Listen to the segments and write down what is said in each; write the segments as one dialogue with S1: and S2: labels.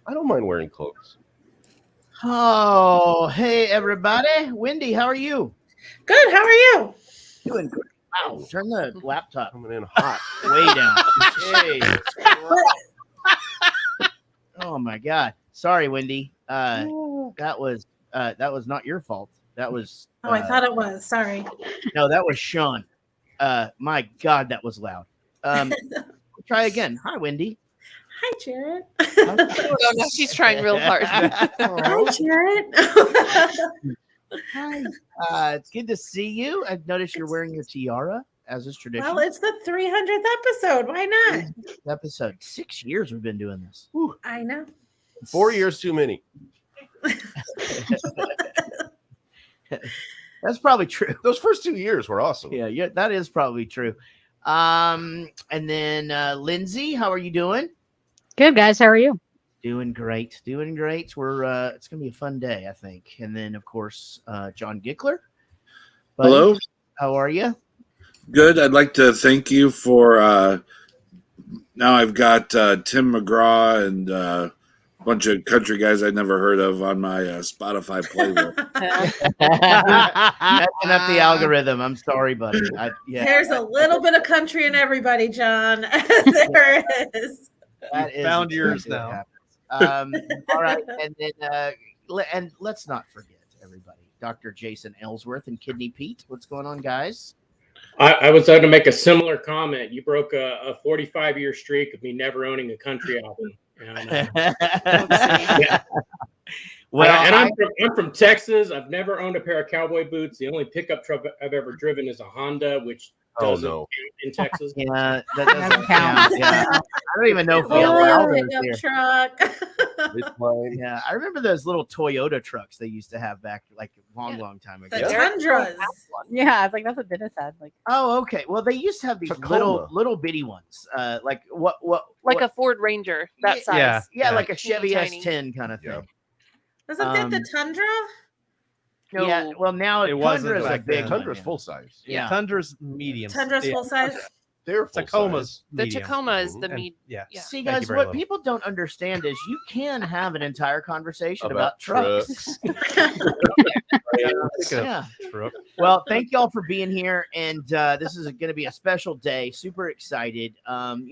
S1: I don't mind wearing clothes.
S2: Oh, hey, everybody. Wendy, how are you?
S3: Good. How are you?
S2: Doing good. Wow, turn the laptop
S1: Coming in hot.
S2: way down. Oh, my God. Sorry, Wendy. That was not your fault. That was.
S3: I thought it was. Sorry.
S2: No, that was Sean. My God, that was loud. Try again. Hi, Wendy.
S3: Hi, Jared.
S4: Oh, no, she's trying real hard.
S3: Hi, Jared.
S2: Hi. It's good to see you. I've noticed you're wearing your tiara, as is tradition.
S3: Well, it's the 300th episode. Why not?
S2: Episode 6 years we've been doing this.
S1: Whew.
S3: I know.
S1: 4 years too many.
S2: That's probably true.
S1: Those first 2 years were awesome.
S2: Yeah, that is probably true. And then Lindsay, how are you doing?
S5: Good, guys. How are you?
S2: Doing great. We're it's gonna be a fun day, I think. And then of course, John Gickler. Buddy,
S6: Hello.
S2: how are you?
S6: Good. I'd like to thank you for now I've got Tim McGraw and a bunch of country guys I'd never heard of on my Spotify playlist.
S2: Messing up the algorithm. I'm sorry, buddy.
S3: There's a little bit of country in everybody, John. There is.
S2: That is
S7: found yours now.
S2: All right, and then and let's not forget everybody, Dr. Jason Ellsworth and Kidney Pete. What's going on, guys?
S7: I was going to make a similar comment. You broke a 45-year streak of me never owning a country album. Yeah.
S2: Well,
S7: and I'm from Texas. I've never owned a pair of cowboy boots. The only pickup truck I've ever driven is a Honda, which doesn't count in Texas.
S2: Yeah, that doesn't count. Yeah. I don't even know if we allow those here.
S3: Truck.
S2: Yeah, I remember those little Toyota trucks they used to have back like a long time ago.
S3: The Tundras.
S5: Yeah, it's like that's what Dennis had. Like,
S2: oh, okay. Well, they used to have these little bitty ones, like
S4: like a Ford Ranger that size.
S2: Yeah, like a Chevy
S4: Tiny.
S2: S10 kind of thing.
S1: Yeah.
S3: Isn't that the Tundra?
S4: No.
S2: Yeah. Well, now
S7: It wasn't
S2: Tundra's a
S7: back
S2: big
S7: then.
S2: one,
S1: Tundra's
S2: yeah.
S1: full size.
S2: Yeah.
S7: Tundra's medium.
S3: Tundra's full size.
S1: They're full
S7: Tacoma's
S1: size.
S4: The
S7: medium.
S4: Tacoma is the
S1: And-
S4: meat.
S7: Yeah.
S4: Yeah.
S2: See,
S7: Thank
S2: guys,
S7: you very
S2: what
S7: little.
S2: people don't understand is you can have an entire conversation
S1: About
S2: about trucks. Yeah.
S7: Truck.
S2: Well, thank y'all for being here, and this is going to be a special day. Super excited. I'm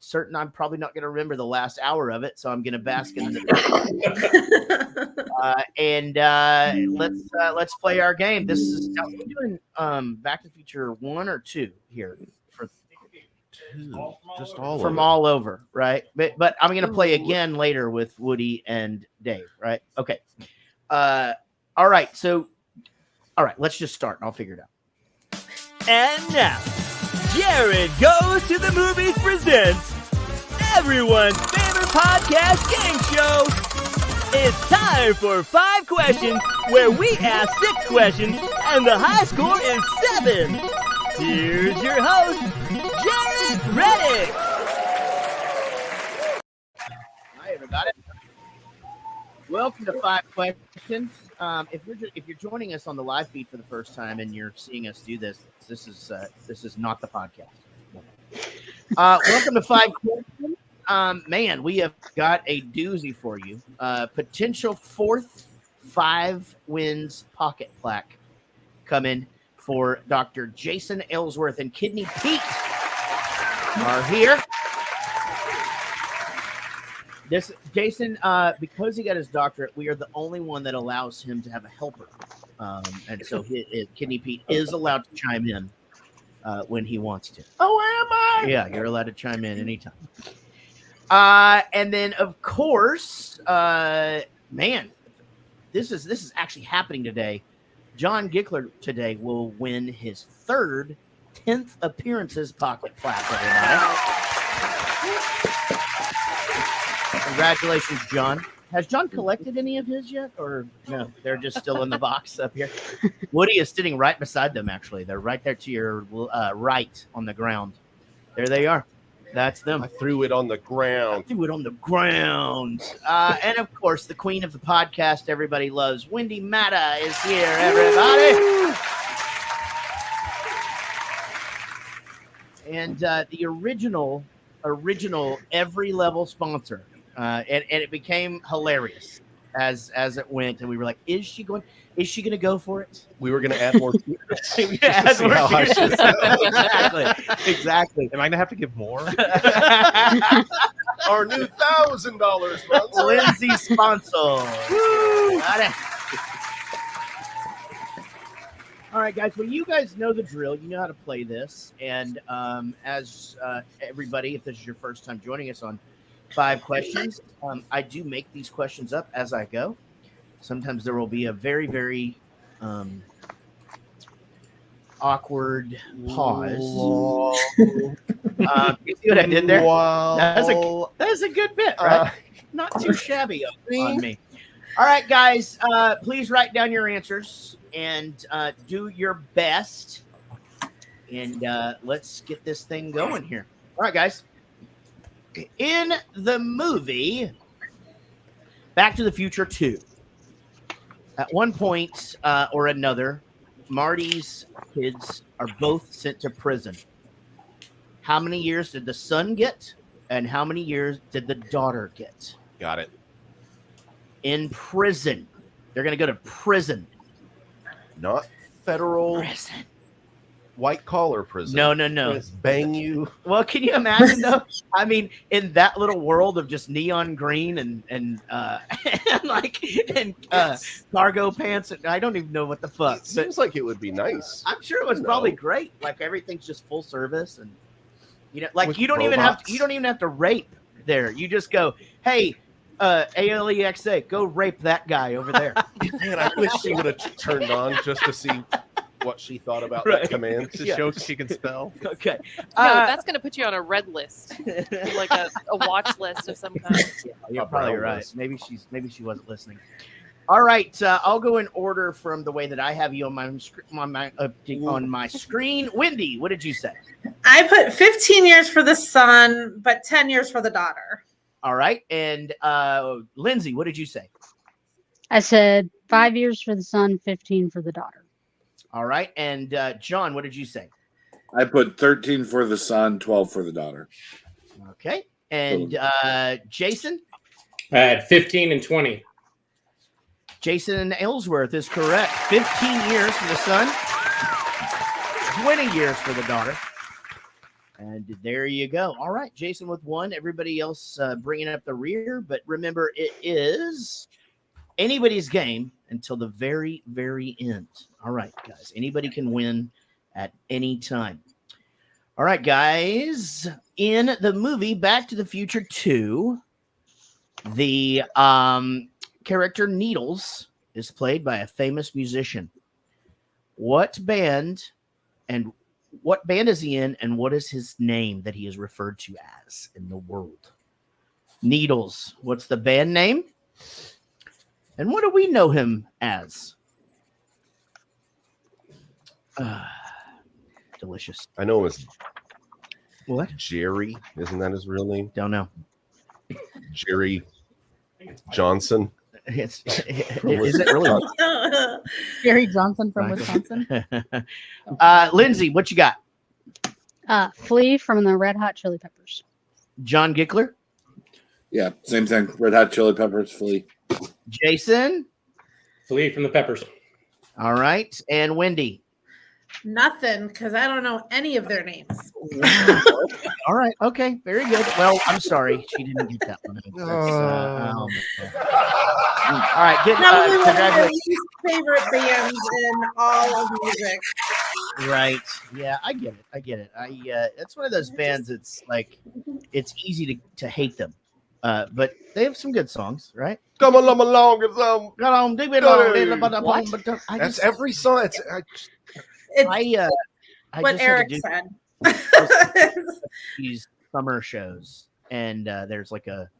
S2: certain I'm probably not going to remember the last hour of it, so I'm going to bask in the. Let's play our game. This is are we doing Back to the Future 1 or 2 here for
S1: Just all
S2: from
S1: of
S2: all over, right? But I'm going to play again later with Woody and Dave, right? Okay. All right. So, all right, let's just start and I'll figure it out.
S8: And now, Jared Goes to the Movies presents everyone's favorite podcast game show. It's time for 5 questions, where we ask 6 questions, and the high score is 7. Here's your host, Jared Reddick.
S2: Hi, everybody. Welcome to 5 Questions. If you're joining us on the live feed for the first time and you're seeing us do this, this is not the podcast. Welcome to 5 Questions. Man, we have got a doozy for you. Potential 4th 5 wins pocket plaque coming for Dr. Jason Ellsworth and Kidney Pete are here. This Jason, because he got his doctorate, we are the only one that allows him to have a helper, and so Kidney Pete is allowed to chime in when he wants to.
S1: Oh, am I?
S2: Yeah, you're allowed to chime in anytime. And then of course, man, this is actually happening today. John Gickler today will win his 3rd 10th appearances pocket plaque. Everybody. Congratulations, John. Has John collected any of his yet, or no? They're just still in the box up here. Woody is sitting right beside them. Actually, they're right there to your right on the ground. There they are. That's them.
S1: I threw it on the ground.
S2: And of course, the queen of the podcast everybody loves, Wendy Matta, is here, everybody. And the original every level sponsor and it became hilarious as it went, and we were like, "Is she going to go for it?"
S1: We were going to add more.
S2: Add more exactly.
S9: Am I gonna have to give more?
S1: Our new $1,000 sponsor.
S2: Lindsay sponsor. Got it. All right, guys. Well, you guys know the drill. You know how to play this. And as everybody, if this is your first time joining us on 5 questions, I do make these questions up as I go. Sometimes there will be a very, very awkward pause. You see what I did there?
S1: Wow.
S2: That's a good bit, right? Not too shabby on me. All right, guys, please write down your answers and do your best. And let's get this thing going here. All right, guys. In the movie Back to the Future 2, at one point or another, Marty's kids are both sent to prison. How many years did the son get, and how many years did the daughter get?
S1: Got it.
S2: In prison. They're going to go to prison.
S1: Not federal
S2: Prison.
S1: white collar prison.
S2: No.
S1: Just bang you.
S2: Well, can you imagine though? I mean, in that little world of just neon green and cargo pants, and I don't even know what the fuck.
S1: It seems like it would be nice.
S2: I'm sure it was
S1: No.
S2: probably great. Like everything's just full service, and like
S1: With
S2: you don't even have to rape there. You just go, hey, Alexa, go rape that guy over there.
S1: Man, I wish she would have turned on just to see what she thought about
S2: Right.
S1: that command.
S9: To show she can spell.
S2: Okay.
S4: No, that's going to put you on a red list, like a watch list of some kind.
S2: You're
S1: A
S2: probably
S1: brown
S2: right.
S1: list.
S2: Maybe she wasn't listening. All right, I'll go in order from the way that I have you on my screen. Wendy, what did you say?
S3: I put 15 years for the son, but 10 years for the daughter.
S2: All right, and Lindsay, what did you say?
S5: I said 5 years for the son, 15 for the daughter.
S2: All right, and John, what did you say?
S6: I put 13 for the son, 12 for the daughter.
S2: Okay, and Jason?
S7: I had 15 and 20.
S2: Jason Ellsworth is correct. 15 years for the son, 20 years for the daughter. And there you go. All right, Jason with 1. Everybody else bringing up the rear. But remember, it is anybody's game until the very, very end. All right, guys. Anybody can win at any time. All right, guys. In the movie Back to the Future 2, the character Needles is played by a famous musician. What band is he in, and what is his name that he is referred to as in the world? Needles. What's the band name? And what do we know him as? Delicious.
S1: I know him as
S2: What?
S1: Jerry. Isn't that his real name?
S2: Don't know.
S1: Jerry Johnson.
S2: Is it really?
S5: Gary Johnson from
S2: Michael.
S5: Wisconsin.
S2: Lindsay, what you got?
S5: Flea from the Red Hot Chili Peppers.
S2: John Gickler?
S6: Yeah, same thing. Red Hot Chili Peppers, Flea.
S2: Jason?
S7: Flea from the Peppers.
S2: All right. And Wendy?
S3: Nothing, because I don't know any of their names.
S2: All right. Okay. Very good. Well, I'm sorry. She didn't get that one. All right. Good.
S3: Probably one of my
S2: Congratulations.
S3: least favorite bands in all of music.
S2: Right. Yeah, I get it. It's one of those bands. It's like it's easy to hate them, but they have some good songs, right?
S1: Come along, get some.
S2: Got on, dig it
S1: Hey.
S2: on. What?
S1: That's every song.
S3: It's
S2: I
S3: what
S2: just had
S3: Eric
S2: to do
S3: said.
S2: these summer shows, and there's like a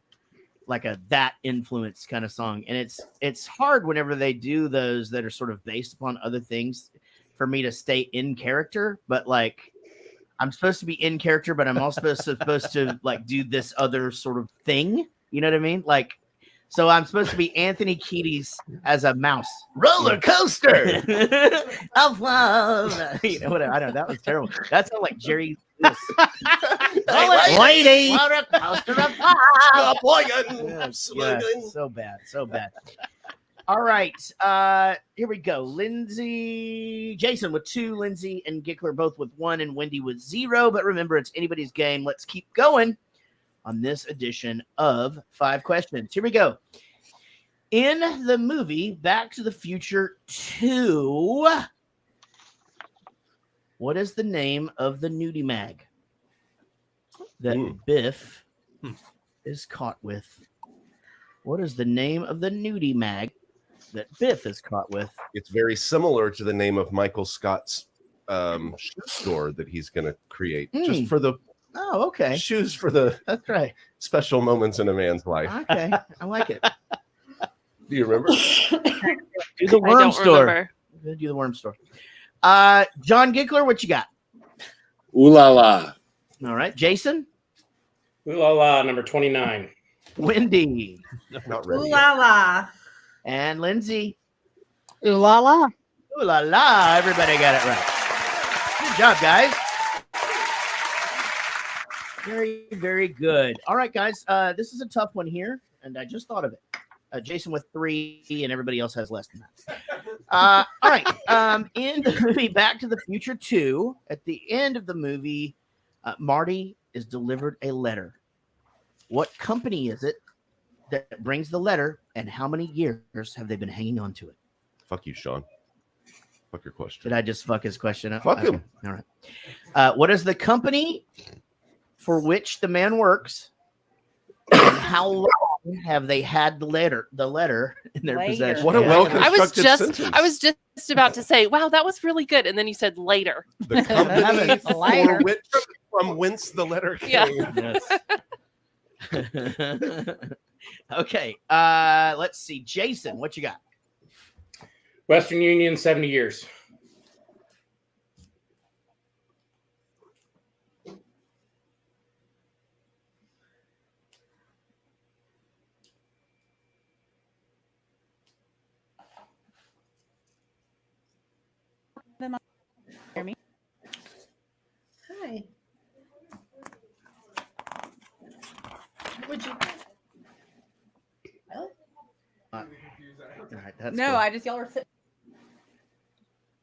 S2: that influence kind of song, and it's hard whenever they do those that are sort of based upon other things for me to stay in character, but like I'm supposed to be in character, but I'm also supposed to like do this other sort of thing. You know what I mean? Like So I'm supposed to be Anthony Kiedis as a mouse. Roller coaster of love. You know, whatever. I don't know. That was terrible. That sounded like Jerry. Lady. Roller coaster of love.
S1: Stop playing.
S2: Yeah, so bad. So bad. All right. Here we go. Jason with 2, Lindsay and Gickler both with 1, and Wendy with 0. But remember, it's anybody's game. Let's keep going on this edition of 5 Questions. Here we go. In the movie Back to the Future 2, what is the name of the nudie mag that Biff is caught with? What is the name of the nudie mag that Biff is caught with?
S1: It's very similar to the name of Michael Scott's shoe store that he's going to create, just for the shoes for the
S2: That's right.
S1: special moments in a man's life.
S2: Okay, I like it.
S1: Do you remember?
S2: Do the
S4: I
S2: worm
S4: don't
S2: store.
S4: remember.
S2: We're gonna do the worm store. John Gickler, what you got?
S6: Ooh la la.
S2: All right, Jason,
S7: Ooh la la, number 29.
S2: Wendy,
S1: Not
S3: Ooh
S1: ready.
S3: la la.
S2: and Lindsay.
S5: Ooh la la.
S2: Ooh la la! Everybody got it right. Good job, guys. Very, very good. All right, guys. This is a tough one here, and I just thought of it. Jason with 3, and everybody else has less than that. All right. In the movie Back to the Future 2, at the end of the movie, Marty is delivered a letter. What company is it that brings the letter, and how many years have they been hanging on to it?
S1: Fuck you, Sean. Fuck your question.
S2: Did I just fuck his question up?
S1: Fuck him.
S2: All right. What is the company for which the man works, and how long have they had the letter in their possession?
S1: What a well-constructed sentence.
S4: I was just about to say, wow, that was really good. And then you said later.
S1: The company
S3: Liar.
S1: from whence the letter came.
S4: Yeah.
S2: Yes. Okay. Let's see. Jason, what you got?
S7: Western Union, 70 years.
S3: Hi. Would you?
S2: All right, that's
S10: No,
S2: good.
S10: I just y'all were sitting.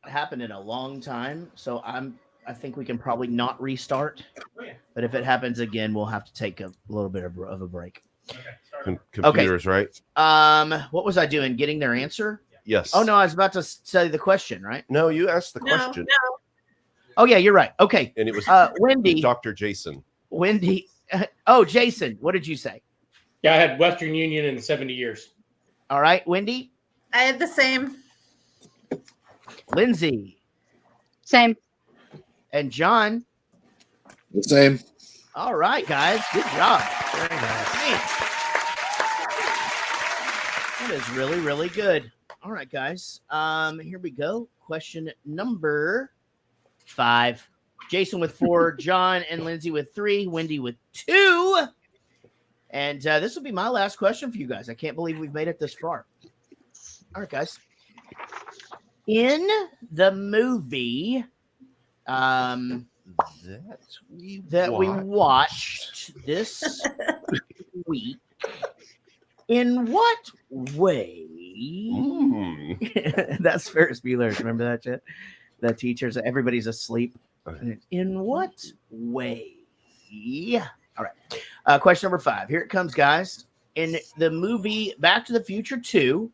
S2: Happened in a long time, so I think we can probably not restart. But if it happens again, we'll have to take a little bit of a break.
S1: Computers, right?
S2: What was I doing? Getting their answer?
S1: Yes.
S2: Oh no, I was about to say the question, right?
S1: No, you asked the question.
S2: Oh yeah, you're right. Okay.
S1: And it was
S2: Wendy.
S1: Dr. Jason.
S2: Wendy. Oh, Jason, what did you say?
S7: Yeah, I had Western Union in 70 years.
S2: All right, Wendy.
S3: I had the same.
S2: Lindsay.
S5: Same.
S2: And John.
S6: The same.
S2: All right, guys. Good job.
S9: Very nice.
S2: Man. That is really, really good. All right, guys. Here we go. Question number 5. Jason with 4, John and Lindsay with 3, Wendy with 2. And this will be my last question for you guys. I can't believe we've made it this far. All right, guys. In the movie that we watched this week, in what way? That's Ferris Bueller. Remember that shit? The teachers, everybody's asleep. In what way? Yeah. All right. Question number 5. Here it comes, guys. In the movie Back to the Future 2,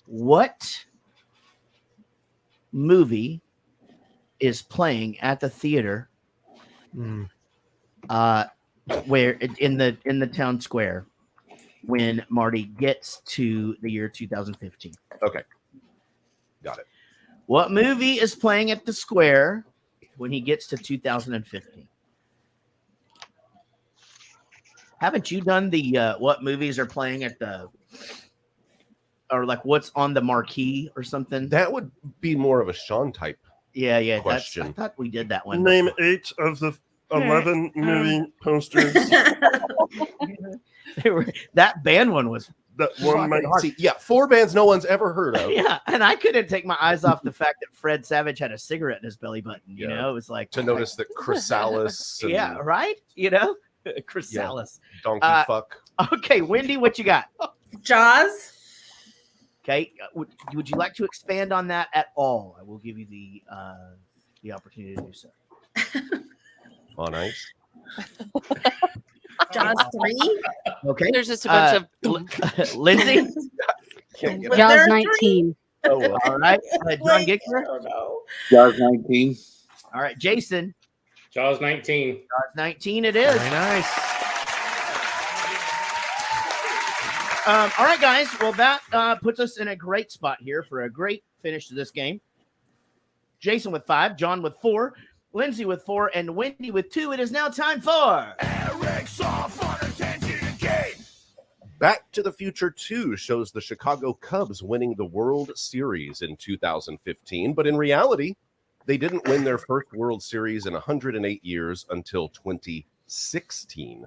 S2: what movie is playing at the theater where in the town square when Marty gets to the year 2015?
S1: Okay. Got it.
S2: What movie is playing at the square when he gets to 2015? Haven't you done the what movies are playing at the, or like what's on the marquee or something?
S1: That would be more of a Sean type.
S2: Yeah.
S1: Question.
S2: I thought we did that one.
S9: Name
S2: before.
S9: 8 of the
S1: 11 movie posters.
S2: That band one was
S1: That one might see. Yeah, 4 bands no one's ever heard of.
S2: Yeah, and I couldn't take my eyes off the fact that Fred Savage had a cigarette in his belly button. You know, it was like
S1: to notice that Chrysalis. And,
S2: yeah, right. You know, Chrysalis.
S1: Donkey fuck.
S2: Okay, Wendy, what you got?
S3: Jaws.
S2: Okay, would you like to expand on that at all? I will give you the opportunity to do so.
S1: On ice.
S3: Jaws 3.
S2: Okay,
S4: There's just a bunch of
S2: Lindsay.
S5: Jaws 19.
S2: Oh, all right, John Gickler.
S3: Oh no.
S6: Jaws 19.
S2: All right, Jason.
S7: Jaws 19.
S2: Jaws 19. It is.
S9: Very nice.
S2: All right, guys. Well, that puts us in a great spot here for a great finish to this game. Jason with 5, John with 4, Lindsay with 4, and Wendy with 2. It is now time for
S10: Eric's off on attention game.
S1: Back to the Future 2 shows the Chicago Cubs winning the World Series in 2015, but in reality, they didn't win their first World Series in 108 years until 2016.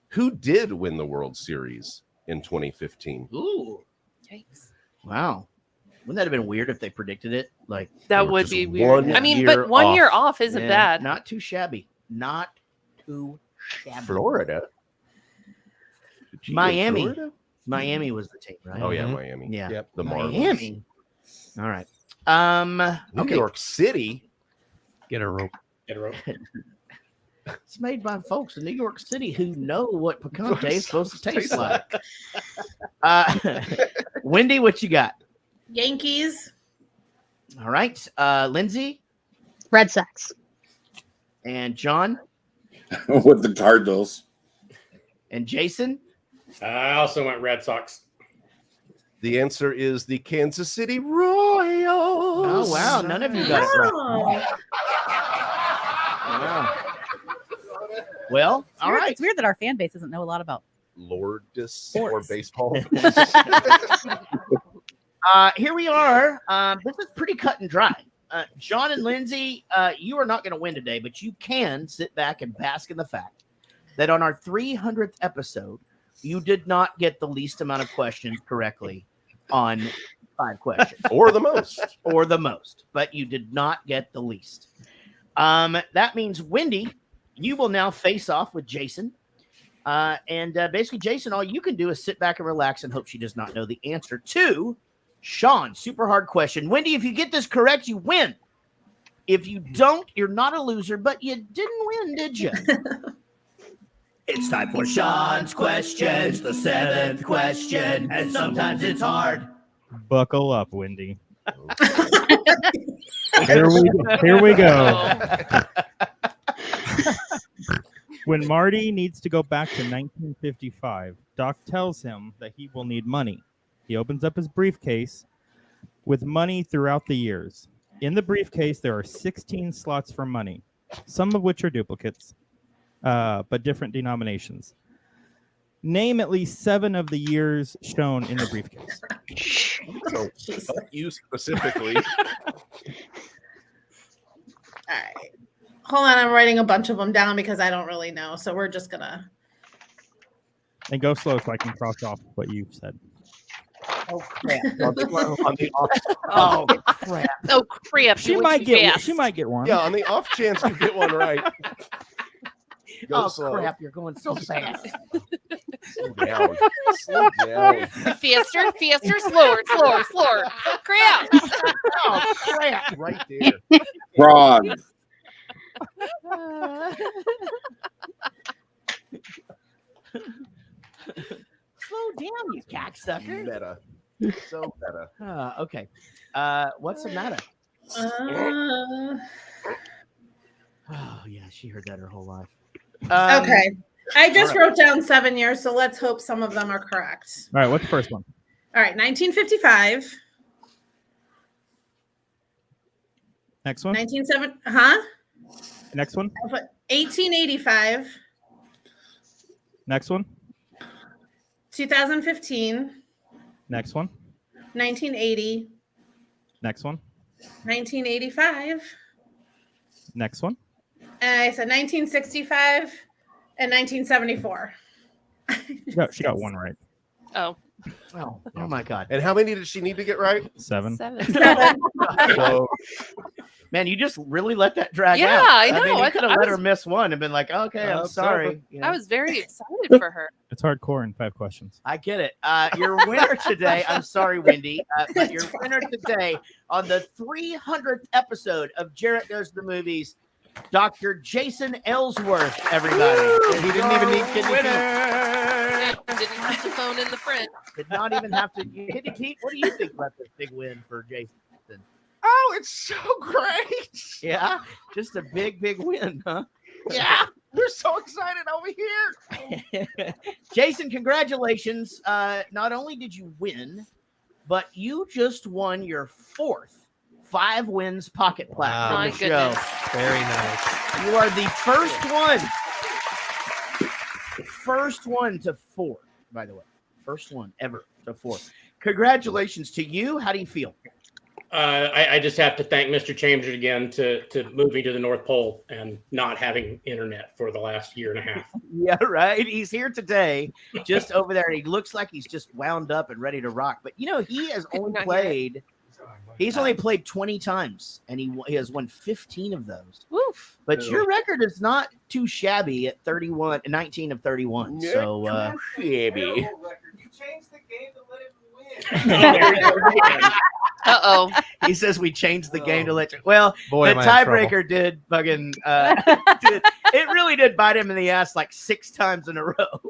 S1: Who did win the World Series in 2015?
S2: Ooh.
S4: Yikes.
S2: Wow. Wouldn't that have been weird if they predicted it? Like
S4: That would be weird. I mean, but 1 year off isn't bad.
S2: Not too shabby. Not too shabby.
S1: Florida.
S2: Miami.
S1: Florida?
S2: Miami was the team, right?
S1: Oh yeah, Miami.
S2: Yeah.
S1: Yep. The Marlins.
S2: Miami. All right.
S1: New York City.
S9: Get a rope.
S7: Get a rope.
S2: It's made by folks in New York City who know what picante is supposed to taste like. Wendy, what you got?
S3: Yankees.
S2: All right. Lindsay
S5: Red Sox.
S2: and John
S6: With the Cardinals.
S2: and Jason.
S7: I also went Red Sox.
S1: The answer is the Kansas City Royals.
S2: Oh, wow. None of you got it right.
S3: Oh.
S2: Wow. Well,
S11: It's
S2: all
S11: weird-
S2: right.
S11: It's weird that our fan base doesn't know a lot about.
S1: Lourdes or baseball.
S2: Here we are. This is pretty cut and dry. John and Lindsay, you are not going to win today, but you can sit back and bask in the fact that on our 300th episode, you did not get the least amount of questions correctly on 5 questions.
S1: Or the most.
S2: Or the most, but you did not get the least. That means, Wendy, you will now face off with Jason. And basically, Jason, all you can do is sit back and relax and hope she does not know the answer to Sean. Super hard question. Wendy, if you get this correct, you win. If you don't, you're not a loser, but you didn't win, did you?
S10: It's time for Sean's questions, the 7th question, and sometimes it's hard.
S9: Buckle up, Wendy. Here we go. When Marty needs to go back to 1955, Doc tells him that he will need money. He opens up his briefcase with money throughout the years. In the briefcase, there are 16 slots for money, some of which are duplicates, but different denominations. Name at least 7 of the years shown in the briefcase.
S1: So, not you specifically.
S3: All right. Hold on, I'm writing a bunch of them down because I don't really know. So we're just gonna.
S9: And go slow so I can cross off what you said.
S2: Oh crap! Oh crap!
S4: Oh crap!
S9: She
S4: You
S9: might
S4: went too
S9: get.
S4: fast.
S9: She might get one.
S1: Yeah, on the off chance you get one right. Go
S2: Oh
S1: slow.
S2: crap! You're going so fast.
S1: Slow down. Slow down.
S4: Faster, faster, slower. Oh, crap!
S2: Oh crap!
S1: Right there.
S6: Fraud.
S2: Slow down, you cocksucker.
S1: Meta. So meta.
S2: Okay. What's the matter? Oh yeah, she heard that her whole life.
S3: Okay. I just
S2: all right.
S3: wrote down 7 years, so let's hope some of them are correct.
S9: All right. What's the first one?
S3: All right, 1955.
S9: Next one.
S3: 1970. Huh?
S9: Next one.
S3: I put 1885.
S9: Next one.
S3: 2015.
S9: Next one.
S3: 1980.
S9: Next one.
S3: 1985.
S9: Next one.
S3: And I said 1965 and 1974.
S9: She got one right.
S4: Oh.
S2: Oh my God.
S1: And how many did she need to get right?
S9: 7.
S4: 7.
S1: So,
S2: Man, you just really let that drag
S4: Yeah,
S2: out.
S4: I know.
S2: mean, you
S4: I
S2: could have
S4: thought-
S2: let
S4: I
S2: her
S4: was-
S2: miss one and been like, okay, I'm
S1: it's
S2: sorry.
S1: over.
S2: You know?
S4: I was very excited for her.
S9: It's hardcore in 5 questions.
S2: I get it. Your winner today, I'm sorry, Wendy, but your winner today on the 300th episode of Jarrett Goes to the Movies, Dr. Jason Ellsworth, everybody.
S1: he didn't even need kidney
S2: winner.
S4: Yeah, didn't have to phone in the friend.
S2: Did not even have to. Kidney Pete, what do you think about this big win for Jason?
S1: oh, it's so great.
S2: Yeah, just a big win, huh?
S1: Yeah, we're so excited over here.
S2: Jason, congratulations. Not only did you win, but you just won your 4th 5 wins pocket plaque
S12: Wow.
S2: from
S4: My
S2: the show.
S4: goodness.
S12: Very nice.
S2: You are the first one to 4, by the way. First one ever to 4. Congratulations to you. How do you feel?
S7: I just have to thank Mr. Chambers again to moving to the North Pole and not having internet for the last year and a half.
S2: Yeah, right. He's here today, just over there. He looks like he's just wound up and ready to rock. But you know, he has only
S4: Not
S2: played. He's only played 20 times, and he has won 15 of those.
S4: Woof.
S2: But your record is not too shabby at 19 of 31. So
S1: shabby.
S13: You changed the game to let him win.
S4: Uh-oh.
S2: he says we changed the game to let you. Well,
S12: Boy,
S2: the
S12: am I in trouble.
S2: tiebreaker did fucking. It really did bite him in the ass like 6 times in a row.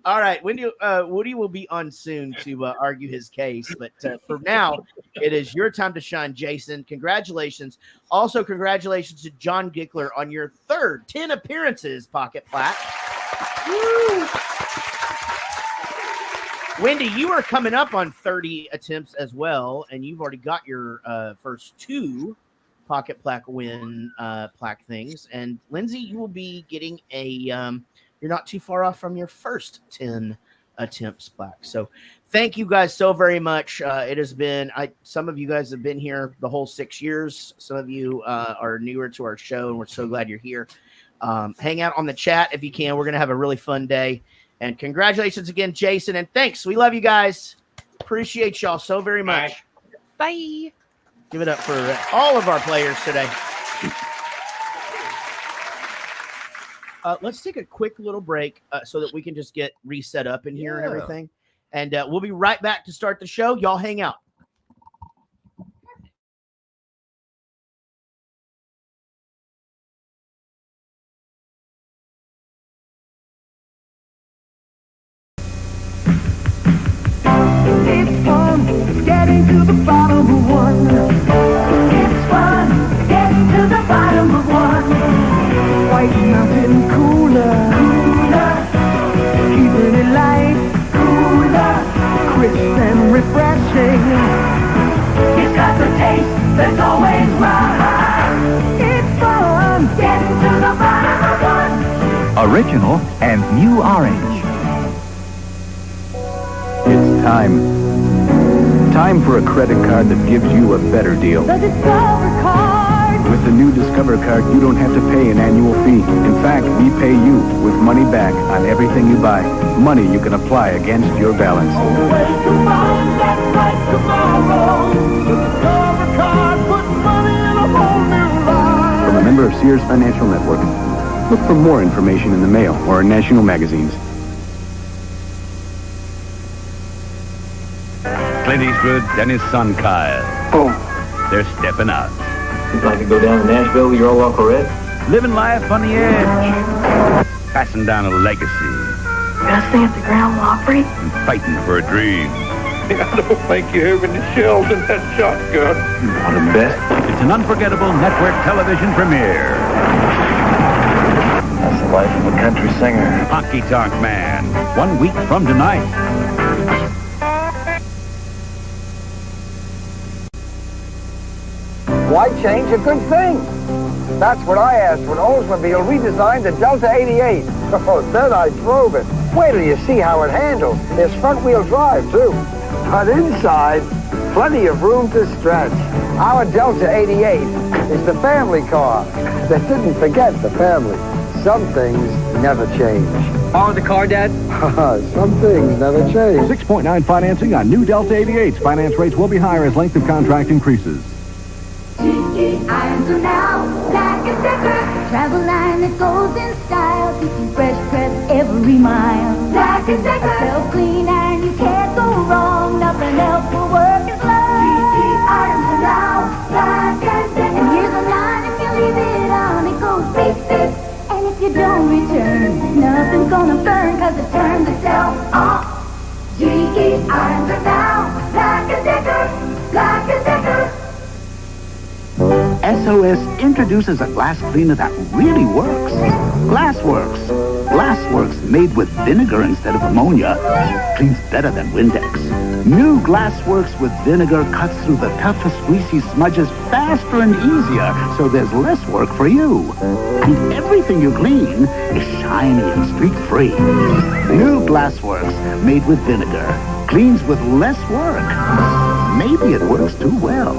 S2: All right, Woody will be on soon to argue his case, but for now, it is your time to shine, Jason. Congratulations. Also, congratulations to John Gickler on your 3rd 10 appearances pocket plaque. Woo! Wendy, you are coming up on 30 attempts as well, and you've already got your first 2 pocket plaque win plaque things. And Lindsay, you will be getting a you're not too far off from your first 10 attempts plaque. So thank you guys so very much. It has been, some of you guys have been here the whole 6 years. Some of you are newer to our show, and we're so glad you're here. Hang out on the chat if you can. We're going to have a really fun day. And congratulations again, Jason. And thanks. We love you guys. Appreciate y'all so very much.
S4: Bye.
S2: Give it up for all of our players today. Let's take a quick little break so that we can just get reset up in here and everything. And we'll be right back to start the show. Y'all hang out.
S10: It's fun getting to the bottom of one. It's fun getting to the bottom of one. White Mountain Cooler, keeping it light, crisp and refreshing. It's got the taste that's always right. It's fun getting to the bottom of one.
S14: Original and new orange. It's time. Time for a credit card that gives you a better deal.
S10: The Discover Card.
S14: With the new Discover Card, you don't have to pay an annual fee. In fact, we pay you with money back on everything you buy. Money you can apply against your balance.
S10: Always tomorrow, that's right, tomorrow. The Discover Card puts money in a whole new life.
S14: From a member of Sears Financial Network. Look for more information in the mail or in national magazines. Clint Eastwood and his son Kyle.
S10: Boom.
S14: They're stepping out.
S10: You'd like to go down to Nashville with your old Uncle Red?
S14: Living life on the edge. Passing down a legacy.
S10: Gonna stay at the Grand Ole Opry?
S14: And fighting for a dream.
S10: I don't think you have any shells in that shotgun.
S14: Want to bet? It's an unforgettable network television premiere.
S10: That's the life of a country singer.
S14: Honky Tonk Man. 1 week from tonight.
S15: Why change a good thing? That's what I asked when Oldsmobile redesigned the Delta 88. Oh, then I drove it. Wait till you see how it handles. There's front-wheel drive, too. But inside, plenty of room to stretch. Our Delta 88 is the family car. They didn't forget the family. Some things never change.
S12: Borrow the car, Dad?
S15: Some things never change.
S14: 6.9 financing on new Delta 88s. Finance rates will be higher as length of contract increases.
S10: Irons are now black and decker. Travel line that goes in style. Keeping fresh press every mile. Black and decker. A self-clean iron, you can't go wrong. Nothing else will work as long. Irons are now black and decker. And here's a line, if you leave it on, it goes beep, beep. And if you don't return, nothing's gonna burn, cause it turns itself off. GE irons are now black and decker. Black and decker.
S16: SOS introduces a glass cleaner that really works. Glassworks. Glassworks made with vinegar instead of ammonia cleans better than Windex. New Glassworks with vinegar cuts through the toughest greasy smudges faster and easier, so there's less work for you. And everything you clean is shiny and streak-free. New Glassworks made with vinegar cleans with less work. Maybe it works too well.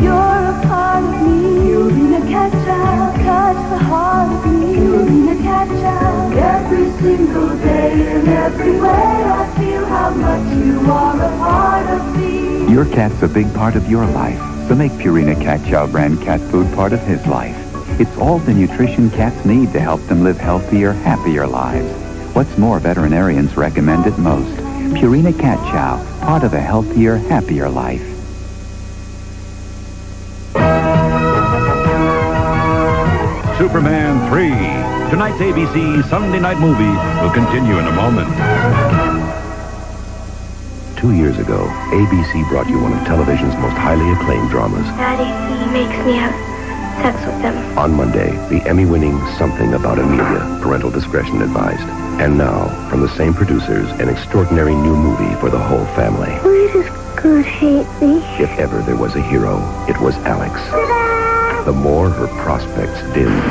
S10: You're a part of me. You'll be the catch-up. Touch the heart of me. You'll be the catch-up. Every single day and every way I feel how much you are a part of me.
S14: Your cat's a big part of your life, so make Purina Cat Chow brand cat food part of his life. It's all the nutrition cats need to help them live healthier, happier lives. What's more, veterinarians recommend it most. Purina Cat Chow, part of a healthier, happier life.
S17: Superman 3. Tonight's ABC Sunday night movie will continue in a moment.
S18: 2 years ago, ABC brought you one of television's most highly acclaimed dramas.
S19: Daddy, he makes me have sex with them.
S18: On Monday, the Emmy-winning Something About Amelia, parental discretion advised. And now, from the same producers, an extraordinary new movie for the whole family.
S19: Why does God hate me?
S18: If ever there was a hero, it was Alex. The more her prospects dimmed,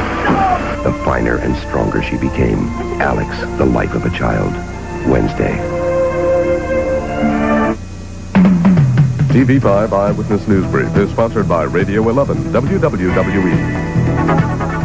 S18: the finer and stronger she became. Alex, the life of a child. Wednesday.
S20: TV5 Eyewitness News Brief is sponsored by Radio 11, WWWE.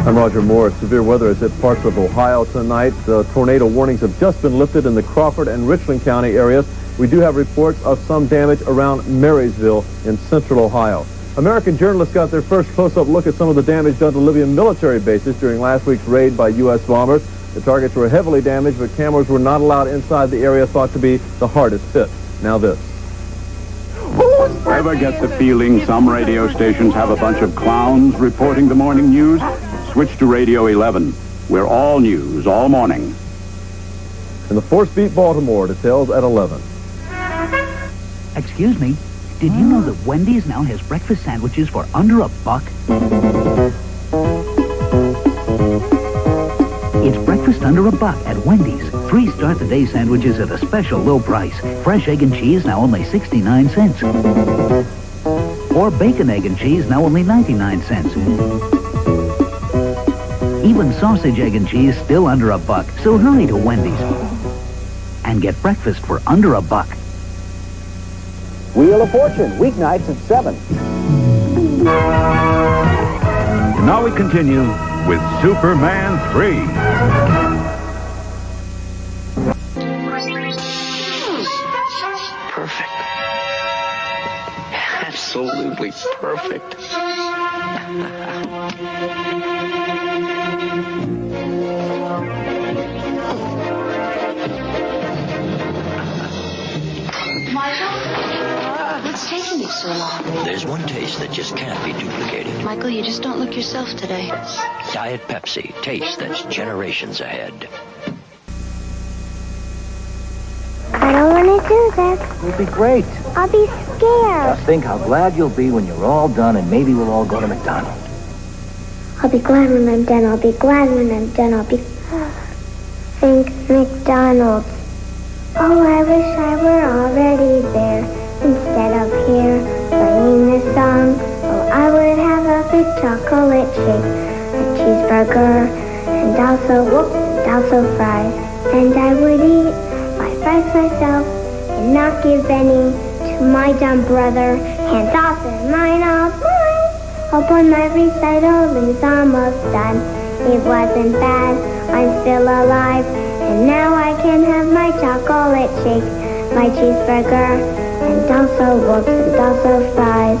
S21: I'm Roger Moore. Severe weather has hit parts of Ohio tonight. The tornado warnings have just been lifted in the Crawford and Richland County areas. We do have reports of some damage around Marysville in central Ohio. American journalists got their first close-up look at some of the damage done to Libyan military bases during last week's raid by U.S. bombers. The targets were heavily damaged, but cameras were not allowed inside the area thought to be the hardest hit. Now this.
S14: Ever get the feeling some radio stations have a bunch of clowns reporting the morning news? Switch to Radio 11. We're all news, all morning.
S21: In the Force Beat Baltimore, details at 11.
S16: Excuse me, did you know that Wendy's now has breakfast sandwiches for under $1? It's breakfast under $1 at Wendy's. 3 start-the-day sandwiches at a special low price. Fresh egg and cheese now only 69 cents. Or bacon, egg, and cheese now only 99 cents. Even sausage, egg, and cheese still under $1. So hurry to Wendy's and get breakfast for under $1.
S15: Wheel of Fortune, weeknights at 7.
S17: Now we continue with Superman 3.
S22: Perfect. Absolutely perfect.
S19: What's taking you so long?
S23: There's one taste that just can't be duplicated.
S19: Michael, you just don't look yourself today.
S23: Diet Pepsi. Taste that's generations ahead.
S19: I don't want to do this.
S15: It'll be great.
S19: I'll be scared.
S15: Just think how glad you'll be when you're all done and maybe we'll all go to McDonald's.
S19: I'll be glad when I'm done. I'll be glad when I'm done. I'll be... Think McDonald's. Oh, I wish I were already there. Instead of here, playing this song. Oh, I would have a big chocolate shake, a cheeseburger, and also fries. And I would eat my fries myself and not give any to my dumb brother, hands off and mine off mine. Upon my recitaling's almost done. It wasn't bad, I'm still alive, and now I can have my chocolate shake, my cheeseburger, and also whoops, and also fries.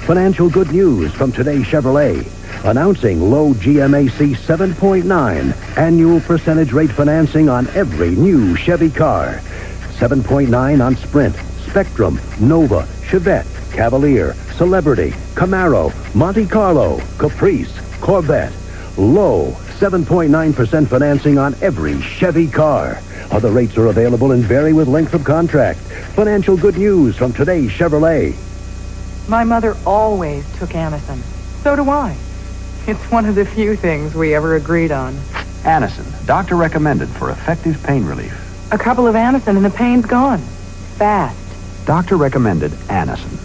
S18: Financial good news from today's Chevrolet. Announcing low GMAC 7.9 annual percentage rate financing on every new Chevy car. 7.9 on Sprint, Spectrum, Nova, Chevette, Cavalier, Celebrity, Camaro, Monte Carlo, Caprice, Corvette. Low 7.9% financing on every Chevy car. Other rates are available and vary with length of contract. Financial good news from today's Chevrolet.
S5: My mother always took Anacin. So do I. It's one of the few things we ever agreed on.
S14: Anacin, doctor recommended for effective pain relief.
S5: A couple of Anacin and the pain's gone. Fast.
S14: Doctor recommended Anacin.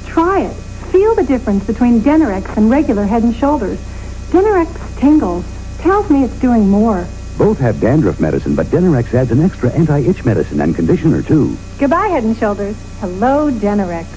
S8: Try it. Feel the difference between Denerex and regular Head and Shoulders. Denerex tingles. Tells me it's doing more.
S14: Both have dandruff medicine, but Denerex adds an extra anti-itch medicine and conditioner, too.
S8: Goodbye, Head and Shoulders. Hello, Denerex.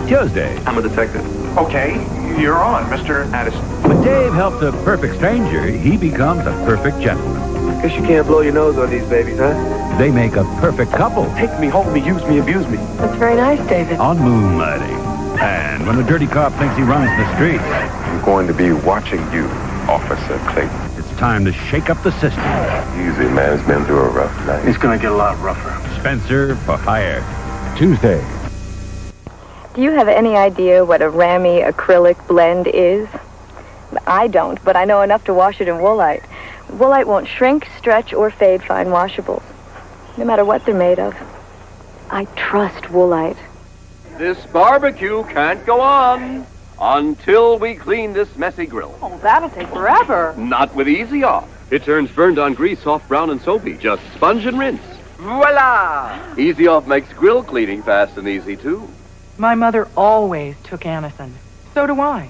S17: Tuesday.
S12: I'm a detective. Okay, you're on, Mr. Addison.
S17: When Dave helps a perfect stranger, he becomes a perfect gentleman.
S12: Guess you can't blow your nose on these babies, huh?
S17: They make a perfect couple.
S12: Take me, hold me, use me, abuse me.
S5: That's very nice, David.
S17: On moonlighting. And when a dirty cop thinks he runs the streets,
S12: I'm going to be watching you, Officer Clayton.
S17: it's time to shake up the system.
S12: Easy, man. It's been through a rough night. It's going to get a lot rougher.
S17: Spencer for hire. Tuesday.
S24: Do you have any idea what a Ramy acrylic blend is? I don't, but I know enough to wash it in Woolite. Woolite won't shrink, stretch, or fade fine washables, no matter what they're made of. I trust Woolite.
S25: This barbecue can't go on until we clean this messy grill.
S24: Oh, that'll take forever.
S25: Not with Easy Off. It turns burned on grease soft, brown, and soapy. Just sponge and rinse. Voila! Easy Off makes grill cleaning fast and easy, too.
S5: My mother always took Anacin. So do I.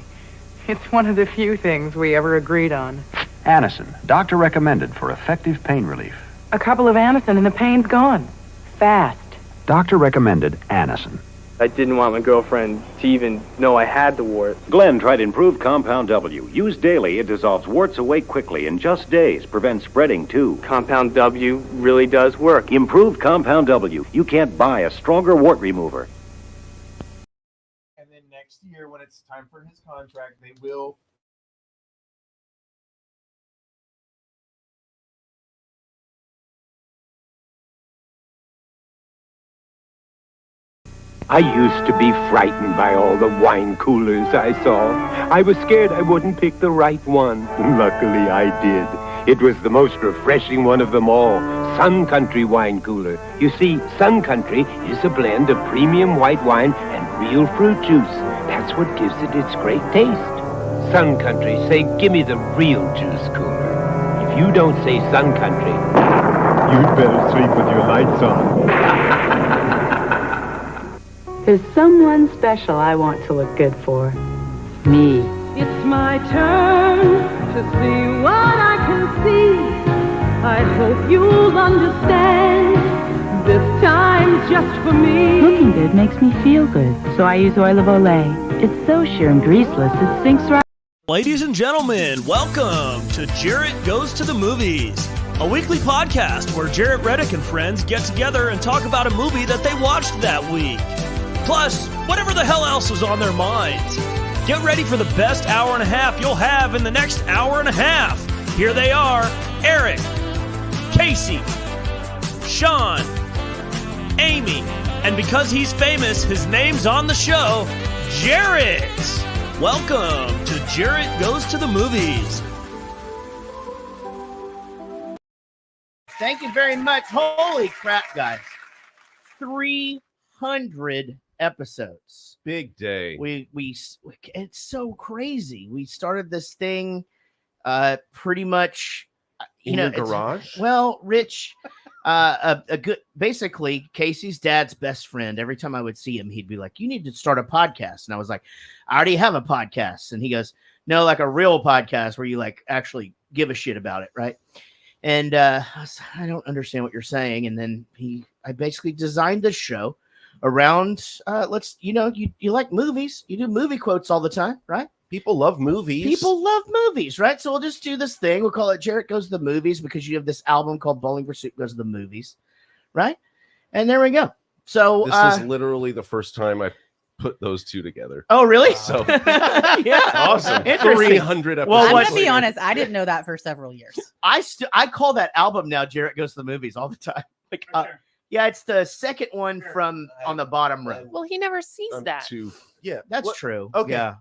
S5: It's one of the few things we ever agreed on.
S14: Anacin, doctor recommended for effective pain relief.
S5: A couple of Anacin and the pain's gone. Fast.
S14: Doctor recommended Anacin.
S26: I didn't want my girlfriend to even know I had the wart.
S27: Glenn tried improved Compound W. Used daily, it dissolves warts away quickly in just days. Prevents spreading, too.
S26: Compound W really does work.
S27: Improved Compound W. You can't buy a stronger wart remover.
S28: And then next year, when it's time for his contract, they will...
S29: I used to be frightened by all the wine coolers I saw. I was scared I wouldn't pick the right one. Luckily, I did. It was the most refreshing one of them all, Sun Country Wine Cooler. You see, Sun Country is a blend of premium white wine and real fruit juice. That's what gives it its great taste. Sun Country, say, give me the real juice cooler. If you don't say Sun Country, you'd better sleep with your lights on.
S30: There's someone special I want to look good for. Me.
S10: It's my turn to see what I can see. I hope you'll understand. This time's just for me.
S11: Looking good makes me feel good, so I use Oil of Olay. It's so sheer and greaseless, it sinks right.
S31: Ladies and gentlemen, welcome to Jarrett Goes to the Movies, a weekly podcast where Jarrett Reddick and friends get together and talk about a movie that they watched that week. Plus, whatever the hell else is on their minds. Get ready for the best hour and a half you'll have in the next hour and a half. Here they are, Eric, Casey, Sean, Amy, and because he's famous, his name's on the show, Jarrett. Welcome to Jarrett Goes to the Movies.
S2: Thank you very much. Holy crap, guys. 300 episodes.
S1: Big day.
S2: We it's so crazy. We started this thing pretty much
S1: in your garage.
S2: Well, Rich, a good, basically Casey's dad's best friend. Every time I would see him, he'd be like, "You need to start a podcast." And I was like, "I already have a podcast." And he goes, "No, like a real podcast where you like actually give a shit about it, right?" And I don't understand what you're saying. And then I basically designed this show around you like movies, you do movie quotes all the time, right?
S1: People love movies,
S2: right? So we'll just do this thing. We'll call it Jarrett Goes to the Movies because you have this album called Bowling for Soup Goes to the Movies, right? And there we go. So
S1: this is literally the first time I put those two together.
S2: Oh, really?
S1: So
S2: yeah,
S1: awesome.
S2: 300
S1: episodes.
S3: Well, I'm gonna be honest, I didn't know that for several years.
S2: I call that album now Jarrett Goes to the Movies all the time. Like, yeah, it's the second one from on the bottom row.
S4: Well, he never sees that.
S1: Yeah,
S2: that's true.
S1: Okay.
S2: Yeah.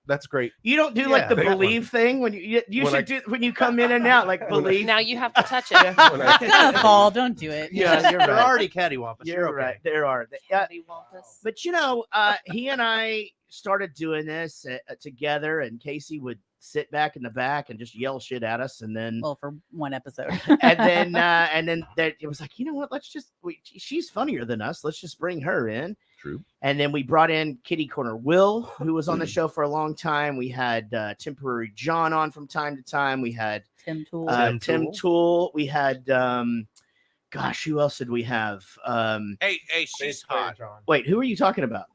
S1: That's great.
S2: You don't do like the believe thing when you should do when you come in and out, like believe.
S4: Now you have to touch it.
S3: It's gonna fall. Don't do it.
S2: Yeah, you're right.
S28: They're already cattywampus.
S2: You're
S28: okay.
S2: right. There are. But he and I started doing this together, and Casey would sit back in the back and just yell shit at us, and then
S3: for one episode,
S2: and then it was like, you know what? She's funnier than us. Let's just bring her in.
S1: True.
S2: And then we brought in Kitty Corner Will, who was on the show for a long time. We had Temporary John on from time to time. We had
S3: Tim Tool.
S2: Tim Tool. We had gosh, who else did we have?
S6: Hey, she's hot.
S2: Wait, who are you talking about?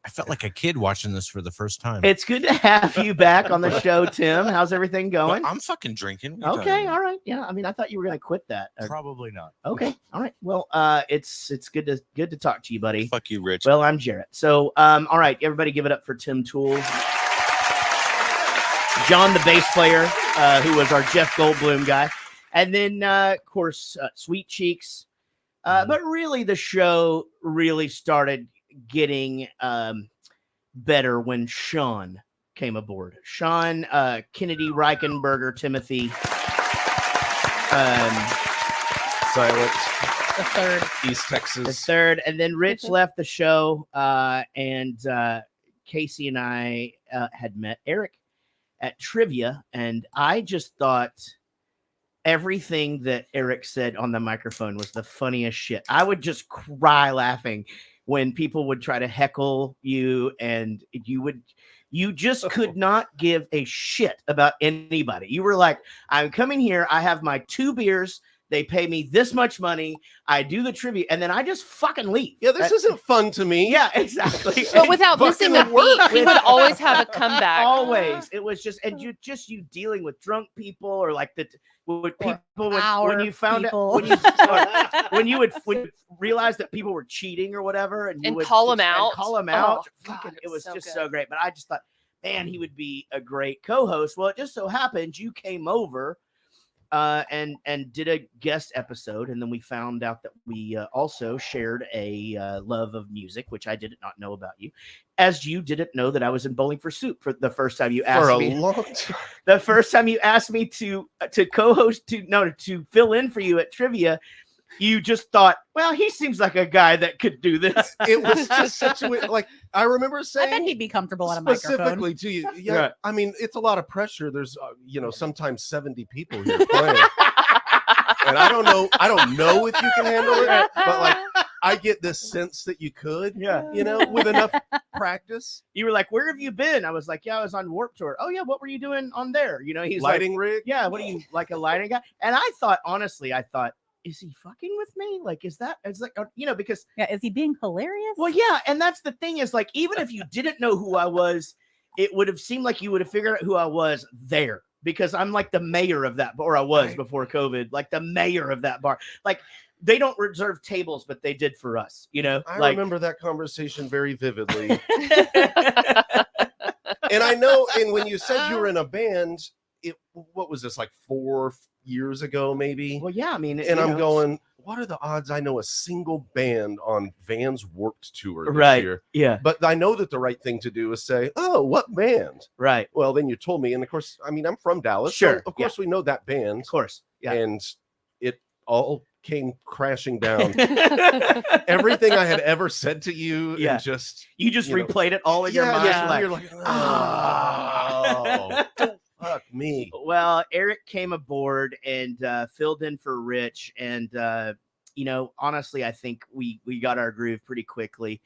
S6: I felt like a kid watching this for the first time.
S2: It's good to have you back on the show, Tim. How's everything going?
S6: Well, I'm fucking drinking.
S2: Okay, all right. Yeah, I mean, I thought you were gonna quit that.
S6: Probably not.
S2: Okay, all right. Well, it's good to talk to you, buddy.
S6: Fuck you, Rich.
S2: Well, I'm Jarrett. So, all right, everybody, give it up for Tim Tool, John, the bass player, who was our Jeff Goldblum guy, and then of course, Sweet Cheeks. But really, the show really started getting better when Sean came aboard. Sean, Kennedy, Reichenberger, Timothy,
S1: Silent,
S3: the third,
S1: East Texas,
S2: the third, and then Rich left the show, and Casey and I had met Eric at trivia, and I just thought everything that Eric said on the microphone was the funniest shit. I would just cry laughing when people would try to heckle you, and you just could not give a shit about anybody. You were like, I'm coming here. I have my 2 beers. They pay me this much money. I do the trivia, and then I just fucking leave.
S1: Yeah, this isn't fun to me.
S2: Yeah, exactly.
S4: But without missing a beat, he would always have a comeback.
S2: Always. It was just, and you dealing with drunk people, or like when you found out when you would realize that people were cheating or whatever, and you would
S4: call them out.
S2: It was just so great. But I just thought, man, he would be a great co-host. Well, it just so happened you came over and did a guest episode, and then we found out that we also shared a love of music, which I did not know about you, as you didn't know that I was in Bowling for Soup for the first time you asked me.
S1: Long time.
S2: The first time you asked me to co-host to fill in for you at trivia, you just thought, well, he seems like a guy that could do this.
S1: It was just such a like. I remember saying,
S3: I bet he'd be comfortable on a microphone.
S1: Specifically to you, yeah. I mean, it's a lot of pressure. There's, sometimes 70 people here playing, and I don't know if you can handle it, but like, I get this sense that you could, with enough practice.
S2: You were like, where have you been? I was like, yeah, I was on Warped Tour. Oh yeah, what were you doing on there? He's
S1: lighting
S2: like,
S1: rig.
S2: Yeah, what are you, like a lighting guy? And I thought, honestly, is he fucking with me? Like, is that, it's like, because
S3: is he being hilarious?
S2: Well, yeah. And that's the thing is, like, even if you didn't know who I was, it would have seemed like you would have figured out who I was there, because I'm like the mayor of that, or I was before COVID, like the mayor of that bar. Like, they don't reserve tables, but they did for us,
S1: I remember that conversation very vividly. And I know, and when you said you were in a band, what was this, like 4 years ago, maybe?
S2: Well, yeah, I mean,
S1: and I'm going, what are the odds I know a single band on Van's Warped Tour this year?
S2: Yeah.
S1: But I know that the right thing to do is say, oh, what band?
S2: Right.
S1: Well, then you told me, and of course, I mean, I'm from Dallas.
S2: Sure.
S1: So of course we know that band.
S2: Of course. Yeah.
S1: And it all came crashing down. Everything I had ever said to you, and you
S2: replayed it all in your mind.
S1: Yeah. You're like, oh. Fuck me.
S2: Well, Eric came aboard and filled in for Rich, and honestly, I think we got our groove pretty quickly.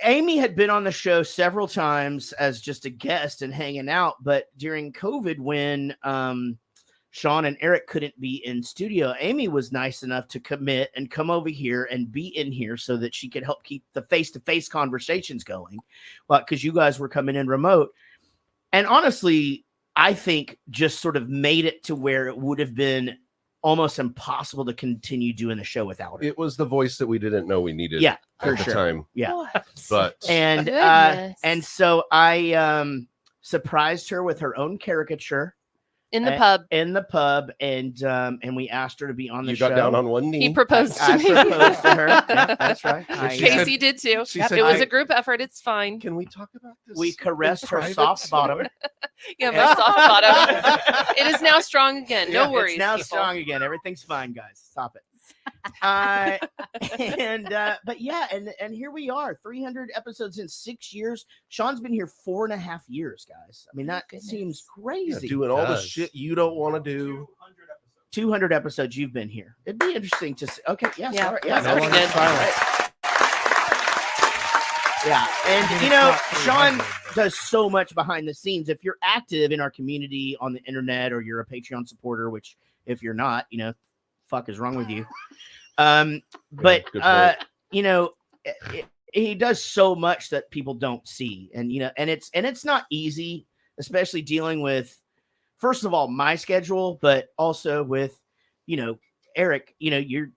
S2: Amy had been on the show several times as just a guest and hanging out, but during COVID, when Sean and Eric couldn't be in studio, Amy was nice enough to commit and come over here and be in here so that she could help keep the face-to-face conversations going, because you guys were coming in remote. And honestly, I think just sort of made it to where it would have been almost impossible to continue doing the show without her.
S1: It was the voice that we didn't know we needed.
S2: Yeah,
S1: at
S2: for
S1: the
S2: sure.
S1: time.
S2: Yeah,
S1: but
S2: and so I surprised her with her own caricature
S4: in the pub.
S2: In the pub, and we asked her to be on the show.
S1: You got down on one knee.
S4: He proposed to me.
S2: I proposed to her. Yeah, that's right.
S4: Casey did too. It was a group effort. It's fine.
S1: Can we talk about this?
S2: We caressed her soft bottom.
S4: Yeah, my soft bottom. It is now strong again. No worries.
S2: It's now
S4: people.
S2: strong again. Everything's fine, guys. Stop it. But yeah, and here we are, 300 episodes in 6 years. Sean's been here 4.5 years, guys. I mean, that seems crazy.
S1: Yeah, doing all the shit you don't want to do.
S2: 200 episodes you've been here. It'd be interesting to see. Okay, yeah,
S4: Yeah,
S2: sorry. Yeah,
S4: no one did.
S2: Yeah, and Sean does so much behind the scenes. If you're active in our community on the internet, or you're a Patreon supporter, which if you're not, fuck is wrong with you. But he does so much that people don't see, and it's not easy, especially dealing with, first of all, my schedule, but also with, Eric, you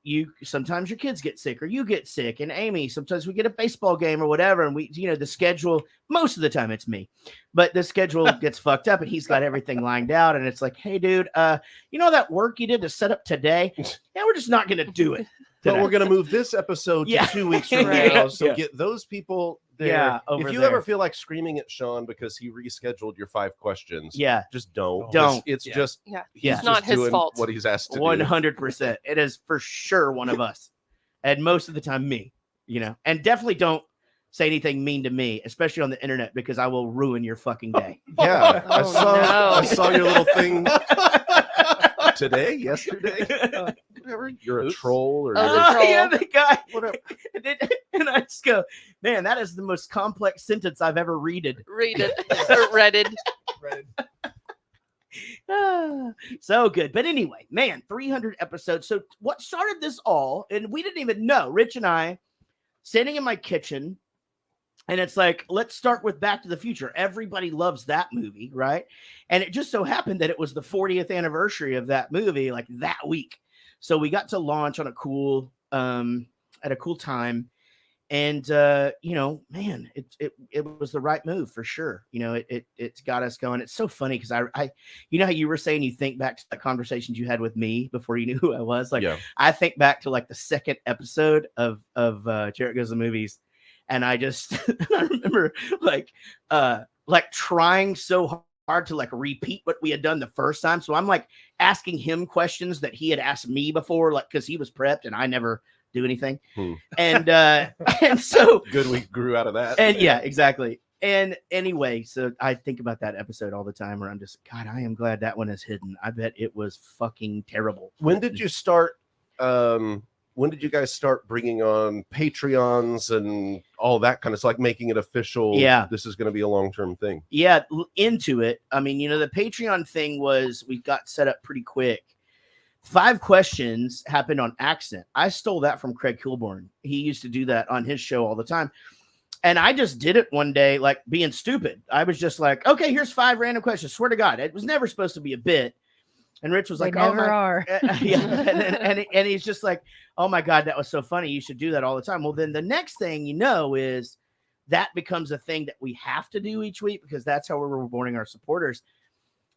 S2: sometimes your kids get sick or you get sick, and Amy, sometimes we get a baseball game or whatever, and we, the schedule, most of the time it's me, but the schedule gets fucked up, and he's got everything lined out, and it's like, hey dude, that work you did to set up today, yeah, we're just not gonna do it.
S1: But we're gonna move this episode to 2 weeks from now, so get those people there.
S2: Yeah,
S1: if you ever feel like screaming at Sean because he rescheduled your 5 questions, just don't. It's just
S4: it's not his fault.
S1: What he's asked to
S2: 100%. It is for sure one of us, and most of the time me. And definitely don't say anything mean to me, especially on the internet, because I will ruin your fucking day.
S1: Yeah, I saw your little thing today, yesterday. Whatever. You're a troll, or
S2: yeah, the guy. Whatever. And I just go, man, that is the most complex sentence I've ever read it.
S4: Redded.
S2: So good. But anyway, man, 300 episodes. So what started this all, and we didn't even know, Rich and I standing in my kitchen, and it's like, let's start with Back to the Future. Everybody loves that movie, right? And it just so happened that it was the 40th anniversary of that movie, like that week. So we got to launch on a cool, at a cool time, and man, it was the right move for sure. It's got us going. It's so funny because I how you were saying you think back to the conversations you had with me before you knew who I was. Like, I think back to like the second episode of Jared Goes to the Movies, and I just I remember like trying so hard to like repeat what we had done the first time. So I'm like asking him questions that he had asked me before, like, because he was prepped and I never do anything. And so
S1: good, we grew out of that.
S2: And yeah, exactly. And anyway, so I think about that episode all the time where I'm just, God, I am glad that one is hidden. I bet it was fucking terrible.
S1: When did you start? When did you guys start bringing on Patreons and all that kind of stuff, like making it official?
S2: Yeah,
S1: this is going to be a long-term thing.
S2: Yeah, into it. I mean, the Patreon thing was, we got set up pretty quick. 5 questions happened on accident. I stole that from Craig Kilborn. He used to do that on his show all the time. And I just did it one day, like being stupid. I was just like, okay, here's 5 random questions. Swear to God, it was never supposed to be a bit. And Rich was like,
S3: "Oh my are."
S2: Yeah, and he's just like, "Oh my God, that was so funny. You should do that all the time." Well, then the next thing is that becomes a thing that we have to do each week, because that's how we're rewarding our supporters.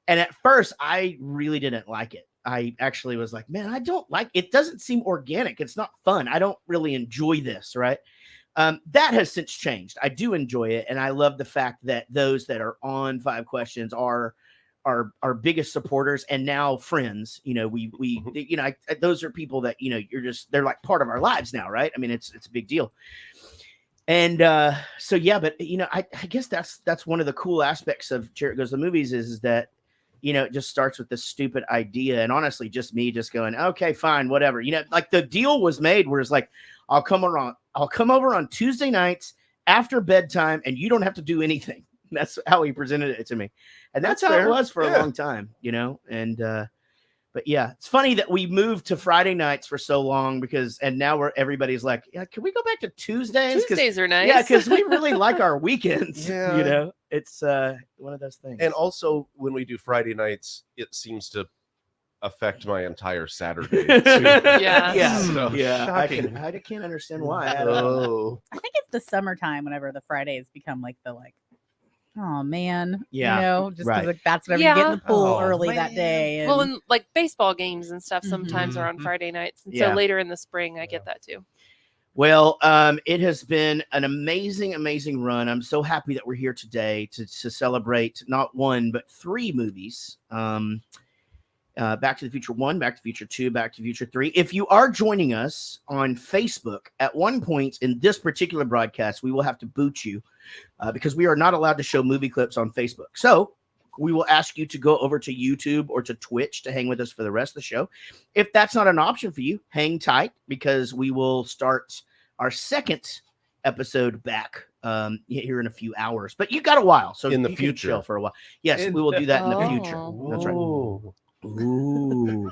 S2: And at first, I really didn't like it. I actually was like, man, I don't like it. Doesn't seem organic. It's not fun. I don't really enjoy this, right? That has since changed. I do enjoy it, and I love the fact that those that are on 5 questions are our biggest supporters and now friends. Those are people that they're like part of our lives now, right? I mean, it's a big deal. And so yeah, but I guess that's one of the cool aspects of Jarrett Goes to the Movies is that it just starts with this stupid idea, and honestly, just me just going, okay, fine, whatever. Like the deal was made where it's like, I'll come over on Tuesday nights after bedtime, and you don't have to do anything. That's how he presented it to me, and that's how it was for a long time, And but yeah, it's funny that we moved to Friday nights for so long and now everybody's like, yeah, can we go back to Tuesdays?
S4: Tuesdays are nice.
S2: Yeah, because we really like our weekends.
S1: Yeah.
S2: It's one of those things.
S1: And also, when we do Friday nights, it seems to affect my entire Saturday.
S2: Yeah.
S1: So,
S2: I
S1: shocking.
S2: can't understand why.
S3: I think it's the summertime whenever the Fridays become like oh man,
S2: Yeah.
S3: just because that's whenever you get in the pool early that day. And...
S4: Well, and like baseball games and stuff sometimes are on Friday nights, and so later in the spring, I get that too.
S2: Well, it has been an amazing run. I'm so happy that we're here today to celebrate not one but 3 movies. Back to the Future 1, Back to the Future 2, Back to the Future 3. If you are joining us on Facebook, at one point in this particular broadcast, we will have to boot you because we are not allowed to show movie clips on Facebook. So we will ask you to go over to YouTube or to Twitch to hang with us for the rest of the show. If that's not an option for you, hang tight because we will start our second episode back here in a few hours. But you got a while, so
S1: in the
S2: you
S1: future,
S2: can chill for a while. Yes, we will do that in the future. That's right. Ooh.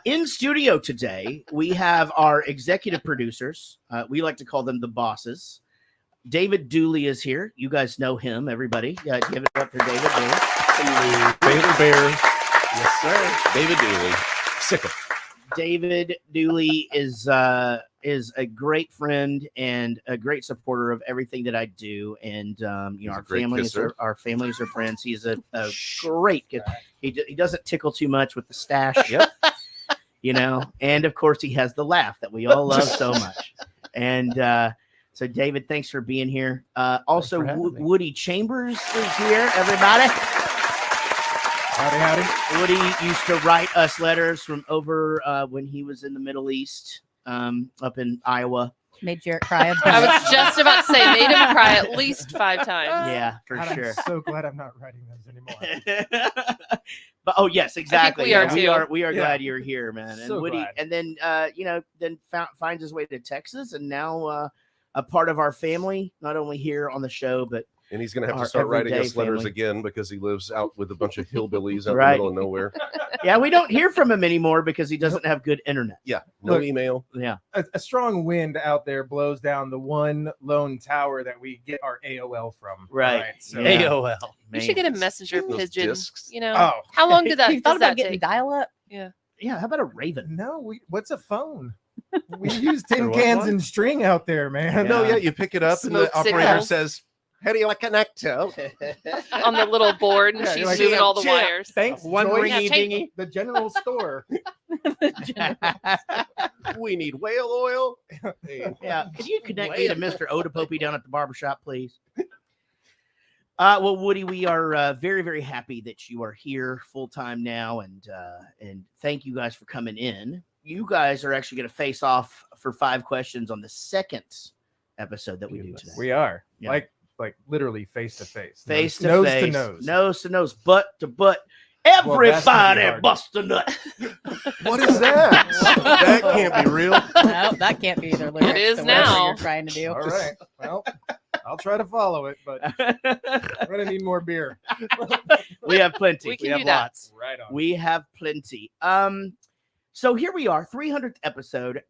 S2: In studio today, we have our executive producers. We like to call them the bosses. David Dooley is here. You guys know him, everybody. Give it up for David Dooley.
S1: Baylor Bear. Yes, sir. David Dooley. Sickle.
S2: David Dooley is a great friend and a great supporter of everything that I do. And our families are friends. He's a great kid. He doesn't tickle too much with the stash.
S1: Yep.
S2: And of course he has the laugh that we all love so much. And so David, thanks for being here. Also, Woody Chambers is here, everybody.
S28: Howdy.
S2: Woody used to write us letters from over when he was in the Middle East, up in Iowa.
S3: Made Jarrett cry.
S4: I was just about to say, made him cry at least 5 times.
S2: Yeah, for sure.
S28: I'm so glad I'm not writing those anymore.
S2: But yes, exactly.
S4: We
S2: are glad you're here, man. And
S28: So
S2: Woody,
S28: glad.
S2: and then then finds his way to Texas, and now a part of our family, not only here on the show, but
S1: and he's going to have
S2: our
S1: to start writing
S2: everyday
S1: us letters
S2: family.
S1: again because he lives out with a bunch of hillbillies out in the
S2: Right.
S1: middle of nowhere.
S2: Yeah, we don't hear from him anymore because he doesn't have good internet.
S1: Yeah, no
S28: Look,
S1: email.
S2: Yeah.
S28: A strong wind out there blows down the one lone tower that we get our AOL from.
S2: Right.
S28: All right, so
S2: Yeah.
S6: AOL.
S4: You should get a messenger
S1: Those
S4: pigeon.
S1: discs.
S28: Oh.
S4: How long did that?
S3: You thought
S4: does
S3: about
S4: that
S3: getting
S4: take?
S3: dial-up?
S4: Yeah.
S2: Yeah, how about a Raven?
S28: No, what's a phone? We use tin
S1: what
S28: cans
S1: one?
S28: and string out there, man.
S1: No, yeah, you pick it up and the
S4: Smoke
S1: operator
S4: signals.
S1: says, "How do you like connect to?"
S4: On the little board, and
S28: Yeah,
S4: she's
S28: you're like,
S4: moving all the
S28: "Chip,
S4: wires.
S28: Thanks,
S2: One
S28: Joyce,
S2: ringy dingy.
S28: the general store.
S1: We need whale oil.
S2: Yeah, can you connect me to Mr. Odapope down at the barbershop, please? Well, Woody, we are very, very happy that you are here full time now, and thank you guys for coming in. You guys are actually going to face off for 5 questions on the second episode that we do today.
S28: We are
S2: Yeah.
S28: like literally face to face,
S2: Face to
S28: nose
S2: face,
S28: to nose.
S2: nose to nose, butt to butt.
S28: Well, that's gonna be
S2: Everybody
S28: hard.
S2: bust a nut.
S1: What is that? That can't be real.
S3: No, that can't be either. Lyrics
S4: is
S3: to whatever
S4: now.
S3: You're trying to do.
S28: All right. Well, I'll try to follow it, but I'm gonna need more beer.
S2: We have plenty.
S4: We can
S2: have
S4: do that.
S2: lots.
S28: Right on.
S2: We have plenty. So here we are, 300th episode.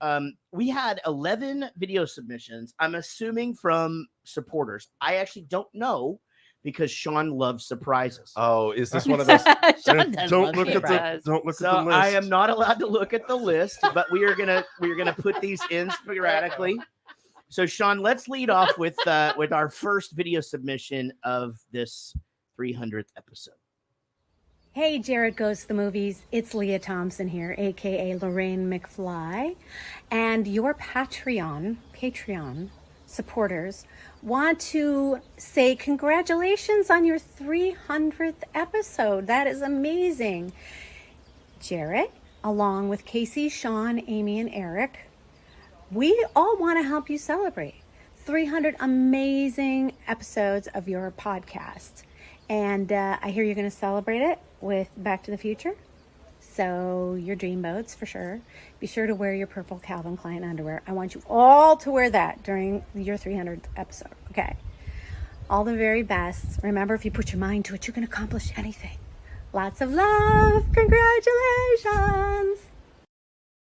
S2: We had 11 video submissions. I'm assuming from supporters. I actually don't know because Sean loves surprises.
S1: Oh, is this one of those?
S3: Sean does
S1: Don't
S3: love
S1: look at the
S3: surprises.
S1: don't look
S2: So
S1: at the list.
S2: I am not allowed to look at the list, but we are gonna put these in sporadically. So Sean, let's lead off with our first video submission of this 300th episode.
S7: Hey, Jared Goes to the Movies. It's Leah Thompson here, aka Lorraine McFly. And your Patreon supporters want to say congratulations on your 300th episode. That is amazing. Jared, along with Casey, Sean, Amy, and Eric, we all want to help you celebrate. 300 amazing episodes of your podcast. And I hear you're going to celebrate it with Back to the Future. So your dream boats for sure. Be sure to wear your purple Calvin Klein underwear. I want you all to wear that during your 300th episode. Okay. All the very best. Remember, if you put your mind to it, you can accomplish anything. Lots of love. Congratulations.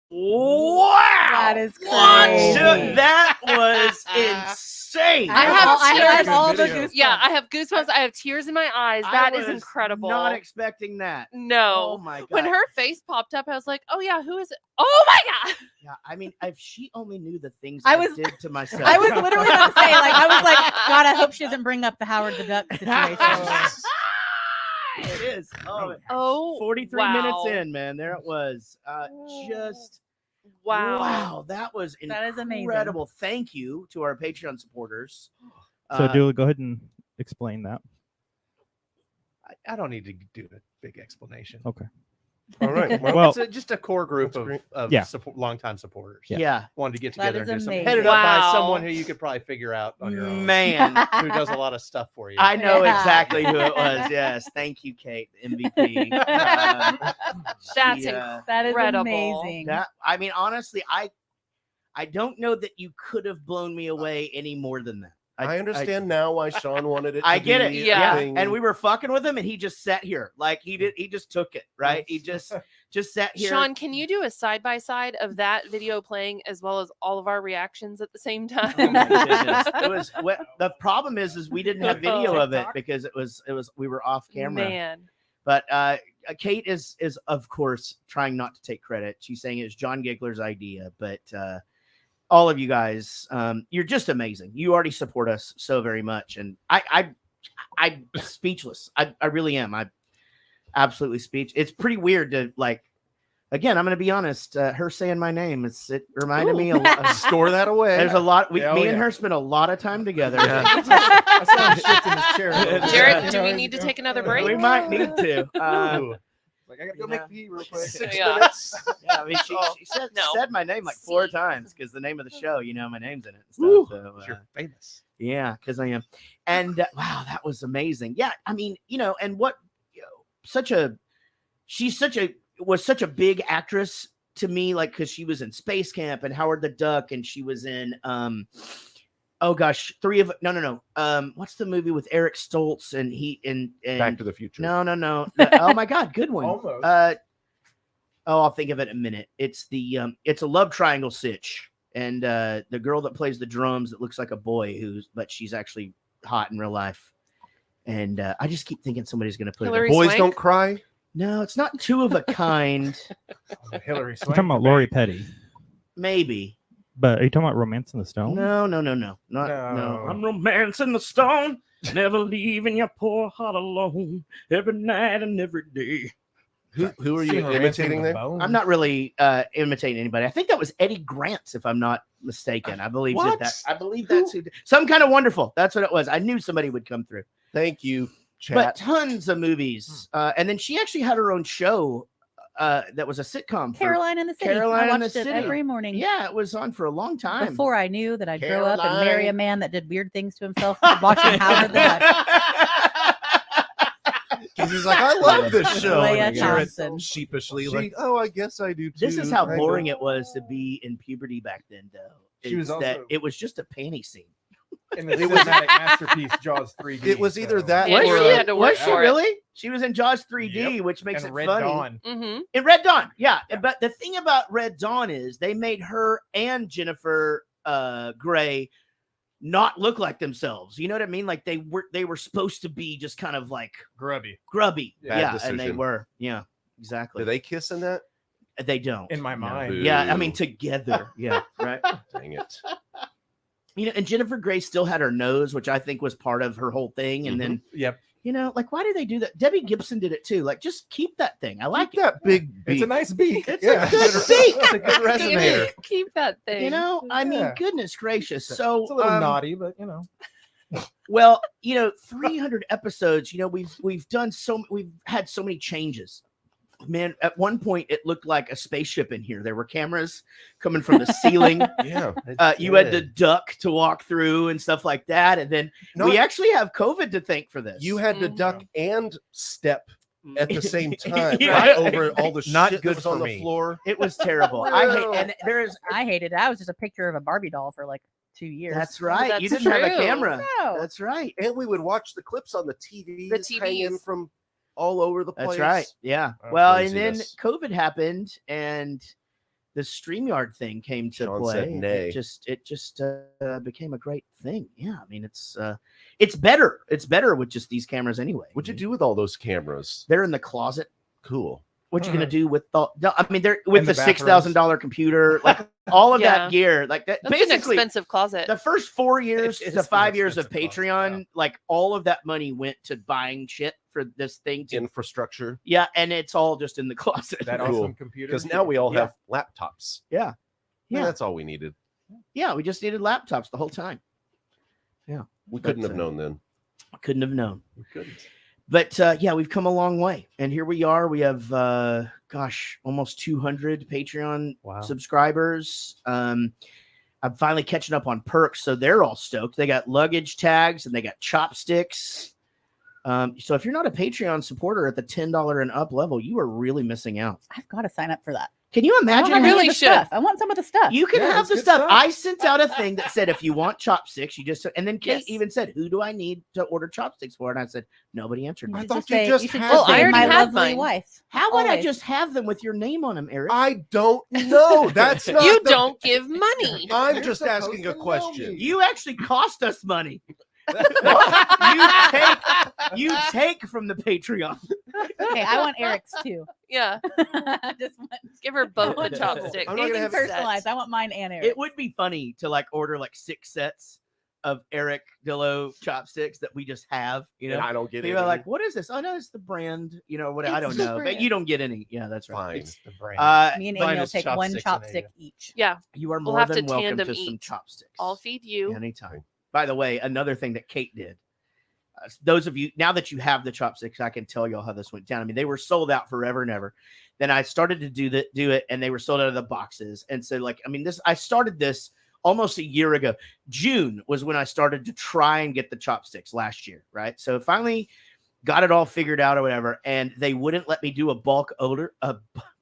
S2: Wow,
S3: That is crazy.
S2: That was insane.
S4: I have
S3: all the goosebumps.
S4: Yeah, I have goosebumps. I have tears in my eyes. That is incredible.
S2: Not expecting that.
S4: No.
S2: Oh my god.
S4: When her face popped up, I was like, "Oh yeah, who is it? Oh my god!"
S2: Yeah, I mean, if she only knew the things
S3: I
S2: I did to myself.
S3: I was literally about to say, like, I was like, God, I hope she doesn't bring up the Howard the Duck situation.
S2: It is.
S4: Oh,
S2: 43
S4: wow.
S2: minutes in, man. There it was. Just wow. That was
S3: That is amazing.
S2: incredible. Thank you to our Patreon supporters.
S8: So, Julie, go ahead and explain that.
S9: I don't need to do a big explanation.
S8: Okay.
S1: All right.
S8: Well,
S9: it's just a core group of
S8: Yeah.
S9: longtime supporters.
S2: Yeah.
S9: Wanted to get
S3: That
S9: together
S3: is
S9: and do something.
S3: amazing.
S9: Headed up by
S4: Wow.
S9: someone who you could probably figure out on your own.
S2: Man.
S9: Who does a lot of stuff for you.
S2: I know
S3: Yeah.
S2: exactly who it was. Yes. Thank you, Kate, the MVP.
S4: That's
S3: That is
S4: incredible.
S3: amazing.
S2: That I mean, honestly, I don't know that you could have blown me away any more than that.
S1: I understand now why Sean wanted it.
S2: I
S1: to
S2: get it.
S1: be a
S2: Yeah.
S1: thing.
S2: And we were fucking with him and he just sat here. Like he just took it, right? He just sat here.
S4: Sean, can you do a side by side of that video playing as well as all of our reactions at the same time?
S2: Oh my goodness. It was the problem is we didn't have video of it because it was we were off camera.
S4: Man.
S2: But Kate is of course trying not to take credit. She's saying it's John Giggler's idea, but all of you guys, you're just amazing. You already support us so very much, and I'm speechless. I really am. I'm absolutely speechless. It's pretty weird to like. Again, I'm going to be honest. Her saying my name, it reminded me a lot.
S1: Store that away.
S2: There's a lot. Me
S1: Yeah,
S2: and her spent a lot of time together.
S28: I saw him shift in his chair.
S4: Jared, do we need to take another break?
S2: We might need to.
S28: Like, I gotta go make pee real quick.
S1: 6
S4: Yeah.
S1: minutes.
S2: Yeah, I mean, she said,
S4: No.
S2: said my name like 4 times because the name of the show, my name's in it. And
S9: Woo.
S2: stuff, so,
S9: You're famous.
S2: yeah, because I am. And wow, that was amazing. Yeah, I mean, and what was such a big actress to me, like because she was in Space Camp and Howard the Duck, and she was in oh gosh, what's the movie with Eric Stoltz and
S1: Back to the Future.
S2: No. Oh my God, good one.
S28: Almost.
S2: I'll think of it in a minute. It's it's a love triangle sitch, and the girl that plays the drums that looks like a boy but she's actually hot in real life. And I just keep thinking somebody's gonna put
S4: Hillary
S2: it.
S1: Boys
S4: Swank?
S1: Don't Cry.
S2: No, it's not Two of a Kind.
S28: Hillary
S8: We're
S28: Swank.
S8: talking about Lori Petty.
S2: Maybe.
S8: But are you talking about Romance in the Stone?
S2: No. Not
S28: No.
S2: no. I'm romancing the stone, never leaving your poor heart alone, every night and every day.
S1: Who are you imitating there?
S2: I'm not really imitating anybody. I think that was Eddie Grant, if I'm not mistaken. I believe that. I believe that's who. Some Kind of Wonderful. That's what it was. I knew somebody would come through.
S1: Thank you, chat.
S2: But tons of movies. And then she actually had her own show that was a sitcom.
S3: Caroline in the City.
S2: Caroline
S3: I
S2: in the
S3: watched it
S2: City.
S3: every morning.
S2: Yeah, it was on for a long time.
S3: Before I knew that I'd grow up and marry a
S2: Caroline.
S3: man that did weird things to himself, watching Howard the Duck.
S1: He's like, I love this show.
S3: Leia
S1: And Jared
S3: Thompson.
S1: sheepishly like, oh, I guess I do too.
S2: This is how
S1: kind
S2: boring
S1: of.
S2: it was to be in puberty back then, though.
S28: She was
S2: It's that
S28: also-
S2: it was just a panty scene.
S28: In the cinematic masterpiece Jaws 3D.
S1: It was either
S28: so-
S1: that
S4: Yeah,
S1: or
S4: she had to work
S2: Was she
S4: for it.
S2: really? She was in Jaws 3D,
S28: Yep.
S2: which makes
S28: and
S2: it
S28: Red
S2: funny.
S28: Dawn.
S4: Mm-hmm.
S2: In Red Dawn, yeah. But the thing about Red Dawn is they made her and Jennifer Grey not look like themselves. You know what I mean? Like they were supposed to be just kind of like
S28: Grubby.
S2: grubby.
S1: Bad
S2: Yeah,
S1: decision.
S2: and they were. Yeah, exactly.
S1: Do they kiss in that?
S2: They don't.
S28: In my
S2: No.
S28: mind.
S2: Yeah, I mean together. Yeah, right.
S1: Dang it.
S2: And Jennifer Grey still had her nose, which I think was part of her whole thing. And then,
S28: Yep.
S2: like, why do they do that? Debbie Gibson did it too. Like, just keep that thing. I like it.
S1: That big
S28: It's
S1: beak.
S28: a nice beak.
S2: It's
S28: yeah.
S2: a good beak.
S1: It's a good resonator.
S4: Keep that thing.
S2: I mean,
S28: Yeah.
S2: goodness gracious. So
S28: It's a little naughty, but
S2: Well, 300 episodes. We've had so many changes Man, at one point it looked like a spaceship in here. There were cameras coming from the ceiling.
S1: Yeah.
S2: You had to duck to walk through and stuff like that. And then we
S1: Not-
S2: actually have COVID to thank for this.
S1: You had to duck and step at the same time
S2: Yeah.
S1: over all the
S9: Not
S1: shit
S9: good
S1: that was on
S9: for
S1: the
S9: me.
S1: floor.
S2: It was terrible.
S3: I hated it. I was just a picture of a Barbie doll for like 2 years.
S2: That's right.
S4: That's
S2: you didn't have a
S4: true.
S2: camera.
S3: No.
S2: That's right.
S1: And we would watch the clips on the TV
S4: The
S1: hanging
S4: TVs.
S1: from all over the place.
S2: That's right. Yeah.
S1: Oh,
S2: Well, and then
S1: craziness.
S2: COVID happened, and the StreamYard thing came to
S1: Sean
S2: play.
S1: said nay.
S2: It just became a great thing. Yeah. I mean, it's better. It's better with just these cameras anyway.
S1: What'd you do with all those cameras?
S2: They're in the closet.
S1: Cool.
S2: What you gonna do with the? No, I mean, they're with
S28: the
S2: the $6,000 computer, like all of
S4: Yeah.
S2: that gear, like that.
S4: That's an
S2: Basically,
S4: expensive closet.
S2: the first 4 years
S28: It
S2: to
S28: is
S2: 5
S28: an
S2: years of
S28: expensive closet,
S2: Patreon, like all of that money went to buying shit for this thing.
S1: Infrastructure.
S2: Yeah, and it's all just in the closet.
S28: That
S1: Cool.
S28: awesome computer.
S1: Because now we all
S2: Yeah.
S1: have laptops.
S2: Yeah.
S1: Yeah,
S2: Yeah.
S1: that's all we needed.
S2: Yeah, we just needed laptops the whole time. Yeah,
S1: We couldn't
S2: But,
S1: have known then.
S2: couldn't have known.
S1: We couldn't.
S2: But yeah, we've come a long way, and here we are. We have, almost 200 Patreon
S9: Wow.
S2: subscribers. I'm finally catching up on perks, so they're all stoked. They got luggage tags and they got chopsticks. So if you're not a Patreon supporter at the $10 and up level, you are really missing out.
S3: I've got to sign up for that.
S2: Can you
S3: I
S2: imagine?
S3: want any of
S4: really
S3: the
S4: should.
S3: stuff. I want some of the stuff.
S2: You can
S28: Yeah,
S2: have
S28: it's
S2: the
S28: good
S2: stuff.
S28: stuff.
S2: I sent out a thing that said, if you want chopsticks, you just, and then Kate
S4: Yes.
S2: even said, who do I need to order chopsticks for? And I said, nobody answered me.
S3: should
S1: thought you
S3: say-
S1: just
S3: should
S1: had
S4: Well,
S3: say
S4: I already
S3: my
S4: had
S3: lovely
S4: mine.
S3: wife.
S2: How would I
S3: Always.
S2: just have them with your name on them, Eric?
S1: I don't know. That's not
S4: You
S1: the-
S4: don't give money.
S1: I'm
S28: You're
S1: just
S28: supposed
S1: asking
S28: to
S1: a
S28: know
S1: question.
S28: me.
S2: You actually cost us money. you take from the Patreon.
S3: Hey, I want Eric's too.
S4: Yeah.
S3: I just want
S4: Give her both the
S3: want
S4: chopsticks.
S1: I'm not gonna
S3: anything
S1: have
S3: personalized. I want mine and Eric's.
S2: It would be funny to like order like 6 sets of Eric Dillo chopsticks that we just have. You know,
S1: And I don't get
S2: people are
S1: any.
S2: like, "What is this?" Oh no, it's the brand. You know what? I
S3: It's
S2: don't
S3: the
S2: know, but
S3: brand.
S2: you don't get any. Yeah, that's right.
S1: Fine.
S9: It's the brand.
S3: Me and
S9: Mine
S3: Amy will
S9: is
S3: take one
S9: chopsticks and
S3: chopstick
S9: Amy.
S3: each.
S4: Yeah.
S2: You are
S4: We'll
S2: more
S4: have
S2: than
S4: to
S2: welcome
S4: tandem
S2: to some
S4: eat.
S2: chopsticks.
S4: I'll feed you.
S2: Anytime. By the way, another thing that Kate did. Those of you now that you have the chopsticks, I can tell y'all how this went down. I mean, they were sold out forever and ever. Then I started to do it, and they were sold out of the boxes. And so, like, I mean, I started this almost a year ago. June was when I started to try and get the chopsticks last year, right? So finally got it all figured out or whatever, and they wouldn't let me do a bulk order.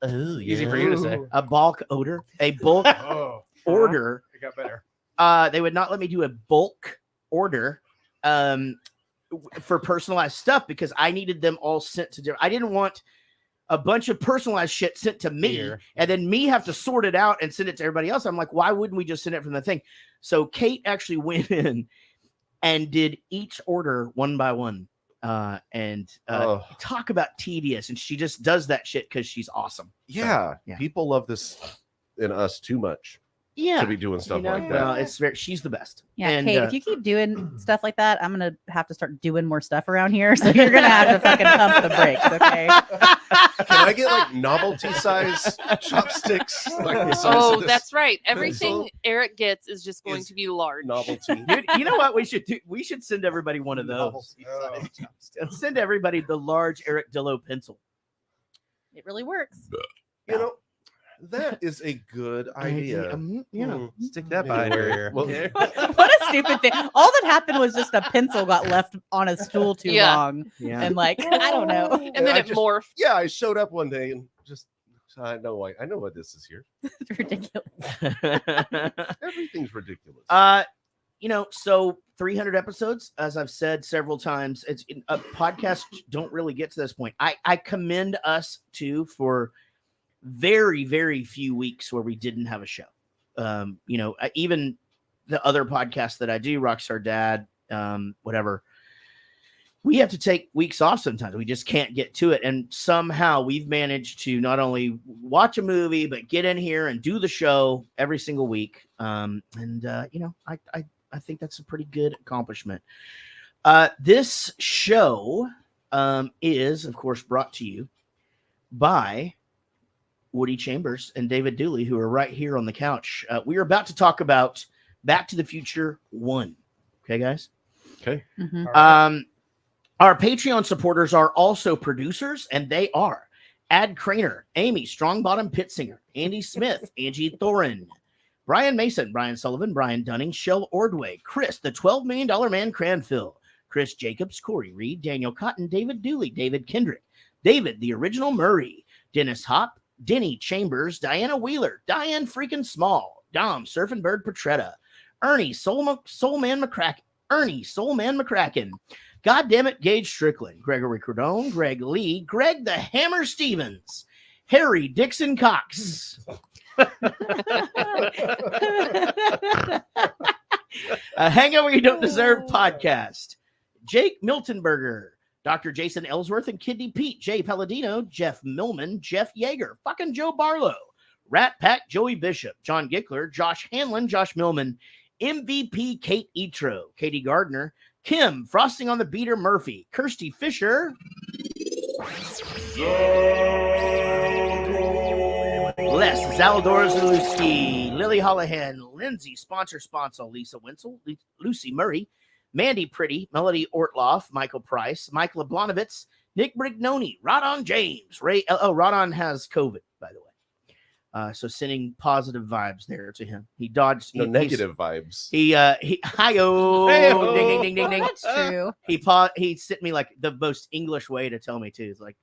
S9: Easy for you to say.
S2: A bulk order, a bulk
S28: Oh,
S2: order.
S28: it got better.
S2: They would not let me do a bulk order for personalized stuff because I needed them all sent to I didn't want a bunch of personalized shit sent to me
S9: Here.
S2: and then me have to sort it out and send it to everybody else. I'm like, why wouldn't we just send it from the thing? So Kate actually went in and did each order one by one. Talk about tedious, and she just does that shit because she's awesome.
S1: Yeah,
S2: yeah.
S1: People love this in us too much.
S2: Yeah,
S1: To be doing stuff like that.
S2: It's she's the best.
S3: Yeah,
S2: And,
S3: Kate, if you keep doing stuff like that, I'm gonna have to start doing more stuff around here. So you're gonna have to fucking pump the brakes, okay?
S1: Can I get like novelty size chopsticks? Like the size
S4: Oh,
S1: of this
S4: that's right.
S1: pencil?
S4: Everything Eric gets is just going
S1: Is
S4: to be large.
S1: Novelty.
S2: Dude, you know what we should do? We should send everybody one of those. Send everybody the large Eric Dillo pencil.
S3: It really works.
S1: You know, that is a good idea.
S2: Yeah.
S9: Stick that behind her ear.
S1: Well,
S3: What a stupid thing. All that happened was just a pencil got left on a stool too
S4: Yeah.
S3: long.
S2: Yeah.
S3: And like, I don't know.
S4: And then
S1: I
S4: it
S1: just-
S4: morphed.
S1: yeah, I showed up one day and just I know what this is here.
S3: It's ridiculous.
S1: Everything's ridiculous.
S2: So 300 episodes, as I've said several times, it's podcasts don't really get to this point. I commend us too for very, very few weeks where we didn't have a show. Even the other podcasts that I do, Rockstar Dad, whatever, we have to take weeks off sometimes. We just can't get to it. And somehow we've managed to not only watch a movie, but get in here and do the show every single week. I think that's a pretty good accomplishment. This show is, of course, brought to you by Woody Chambers and David Dooley, who are right here on the couch. We are about to talk about Back to the Future 1. Okay, guys?
S1: Okay.
S3: Mhm.
S2: Our Patreon supporters are also producers, and they are Ad Craner, Amy Strongbottom Pitsinger, Andy Smith, Angie Thorin, Brian Mason, Brian Sullivan, Brian Dunning, Shell Ordway, Chris, the $12 million man Cranfill, Chris Jacobs, Corey Reed, Daniel Cotton, David Dooley, David Kendrick, David, the original Murray, Dennis Hop, Denny Chambers, Diana Wheeler, Diane freaking Small, Dom, Surfing Bird Petretta, Ernie, Soulman McCracken, God damn it, Gage Strickland, Gregory Cordone, Greg Lee, Greg the Hammer Stevens, Harry Dixon Cox. A Hangover You Don't Deserve podcast. Jake Miltonberger, Dr. Jason Ellsworth and Kidney Pete, Jay Palladino, Jeff Millman, Jeff Yeager, fucking Joe Barlow, Rat Pack, Joey Bishop, John Gickler, Josh Hanlon, Josh Millman, MVP Kate Etro, Katie Gardner, Kim, Frosting on the Beater Murphy, Kirsty Fisher, Les Zaldor Zalewski, Lily Holohan, Lindsay, sponsor, Lisa Wenzel, Lucy Murray, Mandy Pretty, Melody Ortloff, Michael Price, Mike Leblanovitz, Nick Brignoni, Rodon James, Ray. Oh, Rodon has COVID, by the way. So sending positive vibes there to him. He dodged
S1: negative vibes.
S2: He hi-yo, ding, ding, ding, ding, ding.
S3: That's true.
S2: He sent me like the most English way to tell me too. It's like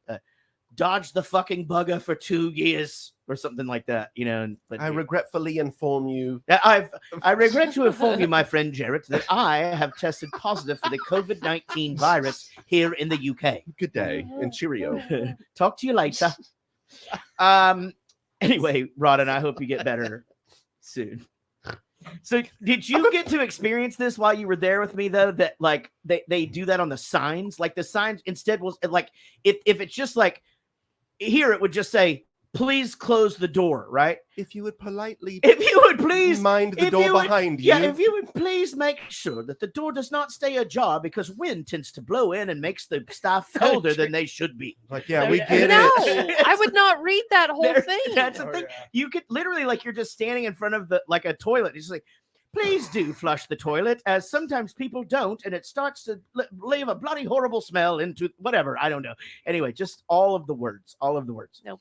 S2: dodge the fucking bugger for 2 years or something like that, you know. But
S1: I regretfully inform you.
S2: I regret to inform you, my friend Jarrett, that I have tested positive for the COVID-19 virus here in the UK.
S1: Good day and cheerio.
S2: Talk to you later. Anyway, Rodden, I hope you get better soon. So did you get to experience this while you were there with me, though, that like they do that on the signs? Like the signs instead was like, if it's just like here, it would just say, please close the door, right?
S1: If you would please
S2: mind
S1: the door behind you.
S2: Yeah, if you would please make sure that the door does not stay ajar because wind tends to blow in and makes the staff colder than they should be.
S1: Like, yeah, we get
S4: No,
S1: it.
S4: I would not read that whole thing.
S2: That's the thing.
S28: Yeah.
S2: You could literally, like, you're just standing in front of the like a toilet. It's like, please do flush the toilet, as sometimes people don't, and it starts to leave a bloody horrible smell into whatever. I don't know. Anyway, just all of the words.
S4: Nope.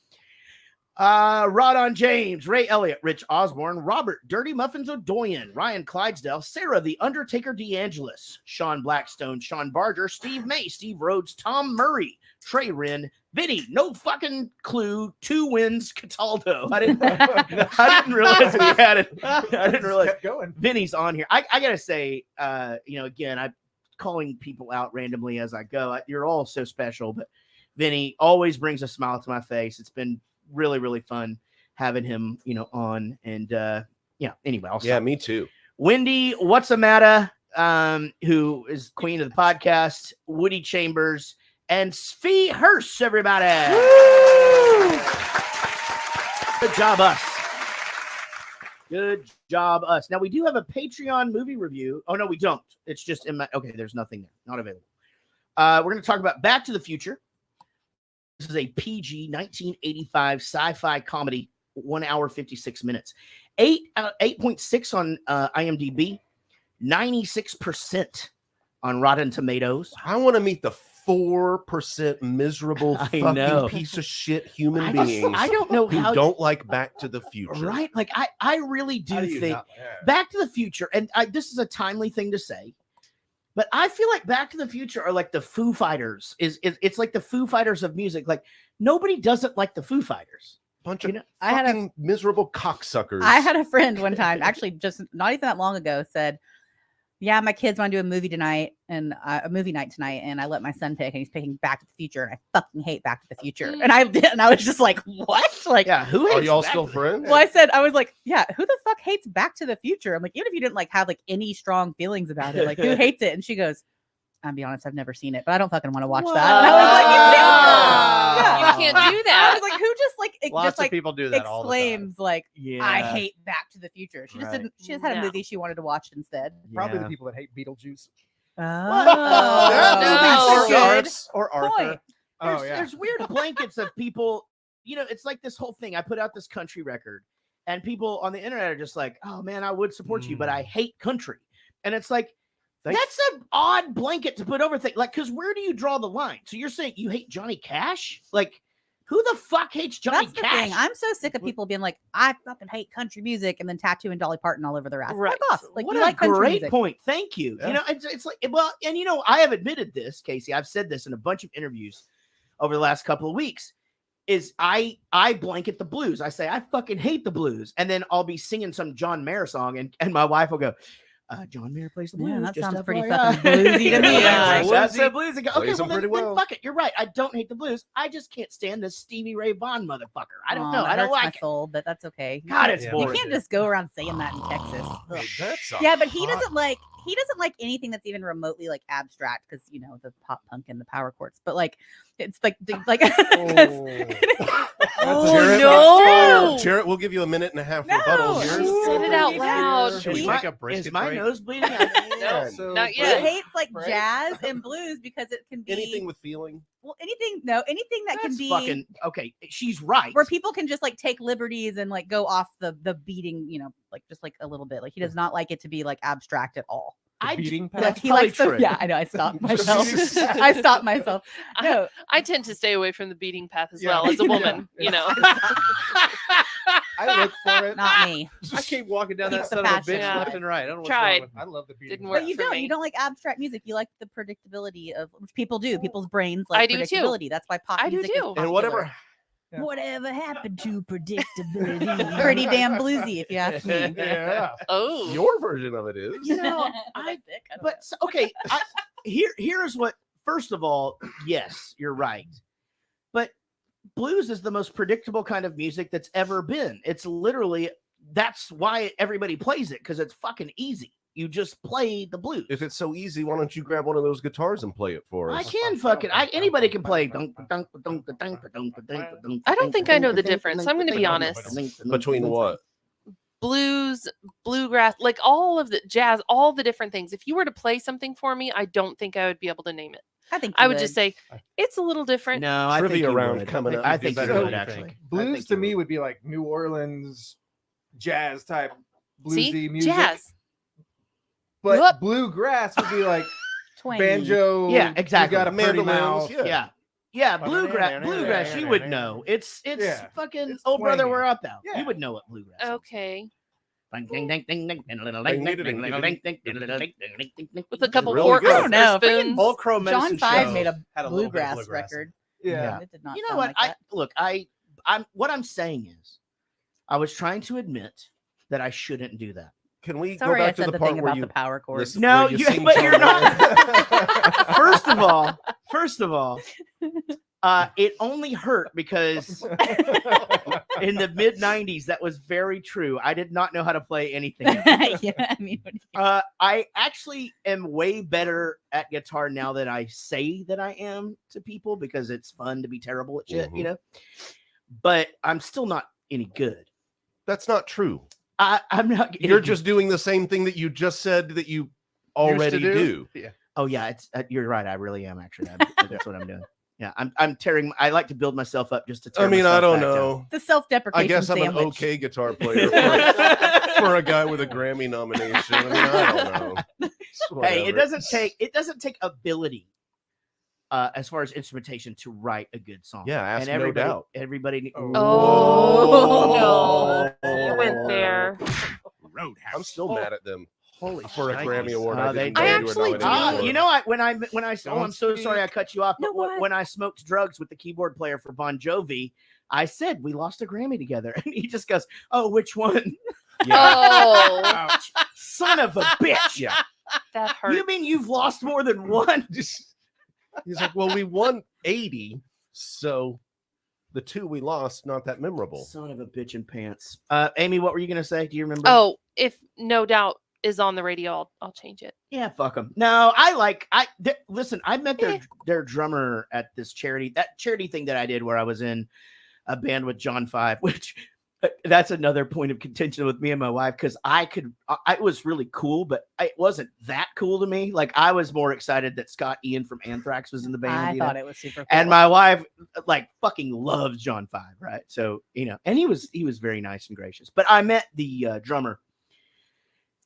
S2: Rodon James, Ray Elliott, Rich Osborne, Robert Dirty Muffins O'Doyen, Ryan Clydesdale, Sarah the Undertaker DeAngelis, Sean Blackstone, Sean Barger, Steve May, Steve Rhodes, Tom Murray, Trey Wren, Vinny, no fucking clue, 2 wins, Cataldo. I didn't realize we had it. I didn't realize.
S28: Kept going.
S2: Vinny's on here. I gotta say, again, I'm calling people out randomly as I go. You're all so special, but Vinny always brings a smile to my face. It's been really, really fun having him, on. And anyway, I'll stop.
S1: Me too.
S2: Wendy, what's the matter? Who is queen of the podcast, Woody Chambers, and Sfee Hurst, everybody. Woo! Good job, us. Good job, us. Now, we do have a Patreon movie review. Oh, no, we don't. It's just in my... Okay, there's nothing there. Not available. We're going to talk about Back to the Future. This is a PG 1985 sci-fi comedy, 1 hour, 56 minutes. 8.6 on IMDb, 96% on Rotten Tomatoes.
S1: I want to meet the 4% miserable fucking piece of shit human beings.
S2: I don't know
S1: who don't like Back to the Future.
S2: Right? Like, I really do think Back to the Future, and this is a timely thing to say, but I feel like Back to the Future are like the Foo Fighters. It's like the Foo Fighters of music. Like, nobody doesn't like the Foo Fighters.
S1: Bunch of fucking miserable cocksuckers.
S3: I had a friend one time, actually just not even that long ago, said, yeah, my kids want to do a movie tonight and a movie night tonight. And I let my son pick and he's picking Back to the Future. And I fucking hate Back to the Future. And I did. And I was just like, what? Like,
S2: yeah, who hates
S1: are y'all
S2: Back
S1: still
S2: to
S1: friends?
S3: Well, I was like, yeah, who the fuck hates Back to the Future? I'm like, even if you didn't like have like any strong feelings about it, like who hates it? And she goes, I'll be honest, I've never seen it, but I don't fucking want to watch that. And I was like,
S4: you can't do that.
S3: I was like, who just like
S9: Lots of people do that all the time.
S3: exclaims like,
S2: Yeah.
S3: I hate Back to the Future. She just
S9: Right.
S3: didn't. She just had a
S4: No.
S3: movie she wanted to watch instead.
S28: Probably
S2: Yeah.
S28: the people that hate Beetlejuice.
S3: Oh,
S2: Good
S28: Or Arthur.
S3: point.
S28: Oh, yeah.
S2: There's weird blankets of people. It's like this whole thing. I put out this country record, and people on the internet are just like, "Oh man, I would support you, but I hate country." And it's like, that's an odd blanket to put over things. Like, because where do you draw the line? So you're saying you hate Johnny Cash? Like, Who the fuck hates Johnny
S3: That's the
S2: Cash?
S3: thing. I'm so sick of people being like, I fucking hate country music, and then tattooing Dolly Parton all over their ass.
S4: Right.
S3: Fuck off. Like,
S2: What
S3: you
S2: a
S3: like country
S2: great
S3: music.
S2: point. Thank you.
S1: Yeah.
S2: You know, it's like, well, and you know, I have admitted this, Casey. I've said this in a bunch of interviews over the last couple of weeks. Is I blanket the blues. I say I fucking hate the blues, and then I'll be singing some John Mayer song, and my wife will go, John Mayer plays the blues.
S3: Man, that
S2: just
S3: sounds pretty
S2: FYI."
S3: fucking bluesy to me.
S2: Yeah,
S3: Like,
S2: that's so bluesy. Okay,
S1: Plays
S2: well
S1: them pretty
S2: then
S1: well.
S2: fuck it. You're right. I don't hate the blues. I just can't stand this Stevie Ray Vaughan motherfucker. I don't know.
S3: that
S2: I don't
S3: hurts my
S2: like it.
S3: soul, but that's okay.
S2: God, it's
S3: You
S2: boring.
S3: can't just go around saying that in Texas. Ugh.
S1: That's
S3: Yeah, but he doesn't like anything that's even remotely like abstract because you know the pop punk and the power chords. But like it's like
S4: no.
S1: Jarrett, we'll give you a minute and a half
S3: No.
S1: rebuttal here.
S4: Said it out loud.
S9: Should we take a brisket
S2: Is my
S9: break?
S2: nose bleeding?
S4: No,
S28: So,
S4: not
S3: he
S4: yet.
S3: hates like
S28: Right?
S3: jazz and blues because it can be
S1: Anything with feeling.
S3: well anything anything that can
S2: That's
S3: be
S2: fucking okay. She's right.
S3: where people can just like take liberties and like go off the beating, you know, like just like a little bit. Like he does not like it to be like abstract at all.
S28: beating
S2: That's
S3: Like he
S2: probably
S3: likes to,
S2: true.
S3: yeah, I know. I stopped myself. I stopped myself. No,
S4: I tend to stay away from the beating path as well as a woman, you know.
S28: I look for it.
S3: not me.
S9: I keep walking down
S3: Keep
S9: that
S3: the
S9: son of a
S3: passion.
S9: bitch
S4: Yeah.
S9: left and right. I don't know what's
S4: Tried.
S9: wrong with me.
S28: I love the beating.
S4: Didn't work
S3: But you
S4: for
S3: don't.
S4: me.
S3: You don't like abstract music. You like the predictability of which people do. People's brains like
S4: I do too.
S3: predictability. That's why pop
S4: I do
S3: music
S4: too.
S3: is
S4: And
S3: popular.
S1: whatever-
S28: Yeah.
S3: Whatever happened to predictability? Pretty damn bluesy, if you ask me.
S28: Yeah.
S4: Oh,
S1: Your version of it is.
S2: You know, but okay. Here's what. First of all, yes, you're right. But blues is the most predictable kind of music that's ever been. It's literally that's why everybody plays it because it's fucking easy. You just play the blues.
S1: If it's so easy, why don't you grab one of those guitars and play it for us?
S2: I can fucking. Anybody can play.
S4: I don't think I know the difference. I'm going to be honest.
S1: Between what?
S4: Blues, bluegrass, like all of the jazz, all the different things. If you were to play something for me, I don't think I would be able to name it.
S3: I think
S4: I would just say it's a little different.
S2: No, I think
S1: Trivia
S2: you
S1: round
S2: would.
S1: coming up.
S2: I think you
S9: better
S2: would
S9: than you
S2: actually.
S9: think.
S28: Blues to me would be like New Orleans jazz type bluesy
S4: See,
S28: music.
S4: jazz.
S28: But
S4: Yup.
S28: bluegrass would be like
S3: Twain.
S28: banjo.
S2: Yeah, exactly.
S28: You got a pretty
S1: Mandolins,
S28: mouth.
S2: Yeah, bluegrass. You would know. It's
S28: Yeah.
S2: fucking
S28: It's
S2: old brother.
S28: twangy.
S2: We're up out.
S28: Yeah.
S2: You would know what bluegrass. is.
S4: Okay.
S2: With
S4: With
S2: a
S4: a couple
S1: really
S4: forks
S1: good.
S3: I don't know.
S4: or spoons.
S2: All Crow
S3: John
S2: Medicine
S3: 5
S2: Show
S3: made a
S9: had a little bit of
S3: bluegrass
S9: bluegrass.
S3: record.
S28: Yeah.
S3: It did not.
S2: You know
S3: sound
S2: what?
S3: like
S2: I
S3: that.
S2: look. I'm. What I'm saying is, I was trying to admit that I shouldn't do that.
S1: Can we
S3: Sorry,
S1: go
S3: I
S1: back to
S3: said
S1: the
S3: the
S1: part
S3: thing
S1: where
S3: about
S1: you
S3: the power chords.
S1: listen-
S2: No,
S1: where
S2: you,
S1: sing
S2: but
S1: John
S2: you're
S1: Mayer?
S2: not. First of all, it only hurt because in the mid '90s, that was very true. I did not know how to play anything.
S3: Yeah, I mean, what do you-
S2: I actually am way better at guitar now than I say that I am to people because it's fun to be terrible at shit, you know. But I'm still not any good.
S1: That's not true.
S2: I'm not.
S1: You're just doing the same thing that you just said that you already do.
S9: Yeah.
S2: Oh yeah, it's you're right. I really am actually. That's what I'm doing. Yeah, I'm tearing. I like to build myself up just to. Tear
S1: I mean,
S2: myself
S1: I don't
S2: back down.
S1: know.
S3: The self-deprecation
S1: I guess I'm
S3: sandwich.
S1: an okay guitar player for a guy with a Grammy nomination. I mean, I don't know.
S2: Hey, it
S1: Whatever.
S2: doesn't take ability as far as instrumentation to write a good song.
S1: Yeah, ask
S2: and
S1: No
S2: everybody,
S1: Doubt.
S2: everybody.
S4: Oh, no. You went there.
S1: I'm still mad at them.
S2: Holy
S1: for a
S2: shnikes.
S1: Grammy award. I
S2: They
S1: didn't
S2: did.
S1: know
S4: I
S1: you were
S4: actually
S1: nominated
S4: do.
S1: for.
S2: You know, when I oh, I'm so
S28: Don't
S2: sorry I cut you off. But
S3: No, what?
S2: when I smoked drugs with the keyboard player for Bon Jovi, I said we lost a Grammy together, and he just goes, "Oh, which one?"
S4: Oh,
S2: Son of a bitch!
S1: Yeah.
S4: that hurts.
S2: You mean you've lost more than one?
S1: He's like, well, we won 80, so the two we lost, not that memorable.
S2: Son of a bitch in pants. Amy, what were you gonna say? Do you remember?
S4: Oh, if No Doubt is on the radio, I'll change it.
S2: Yeah, fuck them. No, listen, I met their drummer at this charity thing that I did where I was in a band with John 5, which that's another point of contention with me and my wife because it was really cool, but it wasn't that cool to me. Like I was more excited that Scott Ian from Anthrax was in the band.
S3: I
S2: you
S3: thought
S2: know?
S3: it was super cool.
S2: And my wife like fucking loves John 5, right? So, you know, and he was very nice and gracious. But I met the drummer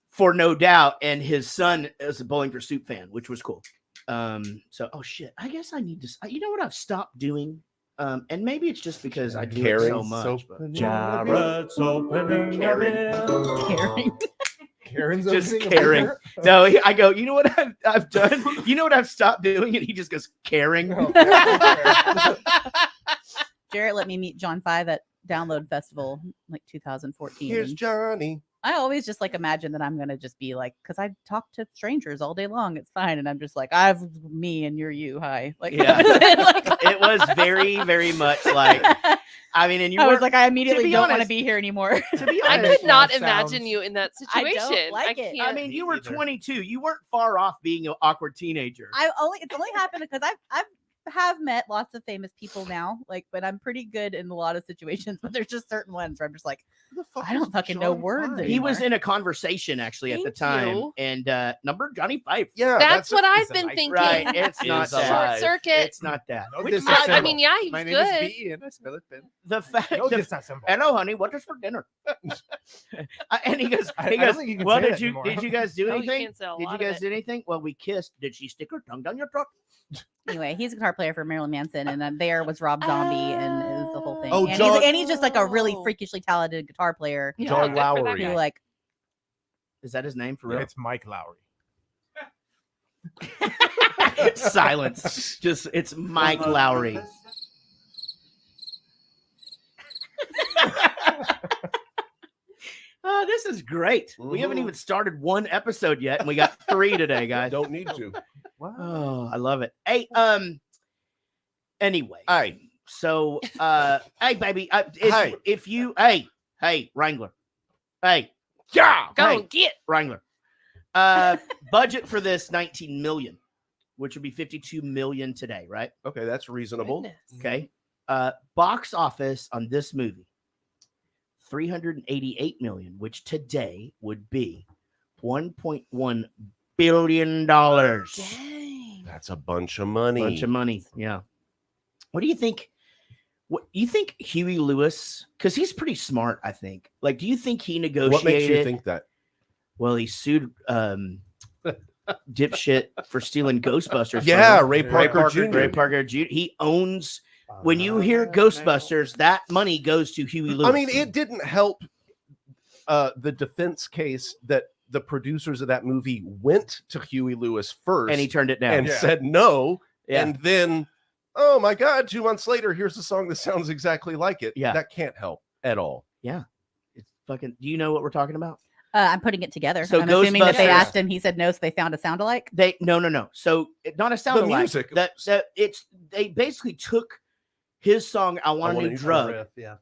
S2: for No Doubt, and his son is a Bowling for Soup fan, which was cool. So, oh shit, I guess I need to. You know what I've stopped doing? And maybe it's just because I do it
S1: Caring.
S2: so much. But
S28: Jared's opening a beer.
S3: Caring.
S28: Karen's
S2: just
S28: opening a
S2: caring.
S28: beer?
S2: No, I go, you know what I've done? You know what I've stopped doing? And he just goes, caring.
S3: Jarrett let me meet John 5 at Download Festival like 2014.
S1: Here's
S3: and
S1: Johnny.
S3: I always just like imagine that I'm gonna just be like, because I talk to strangers all day long. It's fine, and I'm just like, I've me and you're you. Hi, like
S2: Yeah.
S3: like,
S2: It was very, very much like. I mean, and you
S3: I was
S2: weren't-
S3: like, I immediately
S2: to be
S3: don't want to
S2: honest-
S3: be here anymore.
S2: To be
S4: I
S2: honest,
S4: could not
S28: that
S4: imagine
S28: sounds-
S4: you in that
S3: I don't
S4: situation.
S3: like it.
S4: can't.
S2: I mean, you were
S28: either.
S2: 22. You weren't far off being an awkward teenager.
S3: It's only happened because I have met lots of famous people now, like, but I'm pretty good in a lot of situations. But there's just certain ones where I'm just like, I don't fucking know words anymore.
S2: He was in a conversation actually at the
S4: Thank
S2: time,
S4: you.
S2: and number Johnny Fife.
S1: Yeah,
S4: That's what I've
S28: a
S4: been
S28: nice
S4: thinking.
S2: Right, it's
S1: He
S2: not
S1: is
S2: that.
S1: alive.
S4: Short circuit.
S2: It's not that.
S28: No
S2: Which
S28: disrespect.
S4: I mean, yeah, he was
S28: My name
S4: good.
S28: is B, and I spell it Ben.
S2: the fact.
S28: No
S2: the-
S28: disrespect.
S2: Hello, honey. What is for dinner? And he goes.
S28: I
S2: He
S28: don't
S2: goes.
S28: think you can
S2: Well,
S28: say
S2: did
S28: that
S2: you
S28: anymore.
S2: did you guys do
S4: No, you
S2: anything?
S4: can't say a
S2: Did you
S4: lot of
S2: guys
S4: it.
S2: do anything? Well, we kissed. Did she stick her tongue down your throat?
S3: Anyway, he's a guitar player for Marilyn Manson, and then there was Rob Zombie, and it was the whole thing.
S1: Oh,
S3: and,
S1: John-
S3: he's just like a really freakishly talented guitar player.
S4: Yeah,
S1: John
S4: good for that
S1: Lowry.
S4: guy.
S3: Who like
S2: Is that his name for real?
S28: It's Mike Lowry.
S2: Silence. Just it's Mike Lowry. Oh, this is great. We haven't
S1: Mhm.
S2: even started one episode yet, and we got 3 today, guys.
S1: Don't need to.
S2: Oh, I love it. Hey, anyway.
S1: All right.
S2: So, hey, baby,
S1: Hey.
S2: if you, hey, Wrangler, hey,
S1: Yeah.
S4: Go
S2: hey,
S4: and get.
S2: Wrangler, budget for this 19 million, which would be 52 million today, right?
S1: Okay, that's reasonable.
S4: Goodness.
S2: Okay. Box office on this movie, 388 million, which today would be $1.1 billion.
S4: Dang.
S1: That's a bunch of money.
S2: Bunch of money. Yeah. What do you think? What you think Huey Lewis? Because he's pretty smart, I think. Like, do you think he negotiated?
S1: What makes you think that?
S2: Well, he sued dipshit for stealing Ghostbusters.
S1: Yeah,
S2: from him.
S1: Ray Parker Jr.
S2: Ray Parker Jr. He owns. When you hear Ghostbusters, that money goes to Huey Lewis.
S1: I mean, it didn't help the defense case that the producers of that movie went to Huey Lewis first,
S2: and he turned it down
S1: and said no,
S2: Yeah.
S1: and then, oh my God, 2 months later, here's a song that sounds exactly like it.
S2: Yeah.
S1: That can't help at all.
S2: Yeah, it's fucking. Do you know what we're talking about?
S3: I'm putting it together.
S2: So
S3: I'm assuming that they
S2: Ghostbusters-
S3: asked and he said no, so they found a sound alike.
S2: No. So not a sound alike.
S1: music.
S2: They basically took his song "I Want a New Drug"
S9: Yeah.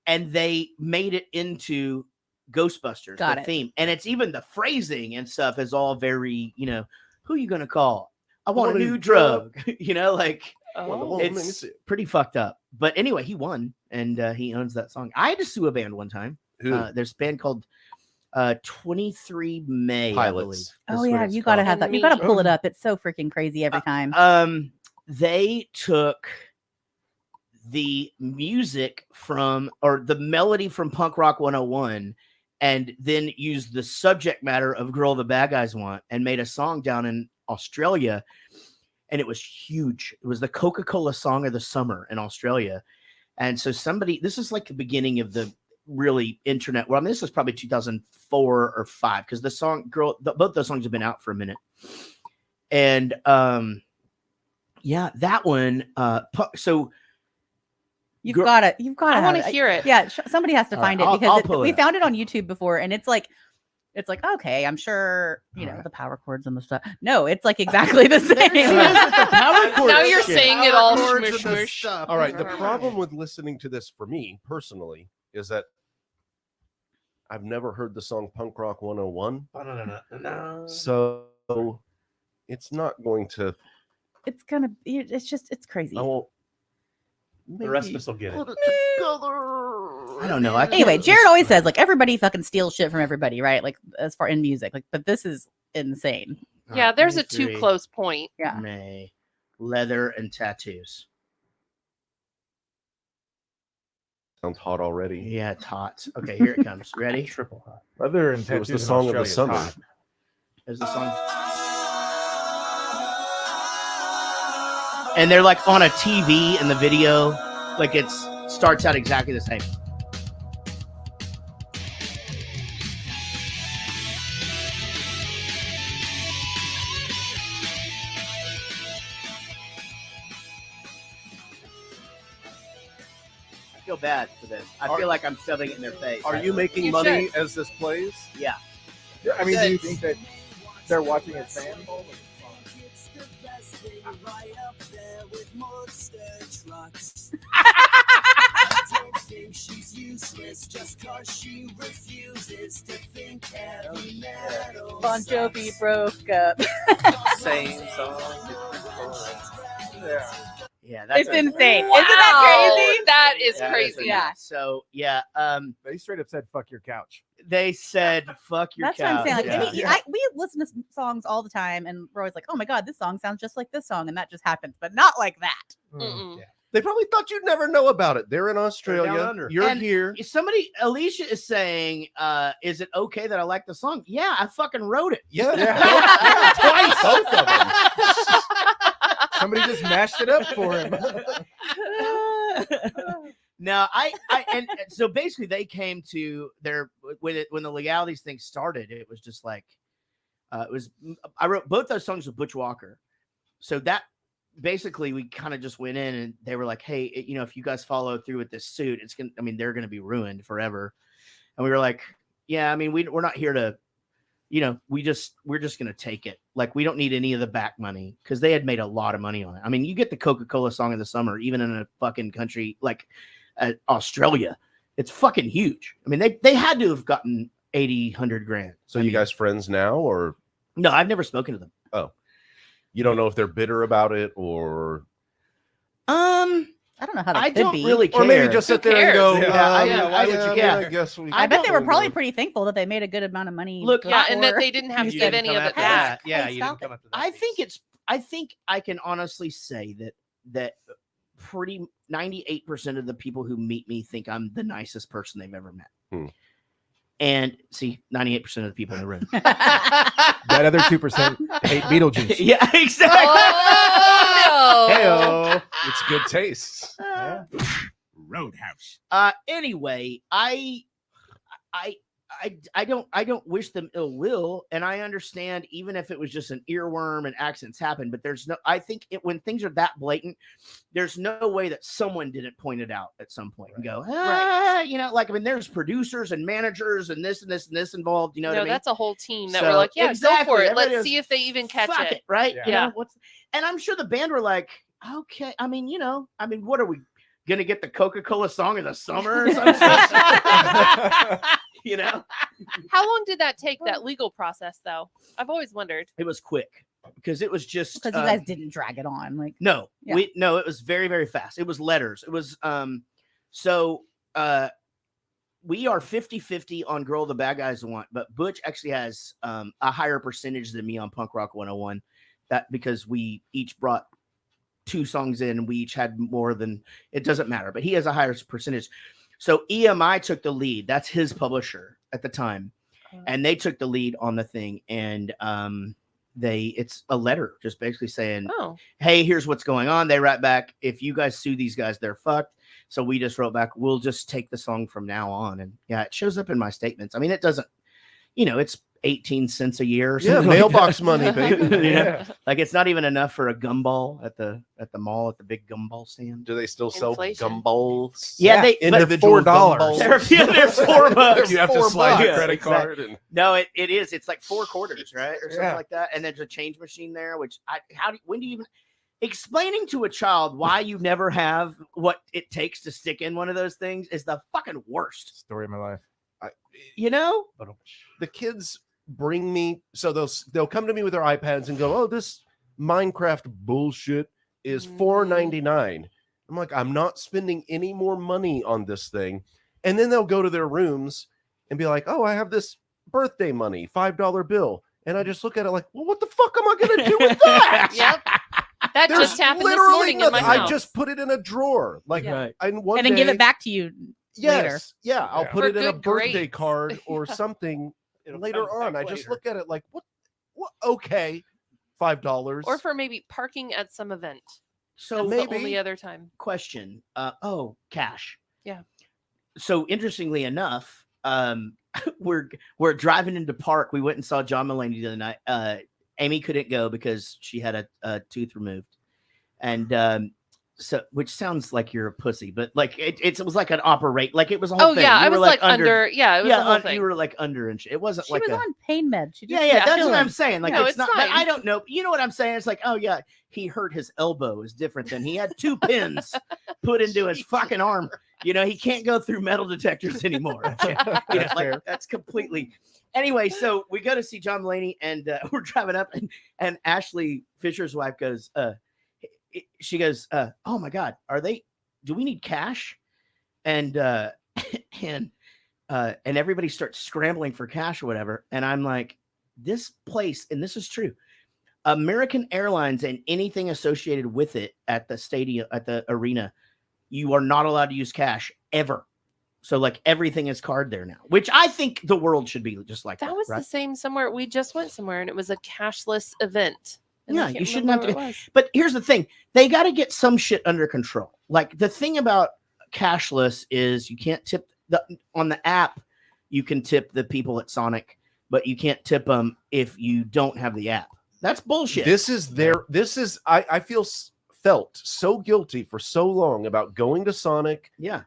S2: and they made it into Ghostbusters,
S3: Got
S2: the
S3: it.
S2: theme, and it's even the phrasing and stuff is all very, who you gonna call? I want a new drug. Like
S4: Oh.
S2: it's pretty fucked up. But anyway, he won and he owns that song. I had to sue a band one time.
S1: Who?
S2: There's a band called 23 May.
S1: Pilots.
S2: I believe.
S3: Oh
S2: That's what
S3: yeah,
S2: it's
S3: you gotta
S2: called.
S3: have that. You gotta pull it up. It's so freaking crazy every time.
S2: They took the music or the melody from Punk Rock 101 and then used the subject matter of Girl the Bad Guys Want and made a song down in Australia. And it was huge. It was the Coca-Cola song of the summer in Australia. And so this is like the beginning of the really internet. Well, I mean, this was probably 2004 or 5 because the song both those songs have been out for a minute. And yeah, that one. So
S3: You've got to.
S4: I
S3: have
S4: want to hear it.
S3: Yeah, somebody has to
S2: All
S3: find
S2: right,
S3: it
S2: I'll
S3: because
S2: pull it
S3: we
S2: up.
S3: found it on YouTube before, and it's like okay, I'm sure the power chords and the stuff. No, it's like exactly the same.
S4: Now you're saying it all
S9: chords
S4: smush
S9: and the
S4: smush.
S9: stuff.
S1: All right. The problem with listening to this for me personally is that I've never heard the song Punk Rock 101.
S9: No.
S1: So it's not going to.
S3: It's gonna. It's crazy.
S1: I won't.
S9: The rest of us will get it.
S1: Put it together.
S2: I don't know.
S3: Anyway, Jared always says like everybody fucking steals shit from everybody, right? Like as far in music, like, but this is insane.
S4: Yeah, there's a
S2: 23
S4: too close point.
S3: Yeah.
S2: May, leather and tattoos.
S1: Sounds hot already.
S2: Yeah, it's hot. Okay, here it comes. Ready?
S28: Triple hot. Leather and
S1: It was the
S28: tattoos in
S1: song of the
S28: Australia is
S1: summer.
S28: hot.
S2: There's the song. And they're like on a TV in the video. Like it starts out exactly the same. I feel bad for this. I feel like I'm shoving it in their face.
S1: Are you making money as this plays?
S2: Yeah.
S28: I mean, do you think that they're watching as fans?
S10: She's useless just cause she refuses to think heavy metal.
S3: Bon Jovi broke up.
S9: Same song.
S2: Yeah, that's
S3: It's insane.
S4: Wow.
S3: Isn't that crazy?
S4: That is
S2: That
S4: crazy.
S3: Yeah.
S2: So yeah,
S28: They straight up said "fuck your couch."
S2: they said "fuck your
S3: That's
S2: couch."
S3: what I'm saying. Like,
S2: Yeah.
S3: we listen to songs all the time, and we're always like, "Oh my god, this song sounds just like this song," and that just happens, but not like that.
S4: Mm-mm.
S1: They probably thought you'd never know about it. They're in Australia.
S9: under.
S1: You're
S2: And
S1: here.
S2: Alicia is saying, "Is it okay that I like the song?" Yeah, I fucking wrote it.
S1: Yeah.
S2: Twice.
S1: Both of them.
S28: Somebody just mashed it up for him.
S2: No, and so basically they came to their when the legalities thing started. It was just like I wrote both those songs with Butch Walker, so that basically we kind of just went in and they were like, hey, if you guys follow through with this suit, they're gonna be ruined forever. And we were like, yeah, I mean we're not here to, we're just gonna take it. Like we don't need any of the back money because they had made a lot of money on it. I mean, you get the Coca-Cola song of the summer, even in a fucking country like Australia, it's fucking huge. I mean, they had to have gotten 100 grand.
S1: So you guys friends now, or
S2: no? I've never spoken to them.
S1: Oh, you don't know if they're bitter about it or
S3: I don't know how that
S2: I
S3: could
S2: don't
S3: be.
S2: really care.
S1: or maybe just sit there and go,
S2: why would you care?
S1: I guess we.
S3: I bet they were
S1: don't
S3: probably
S1: do it.
S3: pretty thankful that they made a good amount of money.
S2: Look,
S4: Yeah, and that
S3: before
S4: they didn't have to
S3: you
S4: give
S3: said-
S4: any of it
S9: Come
S4: back.
S9: after that. Yeah,
S3: Hey,
S9: you didn't
S3: stop
S9: come after that.
S2: I think I can honestly say that pretty 98% of the people who meet me think I'm the nicest person they've ever met. And see, 98% of the people in the room.
S28: That other 2% hate Beetlejuice.
S2: Yeah, exactly.
S4: Oh, no.
S1: Hey-o. It's good taste.
S6: Roadhouse.
S2: Anyway, I don't wish them ill will, and I understand even if it was just an earworm and accidents happen, but I think when things are that blatant, there's no way that someone didn't point it out at some point and go, there's producers and managers and this and this and this involved, you know what I mean?
S4: That's a whole team that
S2: So,
S4: were like, yeah,
S2: exactly.
S4: go for it.
S2: Everybody
S4: Let's
S2: was,
S4: see if they even catch
S2: fuck
S4: it.
S2: right?
S4: Yeah.
S2: And I'm sure the band were like, okay, what are we gonna get the Coca-Cola song of the summer or something?
S4: How long did that take, that legal process, though? I've always wondered.
S2: It was quick because it was just
S3: because you guys didn't drag it on. Like
S2: no,
S3: Yeah.
S2: it was very, very fast. It was letters. It was we are 50-50 on Girl the Bad Guys Want, but Butch actually has a higher percentage than me on Punk Rock 101. That because we each brought 2 songs in and we each had more than, it doesn't matter, but he has a higher percentage. So EMI took the lead. That's his publisher at the time. And they took the lead on the thing. And it's a letter just basically saying, hey, here's what's going on. They write back, if you guys sue these guys, they're fucked. So we just wrote back, we'll just take the song from now on. And yeah, it shows up in my statements. I mean, it doesn't, it's 18 cents a year or something.
S1: Yeah, mailbox money, baby.
S2: Yeah. Like it's not even enough for a gumball at the mall, at the big gumball stand.
S1: Do they still sell
S4: Inflation.
S1: gumballs?
S2: Yeah, they
S1: individual
S28: $4.
S1: gumballs.
S2: They're $4.
S1: You have to
S2: $4.
S1: slide your
S2: Yeah,
S1: credit
S2: exactly.
S1: card. And
S2: No, it is. It's like 4 quarters, right, or something
S28: Yeah.
S2: like that. And there's a change machine there. Which when do you even explaining to a child why you never have what it takes to stick in one of those things is the fucking worst.
S28: Story of my life.
S1: the kids bring me, so they'll come to me with their iPads and go, oh, this Minecraft bullshit is $4.99. I'm like, I'm not spending any more money on this thing. And then they'll go to their rooms and be like, oh, I have this birthday money, $5 bill. And I just look at it like, well, what the fuck am I going to do with that?
S4: Yep. That
S1: There's
S4: just happened this
S1: literally
S4: morning in my
S1: nothing.
S4: house.
S1: I just put it in a drawer. Like,
S3: Yeah.
S1: and one
S3: and then give
S1: day-
S3: it back to you later.
S1: Yes, yeah, I'll put
S4: For
S1: it in a
S4: good
S1: birthday
S4: grades.
S1: card or
S4: Yeah.
S1: something
S9: It'll
S1: later
S9: come
S1: on.
S9: back
S1: I just
S9: later.
S1: look at it like, what? Okay, $5.
S4: Or for maybe parking at some event.
S2: So
S4: That's the only other time.
S2: Question. Cash.
S4: Yeah.
S2: So interestingly enough, we're driving into park. We went and saw John Mulaney the other night. Amy couldn't go because she had a tooth removed, and so which sounds like you're a pussy, but like it was like an operate, like it was a whole thing.
S4: I was like under. Yeah, it was the whole thing.
S2: You were like under, and it wasn't
S3: She
S2: like
S3: was on pain meds. She just
S2: that's
S3: chilling.
S2: what I'm saying. Like
S4: No,
S2: it's not.
S4: fine.
S2: But I don't know. You know what I'm saying? It's like, oh yeah, he hurt his elbow is different than he had 2 pins put into his fucking arm. You know, he can't go through metal detectors anymore. That's completely. Anyway, so we go to see John Mulaney, and we're driving up, and Ashley Fisher's wife goes, she goes, oh my God, do we need cash? And everybody starts scrambling for cash or whatever. And I'm like, this place, and this is true, American Airlines and anything associated with it at the stadium, at the arena, you are not allowed to use cash ever. So like everything is card there now, which I think the world should be just like that.
S4: That was
S2: right?
S4: the same somewhere. We just went somewhere and it was a cashless event. And
S2: Yeah,
S4: I can't
S2: you shouldn't have
S4: remember
S2: to.
S4: what it was.
S2: But here's the thing. They got to get some shit under control. Like the thing about cashless is you can't tip on the app. You can tip the people at Sonic, but you can't tip them if you don't have the app. That's bullshit.
S1: I felt so guilty for so long about going to Sonic.
S2: Yeah.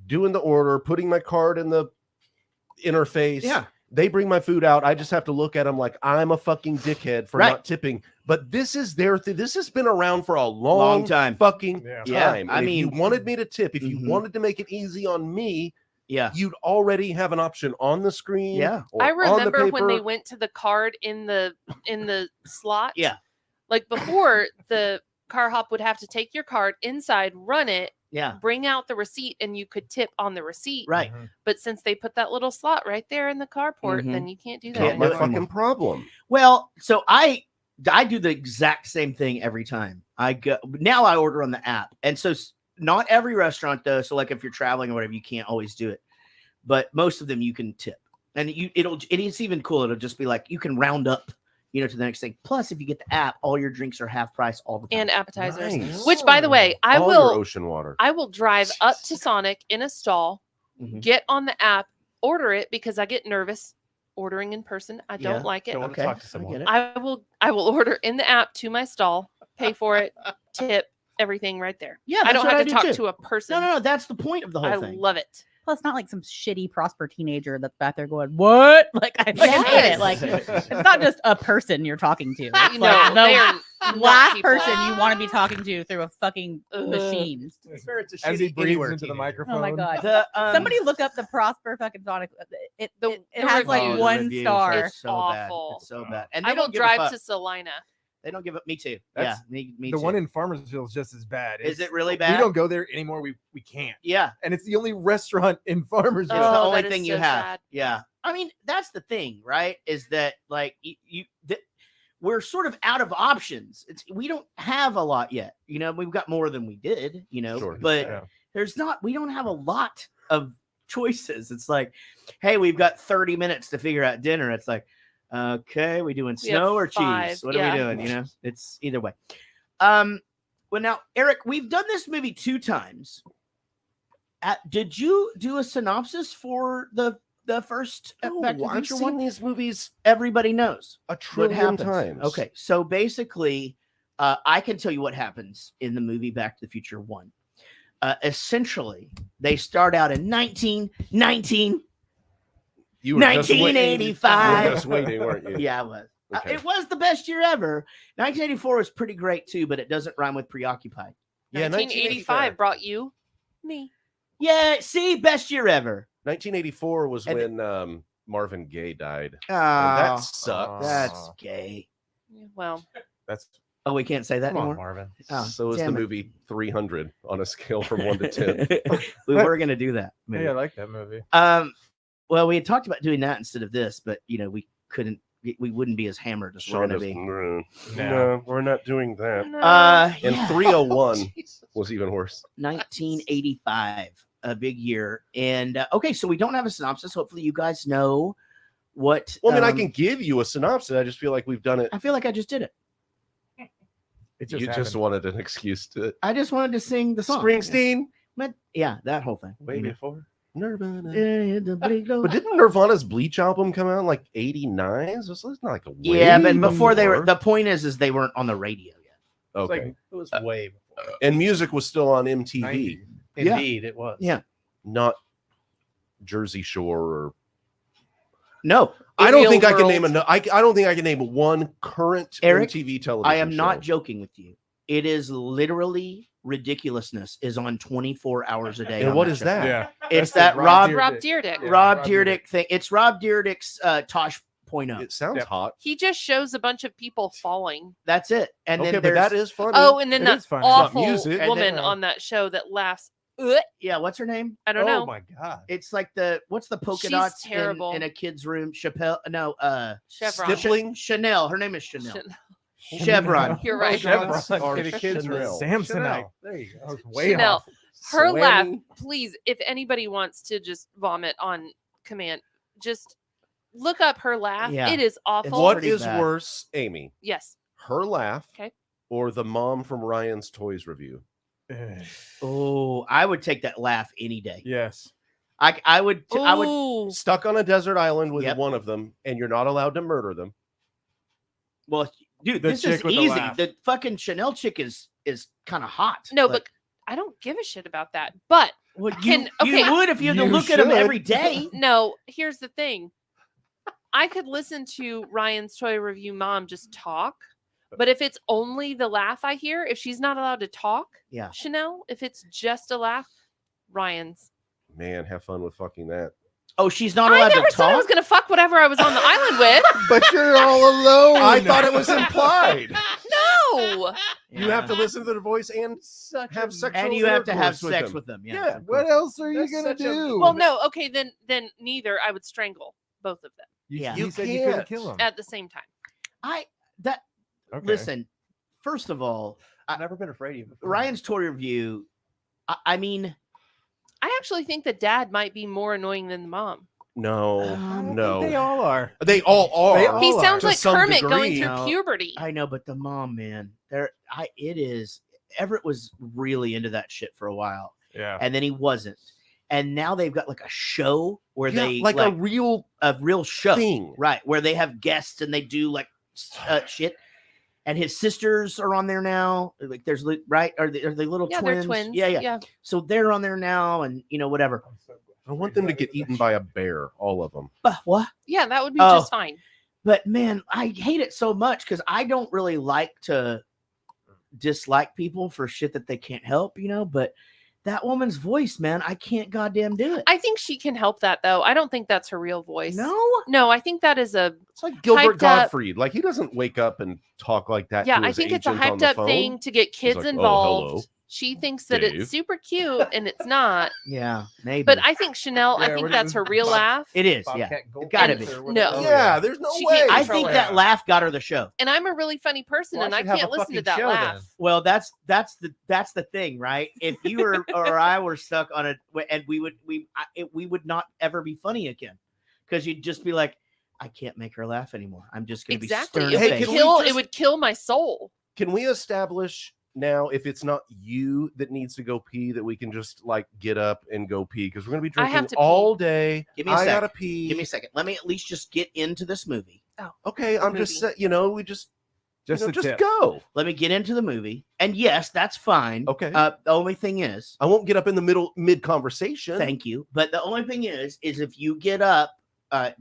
S1: Doing the order, putting my card in the interface.
S2: Yeah.
S1: They bring my food out. I just have to look at them like I'm a fucking dickhead for not tipping. But this is this has been around for a long
S2: time.
S1: Fucking
S2: Yeah.
S1: time.
S2: I
S1: And
S2: mean,
S1: if you wanted me to tip, if you wanted to make it easy on me, you'd already have an option on the screen.
S2: Yeah.
S1: Or
S4: I
S1: on the
S4: remember when they
S1: paper.
S4: went to the card in the slot.
S2: Yeah.
S4: Like before, the car hop would have to take your card inside, run it,
S2: Yeah.
S4: bring out the receipt, and you could tip on the receipt.
S2: Right.
S4: But since they put that little slot right there in the carport, then you can't do that.
S1: Not my
S4: anymore.
S1: fucking problem.
S2: Well, so I do the exact same thing every time. I order on the app. And so not every restaurant though. So like if you're traveling or whatever, you can't always do it. But most of them you can tip. And it's even cool. It'll just be like you can round up, to the next thing. Plus, if you get the app, all your drinks are half price all the time.
S4: And appetizers.
S1: Nice.
S4: Which, by the way,
S1: All your ocean water.
S4: I will drive up to Sonic in a stall, get on the app, order it because I get nervous ordering in person. I don't like it.
S9: Don't want to talk to someone.
S4: I will order in the app to my stall, pay for it, tip, everything right there.
S2: Yeah,
S4: I
S2: that's
S4: don't
S2: what
S4: have to
S2: do
S4: talk
S2: too.
S4: to a person.
S2: No. That's the point of the whole
S4: I
S2: thing.
S4: love it.
S3: Plus, not like some shitty prosper teenager that's back there going, "What?" Like I fucking hate it. Like it's not just a person you're talking to. It's like
S4: they are
S3: the
S4: not
S3: last
S4: people.
S3: person you want to be talking to through a fucking machine.
S28: As he breathes into the microphone.
S3: Oh my god! Somebody look up the Prosper fucking Sonic. It has like
S2: Oh, the
S3: 1
S2: reviews.
S3: star.
S2: It's so
S4: awful.
S2: bad. It's so bad. And
S4: I
S2: they
S4: will
S2: don't give a
S4: drive
S2: fuck.
S4: to Salina.
S2: They don't give up. Me too.
S28: That's-
S2: me
S28: the
S2: too.
S28: one in Farmersville is just as bad.
S2: Is it really
S28: We
S2: bad?
S28: don't go there anymore. We can't.
S2: Yeah.
S28: And it's the only restaurant in Farmersville.
S2: It's the only thing you have. Yeah. I mean, that's the thing, right? Is that like we're sort of out of options. We don't have a lot yet. We've got more than we did,
S1: Sure.
S2: but we don't have a lot of choices. It's like, hey, we've got 30 minutes to figure out dinner. It's like, okay, we doing snow or
S4: 5,
S2: cheese? What are we doing? It's either way. Well, now, Eric, we've done this movie 2 times. Did you do a synopsis for the first Back to the
S1: I've
S2: Future
S1: seen
S2: one?
S1: these movies
S2: Everybody knows
S1: a
S2: what
S1: trillion
S2: happens.
S1: times.
S2: Okay, so basically, I can tell you what happens in the movie Back to the Future 1. Essentially, they start out in 1985.
S1: You were just waiting, weren't you?
S2: Yeah, I was.
S1: Okay.
S2: It was the best year ever. 1984 was pretty great too, but it doesn't rhyme with preoccupied.
S1: Yeah,
S4: 1985 brought you me.
S2: Yeah, see, best year ever.
S1: 1984 was when Marvin Gaye died.
S2: Oh,
S1: and that sucks.
S2: That's gay.
S4: Well,
S1: That's
S2: Oh, we can't say that
S9: Come on,
S2: anymore.
S9: Marvin.
S2: Oh,
S1: so is the
S2: damn it.
S1: movie 300 on a scale from 1 to 10.
S2: We were gonna do that.
S28: Hey, I like that movie.
S2: Well, we had talked about doing that instead of this, but we couldn't. We wouldn't be as hammered as we're
S1: Sean
S2: gonna
S1: is,
S2: be.
S1: no, we're not doing that. And
S2: Yeah.
S1: 301 was even worse.
S2: 1985, a big year. And okay, so we don't have a synopsis. Hopefully, you guys know what.
S1: Well, I mean, I can give you a synopsis. I just feel like we've done it.
S2: I feel like I just did it.
S28: It
S1: You just
S28: happened.
S1: wanted an excuse to
S2: I just wanted to sing the song.
S1: Springsteen.
S2: But yeah, that whole thing.
S1: Way before Nirvana.
S2: But
S1: But didn't Nirvana's Bleach album come out in like 89? So it's not like a way
S2: yeah, but before they were,
S1: before.
S2: the point is they weren't on the radio yet.
S1: Okay.
S9: It was way before.
S1: And music was still on MTV.
S9: 90s.
S2: Yeah.
S9: Indeed, it was.
S2: Yeah.
S1: Not Jersey Shore or
S2: No.
S1: I don't
S4: Real
S1: think I can
S4: World.
S1: name I don't think I can name one current
S2: Eric,
S1: MTV television
S2: I am not
S1: show.
S2: joking with you. It is literally ridiculousness is on 24 hours a day.
S1: And
S2: on
S1: what
S2: that
S1: is
S2: show.
S1: that?
S28: Yeah.
S2: It's
S28: That's
S2: that
S28: the
S2: Rob
S4: Dyrdek.
S28: Yeah,
S2: Rob
S28: Rob
S2: Dyrdek thing. It's Rob Dyrdek's Tosh.0.
S1: It sounds
S28: Yep.
S1: hot.
S4: He just shows a bunch of people falling.
S2: That's it. And
S1: Okay,
S2: then
S1: but
S2: there's
S1: that is funny.
S4: Oh, and then
S28: It
S4: that
S28: is funny. It's not
S4: awful
S1: music.
S2: And
S4: woman
S2: then-
S4: on that show that laughs.
S2: yeah, what's her name?
S4: I don't
S9: Oh
S4: know.
S9: my god.
S2: It's like what's the polka
S4: She's
S2: dots
S4: terrible.
S2: in a kid's room? Chappelle, no,
S4: Chevron.
S1: Stippling?
S2: Chanel. Her name is Chanel.
S4: Chanel.
S2: Chevron.
S4: You're right.
S28: Chevron
S1: Or
S28: in a kid's room.
S1: Chanel.
S28: Samsonite.
S9: Chanel. There you
S28: I
S9: go.
S28: was way
S4: Chanel.
S28: off.
S4: Her
S1: Swammy.
S4: laugh, please, if anybody wants to just vomit on command, just look up her laugh.
S2: Yeah.
S4: It is awful.
S1: What
S2: pretty
S1: is
S2: bad.
S1: worse, Amy?
S4: Yes.
S1: Her laugh
S4: Okay.
S1: or the mom from Ryan's Toys review?
S2: Oh, I would take that laugh any day.
S28: Yes.
S2: I would. I would.
S4: Ooh.
S1: Stuck on a desert island with
S2: Yep.
S1: one of them, and you're not allowed to murder them.
S2: Well, dude,
S28: The
S2: this is
S28: chick with the
S2: easy.
S28: laugh.
S2: The fucking Chanel chick is kind of hot.
S4: No,
S2: Like,
S4: but I don't give a shit about that. But
S2: well,
S4: can- okay.
S2: you would if you had to
S28: You
S2: look at them
S28: should.
S2: every day.
S4: no, here's the thing. I could listen to Ryan's Toy Review mom just talk, but if it's only the laugh I hear, if she's not allowed to talk,
S2: Yeah.
S4: Chanel, if it's just a laugh, Ryan's.
S1: Man, have fun with fucking that.
S2: Oh, she's not
S4: I
S2: allowed
S4: never
S2: to
S4: said I was
S2: talk.
S4: gonna fuck whatever I was on the island with.
S1: But you're all alone. I thought it was implied.
S4: No.
S1: You have to listen to their voice and have sexual
S2: and you have to have
S1: intercourse
S2: sex
S1: them.
S2: with them. Yeah.
S1: Yeah.
S2: of
S28: What
S2: course.
S28: else are you
S1: That's
S28: gonna
S1: such a-
S28: do?
S4: Well, no. Okay, then neither. I would strangle both of them
S2: Yeah.
S28: You
S1: You
S28: said you couldn't
S1: can't.
S28: kill him.
S4: at the same time.
S28: Okay.
S2: Listen. First of all,
S9: I've never been afraid of you before.
S2: Ryan's toy review. I mean,
S4: I actually think the dad might be more annoying than the mom.
S1: No, no.
S28: They all are.
S1: They all are.
S28: They all
S4: He
S28: are.
S4: sounds
S1: To
S4: like
S1: some
S4: Kermit going
S1: degree.
S4: through
S2: No.
S4: puberty.
S2: I know, but the mom, man, it is. Everett was really into that shit for a while,
S28: Yeah.
S2: and then he wasn't. And now they've got like a show where
S1: Yeah,
S2: they
S1: like a real
S2: show,
S1: thing.
S2: right? Where they have guests and they do like shit. And his sisters are on there now. Like there's right? Are they little
S4: Yeah,
S2: twins?
S4: they're twins.
S2: Yeah. So they're on there now, and whatever.
S1: I want them to get eaten by a bear, all of them.
S2: But what?
S4: Yeah, that would be
S2: Oh.
S4: just fine.
S2: But man, I hate it so much because I don't really like to dislike people for shit that they can't help, But that woman's voice, man, I can't goddamn do it.
S4: I think she can help that though. I don't think that's her real voice.
S2: No,
S4: I think that is a
S1: It's like Gilbert
S4: hyped up-
S1: Gottfried. Like he doesn't wake up and talk like that.
S4: yeah.
S1: to
S4: I
S1: his
S4: think it's a
S1: agent on
S4: hyped
S1: the
S4: up
S1: phone.
S4: thing to get kids
S1: like, "Oh,
S4: involved.
S1: hello,
S4: She thinks that
S1: Dave."
S4: it's super cute and it's not.
S2: Yeah, maybe.
S4: But I think Chanel.
S28: Yeah,
S4: I think
S28: what
S4: that's
S28: is
S4: her
S28: it?
S4: real laugh.
S2: it is, yeah.
S9: Bobcat
S2: It gotta
S9: Goldthwait
S2: be.
S9: or
S4: No.
S9: whatever.
S1: Yeah, there's no
S4: She
S1: way.
S4: can't-
S2: I think that laugh got her the show.
S4: And I'm a really funny person,
S9: Well,
S4: and
S9: I
S4: I
S9: should have
S4: can't
S9: a
S4: listen to
S9: fucking
S4: that
S9: show
S4: laugh.
S9: then.
S2: Well, that's the thing, right? If you were or I were stuck on it, and we would not ever be funny again, because you'd just be like, I can't make her laugh anymore. I'm just going to
S4: Exactly.
S2: be
S4: It
S2: stern
S4: would
S2: faced.
S1: can we
S4: kill.
S1: just-
S4: It would kill my soul.
S1: Can we establish now, if it's not you that needs to go pee, that we can just like get up and go pee? Because we're gonna be
S4: I have
S1: drinking
S4: to
S1: all day.
S2: Give me a
S1: I
S2: second.
S1: gotta pee.
S2: Give me a second. Let me at least just get into this movie.
S1: Okay, I'm just
S4: movie.
S1: we just
S28: Just a
S1: just
S28: tip.
S1: go.
S2: Let me get into the movie. And yes, that's fine.
S1: Okay.
S2: The only thing is,
S1: I won't get up in the mid conversation.
S2: thank you. But the only thing is if you get up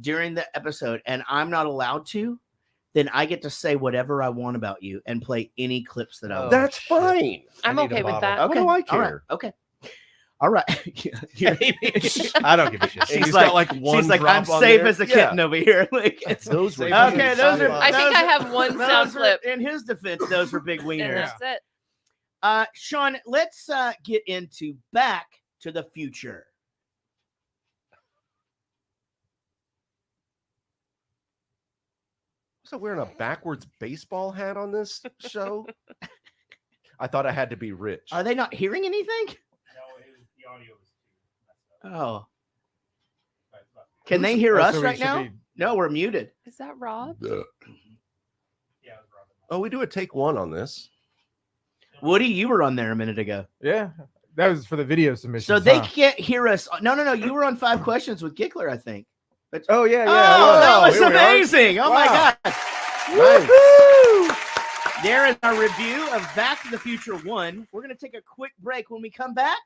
S2: during the episode and I'm not allowed to, then I get to say whatever I want about you and play any clips that I want.
S1: That's fine.
S4: I'm
S9: I need a
S4: okay with
S9: bottle.
S4: that.
S1: What do I
S2: All right.
S1: care?
S2: Okay. All right.
S9: I don't give a shit.
S2: She's
S1: He's
S2: like,
S1: got, like, one
S2: she's like,
S1: drop
S2: I'm
S1: on
S2: safe
S1: there.
S2: as a
S1: Yeah.
S2: kitten over here. Like, it's
S1: Those were
S2: okay. Those are.
S4: I think I have one
S2: those
S4: sound
S2: were-
S4: clip.
S2: In his defense, those were big
S4: And
S2: wieners.
S4: that's it.
S2: Sean, let's get into Back to the Future.
S1: So wearing a backwards baseball hat on this show. I thought I had to be rich.
S2: Are they not hearing anything?
S28: The audio is
S2: Oh. Can they hear
S28: Oh,
S2: us
S28: so we
S2: right
S28: should
S2: now?
S28: be-
S2: No, we're muted.
S4: Is that Rob?
S1: Oh, we do a take one on this.
S2: Woody, you were on there a minute ago.
S28: Yeah, that was for the video submission.
S2: So they can't hear us. No. You were on 5 questions with Giggler, I think. But,
S28: oh, yeah.
S2: that was
S28: Here we are.
S2: amazing. Oh, my
S28: Wow.
S2: God.
S28: Nice.
S2: Woo-hoo! There is our review of Back to the Future 1. We're going to take a quick break. When we come back,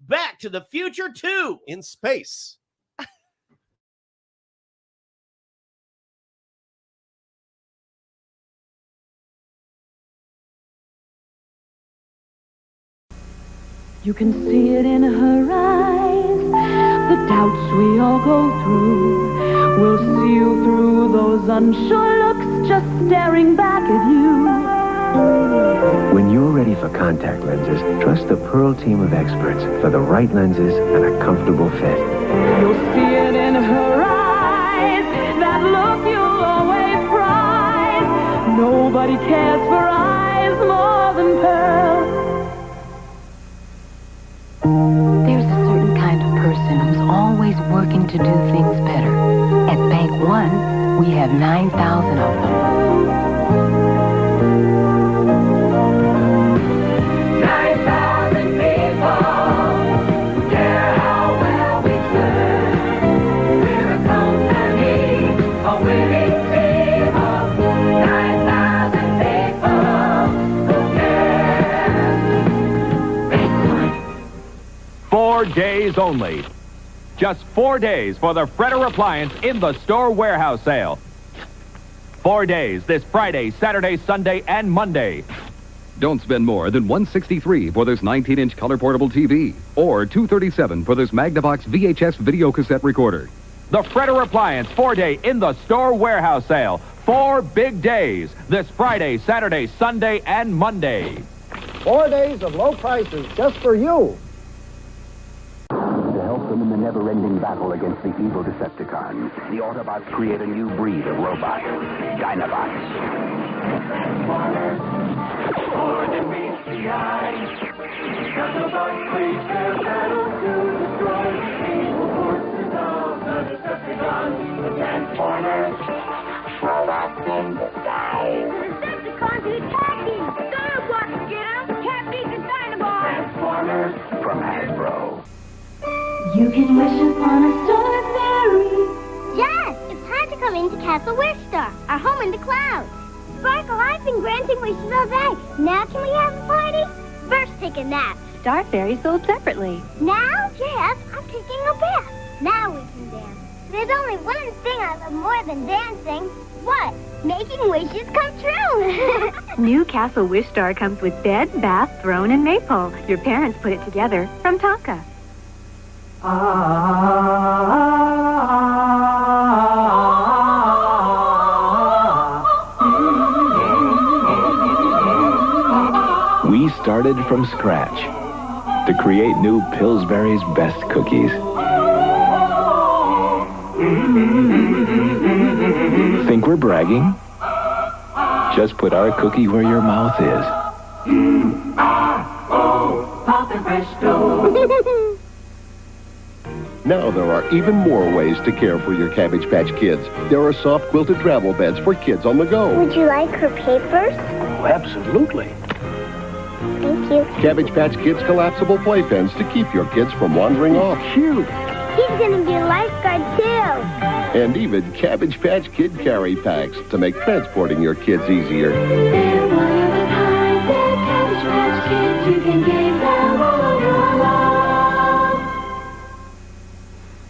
S2: Back to the Future 2
S1: in space.
S10: You can see it in her eyes, the doubts we all go through. We'll see you through those unsure looks, just staring back at you.
S29: When you're ready for contact lenses, trust the Pearl team of experts for the right lenses and a comfortable fit.
S10: You'll see it in her eyes, that look you'll always prize. Nobody cares for eyes more than Pearl.
S12: There's a certain kind of person who's always working to do things better. At Bank One, we have 9,000 of them.
S10: 9,000 people care how well we serve. We're a company, a winning team of 9,000 people who care. Bank One.
S13: 4 days only. Just 4 days for the Fredder Appliance in the store warehouse sale. 4 days this Friday, Saturday, Sunday, and Monday.
S15: Don't spend more than $163 for this 19-inch color portable TV or $237 for this Magnavox VHS video cassette recorder.
S13: The Fredder Appliance 4-day in the store warehouse sale. 4 big days this Friday, Saturday, Sunday, and Monday.
S16: 4 days of low prices just for you.
S14: To help them in the never-ending battle against the evil Decepticons, the Autobots create a new breed of robots, Dinobots.
S10: More than meets the eye. Dinobots wage their battle to destroy the evil forces of the Decepticons. The Transformers. Robots in disguise. The Decepticons are attacking. Dinobots get them. Captain the Dinobots. Transformers.
S14: From Hasbro.
S10: You can wish upon a star fairy.
S17: Yes, it's time to come into Castle Wishstar, our home in the clouds. Sparkle, I've been granting wishes all day. Now can we have a party? First, take a nap.
S18: Star fairies sold separately.
S17: Now? Yes, I'm taking a bath. Now we can dance. There's only one thing I love more than dancing. What? Making wishes come true.
S18: New Castle Wishstar comes with bed, bath, throne, and maypole. Your parents put it together from Tonka.
S29: We started from scratch to create new Pillsbury's best cookies. Think we're bragging? Just put our cookie where your mouth is.
S10: Pop and fresh dough.
S19: Now there are even more ways to care for your Cabbage Patch Kids. There are soft quilted travel beds for kids on the go.
S17: Would you like her papers?
S19: Oh, absolutely.
S17: Thank you.
S19: Cabbage Patch Kids collapsible playpens to keep your kids from wandering off.
S17: Cute. He's going to be a lifeguard, too.
S19: And even Cabbage Patch Kid carry packs to make transporting your kids easier.
S10: They're one of a kind. They're Cabbage Patch Kids. You can give them all your love.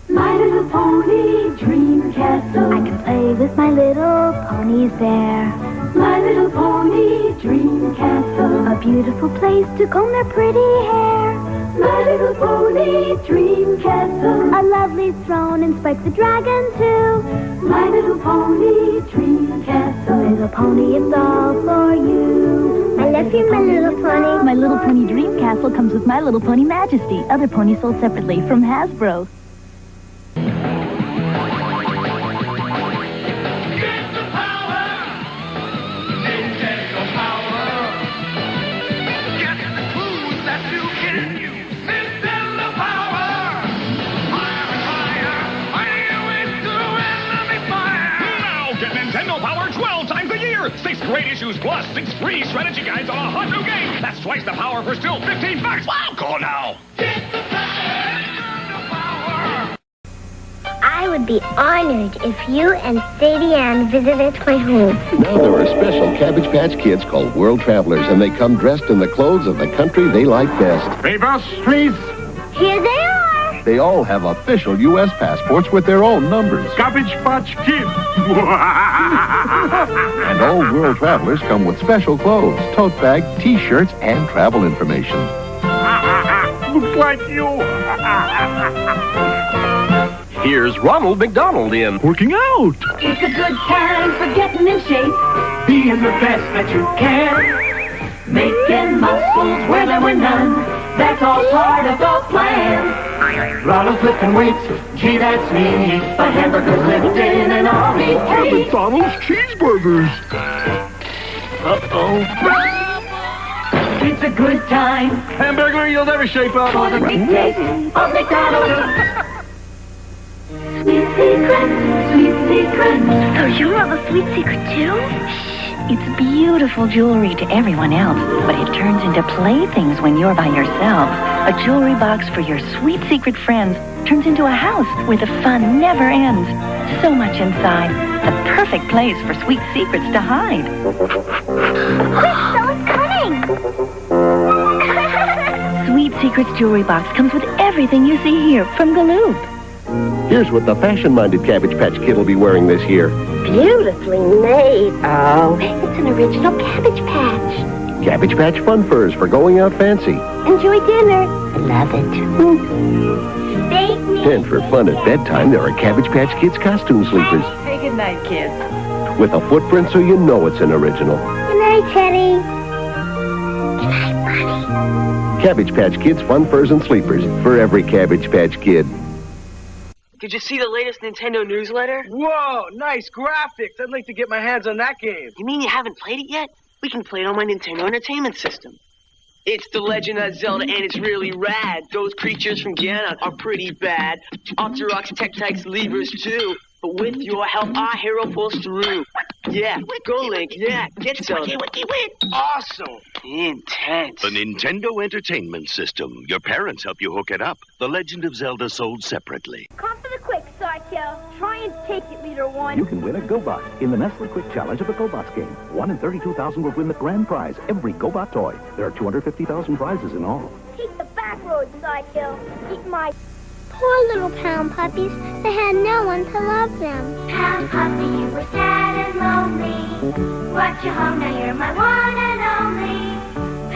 S10: My Little Pony Dream Castle.
S17: I can play with my little ponies there.
S10: My Little Pony Dream Castle.
S17: A beautiful place to comb their pretty hair.
S10: My Little Pony Dream Castle.
S17: A lovely throne and Spike the Dragon, too.
S10: My Little Pony Dream Castle.
S17: Little Pony, it's all for you. I love you, my little pony.
S18: My Little Pony Dream Castle comes with My Little Pony Majesty. Other ponies sold separately from Hasbro.
S6: Nintendo Power 12 times a year. 6
S13: great issues plus 6 free strategy guides on a hot new game. That's twice the power for still $15. Wow, call now.
S17: I would be honored if you and Sadie Ann visited my home.
S19: Now there are special Cabbage Patch Kids called World Travelers, and they come dressed in the clothes of the country they like best.
S29: Reverse, please.
S17: Here they are.
S19: They all have official U.S. passports with their own numbers.
S29: Cabbage Patch Kids.
S19: And all World Travelers come with special clothes, tote bag, T-shirts, and travel information.
S29: Looks like you.
S13: Here's Ronald McDonald in Working Out.
S10: It's a good time for getting in shape, being the best that you can, making muscles where there were none. That's all part of the plan. Ronald's lifting weights, gee, that's me. A hamburger's lifting and I'll be free.
S19: McDonald's cheeseburgers.
S10: Uh-oh. It's a good time.
S29: Hamburger, you'll never shape up.
S10: For the great taste of McDonald's. Sweet secret, sweet secret.
S12: So you have a sweet secret too? It's beautiful jewelry to everyone else, but it turns into playthings when you're by yourself. A jewelry box for your sweet secret friends turns into a house where the fun never ends. So much inside. The perfect place for sweet secrets to hide.
S17: Quick, someone's coming.
S12: Sweet Secrets jewelry box comes with everything you see here from Galoob.
S19: Here's what the fashion-minded Cabbage Patch Kid will be wearing this year.
S17: Beautifully made. Oh, it's an original Cabbage Patch.
S19: Cabbage Patch Fun Furs for going out fancy.
S17: Enjoy dinner. I love it. Bake me.
S19: And for fun at bedtime, there are Cabbage Patch Kids costume sleepers.
S12: Hey, good night, kids.
S19: With a footprint so you know it's an original.
S17: Good night, Teddy. Good night, buddy.
S19: Cabbage Patch Kids Fun Furs and Sleepers for every Cabbage Patch Kid.
S5: Did you see the latest Nintendo newsletter?
S16: Whoa, nice graphics. I'd like to get my hands on that game.
S5: You mean you haven't played it yet? We can play it on my Nintendo Entertainment System. It's The Legend of Zelda, and it's really rad. Those creatures from Ganon are pretty bad. Octoroks, Tektites, Levers, too. But with your help, our hero pulls through. Yeah, go Link, yeah, get Zelda. Awesome. Intense.
S11: The Nintendo Entertainment System. Your parents help you hook it up. The Legend of Zelda sold separately.
S17: Come for the quick, Sideshow. Try and take it, Leader One.
S20: You can win a GoBot in the Nestle Quick Challenge of the GoBots game. 1 in 32,000 will win the grand prize, every GoBot toy. There are 250,000 prizes in all.
S17: Take the back road, Sideshow. Eat my... Poor little pound puppies. They had no one to love them. Pound puppy, you were sad and lonely. Brought you home, now you're my one and only.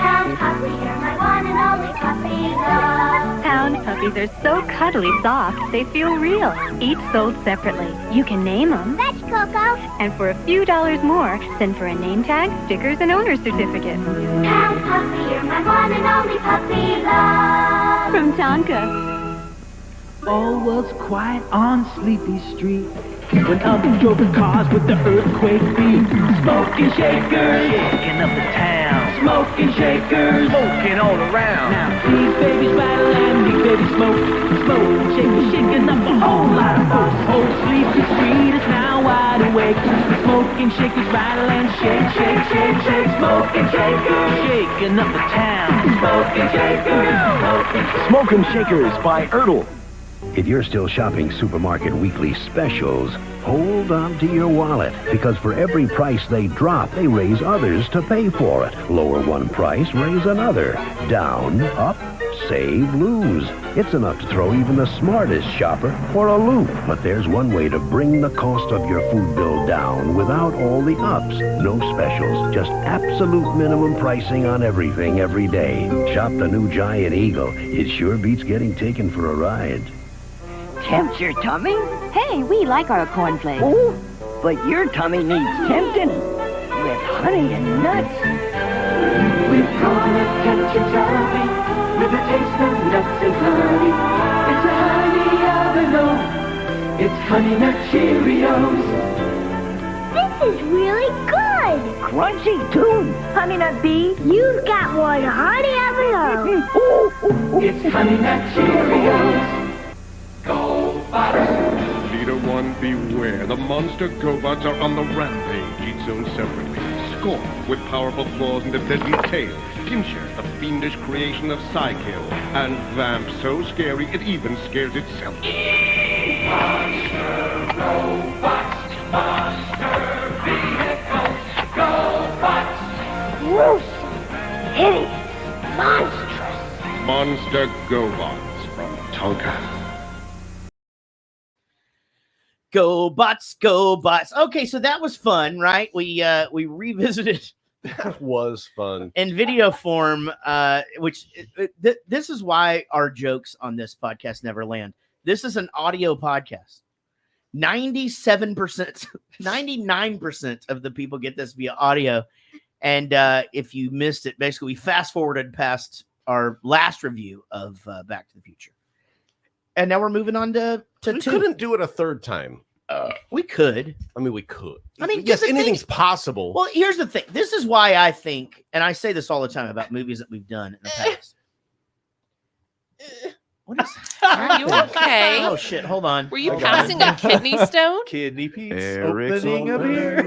S17: Pound puppy, you're my one and only puppy love.
S18: Pound puppies are so cuddly soft, they feel real. Each sold separately. You can name them.
S17: Fetch, Coco.
S18: And for a few dollars more, send for a name tag, stickers, and owner's certificate.
S17: Pound puppy, you're my one and only puppy love.
S18: From Tonka.
S10: All was quiet on Sleepy Street when up drove the cars with the earthquake beat. Smoking shakers, shaking up the town. Smoking shakers, smoking all around. Now these babies rattle and these babies smoke. Smoking shakers, shaking up a whole lot of folks. Old Sleepy Street is now wide awake. Smoking shakers rattle and shake, shake, shake, shake. Smoking shakers, shaking up the town. Smoking shakers,
S21: Smokin' Shakers by Ertl. If you're still shopping Supermarket Weekly specials, hold on to your wallet, because for every price they drop, they raise others to pay for it. Lower one price, raise another. Down, up, save, lose. It's enough to throw even the smartest shopper for a loop. But there's one way to bring the cost of your food bill down without all the ups. No specials, just absolute minimum pricing on everything every day. Shop the new Giant Eagle. It sure beats getting taken for a ride.
S22: Tempt your tummy? Hey, we like our cornflakes. Oh, but your tummy needs tempting with honey and nuts.
S10: We're gonna tempt your tummy with a taste of nuts and honey. It's a honey envelope. It's Honey Nut Cheerios.
S17: This is really good.
S22: Crunchy too. Honey Nut Bee.
S17: You've got one honey envelope.
S10: It's Honey Nut Cheerios.
S20: Leader One, beware. The monster GoBots are on the rampage. Each zone separately.
S3: Scorn, with powerful claws and a deadly tail. Pincher, the fiendish creation of Psykill. And Vamp, so scary it even scares itself.
S10: Monster robots, monster vehicles, GoBots. Gruesome, hideous, monstrous.
S3: Monster GoBots from Tonka.
S2: Go bots, go bots. Okay, so that was fun, right? We revisited.
S1: That was fun
S2: in video form, which this is why our jokes on this podcast never land. This is an audio podcast. 97%, 99% of the people get this via audio. And if you missed it, basically we fast forwarded past our last review of Back to the Future. And now we're moving on to
S1: we
S2: 2.
S1: couldn't do it a third time.
S2: We could.
S1: I mean, we could.
S2: I mean,
S1: yes, anything's possible.
S2: Well, here's the thing. This is why I think, and I say this all the time about movies that we've done in the past. What is
S4: Are you okay?
S2: Oh, shit. Hold on.
S4: Were you passing a kidney stone?
S1: Kidney Pete's
S2: Eric's opening a beer.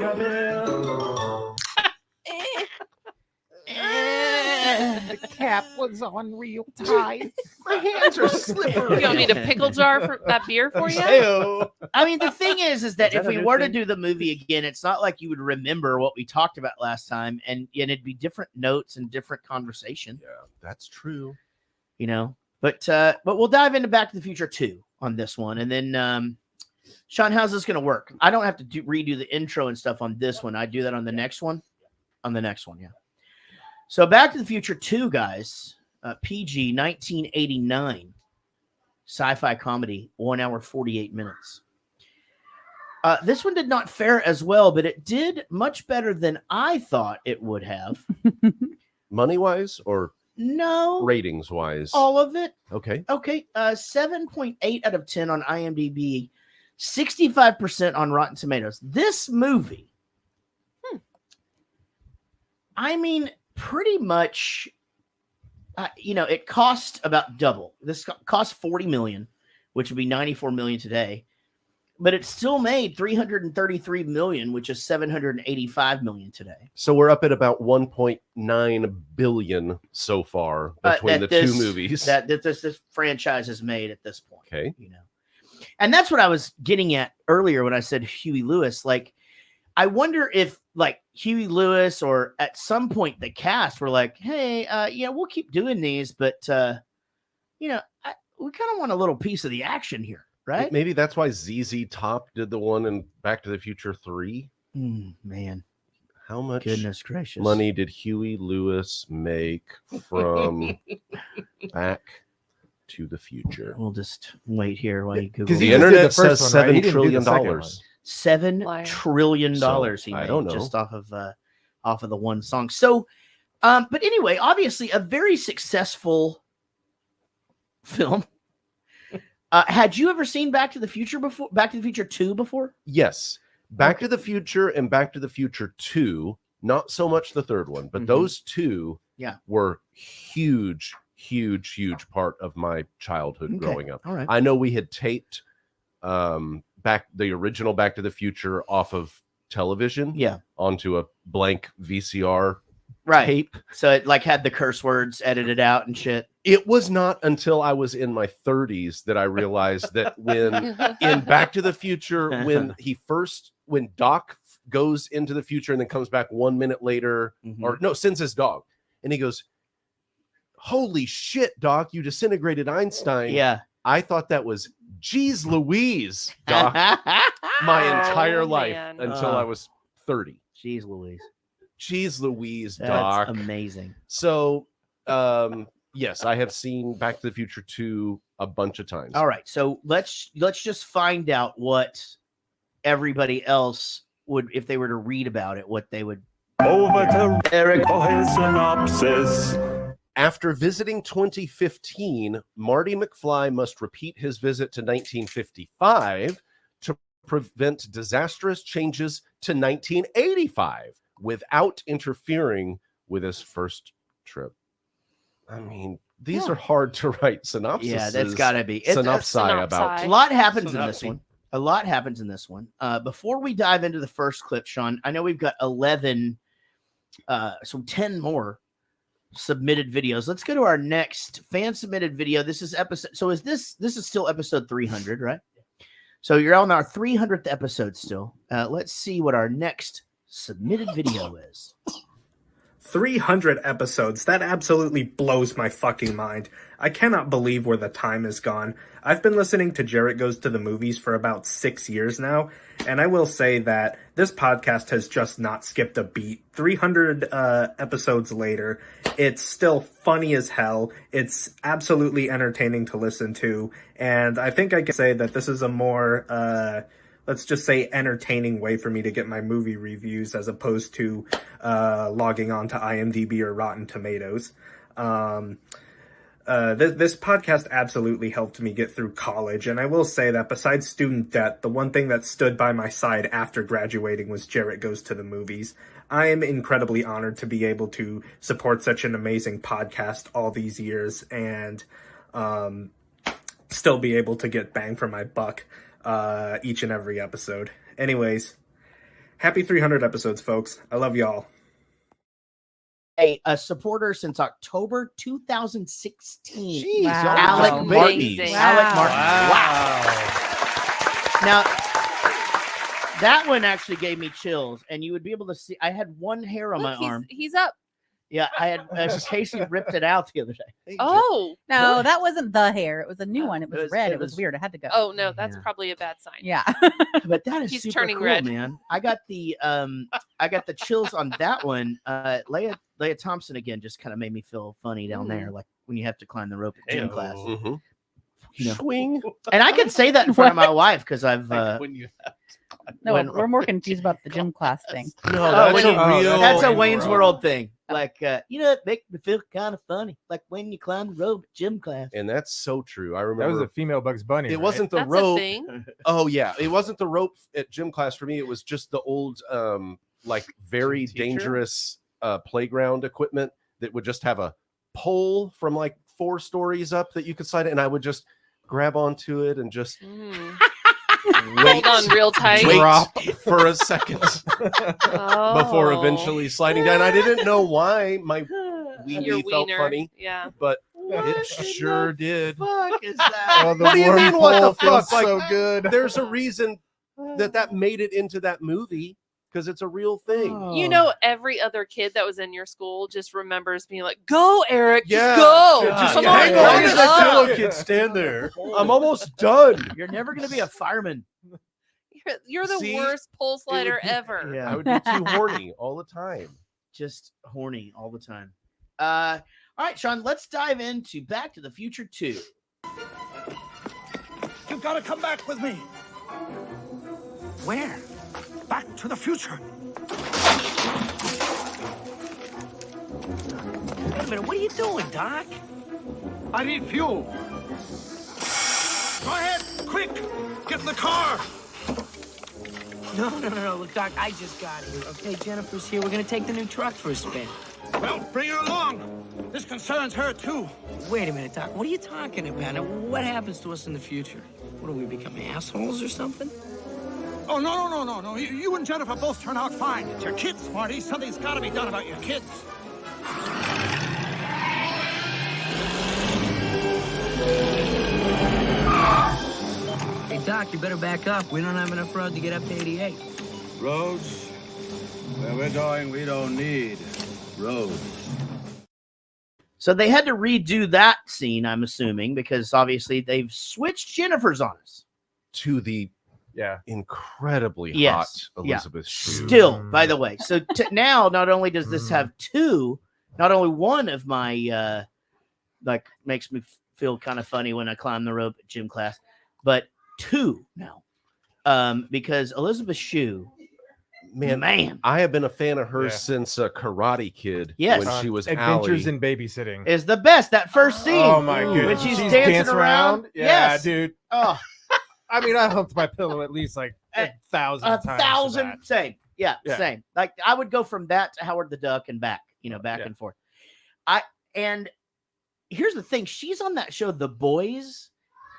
S28: The cap was on real tight.
S2: My hands are slippery.
S4: You want me to pickle jar for that beer for you?
S2: I mean, the thing is that
S28: that
S2: if
S28: a
S2: we
S28: new
S2: were to
S28: thing?
S2: do the movie again, it's not like you would remember what we talked about last time, and it'd be different notes and different conversation.
S1: Yeah, that's true.
S2: You know, but we'll dive into Back to the Future 2 on this one, and then Sean, how's this going to work? I don't have to redo the intro and stuff on this one. I do that on the next one. On the next one, yeah. So Back to the Future 2, guys, PG 1989, sci-fi comedy, 1 hour, 48 minutes. This one did not fare as well, but it did much better than I thought it would have.
S1: Money-wise or
S2: No.
S1: ratings-wise?
S2: All of it.
S1: Okay.
S2: Okay. 7.8 out of 10 on IMDb, 65% on Rotten Tomatoes. This movie, I mean, pretty much, it cost about double. This cost $40 million, which would be $94 million today, but it still made $333 million, which is $785 million today.
S1: So we're up at about 1.9 billion so far between the two movies
S2: that this franchise has made at this point.
S1: Okay.
S2: And that's what I was getting at earlier when I said Huey Lewis. Like, I wonder if like Huey Lewis or at some point the cast were like, hey, we'll keep doing these, but we kind of want a little piece of the action here, right?
S1: Maybe that's why ZZ Top did the one in Back to the Future 3.
S2: Man,
S1: how much
S2: goodness gracious
S1: money did Huey Lewis make from Back to the Future?
S2: We'll just wait here while you Google.
S1: Because the internet says $7 trillion.
S2: $7 trillion he made just off of the one song. So, but anyway, obviously a very successful film. Had you ever seen Back to the Future before? Back to the Future 2 before?
S1: Yes. Back to the Future and Back to the Future 2, not so much the third one, but those two were huge part of my childhood growing up.
S2: All right.
S1: I know we had taped the original Back to the Future off of television onto a blank VCR tape.
S2: So it like had the curse words edited out and shit.
S1: It was not until I was in my 30s that I realized that when in Back to the Future, when Doc goes into the future and then comes back 1 minute later, sends his dog, and he goes, holy shit, Doc, you disintegrated Einstein.
S2: Yeah.
S1: I thought that was geez Louise, Doc, my entire life until I was 30.
S2: Jeez Louise.
S1: Jeez Louise,
S2: That's
S1: Doc.
S2: amazing.
S1: So, yes, I have seen Back to the Future 2 a bunch of times.
S2: All right. So let's just find out what everybody else would, if they were to read about it, what they would.
S7: Over to Eric for his synopsis.
S1: After visiting 2015, Marty McFly must repeat his visit to 1955 to prevent disastrous changes to 1985 without interfering with his first trip. I mean, these are hard to write synopses.
S2: Yeah, that's got to be.
S1: Synopsi about.
S2: A lot happens in this one. A lot happens in this one. Before we dive into the first clip, Sean, I know we've got 11 So 10 more submitted videos. Let's go to our next fan submitted video. This is episode. So this is still episode 300, right? So you're on our 300th episode still. Let's see what our next submitted video is.
S8: 300 episodes. That absolutely blows my fucking mind. I cannot believe where the time has gone. I've been listening to Jarrett Goes to the Movies for about 6 years now, and I will say that this podcast has just not skipped a beat. 300 episodes later, it's still funny as hell. It's absolutely entertaining to listen to, and I think I can say that this is a more let's just say entertaining way for me to get my movie reviews as opposed to logging on to IMDb or Rotten Tomatoes. This podcast absolutely helped me get through college, and I will say that besides student debt, the one thing that stood by my side after graduating was Jarrett Goes to the Movies. I am incredibly honored to be able to support such an amazing podcast all these years and still be able to get bang for my buck each and every episode. Anyways, happy 300 episodes, folks. I love y'all.
S2: A supporter since October 2016.
S8: Jeez,
S2: Wow.
S8: Alec Martin.
S2: Alec Martin. Wow. Now, that one actually gave me chills, and you would be able to see. I had one hair on my arm.
S4: He's up.
S2: Yeah, I had. Casey ripped it out the other day.
S4: Oh
S9: no, that wasn't the hair. It was a new one. It was red. It was weird. I had to go.
S4: Oh no, that's probably a bad sign.
S9: Yeah,
S2: but that is
S4: He's
S2: super
S4: turning
S2: cool,
S4: red.
S2: man. I got the chills on that one. Leia Thompson again just kind of made me feel funny down there, like when you have to climb the rope at gym class.
S1: Mm-hmm.
S2: You know.
S1: Swing.
S2: And I can say that in front of my wife because I've
S14: when you have
S9: no, we're more confused about the gym class thing.
S1: No, that's
S2: a Wayne's World thing. Like, it makes me feel kind of funny. Like when you climb the rope at gym class.
S1: And that's so true. I
S28: That
S1: remember
S28: was a female Bugs Bunny.
S1: it
S28: right?
S1: wasn't the
S4: That's a
S1: rope.
S4: thing.
S1: Oh yeah, it wasn't the rope at gym class for me. It was just the old, like very dangerous playground equipment that would just have a pole from like 4 stories up that you could slide it, and I would just grab onto it and just
S4: Hold on real tight.
S1: wait for a second before eventually sliding down. I didn't know why my
S4: Your
S1: weenie felt
S4: wiener.
S1: funny,
S4: Yeah.
S1: but it sure did.
S2: Fuck is that?
S28: Oh, the
S1: What do you
S28: worm
S1: mean? What
S28: pole
S1: the fuck?
S28: feels
S1: Like,
S28: so good.
S1: there's a reason that made it into that movie because it's a real thing.
S4: You know, every other kid that was in your school just remembers being like, "Go, Eric,
S1: Yeah.
S4: just go."
S1: Just
S4: Come
S1: hang
S4: on,
S1: on
S4: go.
S1: to that pillow, kid. Stand there. I'm almost done.
S2: You're never gonna be a fireman.
S4: You're the
S1: See?
S4: worst pole slider
S1: be-
S4: ever.
S2: Yeah.
S1: I would be too horny all the time.
S2: Just horny all the time. All right, Sean, let's dive into Back to the Future 2.
S6: You've got to come back with me. Where? Back to the future.
S5: Wait a minute, what are you doing, Doc?
S6: I need fuel. Go ahead, quick. Get in the car.
S5: No. Look, Doc, I just got here, okay? Jennifer's here. We're gonna take the new truck for a spin.
S6: Well, bring her along. This concerns her, too.
S5: Wait a minute, Doc. What are you talking about? Now, what happens to us in the future? What do we become, assholes or something?
S6: Oh, no. You and Jennifer both turn out fine. It's your kids, Marty. Something's got to be done about your kids.
S5: Hey, Doc, you better back up. We don't have enough road to get up to 88.
S6: Roads? Where we're going, we don't need roads.
S2: So they had to redo that scene, I'm assuming, because obviously they've switched Jennifer's on us.
S1: To the incredibly hot Elizabeth Shue.
S2: Still, by the way. So now, not only does this have not only one of my, makes me feel kind of funny when I climb the rope at gym class, but 2 now. Because Elizabeth Shue, man,
S1: I have been a fan of hers since Karate Kid.
S2: Yes.
S1: When she was
S28: Adventures
S1: Allie.
S28: in Babysitting.
S2: is the best. That first scene.
S28: Oh my goodness.
S2: When she's dancing around.
S28: Yeah,
S2: Yes.
S28: dude.
S2: Oh,
S28: I mean, I humped my pillow at least like 1,000 times.
S2: 1,000. Same. Yeah,
S28: Yeah.
S2: same. Like I would go from that to Howard the Duck and back, back and forth. And here's the thing. She's on that show, The Boys.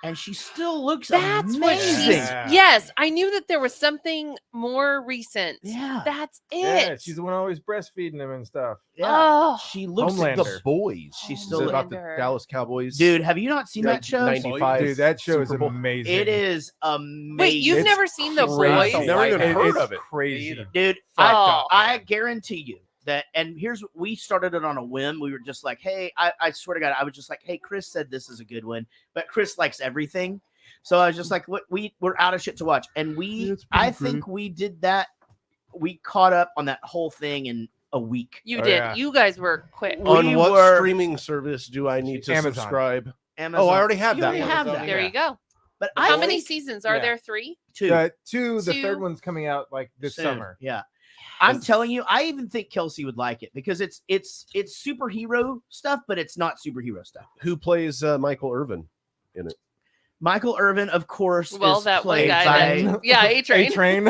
S2: and she still looks
S4: That's what she's.
S2: amazing.
S4: Yes, I knew that there was something more recent.
S2: Yeah.
S4: That's it.
S28: Yeah, she's the one always breastfeeding him and stuff.
S2: Yeah,
S4: Oh.
S2: she looks like
S28: Homelander.
S1: The Boys.
S2: She's
S1: Is
S2: still
S1: it about the
S4: Homelander.
S1: Dallas Cowboys?
S2: Dude, have you not seen that show?
S1: 95.
S28: Dude, that show is
S1: Super Bowl.
S28: amazing.
S2: It is amazing.
S4: Wait, you've
S28: It's
S4: never seen The
S28: crazy.
S4: Boys?
S1: Never even heard
S28: It's
S1: of it.
S28: Crazy.
S2: Dude,
S4: Oh.
S2: I guarantee you that, and here's, we started it on a whim. We were just like, hey, I swear to God, I was just like, hey, Chris said this is a good one, but Chris likes everything. So I was just like, we're out of shit to watch. And I think we did that. We caught up on that whole thing in a week.
S4: You
S28: Oh,
S4: did.
S28: yeah.
S4: You guys were quick.
S1: On what
S2: were-
S1: streaming service do I need to
S28: Amazon.
S1: subscribe?
S2: Amazon.
S1: Oh, I already have
S2: You
S1: that
S2: already
S1: one.
S2: have that.
S4: There you go.
S2: But
S4: How
S2: I
S4: many
S2: think
S4: seasons are
S28: Yeah.
S4: there? 3?
S2: two.
S28: The
S4: Two.
S28: third one's coming out like this
S2: Soon.
S28: summer.
S2: Yeah. I'm telling you, I even think Kelsey would like it because it's superhero stuff, but it's not superhero stuff.
S1: Who plays Michael Irvin in it?
S2: Michael Irvin, of course,
S4: Well,
S2: is
S4: that one
S2: played
S4: guy.
S2: by
S4: That, yeah, A-Train.
S28: A-Train.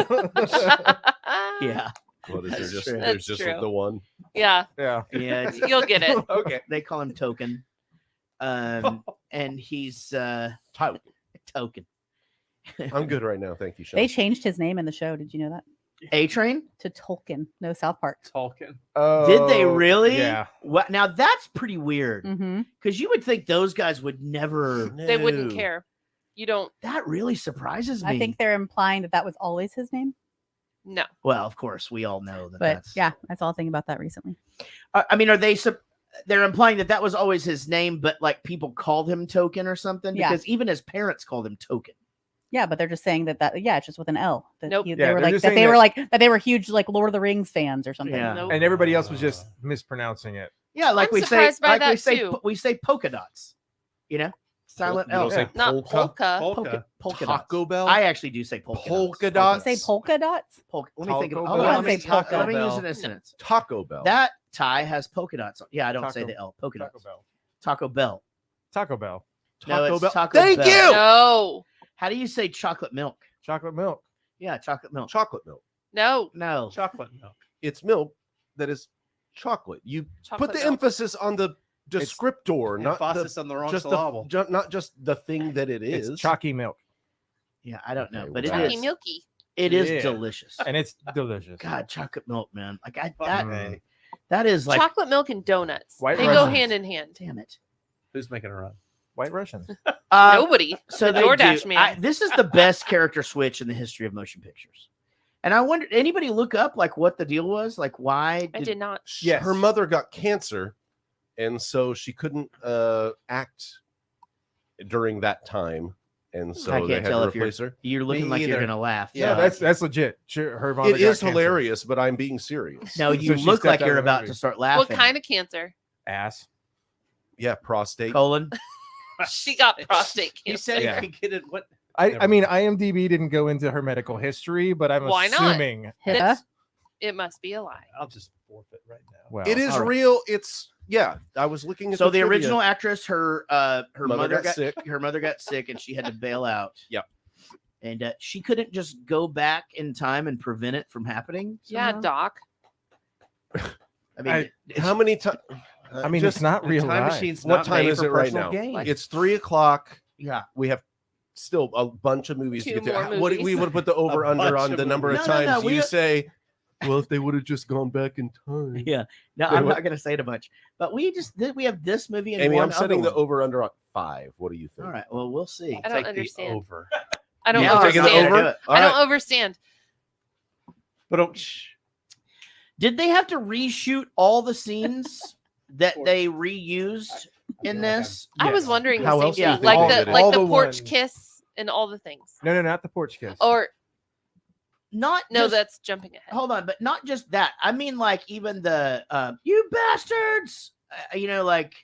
S2: yeah,
S1: What is
S2: That's
S1: there just
S2: true.
S1: there's
S4: That's
S1: just
S4: true.
S1: the one?
S4: Yeah,
S28: Yeah.
S2: yeah.
S4: you'll get it.
S1: Okay.
S2: They call him Token, and he's Token.
S1: I'm good right now. Thank you, Sean.
S9: They changed his name in the show. Did you know that?
S2: A-Train?
S9: To Tolkien. No, South Park.
S13: Tolkien.
S28: Oh,
S2: Did they really?
S28: Yeah.
S2: What? Now that's pretty weird
S9: Mm-hmm.
S2: because you would think those guys would never.
S4: They wouldn't
S1: No.
S4: care. You don't.
S2: That really surprises me.
S9: I think they're implying that that was always his name.
S4: No.
S2: Well, of course, we all know that.
S9: But
S2: That's,
S9: yeah, I saw a thing about that recently.
S2: I mean, are they? They're implying that that was always his name, but like people called him Token or something
S9: Yeah.
S2: because even his parents called him Token.
S9: Yeah, but they're just saying that it's just with an L. That
S4: Nope.
S9: they
S28: Yeah,
S9: were
S28: they're
S9: like
S28: just
S9: that
S28: saying
S9: they were
S28: that-
S9: like that they were huge like Lord of the Rings fans or something.
S2: Yeah.
S4: Nope.
S28: And everybody else was just mispronouncing it.
S2: Yeah, like
S4: I'm
S2: we say,
S4: surprised by
S2: like we
S4: that,
S2: say,
S4: too.
S2: we say polka dots. You know, silent
S1: You don't
S2: L.
S1: say
S4: Not
S1: polka?
S4: polka.
S2: Polka dots.
S1: Taco Bell?
S2: I actually do say polka
S1: Polka
S2: dots.
S1: dots?
S9: You say polka dots?
S2: Polka. Let me think of.
S28: Taco
S2: Hold
S28: Bell?
S2: on,
S9: I
S2: let me
S9: say polka
S2: let me use
S13: Bell.
S2: it in a sentence.
S1: Taco Bell.
S2: That tie has polka dots. Yeah, I don't say
S28: Taco-
S2: the L. Polka
S28: Taco
S2: dots.
S28: Bell.
S2: Taco Bell.
S28: Taco Bell.
S2: No,
S1: Taco
S2: it's
S1: Bell.
S2: Taco
S1: Thank
S2: Bell.
S1: you.
S4: No.
S2: How do you say chocolate milk?
S28: Chocolate milk.
S2: Yeah, chocolate milk.
S1: Chocolate milk.
S4: No.
S2: No.
S13: Chocolate milk.
S1: It's milk that is chocolate. You
S4: Chocolate
S1: put the
S4: milk.
S1: emphasis on the descriptor, not
S13: Emphasis
S1: the,
S13: on the wrong
S1: just
S13: syllable.
S1: not just the thing that it is.
S28: It's chalky milk.
S2: Yeah, I don't know,
S1: Okay,
S2: but it
S1: well,
S4: Milky
S2: is.
S4: milky.
S2: It is
S28: Yeah.
S2: delicious.
S28: And it's delicious.
S2: God, chocolate milk, man. Like
S28: Mm.
S2: that is like.
S4: Chocolate milk and donuts.
S28: White
S4: They go
S28: Russians.
S4: hand in hand.
S2: Damn it.
S13: Who's making a run?
S28: White Russians.
S4: Nobody.
S2: So
S4: The
S2: they
S4: DoorDash
S2: do.
S4: man.
S2: This is the best character switch in the history of motion pictures. And I wonder, anybody look up like what the deal was? Like why?
S4: I did not.
S28: Yes.
S1: Her mother got cancer, and so she couldn't act during that time, and so
S2: I
S1: they
S2: can't
S1: had
S2: tell
S1: to
S2: if you're
S1: replace her.
S2: you're looking
S13: Me
S2: like you're
S13: either.
S2: gonna laugh.
S28: Yeah, that's legit. Sure, her mother
S1: It
S28: got
S1: is
S28: cancer.
S1: hilarious, but I'm being serious.
S2: No, you
S28: So she
S2: look
S28: stepped
S2: like
S28: out
S2: you're
S28: of the
S2: about
S28: movie.
S2: to start laughing.
S4: What kind of cancer?
S28: Ass.
S1: Yeah, prostate.
S2: colon?
S4: She got prostate
S13: He
S4: cancer.
S13: said
S28: Yeah.
S13: he could get it. What?
S28: I
S13: Never
S28: mean,
S13: mind.
S28: IMDb didn't go into her medical history, but I'm
S4: Why not?
S28: assuming.
S9: Yeah.
S4: It must be a lie.
S13: I'll just forfeit right now.
S28: Well,
S1: It is
S2: all right.
S1: real. It's yeah. I was looking at
S2: So the
S1: trivia.
S2: original actress, her mother
S1: got sick.
S2: Her mother got sick, and she had to bail out.
S1: Yep.
S2: And she couldn't just go back in time and prevent it from happening.
S4: Yeah,
S2: somehow?
S4: Doc.
S2: I mean,
S1: How many times?
S28: I mean, it's not
S13: The
S28: real
S13: time
S28: life.
S13: machine's
S1: What
S13: not
S1: time
S13: made
S1: is
S13: for
S1: it right
S13: personal
S1: now?
S13: gain.
S1: It's 3:00.
S2: yeah.
S1: We have still a bunch of movies
S4: Two
S1: to get
S4: more
S1: to. What we
S4: movies.
S1: would put the over under
S13: bunch
S1: on
S13: of
S1: the number of
S2: movies. No, no,
S1: times
S2: no,
S1: you
S2: we-
S1: say. Well, if they would have just gone back in time.
S2: Yeah. No,
S1: Wait,
S2: I'm
S1: what?
S2: not gonna say it a bunch, but we have this movie and
S1: Amy,
S2: one
S1: I'm setting
S2: other
S1: the
S2: one.
S1: over under on 5. What do you think?
S2: All right. Well, we'll see.
S4: I don't
S13: Take the
S4: understand.
S13: over.
S4: I don't
S2: Yeah,
S1: taking the
S4: understand.
S1: over?
S2: Do it.
S1: All
S4: I don't
S1: right.
S4: understand.
S13: But
S2: Did they have to reshoot all the scenes that they reused in this?
S4: I was wondering
S1: How
S4: the
S1: else
S4: same
S1: do you
S4: thing.
S1: think
S4: Like
S1: they
S4: the
S1: did it?
S4: like
S28: All
S4: the
S28: the
S4: porch
S28: ones.
S4: kiss and all the things.
S28: No, not the porch kiss.
S4: Or
S2: Not
S4: no,
S2: just-
S4: that's jumping ahead.
S2: hold on, but not just that. I mean, like even the you bastards. Like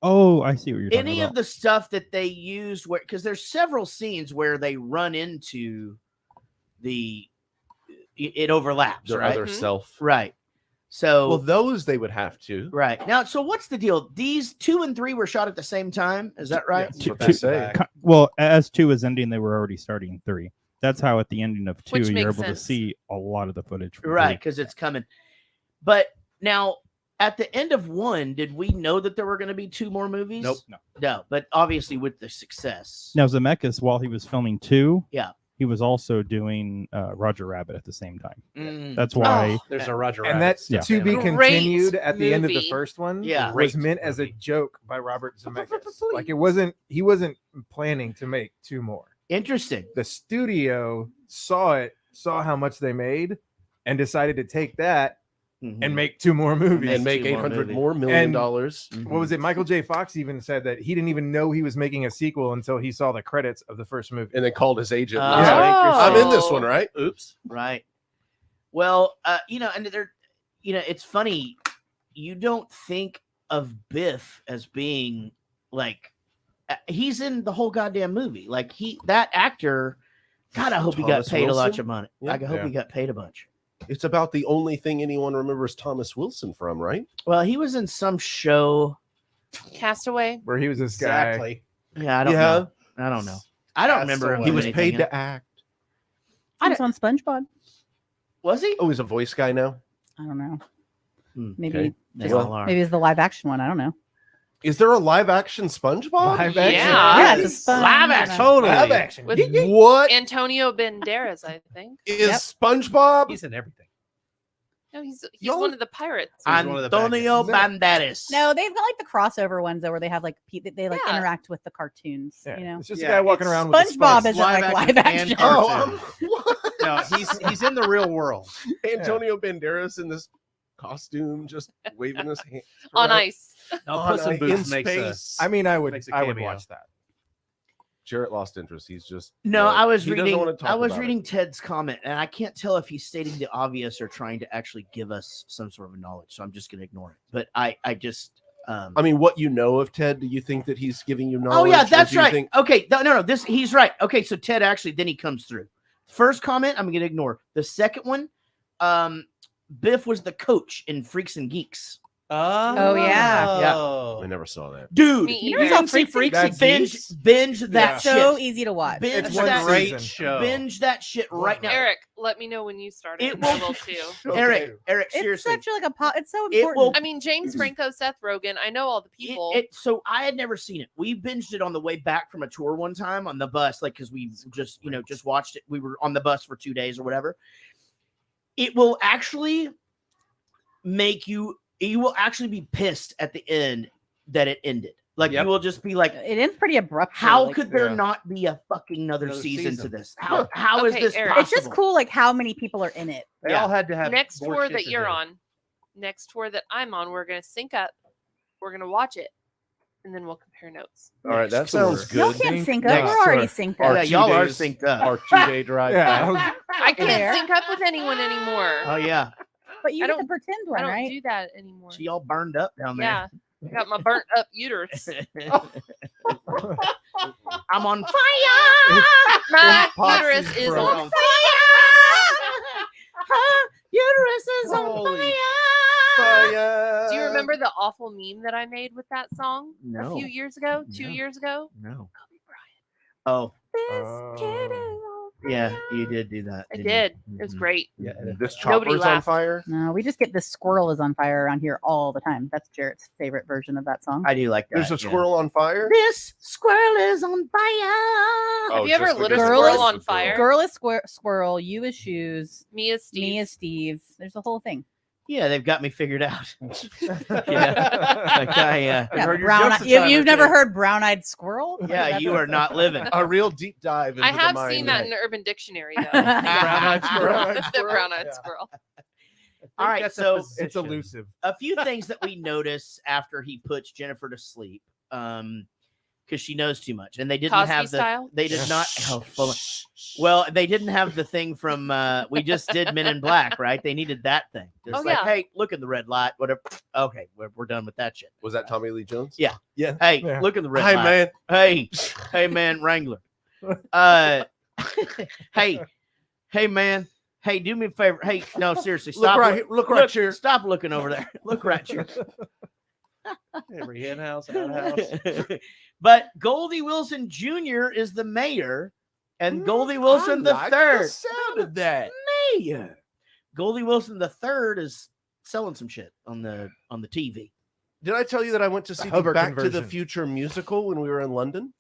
S14: Oh, I see what you're talking
S2: any
S14: about.
S2: of the stuff that they used where because there's several scenes where they run into it overlaps,
S1: Their
S2: right?
S1: other self.
S2: Right. So
S1: Well, those they would have to.
S2: right now, so what's the deal? These 2 and 3 were shot at the same time. Is that right?
S1: That's what they say.
S14: Well, as 2 was ending, they were already starting 3. That's how at the ending of 2,
S4: Which
S14: you're
S4: makes
S14: able
S4: sense.
S14: to see a lot of the footage. From
S2: Right,
S14: 3.
S2: because it's coming. But now At the end of 1, did we know that there were going to be 2 more movies?
S13: Nope.
S2: No, but obviously with the success.
S14: Now Zemeckis, while he was filming 2,
S2: Yeah.
S14: he was also doing Roger Rabbit at the same time.
S2: Mm.
S14: That's why
S13: There's a Roger
S28: And
S13: Rabbit.
S28: that's
S14: Yeah.
S28: to be
S4: Great
S28: continued at the end of the
S4: movie.
S28: first one.
S2: Yeah.
S28: was
S13: Great
S28: meant as a
S13: movie.
S28: joke by Robert Zemeckis. Like he wasn't planning to make 2 more.
S2: Interesting.
S28: The studio saw how much they made, and decided to take that and make 2 more movies
S1: and make 800 more million
S28: And
S1: dollars.
S28: What was it? Michael J. Fox even said that he didn't even know he was making a sequel until he saw the credits of the first movie.
S1: And then called his agent.
S2: Oh.
S1: And was like, I'm in this one, right? Oops.
S2: Right. Well, and it's funny. You don't think of Biff as being like he's in the whole goddamn movie. Like that actor. God, I hope he got
S1: Thomas
S2: paid a lot
S1: Wilson?
S2: of money.
S1: Yeah.
S2: I hope he got paid a bunch.
S1: It's about the only thing anyone remembers Thomas Wilson from, right?
S2: Well, he was in some show.
S4: Castaway.
S28: Where he was this guy.
S13: Exactly.
S2: Yeah, I don't know. I don't know. I don't remember.
S1: He was
S2: anything
S1: paid
S2: in
S1: to
S2: it.
S1: act.
S9: He was on SpongeBob.
S2: Was he?
S1: Oh, he's a voice guy now.
S9: I don't know.
S2: Hmm,
S9: Maybe
S1: okay.
S2: They
S9: just-
S2: all are.
S9: maybe it's the live action one. I don't know.
S1: Is there a live action SpongeBob?
S28: Live action?
S4: Yeah.
S9: Yeah, it's a Sponge.
S2: Live action.
S28: Totally. Live action.
S4: With
S1: What
S4: Antonio Banderas, I think.
S1: is
S9: Yep.
S1: SpongeBob?
S13: He's in everything.
S4: No, he's
S1: Y'all-
S4: one of the pirates.
S13: He's one of the bad
S2: Antonio
S13: guys.
S2: Banderas.
S9: No, they've got like the crossover ones though, where they have like they like
S4: Yeah.
S9: interact with the cartoons.
S28: Yeah.
S9: You know,
S28: It's just
S13: Yeah,
S28: a guy walking
S13: it's
S28: around with a
S9: SpongeBob
S28: spice.
S9: isn't like live
S13: and
S9: action.
S13: cartoon.
S1: what?
S13: No, he's in the real world.
S1: Antonio Banderas in this costume, just waving his hand
S4: On
S1: around
S4: ice.
S13: Now,
S1: on
S13: Puss in
S1: in
S13: Boots makes
S1: space.
S28: I mean, I would
S13: Makes a
S28: watch
S13: cameo.
S28: that.
S1: Jarrett lost interest. He's just
S2: No, I was
S1: he doesn't
S2: reading.
S1: wanna talk
S2: I was
S1: about it.
S2: reading Ted's comment, and I can't tell if he's stating the obvious or trying to actually give us some sort of knowledge. So I'm just going to ignore it. But I just.
S1: I mean, what you know of Ted? Do you think that he's giving you knowledge?
S2: Oh yeah,
S1: or
S2: that's
S1: do you
S2: right.
S1: think-
S2: Okay, no, this he's right. Okay, so Ted actually then he comes through. First comment, I'm going to ignore. The second one, Biff was the coach in Freaks and Geeks.
S9: Oh, yeah.
S1: I never saw that.
S2: Dude,
S4: Me
S9: You
S4: either.
S9: never saw Freaks
S28: and
S2: binge that
S9: That's so
S2: shit.
S9: easy to watch.
S2: Binge
S28: It's one
S2: that
S28: great
S2: season.
S28: show.
S2: Binge that shit right now.
S4: Eric, let me know when you start.
S2: It
S4: It
S2: will-
S4: will too.
S2: Eric,
S9: It's
S2: seriously.
S9: such like a it's so
S2: It
S9: important.
S2: will-
S4: I mean, James Franco, Seth Rogen. I know all the people.
S2: So I had never seen it. We binged it on the way back from a tour one time on the bus, like because we just just watched it. We were on the bus for 2 days or whatever. It will actually make you will actually be pissed at the end that it ended. Like
S13: Yep.
S2: you will just be like,
S9: It ends pretty abruptly.
S2: how
S9: like-
S2: could there
S28: Yeah.
S2: not be a fucking another
S13: Another
S2: season to
S13: season.
S2: this? How is
S4: Okay,
S2: this
S4: Eric.
S2: possible?
S9: It's just cool, like how many people are in it.
S13: They
S2: Yeah.
S13: all had to have
S4: Next
S13: more
S4: tour
S13: shit
S4: that
S13: to
S4: you're
S13: do.
S4: on, next tour that I'm on, we're gonna sync up. We're gonna watch it, and then we'll compare notes.
S1: All right, that
S2: Next tour.
S1: sounds
S9: Y'all
S1: good.
S9: can't sync
S28: Next
S9: up. We're already
S28: tour.
S9: synced
S1: Our
S9: up.
S2: Yeah, y'all are
S1: 2 days-
S2: synced up.
S1: Our 2-day drive
S28: Yeah,
S1: back.
S4: I can't
S9: Fair.
S4: sync up with anyone anymore.
S2: Oh yeah,
S9: But you
S4: I
S9: get the
S4: don't-
S9: pretend
S4: I
S9: one,
S4: don't
S9: right?
S4: do that anymore.
S2: she all burned up down
S4: Yeah, I got my burnt up uterus.
S2: there. I'm on fire.
S4: My
S28: Pops
S4: uterus
S28: is
S4: is
S28: broke.
S4: on
S2: Uterus is on
S1: Holy
S2: fire.
S4: Do you remember the awful meme that I made with that song a
S2: No.
S4: few years ago?
S2: No.
S4: 2 years ago?
S2: No. Oh,
S28: Oh.
S2: yeah, you did do that.
S4: I
S2: didn't you?
S4: did. It was
S2: Mhm.
S4: great.
S1: Yeah, this
S4: Nobody
S1: chopper's on
S4: laughed.
S1: fire.
S9: No, we just get this squirrel is on fire around here all the time. That's Jarrett's favorite version of that song.
S2: I do like that.
S1: There's a
S2: yeah.
S1: squirrel on fire.
S2: This squirrel is on fire.
S4: Have you ever
S1: just
S4: lit a
S1: because the
S4: squirrel
S1: grass
S4: on
S1: is growing.
S4: fire?
S9: Girl is squirrel, you is shoes,
S4: Me as Steve.
S9: me is Steve. There's a whole thing.
S2: Yeah, they've got me figured out. yeah, like
S9: Yeah,
S28: heard your
S9: brown.
S28: jokes a
S9: You,
S28: time or
S9: you've never
S28: two.
S9: heard brown-eyed squirrel?
S2: yeah,
S9: That's
S2: you
S9: a-
S2: are not living.
S1: A real deep dive into
S4: I have
S1: the mind.
S4: seen that in the Urban Dictionary, though.
S1: Brown-eyed squirrel.
S4: The brown-eyed squirrel.
S2: All right,
S13: That's a
S2: so
S13: position.
S28: It's elusive.
S2: a few things that we notice after he puts Jennifer to sleep, because she knows too much, and they didn't
S4: Cosby
S2: have the.
S4: style?
S2: They did not. Oh, full of- well, they didn't have the thing from. We just did Men in Black, right? They needed that thing. Just
S4: Oh,
S2: like,
S4: yeah.
S2: hey, look at the red light. Whatever. Okay, we're done with that shit.
S1: Was that Tommy Lee Jones?
S2: Yeah.
S1: Yeah.
S2: Hey,
S28: Yeah.
S2: look at the red
S1: Hey
S2: light.
S1: man.
S2: Hey man, Wrangler. Hey man. Hey, do me a favor. Hey, no, seriously,
S1: Look
S2: stop.
S1: right here. Look right here.
S2: Stop looking over there. Look right here.
S13: Every hen house, outhouse.
S2: But Goldie Wilson Jr. is the mayor, and Goldie Wilson
S1: I
S2: the
S1: like
S2: third
S1: the sound of that.
S2: mayor. Goldie Wilson the third is selling some shit on the TV.
S1: Did I tell you that I went to see the
S28: hover
S1: Back to the
S28: conversion.
S1: Future musical when we were in London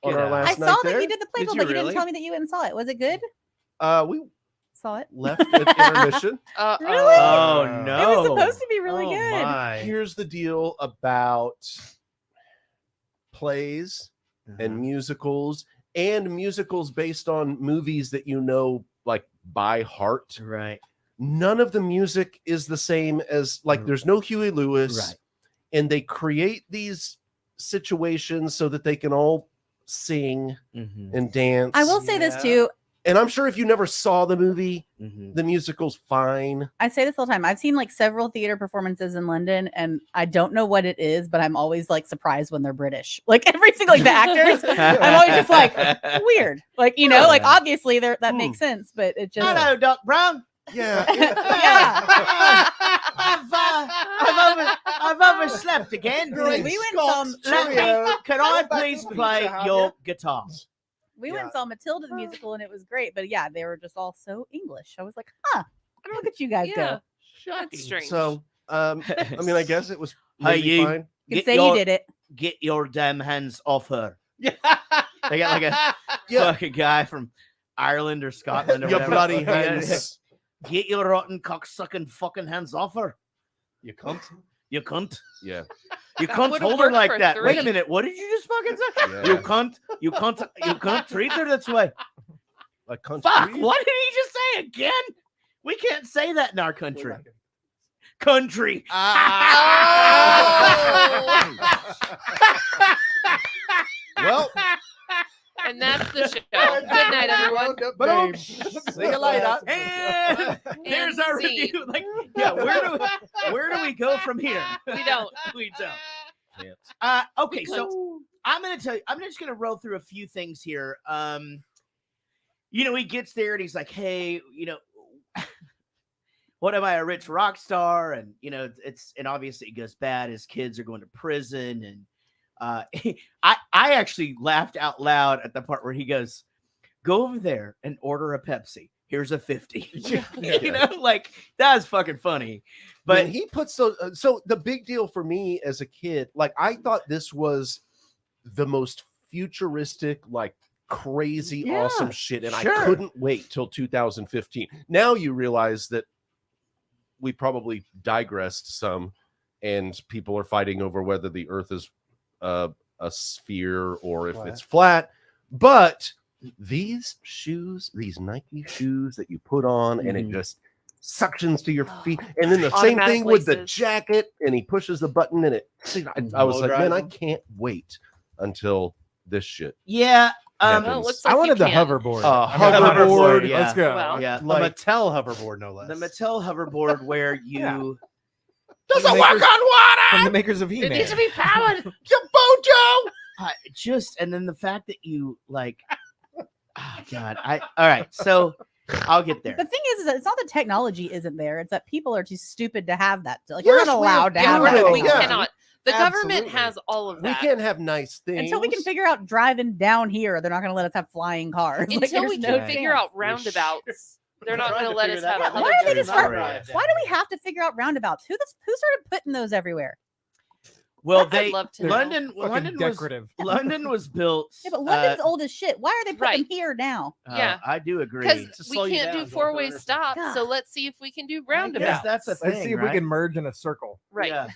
S1: on
S13: Get
S1: our
S13: out.
S1: last
S9: I
S1: night
S9: saw
S1: there?
S9: that you did the playbill,
S13: you
S9: but you didn't
S13: really?
S9: tell me that you went and saw it. Was it good?
S1: We
S9: Saw it.
S1: left at intermission.
S9: Really?
S2: Oh no!
S9: It was supposed to be really
S13: Oh,
S9: good.
S13: my.
S1: Here's the deal about plays
S2: Uh-huh.
S1: and musicals based on movies that you know like by heart.
S2: Right.
S1: None of the music is the same as like there's no Huey Lewis.
S2: Right.
S1: And they create these situations so that they can all sing and dance.
S9: I will say this too.
S1: And I'm sure if you never saw the movie,
S2: Mm-hmm.
S1: the musical's fine.
S9: I say this all the time. I've seen like several theater performances in London, and I don't know what it is, but I'm always like surprised when they're British. Like every single like the actors, I'm always just like weird. Like like obviously that makes sense, but it just
S2: Hello, Doc Brown.
S1: Yeah.
S2: I've overslept again.
S9: We went some.
S2: Can I please play your guitar?
S9: We went and saw Matilda the musical, and it was great. But yeah, they were just all so English. I was like, look at you guys go.
S4: That's strange.
S1: So, I mean, I guess it was
S2: Hey,
S1: maybe
S2: you.
S1: fine.
S9: You can say you did it.
S2: Get your damn hands off her. They got like a fucking guy from Ireland or Scotland or
S1: Your
S2: whatever.
S1: bloody hands.
S2: Get your rotten cocksucking fucking hands off her.
S13: You cunt.
S2: You cunt.
S1: Yeah.
S2: You
S4: That
S2: can't
S4: would've
S2: hold her
S4: worked
S2: like
S4: for
S2: that. Wait a
S4: 3.
S2: minute. What did you just fucking say?
S1: Yeah.
S2: You can't treat her this way.
S1: Like country.
S2: Fuck. What did he just say again? We can't say that in our country. Country.
S1: Well,
S4: And that's the show. Good night, everyone.
S28: But see you later.
S2: And there's our
S4: scene.
S2: review. Like, yeah, where do we go from here?
S4: We don't.
S2: We don't. Okay, so I'm gonna tell you. I'm just gonna roll through a few things here. He gets there and he's like, "Hey, what am I, a rich rock star?" And and obviously it goes bad. His kids are going to prison, and I actually laughed out loud at the part where he goes, "Go over there and order a Pepsi. Here's a 50." Like that was fucking funny. But
S1: when he puts those, so the big deal for me as a kid, like I thought this was the most futuristic, like crazy, awesome shit, and I couldn't wait till 2015. Now you realize that we probably digressed some, and people are fighting over whether the Earth is a sphere or if it's flat. But these shoes, these Nike shoes that you put on, and it just suctions to your feet, and then the same
S4: Automatic
S1: thing with the
S4: laces.
S1: jacket, and he pushes the button, and I was like, man, I can't wait until this shit.
S2: yeah,
S4: Well, it
S1: happens.
S4: looks like
S28: I wanted
S4: you
S28: the
S4: can.
S28: hoverboard.
S2: hoverboard, yeah.
S28: Let's go.
S4: Well,
S2: yeah,
S13: The Mattel hoverboard, no less.
S2: the Mattel hoverboard where you
S28: Doesn't work on water. From the makers of He-Man.
S4: it needs to be powered.
S2: and then the fact that you like, oh God, all right, so I'll get there.
S9: The thing is that it's not that technology isn't there; it's that people are too stupid to have that. Like
S1: Yes,
S9: we're not
S1: we
S9: allowed to
S1: have
S9: have
S1: rid
S9: that.
S1: of
S4: We
S1: it. Yeah.
S4: cannot. The government
S1: Absolutely.
S4: has all of
S1: We
S4: that.
S1: can't have nice things
S9: Until we can figure out driving down here, they're not going to let us have flying cars. Like,
S4: Until
S9: there's
S4: we
S9: no
S4: can figure
S9: chance.
S4: out roundabouts, they're not
S13: trying
S4: going to
S13: to
S4: let
S13: figure
S4: us
S13: that
S4: have
S13: out.
S9: Why
S4: other
S9: are they just
S4: transportation.
S9: Why do we have to figure out roundabouts? Who started putting those everywhere?
S2: Well,
S4: I'd love to know.
S2: London
S28: decorative.
S2: London was built.
S9: Yeah, but London's old as shit. Why are they putting them here now?
S4: Yeah.
S2: I do agree.
S4: Because
S13: slow
S4: we
S13: you
S4: can't
S13: down,
S4: do
S13: don't
S4: four-way
S13: go
S4: stops,
S9: God.
S4: so let's see if we can do
S2: Yes,
S4: roundabouts.
S2: that's a thing.
S28: Let's see if
S2: right?
S28: we can merge in a circle.
S4: Right.
S2: Yeah.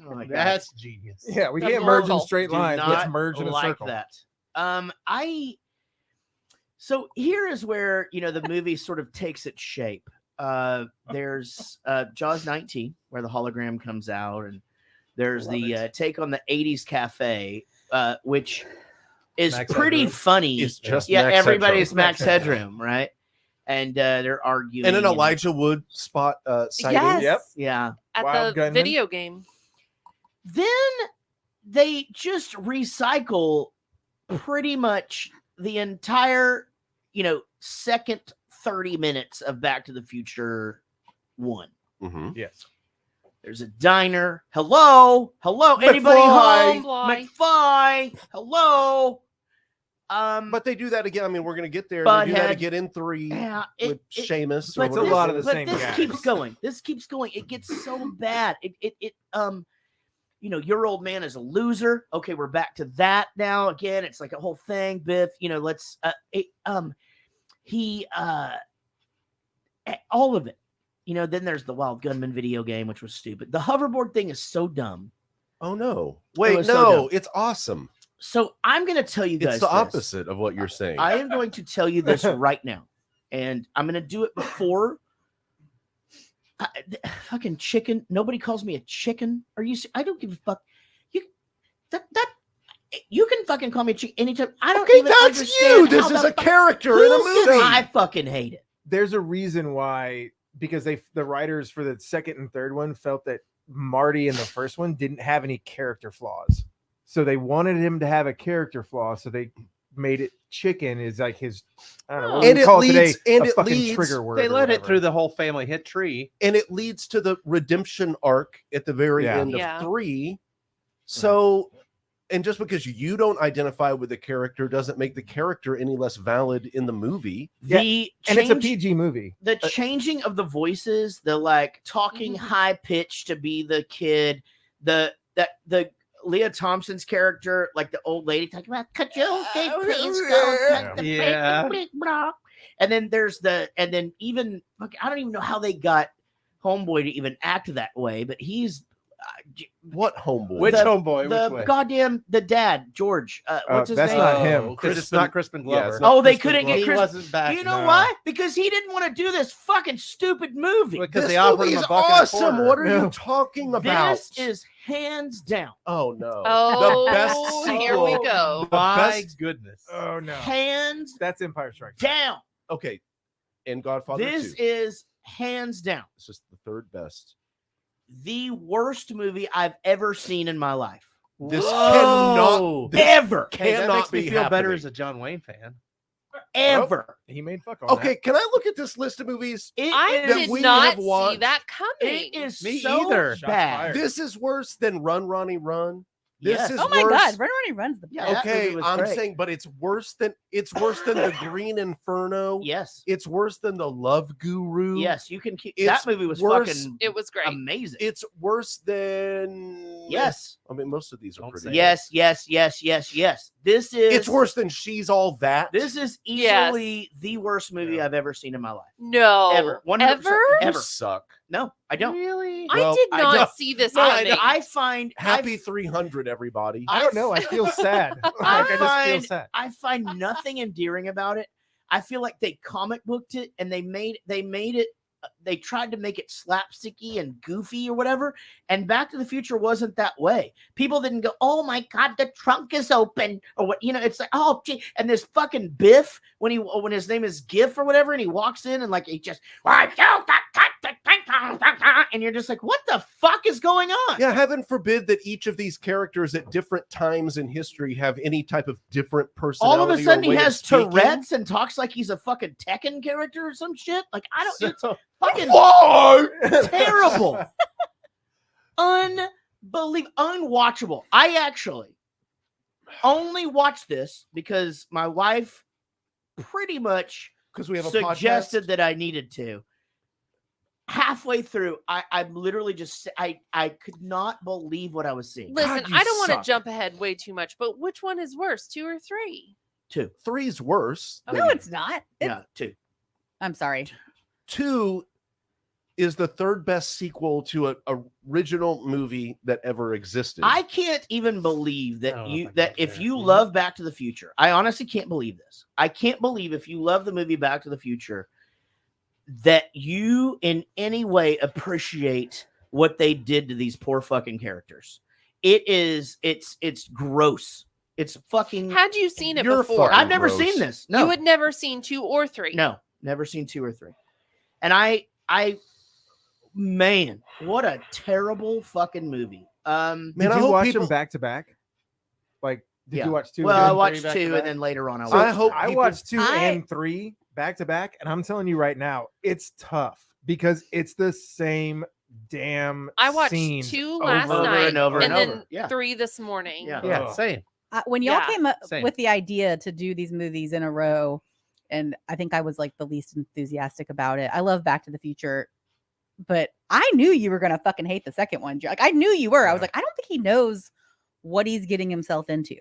S2: Oh my God.
S13: That's genius.
S28: Yeah, we
S4: The
S28: can't merge in
S4: local.
S28: straight
S2: Do
S28: lines.
S2: not
S28: Let's merge in a
S2: like
S28: circle.
S2: that. So here is where the movie sort of takes its shape. There's Jaws 19, where the hologram comes out, and there's the take on the 80s cafe, which is
S28: Max
S2: pretty
S28: Headroom.
S2: funny.
S1: It's just
S2: yeah,
S1: Max
S2: everybody's
S1: Headroom.
S2: Max Headroom, right? And they're arguing.
S1: And an Elijah Wood spot sighting.
S4: Yes.
S28: Yep.
S2: Yeah.
S4: At
S28: Wild
S4: the
S28: Gunman.
S4: video game.
S2: Then they just recycle pretty much the entire, second 30 minutes of Back to the Future 1.
S1: Mhm.
S28: Yes.
S2: There's a diner. Hello. Anybody
S28: McFly.
S2: home? McFly. Hello.
S1: But they do that again. I mean, we're gonna get there. They do that
S2: Butthead.
S1: again in 3
S2: with
S1: Sheamus.
S2: But
S1: or whatever.
S28: a lot of the
S2: but
S28: same
S2: this
S28: guys.
S2: keeps going. This keeps going. It gets so bad. Your old man is a loser. Okay, we're back to that now again. It's like a whole thing. Biff, let's all of it. Then there's the Wild Gunman video game, which was stupid. The hoverboard thing is so dumb.
S1: Oh no! Wait,
S2: was so
S1: no!
S2: dumb.
S1: It's awesome.
S2: So I'm going to tell you guys
S1: It's the
S2: this.
S1: opposite of what you're saying.
S2: I am going to tell you this right now, and I'm going to do it before. Fucking chicken. Nobody calls me a chicken. Are you? I don't give a fuck. You can fucking call me a chicken anytime. I don't even
S1: that's
S2: understand
S1: you. This
S2: how
S1: is
S2: the
S1: a character in a movie.
S2: I fucking hate it.
S28: There's a reason why, because the writers for the second and third one felt that Marty in the first one didn't have any character flaws, so they wanted him to have a character flaw, so they made it chicken is like his, I don't know, what
S1: And
S28: we
S1: it
S28: call
S1: leads-
S28: today
S1: and
S28: a
S1: it
S28: fucking
S1: leads-
S28: trigger word.
S13: They
S28: or
S13: led it
S28: whatever.
S13: through the whole family hit tree.
S1: And it leads to the redemption arc at the very
S28: Yeah.
S1: end of
S4: Yeah.
S1: 3. So, and just because you don't identify with the character doesn't make the character any less valid in the movie.
S28: Yeah,
S2: The
S28: and it's a
S2: change-
S28: PG movie.
S2: The changing of the voices, the like talking high pitch to be the kid, the Leah Thompson's character, like the old lady talking about, could you please go cut the
S13: Yeah.
S2: big block? And then there's even I don't even know how they got Homeboy to even act that way, but he's
S1: What homeboy?
S13: Which homeboy?
S2: the
S13: Which way?
S2: goddamn the dad, George. What's his
S28: that's
S2: name?
S28: not him.
S13: Because it's not Crispin Glover.
S1: it's not
S2: Oh, they
S1: Crispin
S2: couldn't get
S1: Glover.
S13: He
S2: Chris.
S13: wasn't back.
S2: You know
S28: No.
S2: why? Because he didn't want to do this fucking stupid movie.
S13: Because
S1: This
S13: they offered him
S1: movie's
S13: a buck and a
S1: awesome.
S13: quarter.
S1: What are
S28: No.
S1: you talking about?
S2: This is hands down.
S1: Oh no!
S4: Oh,
S1: the best
S4: here we
S1: sequel.
S4: go.
S13: My
S1: best-
S13: goodness.
S28: Oh no,
S2: Hands
S28: that's Empire Strikes.
S2: down.
S1: Okay, and Godfather
S2: This
S1: 2.
S2: is hands down
S1: This is the third best.
S2: the worst movie I've ever seen in my life.
S1: This
S2: Whoa.
S1: cannot this
S2: Ever.
S13: Hey, that
S1: cannot
S13: makes me
S1: be
S13: feel better
S1: happening.
S13: as a John Wayne fan.
S2: Ever.
S28: He made fuck all
S1: Okay, can I look at this list of movies?
S4: I
S2: is-
S4: did
S1: we
S4: not
S1: have
S4: see
S1: watched-
S4: that coming.
S2: It is
S13: Me
S2: so
S13: either.
S28: Shots
S2: bad.
S28: fired.
S1: This is worse than Run, Ronnie, Run. This
S2: Yes.
S1: is
S9: Oh my
S1: worse.
S9: God, Run Ronnie Runs the best.
S2: Yeah, that
S1: Okay,
S2: movie was
S1: I'm
S2: great.
S1: saying, but it's worse than the Green Inferno.
S2: Yes.
S1: It's worse than the Love Guru.
S2: Yes, you can keep
S1: It's
S2: that movie was
S1: worse-
S2: fucking
S4: It was great.
S2: amazing.
S1: It's worse than
S2: Yes.
S1: I mean, most of these are
S13: Don't
S1: pretty.
S13: say
S1: good.
S2: Yes, yes, yes, yes, yes. This is
S1: It's worse than She's All That.
S2: This is
S4: Yes.
S2: easily the worst movie I've ever seen in my life.
S4: No.
S2: Ever. 100%.
S4: Ever?
S1: You
S2: Ever.
S1: suck.
S2: No, I don't.
S13: Really?
S1: Well,
S4: I did
S2: I
S4: not
S2: don't-
S4: see this
S2: No,
S4: coming.
S2: I find
S1: Happy
S2: I
S1: 300, everybody.
S28: I don't know. I feel sad. Like, I just feel sad.
S2: I find nothing endearing about it. I feel like they comic booked it and they made it. They tried to make it slapsticky and goofy or whatever. And Back to the Future wasn't that way. People didn't go, "Oh my God, the trunk is open," or what? It's like, "Oh, gee." And this fucking Biff when his name is Giff or whatever, and he walks in and like he just, and you're just like, "What the fuck is going on?"
S1: Yeah, heaven forbid that each of these characters at different times in history have any type of different personality.
S2: All of a sudden, he
S1: or way of
S2: has
S1: speaking.
S2: Tourette's and talks like he's a fucking Tekken character or some shit. Like, I don't. It's fucking
S1: Whoa!
S2: terrible, unbelievable, unwatchable. I actually only watched this because my wife pretty much
S1: Because we have a
S2: suggested
S1: podcast.
S2: that I needed to. Halfway through, I'm literally just I could not believe what I was seeing.
S4: Listen,
S1: God, you
S4: I don't want
S1: suck.
S4: to jump ahead way too much, but which one is worse, 2 or 3?
S2: 2.
S1: 3's worse.
S9: No, it's not.
S2: Yeah, 2.
S9: I'm sorry.
S1: 2 is the third best sequel to an original movie that ever existed.
S2: I can't even believe
S13: I
S2: that
S13: don't know
S2: you
S13: if I
S2: that
S13: get
S2: if
S13: there.
S2: you love Back to the Future, I honestly can't believe this. I can't believe if you love the movie Back to the Future that you in any way appreciate what they did to these poor fucking characters. It's gross. It's fucking.
S4: Had you seen it
S1: You're
S4: before?
S1: fucking
S2: I've never
S1: gross.
S2: seen this. No,
S4: You had never seen 2 or 3.
S2: no, never seen 2 or 3. And I, man, what a terrible fucking movie.
S1: Man,
S28: Did
S1: I
S28: you
S1: hope
S28: watch
S1: people-
S28: them back to back? Like, did
S2: Yeah.
S28: you watch 2?
S2: Well, I
S28: and
S2: watched
S28: 3 back
S2: 2
S28: to back?
S2: and then later on I
S1: So
S2: watched.
S1: I hope
S28: I
S1: people-
S28: watched 2
S9: I-
S28: and 3 back to back, and I'm telling you right now, it's tough because it's the same damn.
S4: I watched
S28: scene
S4: 2
S28: over
S4: last
S28: and
S4: night
S2: over
S4: and
S2: and
S4: then
S2: over. Yeah.
S4: 3 this morning.
S2: Yeah.
S13: Yeah,
S28: Ugh.
S13: same.
S9: When y'all came up
S13: same.
S9: with the idea to do these movies in a row, and I think I was like the least enthusiastic about it. I love Back to the Future, but I knew you were gonna fucking hate the second one. Like I knew you were. I was like, I don't think he knows what he's getting himself into.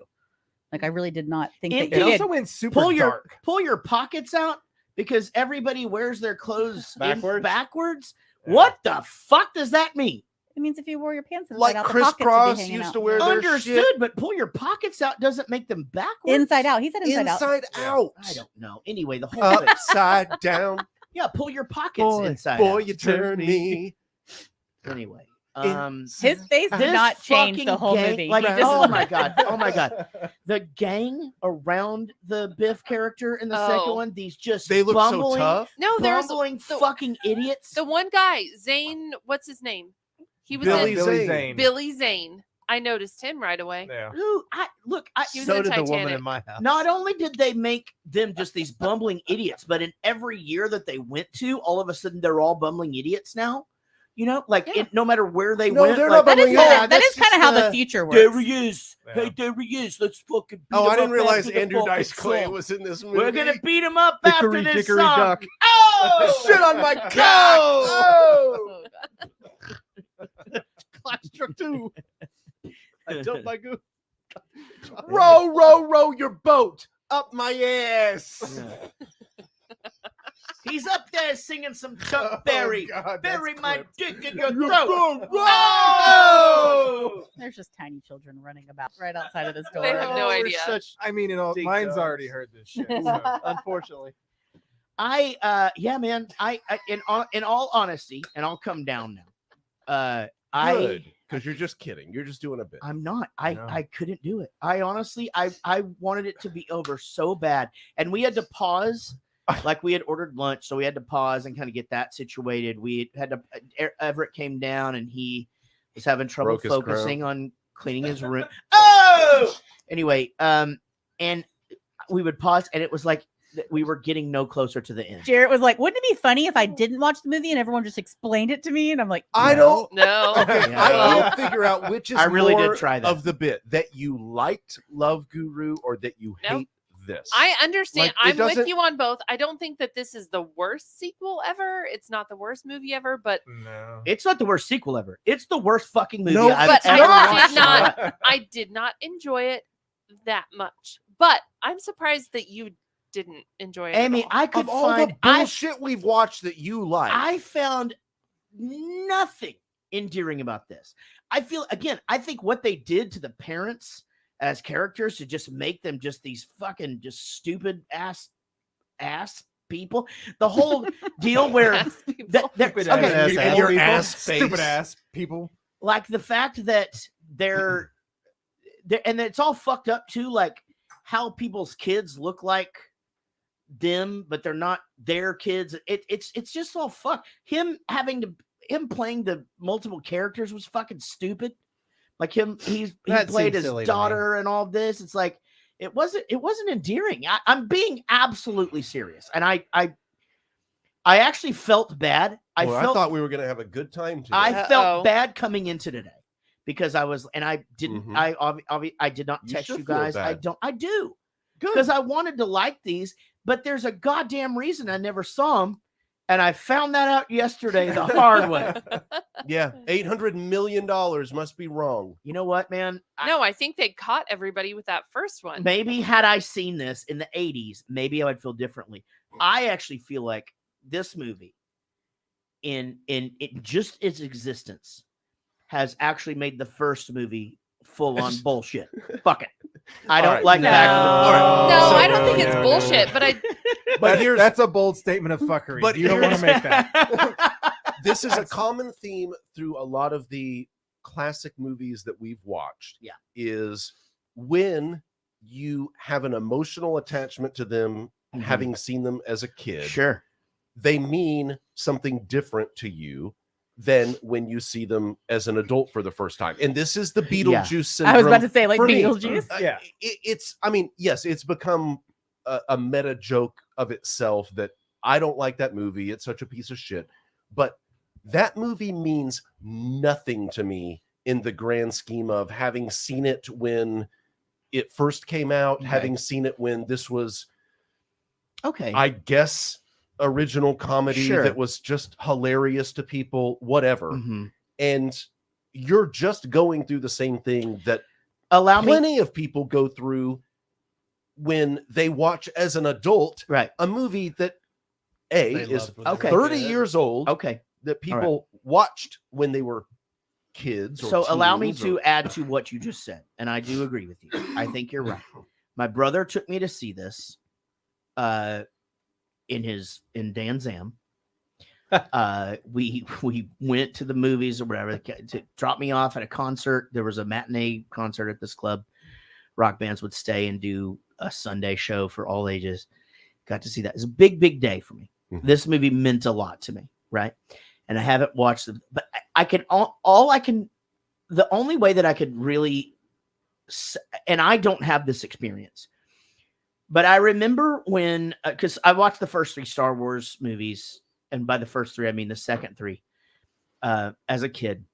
S9: Like I really did not think that
S28: It
S9: he did.
S28: also went super dark.
S2: Pull your pockets out because everybody wears their clothes backwards.
S28: Yeah.
S2: What the fuck does that mean?
S9: It means if you wore your pants inside
S1: Like
S9: out,
S1: Chris
S9: the pockets would be
S1: Cross
S9: hanging
S1: used
S9: out.
S1: to wear their
S2: Understood,
S1: shit
S2: but pull your pockets out doesn't make them backwards.
S9: Inside out. He said inside out.
S1: inside out.
S2: I don't know. Anyway, the whole thing.
S1: Upside down.
S2: Yeah, pull your pockets inside
S1: Boy,
S2: out.
S1: you turn me.
S2: Anyway,
S9: His face did
S2: this
S9: not change the
S2: fucking
S9: whole
S2: gang-
S9: movie.
S2: Like,
S9: He just-
S2: oh my god, the gang around the Biff character in the second one, these just
S1: They look so
S2: bumbling,
S1: tough.
S4: No, there's
S2: bumbling fucking idiots.
S4: the one guy, Zane. What's his name? He was
S1: Billy
S4: in
S1: Zane.
S4: Billy Zane. I noticed him right away.
S28: Yeah.
S2: Dude,
S4: He was
S13: So
S4: in
S13: did the woman
S4: Titanic.
S13: in my house.
S2: Not only did they make them just these bumbling idiots, but in every year that they went to, all of a sudden they're all bumbling idiots now. You know, like no matter where they
S1: No,
S2: went,
S1: they're
S2: like,
S1: not bumbling idiots.
S9: That is kind of how the future works.
S2: There he is.
S28: Yeah.
S2: Hey, there he is. Let's fucking. Beat
S1: Oh,
S2: him
S1: I didn't
S2: up
S1: realize
S2: after the
S1: Andrew
S2: fucking
S1: Dice Clay
S2: song.
S1: was in this movie.
S2: We're gonna beat him up
S13: Hickory
S2: after this
S13: dickory
S2: song.
S13: duck.
S2: Oh,
S1: Shit on my cock.
S2: Oh!
S1: Claustro 2. I dumped my goo. Row, row, row your boat up my ass.
S2: He's up there singing some Chuck Berry.
S1: God,
S2: Bury
S1: that's
S2: my
S1: clipped.
S2: dick in your
S1: Your
S2: throat.
S1: throat.
S2: Oh!
S9: There's just tiny children running about right outside of this door.
S4: They have no
S28: we're
S4: idea.
S28: I mean, mine's already heard this shit. So.
S13: Unfortunately.
S2: Yeah, man. I in all honesty, and I'll come down now.
S1: Good, because you're just kidding. You're just doing a bit.
S2: I'm not.
S28: No.
S2: I couldn't do it. I honestly, I wanted it to be over so bad, and we had to pause. Like we had ordered lunch, so we had to pause and kind of get that situated. We had to. Everett came down, and he was having trouble
S1: Broke his
S2: focusing on cleaning his room. Oh, anyway, and we would pause, and it was like we were getting no closer to the end.
S9: Jarrett was like, "Wouldn't it be funny if I didn't watch the movie and everyone just explained it to me?" And I'm like,
S1: I don't.
S4: No.
S1: Okay,
S2: Yeah.
S1: I will figure out which is
S2: I really did
S1: more
S2: try that.
S1: of the bit that you liked Love Guru or that you
S4: No.
S1: hate this.
S4: I understand.
S1: Like, it
S4: I'm with
S1: doesn't-
S4: you on both. I don't think that this is the worst sequel ever. It's not the worst movie ever, but
S28: No.
S2: It's not the worst sequel ever. It's the worst fucking movie
S1: No,
S2: I've
S4: but
S2: ever
S4: I
S2: watched.
S4: did not. I did not enjoy it that much. But I'm surprised that you didn't enjoy it. at
S2: Amy,
S4: all.
S2: I could
S1: Of all
S2: find.
S1: the bullshit we've watched that you like,
S2: I found nothing endearing about this. I think what they did to the parents as characters to just make them just these fucking just stupid ass people. The whole deal where
S4: Ass people.
S2: okay,
S13: ass
S1: and your
S13: people.
S1: ass face.
S28: Stupid ass people.
S2: like the fact that they're and it's all fucked up too, like how people's kids look like them, but they're not their kids. It's just all fucked. Him playing the multiple characters was fucking stupid. Like he
S13: That
S2: played
S13: seems
S2: his
S13: silly to me.
S2: daughter and all this. It's like it wasn't endearing. I'm being absolutely serious, and I actually felt bad.
S1: I thought we were going to have a good time today.
S2: I
S4: Uh-oh.
S2: felt bad coming into today because I was, and I didn't.
S1: Mhm.
S2: I did not
S1: You
S2: text
S1: should
S2: you
S1: feel
S2: guys.
S1: bad.
S2: I do
S1: Good.
S2: because I wanted to like these, but there's a goddamn reason I never saw them, and I found that out yesterday the hard way.
S1: Yeah, $800 million must be wrong.
S2: You know what, man?
S4: No, I think they caught everybody with that first one.
S2: Maybe had I seen this in the 80s, maybe I would feel differently. I actually feel like this movie, in just its existence, has actually made the first movie full on bullshit. Fuck it. I don't
S1: right,
S2: like
S1: no.
S2: Back to the
S1: All
S4: No,
S1: So-
S4: I don't think it's
S28: no, no,
S4: bullshit,
S28: no.
S4: but I
S1: But here's
S28: That's a bold statement of fuckery.
S1: But
S28: You don't want to make that.
S1: this is a common theme through a lot of the classic movies that we've watched.
S2: Yeah.
S1: Is when you have an emotional attachment to them, having seen them as a kid,
S2: Sure.
S1: they mean something different to you than when you see them as an adult for the first time. And this is the Beetlejuice syndrome.
S9: I was about to say, like
S1: for me.
S9: Beetlejuice.
S28: Yeah.
S1: I mean, yes, it's become a meta joke of itself that I don't like that movie. It's such a piece of shit. But that movie means nothing to me in the grand scheme of having seen it when it first came out,
S2: Okay.
S1: having seen it when this was,
S2: Okay.
S1: I guess, original comedy
S2: Sure.
S1: that was just hilarious to people, whatever.
S2: Mhm.
S1: And you're just going through the same thing that
S2: Allow me.
S1: plenty of people go through when they watch as an adult
S2: Right.
S1: a movie that A
S13: They
S1: is
S13: loved when they were
S1: 30
S13: kids.
S1: years old,
S2: Okay.
S1: that people watched when they were kids. Or
S2: So allow me
S1: teens
S2: to
S1: or-
S2: add to what you just said, and I do agree with you. I think you're right. My brother took me to see this in Dan Zam. We went to the movies or whatever to drop me off at a concert. There was a matinee concert at this club. Rock bands would stay and do a Sunday show for all ages. Got to see that. It's a big day for me. This movie meant a lot to me, right? And I haven't watched it, but I can the only way that I could really, and I don't have this experience, but I remember when, because I watched the first 3 Star Wars movies, and by the first 3, I mean the second 3, as a kid.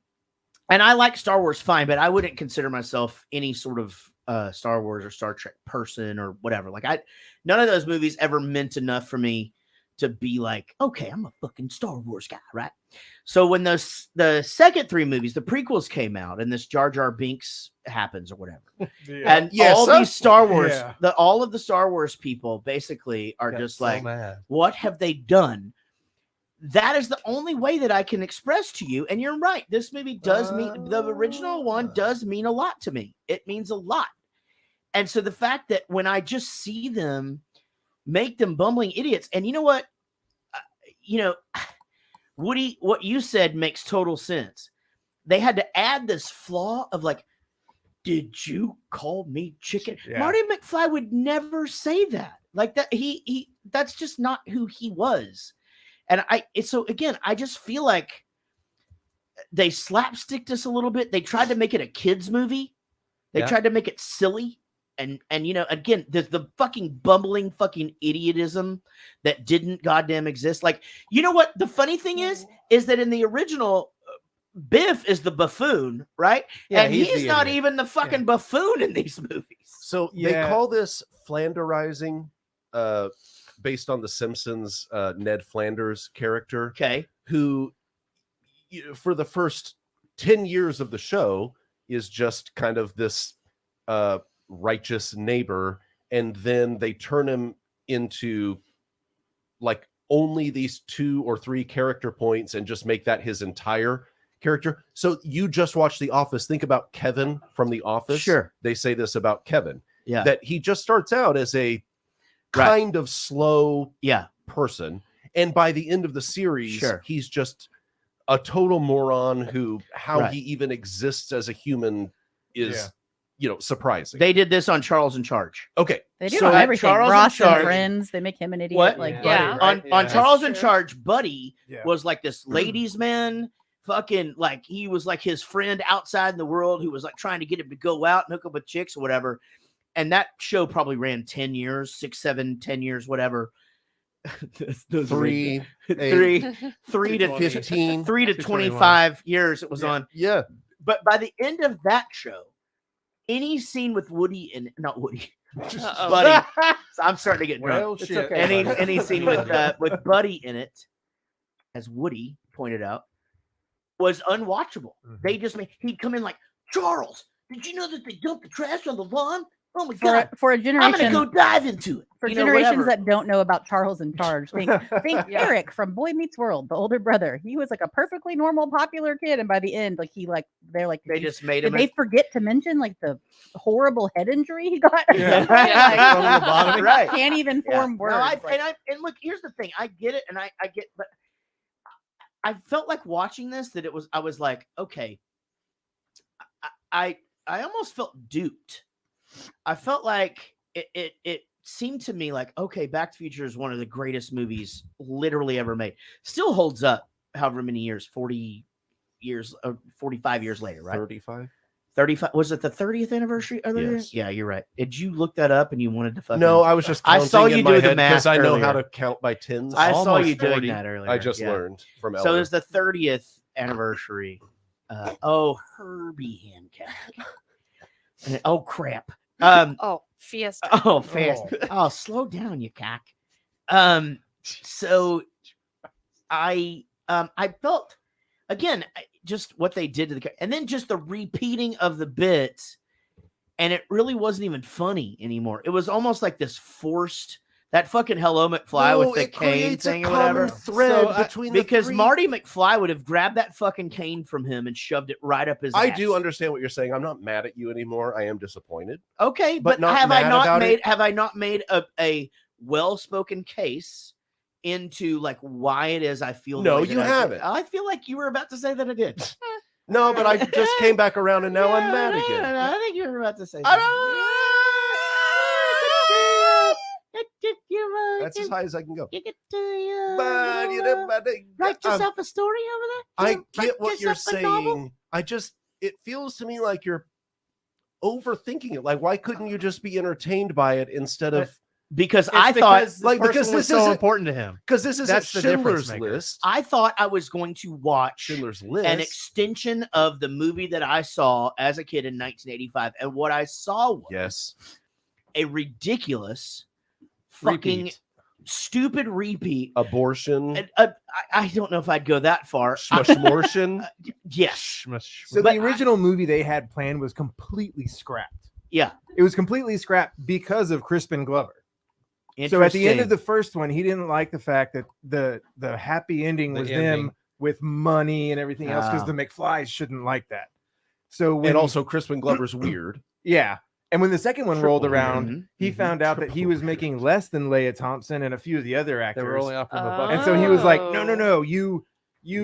S2: And I like Star Wars fine, but I wouldn't consider myself any sort of Star Wars or Star Trek person or whatever. Like none of those movies ever meant enough for me to be like, okay, I'm a fucking Star Wars guy, right? So when the second 3 movies, the prequels came out, and this Jar Jar Binks happens or whatever, and all these Star Wars, all of the Star Wars people basically are just
S13: so
S2: like,
S13: mad.
S2: what have they done? That is the only way that I can express to you. And you're right. This movie does mean, the original one does mean a lot to me. It means a lot. And so the fact that when I just see them make them bumbling idiots, and you know what, Woody, what you said makes total sense. They had to add this flaw of like, did you call me chicken?
S28: Yeah.
S2: Marty McFly would never say that. Like that, he that's just not who he was. And I just feel like they slapsticked us a little bit. They tried to make it a kids movie. They tried to make it silly. And again, the fucking bumbling fucking idiotism that didn't goddamn exist. Like, you know what? The funny thing is that in the original, Biff is the buffoon, right?
S13: Yeah,
S2: and he's not
S13: idiot.
S2: even the fucking buffoon in these movies.
S1: So they call this Flanderizing, based on the Simpsons Ned Flanders character.
S2: Okay.
S1: Who, for the first 10 years of the show, is just kind of this righteous neighbor, and then they turn him into like only these 2 or 3 character points and just make that his entire character. So you just watch The Office. Think about Kevin from The Office.
S2: Sure.
S1: They say this about Kevin.
S2: Yeah.
S1: That he just starts out as a kind of slow person, and by the end of the series, he's just a total moron who he even exists as a human is surprising.
S2: They did this on Charles in Charge.
S1: Okay.
S9: They do on everything. Ross and Friends, they make him an idiot.
S2: What?
S9: Like,
S2: On Charles in Charge, Buddy was like this ladies' man, fucking like he was like his friend outside in the world who was like trying to get him to go out and hook up with chicks or whatever. And that show probably ran 10 years, 6, 7, 10 years, whatever.
S1: 3
S2: to 15, 3 to 25 years it was on.
S1: Yeah.
S2: But by the end of that show, any scene with Woody and not Woody, Buddy. So I'm starting to get drunk.
S28: Well, shit. Okay,
S2: any scene with Buddy in it, as Woody pointed out, was unwatchable. They just he'd come in like, Charles, did you know that they dumped the trash on the lawn? Oh my god!
S9: For a generation,
S2: I'm gonna go dive into it.
S9: For generations that don't know about Charles in Charge, think Eric from Boy Meets World, the older brother. He was like a perfectly normal, popular kid, and by the end, they just
S2: made him.
S9: Did they forget to mention like the horrible head injury he got?
S2: Right.
S9: Can't even form words.
S2: No, and look, here's the thing. I get it, and I get, but I felt like watching this that I was like, okay, I almost felt duped. I felt like it seemed to me like, okay, Back to the Future is one of the greatest movies literally ever made. Still holds up however many years, 40 years, 45 years later, right? 35. Was it the 30th anniversary?
S1: Yes.
S2: Yeah, you're right. Did you look that up and you wanted to fucking...
S1: No, I was just counting.
S2: I saw you
S1: in my
S2: doing
S1: head
S2: the math
S1: because I know
S2: earlier.
S1: how to count by tens.
S2: I saw you doing
S1: 40.
S2: that earlier.
S1: I just learned from
S2: So
S1: Ellen.
S2: it was the 30th anniversary. Herbie Hancock. Oh crap!
S4: Fiesta.
S2: Oh, Fiesta. Oh, slow down, you cock. So I felt again just what they did to the, and then just the repeating of the bits, and it really wasn't even funny anymore. It was almost like this forced. That fucking Hello McFly with the cane thing or whatever.
S1: Thread between
S2: because
S1: the three.
S2: Marty McFly would have grabbed that fucking cane from him and shoved it right up his ass.
S1: I do understand what you're saying. I'm not mad at you anymore. I am disappointed.
S2: Okay, but
S1: not
S2: have I
S1: mad
S2: not
S1: about
S2: made
S1: it.
S2: have I not made a well-spoken case into like why it is I feel? the
S1: No,
S2: way that
S1: you
S2: I do?
S1: haven't.
S2: I feel like you were about to say that I did.
S1: No, but I just came back around and now I'm mad again.
S2: I think you were about to say. Something.
S1: That's as high as I can go.
S2: You get to write yourself a story over there.
S1: I get what you're saying. It feels to me like you're overthinking it. Like, why couldn't you just be entertained by it instead of?
S2: Because I thought,
S1: because this
S13: so
S1: is
S13: important to him.
S1: Because this isn't Schindler's List.
S2: I thought I was going to watch
S1: Schindler's List,
S2: an extension of the movie that I saw as a kid in 1985, and what I saw was a ridiculous, fucking stupid repeat.
S1: Abortion.
S2: I don't know if I'd go that far.
S1: Abortion.
S2: Yes.
S28: So
S2: But
S28: the original movie they had planned was completely scrapped.
S2: Yeah.
S28: It was completely scrapped because of Crispin Glover. So at the end of
S2: Interesting.
S28: the first one, he didn't like the fact that the happy ending was them with money and everything else, because
S2: Oh.
S28: the McFlys shouldn't like that. So when
S1: And also Crispin Glover's weird.
S28: yeah. And when the second one rolled around,
S2: Mhm.
S28: he found out that he was making less than Leia Thompson and a few of the other actors.
S13: They were only offering him a buck.
S28: And so he was like, no, you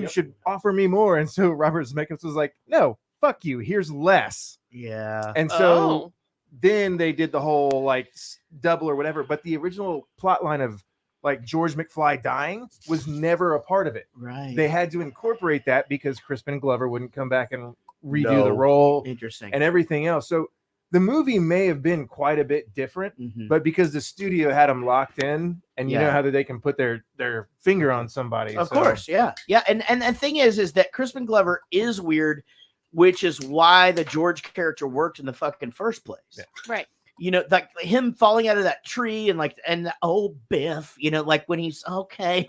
S28: should offer me more. And so Robert Zemeckis was like, no, fuck you. Here's less.
S2: Yeah.
S28: And so then they did the whole like double or whatever. But the original plot line of like George McFly dying was never a part of it.
S2: Right.
S28: They had to incorporate that because Crispin Glover wouldn't come back and redo the role.
S2: Interesting.
S28: And everything else. So the movie may have been quite a bit different,
S2: Mhm.
S28: but because the studio had them locked in, and you know
S2: Yeah.
S28: how they can put their finger on somebody.
S2: Of
S28: so-
S2: course, yeah. And the thing is that Crispin Glover is weird, which is why the George character worked in the fucking first place.
S4: Right.
S2: You know, like him falling out of that tree and the old Biff, you know, like when he's okay,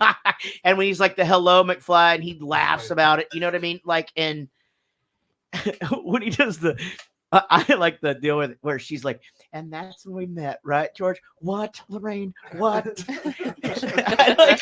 S2: and when he's like the hello McFly and he laughs about it, you know what I mean? Like, and when he does I like the deal with where she's like, and that's when we met, right, George? What, Lorraine? What? I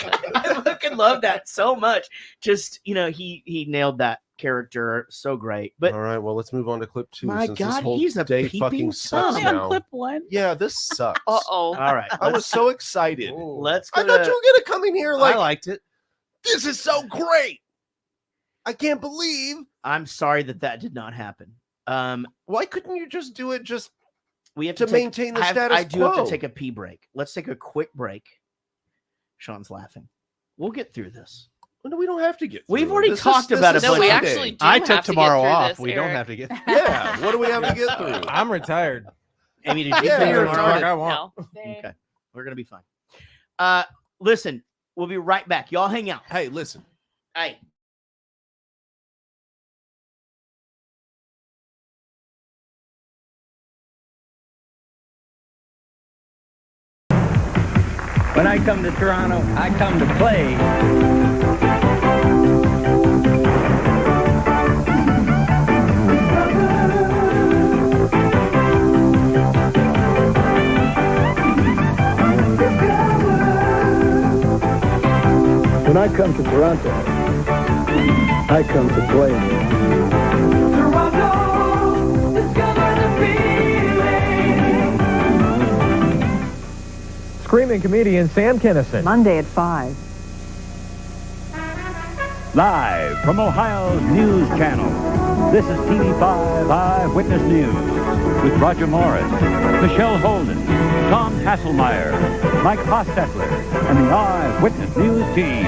S2: fucking love that so much. Just, you know, he nailed that character so great. But
S1: all right, well, let's move on to clip 2.
S2: My
S1: since this
S2: God,
S1: whole
S2: he's a
S1: day
S2: peeping
S1: fucking sucks
S2: Tom.
S1: now.
S9: Clip 1.
S1: Yeah, this sucks.
S2: All right.
S1: I was so excited.
S2: Let's
S1: I
S2: go
S1: thought you were gonna come in here like
S13: I liked it.
S1: this is so great. I can't believe.
S2: I'm sorry that did not happen.
S1: Why couldn't you just do it
S2: we have
S1: to
S2: take-
S1: maintain the status
S2: I do have
S1: quo?
S2: to take a pee break. Let's take a quick break. Sean's laughing. We'll get through this.
S1: No, we don't have to get.
S2: We've
S1: through it.
S2: already
S1: This
S2: talked
S1: is
S2: about it.
S1: Sunday.
S4: No, we actually do
S13: I
S4: have
S13: took
S4: to get
S13: tomorrow
S4: through
S13: off.
S4: this,
S13: We don't
S4: Eric.
S13: have to get.
S1: Yeah, what do we have to get through?
S28: I'm retired.
S2: Amy, did you
S1: Yeah,
S2: take
S1: you're
S2: tomorrow?
S28: retired. I want.
S4: No.
S2: Okay, we're gonna be fine. Listen, we'll be right back. Y'all hang out.
S1: Hey, listen.
S2: Hey.
S22: When I come to Toronto, I come to play.
S16: When I come to Toronto, I come to play.
S12: Screaming comedian Sam Kinison.
S22: Monday at 5.
S21: Live from Ohio's News Channel, this is TV5 Eyewitness News with Roger Morris, Michelle Holden, Tom Hasselmeyer, Mike Hostetler, and the Eyewitness News team.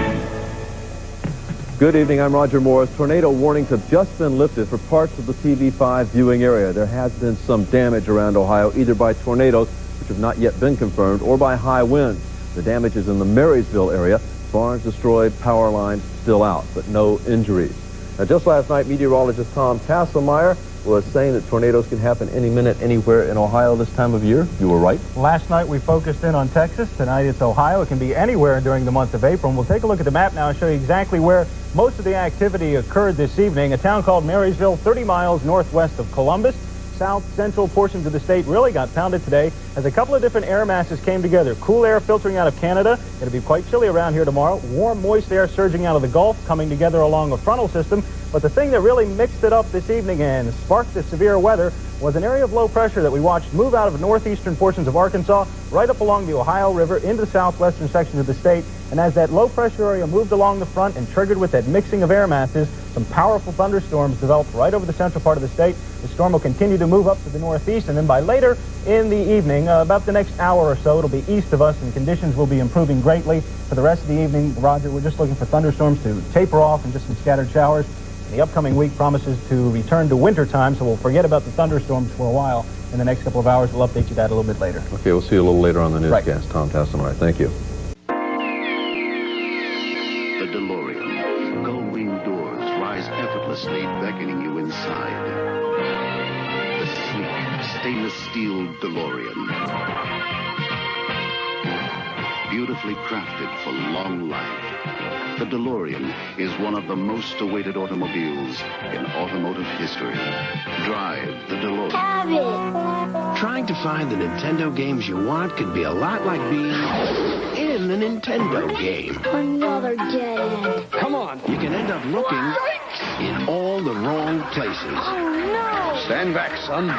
S15: Good evening, I'm Roger Morris. Tornado warnings have just been lifted for parts of the TV5 viewing area. There has been some damage around Ohio, either by tornadoes, which have not yet been confirmed, or by high winds. The damage is in the Marysville area. Barns destroyed, power lines still out, but no injuries. Now, just last night, meteorologist Tom Hasselmeyer was saying that tornadoes can happen any minute, anywhere in Ohio this time of year. You were right.
S12: Last night we focused in on Texas. Tonight it's Ohio. It can be anywhere during the month of April. And we'll take a look at the map now and show you exactly where most of the activity occurred this evening. A town called Marysville, 30 miles northwest of Columbus. South central portions of the state really got pounded today as a couple of different air masses came together. Cool air filtering out of Canada. It'll be quite chilly around here tomorrow. Warm, moist air surging out of the Gulf coming together along a frontal system. But the thing that really mixed it up this evening and sparked the severe weather was an area of low pressure that we watched move out of northeastern portions of Arkansas right up along the Ohio River into the southwestern section of the state. And as that low pressure area moved along the front and triggered with that mixing of air masses, some powerful thunderstorms developed right over the central part of the state. The storm will continue to move up to the northeast, and then by later in the evening, about the next hour or so, it'll be east of us, and conditions will be improving greatly. For the rest of the evening, Roger, we're just looking for thunderstorms to taper off and just some scattered showers. And the upcoming week promises to return to winter time, so we'll forget about the thunderstorms for a while. In the next couple of hours, we'll update you that a little bit later.
S15: Okay, we'll see you a little later on the newscast. Tom Tassamar, thank you.
S21: The DeLorean. Gull-winged doors rise effortlessly, beckoning you inside. The sleek, stainless steel DeLorean. Beautifully crafted for long life. The DeLorean is one of the most awaited automobiles in automotive history. Drive the DeLorean.
S17: Have it.
S21: Trying to find the Nintendo games you want could be a lot like being in a Nintendo game.
S17: Another dead end.
S21: Come on. You can end up looking in all the wrong places.
S17: Oh, no.
S21: Stand back, son.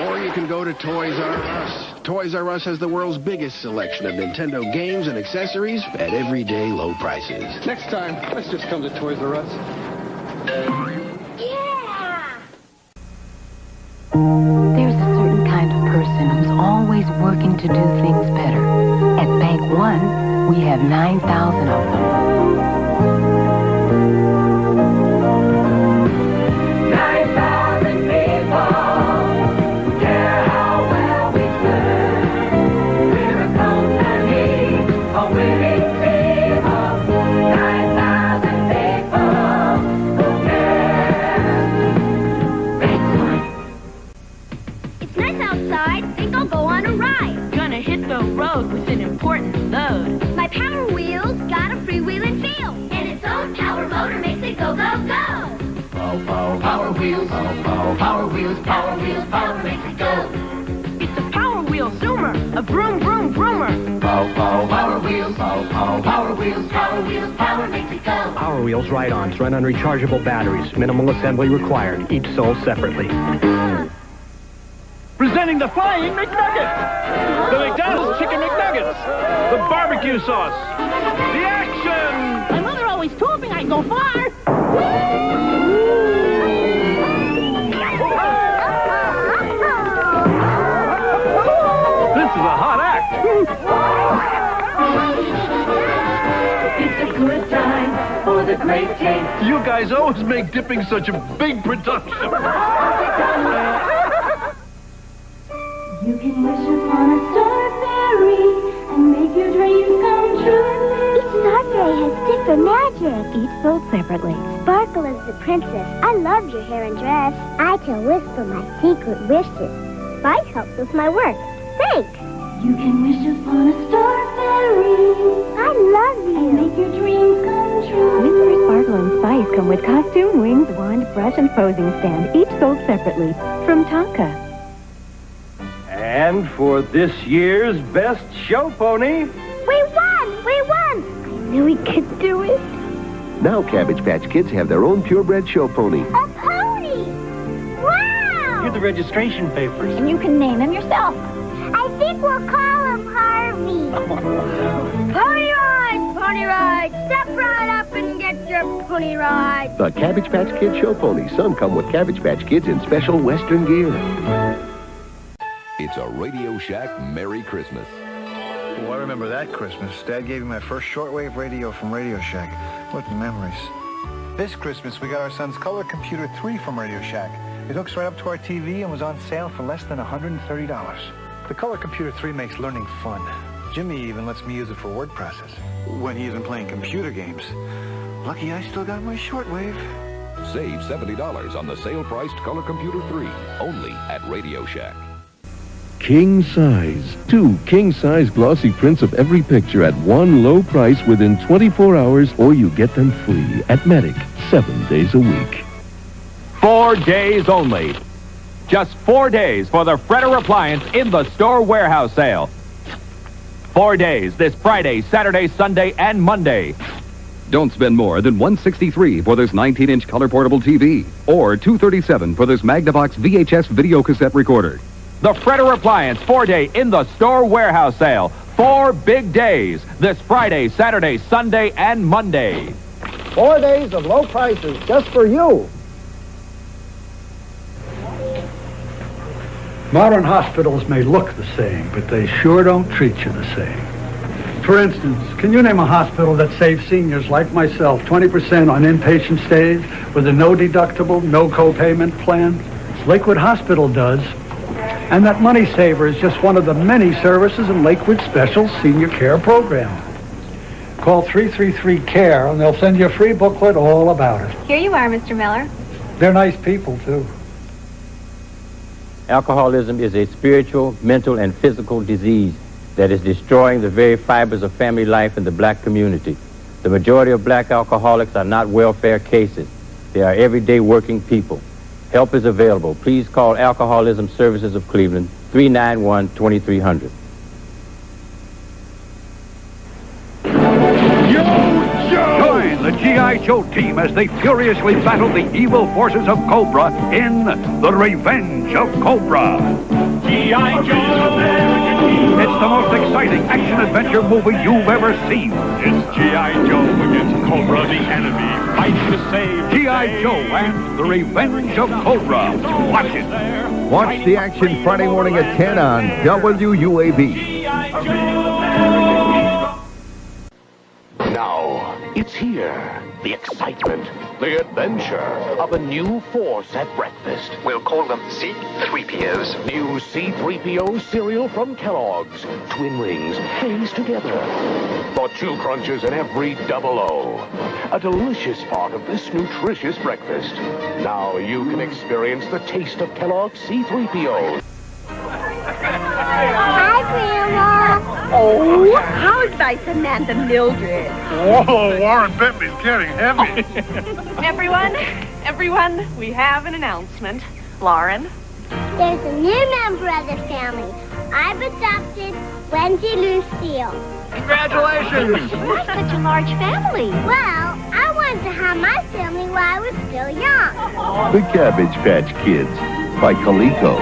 S21: Or you can go to Toys R Us. Toys R Us has the world's biggest selection of Nintendo games and accessories at everyday low prices.
S11: Next time, let's just come to Toys R Us.
S17: Yeah.
S22: There's a certain kind of person who's always working to do things better. At Bank One, we have 9,000 of them.
S10: 9,000 people care how well we serve. We're a company, a winning team of 9,000 people who care.
S17: It's nice outside. Think I'll go on a ride.
S22: Gonna hit the road with an important load.
S17: My Power Wheels got a freewheeling feel. And its own power motor makes it go, go, go.
S10: Power wheels, power wheels, power wheels, power makes it go.
S22: It's a Power Wheel Zoomer, a vroom, vroom, vroomer.
S10: Power wheels, power wheels, power wheels, power makes it go.
S18: Power Wheels ride-ons run on rechargeable batteries. Minimal assembly required. Each sold separately.
S19: Presenting the Flying McNuggets! The McDonald's Chicken McNuggets! The barbecue sauce! The action!
S22: My mother always told me I'd go far.
S19: This is a hot act!
S10: It's a good time for the great taste.
S19: You guys always make dipping such a big production.
S10: You can wish upon a star fairy and make your dreams come true.
S17: Each star fairy has different magic.
S22: Each sold separately.
S17: Sparkle is the princess. I love your hair and dress. I can whisper my secret wishes. Spice helps with my work. Thanks.
S10: You can wish upon a star fairy.
S17: I love you.
S10: And make your dreams come true.
S22: Whisper, Sparkle, and Spice come with costume, wings, wand, brush, and posing stand. Each sold separately. From Tonka.
S18: And for this year's best show pony,
S17: We won! We won! I knew we could do it.
S21: Now Cabbage Patch Kids have their own purebred show pony.
S17: A pony! Wow!
S18: here's the registration papers.
S17: And you can name him yourself. I think we'll call him Harvey. Pony ride! Pony ride! Step right up and get your pony ride.
S21: The Cabbage Patch Kids show pony. Some come with Cabbage Patch Kids in special Western gear.
S23: It's a Radio Shack Merry Christmas.
S24: Oh, I remember that Christmas. Dad gave me my first shortwave radio from Radio Shack. What memories. This Christmas, we got our son's Color Computer 3 from Radio Shack. It hooks right up to our TV and was on sale for less than $130. The Color Computer 3 makes learning fun. Jimmy even lets me use it for word processing when he isn't playing computer games. Lucky I still got my shortwave.
S23: Save $70 on the sale-priced Color Computer 3, only at Radio Shack.
S3: King size. 2 king-size glossy prints of every picture at one low price within 24 hours, or you get them free at Medic, 7 days a week.
S5: 4 days only. Just 4 days for the Fredder Appliance in the store warehouse sale. 4 days this Friday, Saturday, Sunday, and Monday.
S7: Don't spend more than $163 for this 19-inch color portable TV or $237 for this Magnavox VHS video cassette recorder.
S5: The Fredder Appliance 4-day in the store warehouse sale. 4 big days this Friday, Saturday, Sunday, and Monday.
S16: 4 days of low prices just for you.
S8: Modern hospitals may look the same, but they sure don't treat you the same. For instance, can you name a hospital that saves seniors like myself 20% on inpatient stays with a no-deductible, no-co-payment plan? Lakewood Hospital does. And that Money Saver is just one of the many services in Lakewood's special senior care program. Call 333-CARE and they'll send you a free booklet all about it.
S20: Here you are, Mr. Miller.
S8: They're nice people, too.
S25: Alcoholism is a spiritual, mental, and physical disease that is destroying the very fibers of family life in the black community. The majority of black alcoholics are not welfare cases. They are everyday working people. Help is available. Please call Alcoholism Services of Cleveland, 391-2300.
S26: Join the G.I. Joe team as they furiously battle the evil forces of Cobra in The Revenge of Cobra. G.I. Joe! It's the most exciting action-adventure movie you've ever seen. It's G.I. Joe against Cobra, the enemy, fighting to save G.I. Joe and The Revenge of Cobra. Watch it.
S27: Watch the action Friday morning at 10 on WUAB.
S21: Now, it's here. The excitement, the adventure of a new force at breakfast. We'll call them C-3POs. New C-3PO cereal from Kellogg's. Twin rings, things together. For 2 crunches in every double O. A delicious part of this nutritious breakfast. Now you can experience the taste of Kellogg's C-3PO.
S17: Hi, Grandma.
S22: Oh, how's my Samantha Mildred?
S19: Whoa, Warren Bentley's getting heavy.
S29: Everyone, we have an announcement. Lauren?
S17: There's a new member of the family. I've adopted Wendy Lucille.
S22: Congratulations!
S17: Why such a large family? Well, I wanted to have my family while I was still young.
S27: The Cabbage Patch Kids by Coleco.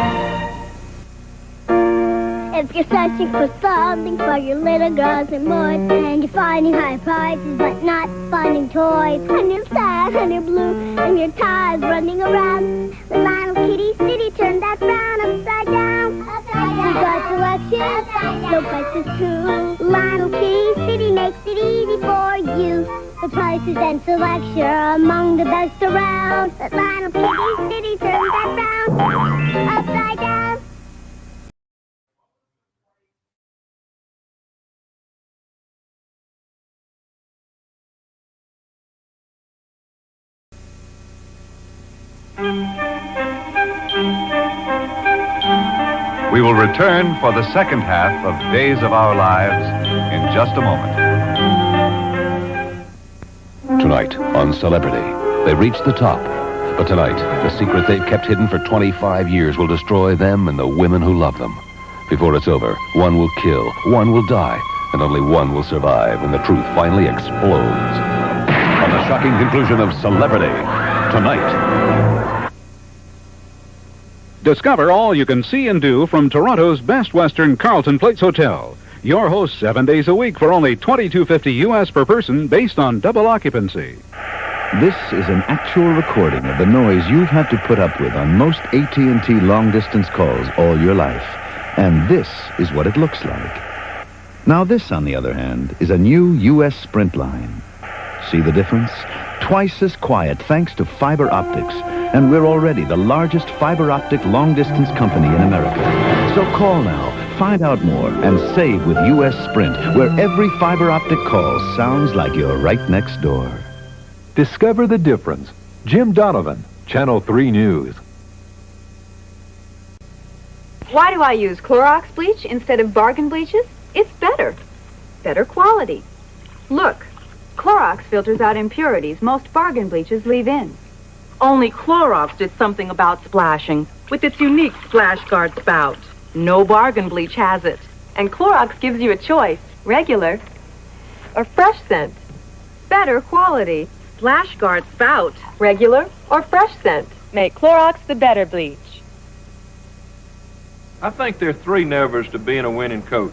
S17: If you're searching for something for your little girls and boys, and you're finding high prices but not finding toys, and you're sad and you're blue and your tire's running around, the Lionel Kitty City turned that frown upside down. We've got selection, no prices too. Lionel Kitty City makes it easy for you. The prices and selection are among the best around. The Lionel Kitty City turned that frown upside down.
S30: We will return for the second half of Days of Our Lives in just a moment.
S23: Tonight on Celebrity, they reach the top. But tonight, the secret they've kept hidden for 25 years will destroy them and the women who love them. Before it's over, one will kill, one will die, and only one will survive when the truth finally explodes. On the shocking conclusion of Celebrity, tonight.
S7: Discover all you can see and do from Toronto's Best Western Carlton Place Hotel. Your host 7 days a week for only $22.50 US per person based on double occupancy.
S31: This is an actual recording of the noise you've had to put up with on most AT&T long-distance calls all your life. And this is what it looks like. Now this, on the other hand, is a new U.S. Sprint line. See the difference? Twice as quiet thanks to fiber optics. And we're already the largest fiber optic long-distance company in America. So call now, find out more, and save with U.S. Sprint, where every fiber optic call sounds like you're right next door.
S30: Discover the difference.
S1: Jim Donovan, Channel 3 News.
S2: Why do I use Clorox bleach instead of bargain bleaches? It's better. Better quality. Look, Clorox filters out impurities most bargain bleaches leave in.
S29: Only Clorox did something about splashing with its unique splash guard spout. No bargain bleach has it. And Clorox gives you a choice, regular or fresh scent. Better quality. Splash guard spout, regular or fresh scent. Make Clorox the better bleach.
S4: I think there are 3 nevers to being a winning coach.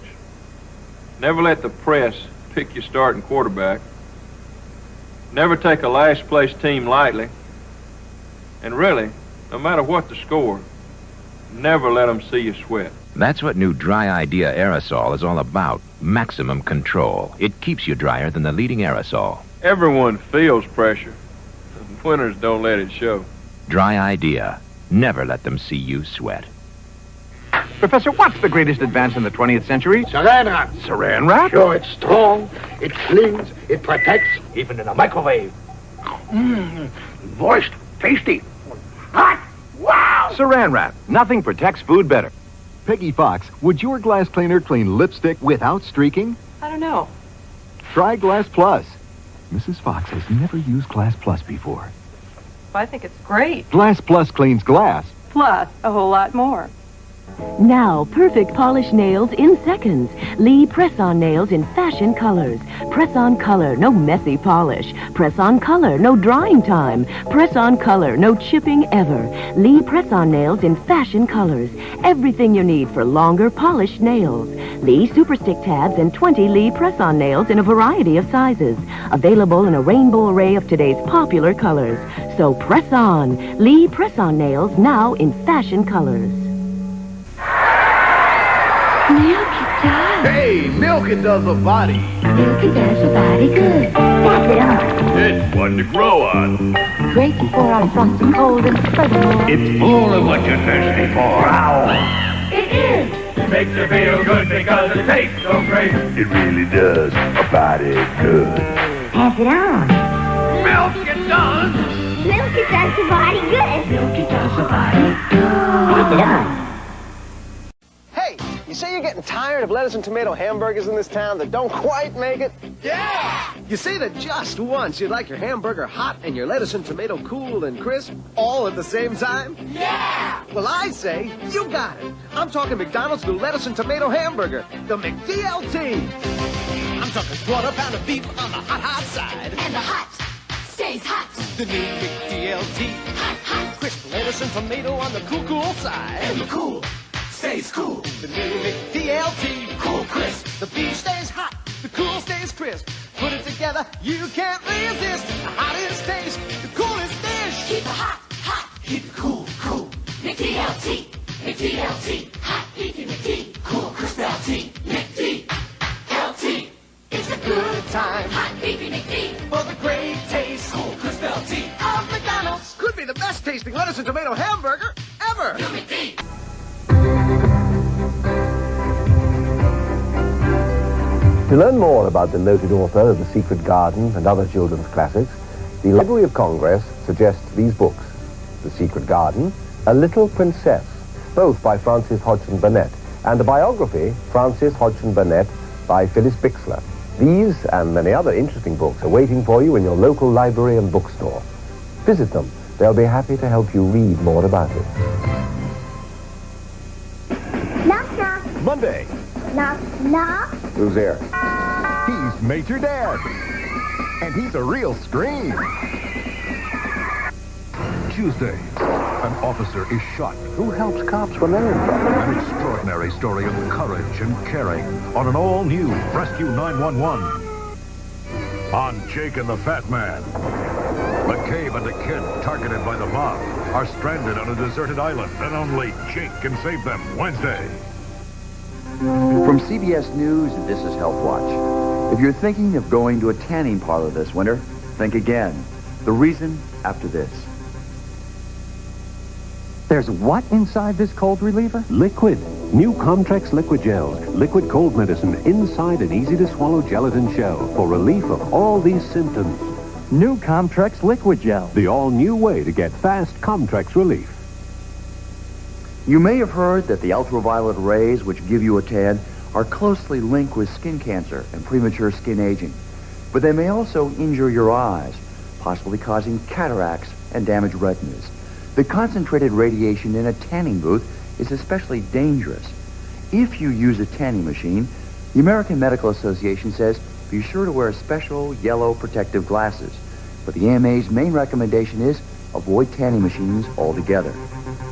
S4: Never let the press pick your starting quarterback. Never take a last place team lightly. And really, no matter what the score, never let them see you sweat.
S6: That's what new Dry Idea aerosol is all about. Maximum control. It keeps you drier than the leading aerosol.
S4: Everyone feels pressure. Winners don't let it show.
S6: Dry Idea. Never let them see you sweat.
S9: Professor, what's the greatest advance in the 20th century?
S12: Saran wrap.
S9: Saran wrap?
S12: Sure, it's strong, it clings, it protects, even in a microwave. Moist, tasty, hot, wow!
S9: Saran wrap. Nothing protects food better.
S27: Peggy Fox, would your glass cleaner clean lipstick without streaking?
S29: I don't know.
S27: Try Glass Plus. Mrs. Fox has never used Glass Plus before.
S29: I think it's great.
S27: Glass Plus cleans glass.
S29: Plus, a whole lot more.
S13: Now, perfect polished nails in seconds. Lee press-on nails in fashion colors. Press-on color, no messy polish. Press-on color, no drying time. Press-on color, no chipping ever. Lee press-on nails in fashion colors. Everything you need for longer, polished nails. Lee Super Stick tabs and 20 Lee press-on nails in a variety of sizes. Available in a rainbow array of today's popular colors. So press on. Lee press-on nails now in fashion colors.
S10: Milk it does.
S27: Hey, milk it does a body.
S10: Milk it does a body good. Pass it on.
S27: It's one to grow on.
S10: Great before our frosty cold and furthermore.
S12: It's full of what you're thirsty for. Wow.
S10: It is.
S12: It makes you feel good because it tastes so great. It really does a body good.
S10: Pass it on.
S12: Milk it does.
S17: Milk it does the body good.
S10: Milk it does a body good. Pass it on.
S16: You say you're getting tired of lettuce and tomato hamburgers in this town that don't quite make it?
S10: Yeah!
S16: You say that just once you'd like your hamburger hot and your lettuce and tomato cool and crisp all at the same time?
S10: Yeah!
S16: Well, I say you got it. I'm talking McDonald's new lettuce and tomato hamburger, the McDLT. I'm talking quarter pound of beef on the hot side.
S10: And the hot stays hot.
S16: The new McDLT.
S10: Hot, hot.
S16: Crisp lettuce and tomato on the cool side.
S10: And the cool stays cool.
S16: The new McDLT.
S10: Cool crisp.
S16: The beef stays hot, the cool stays crisp. Put it together, you can't resist. The hottest taste, the coolest dish.
S10: Keep it hot, hot. Keep it cool, cool. McDLT. McDLT. Hot beefy McD. Cool crisp LT. McDLT. It's a good time. Hot beefy McD.
S16: For the great taste,
S10: Cool crisp LT.
S16: of McDonald's. Could be the best tasting lettuce and tomato hamburger ever.
S10: New McD.
S14: To learn more about the noted author of The Secret Garden and other children's classics, the Library of Congress suggests these books: The Secret Garden, A Little Princess, both by Frances Hodgson Burnett, and a biography, Frances Hodgson Burnett, by Phyllis Bixler. These and many other interesting books are waiting for you in your local library and bookstore. Visit them. They'll be happy to help you read more about it.
S17: Knock, knock.
S27: Monday.
S17: Knock, knock.
S27: Who's there? He's Major Dad. And he's a real scream.
S15: Tuesday, an officer is shot.
S21: Who helps cops when they're in trouble?
S15: An extraordinary story of courage and caring on an all-new Rescue 911. On Jake and the Fat Man. McCabe and the kid, targeted by the mob, are stranded on a deserted island, and only Jake can save them. Wednesday.
S20: From CBS News, this is Health Watch. If you're thinking of going to a tanning parlor this winter, think again. The reason after this.
S28: There's what inside this cold reliever? Liquid. New Comtrex Liquid Gels. Liquid cold medicine inside an easy-to-swallow gelatin shell for relief of all these symptoms. New Comtrex Liquid Gel.
S21: The all-new way to get fast Comtrex relief.
S20: You may have heard that the ultraviolet rays which give you a tan are closely linked with skin cancer and premature skin aging. But they may also injure your eyes, possibly causing cataracts and damaged retinas. The concentrated radiation in a tanning booth is especially dangerous. If you use a tanning machine, the American Medical Association says be sure to wear special yellow protective glasses. But the AMA's main recommendation is avoid tanning machines altogether.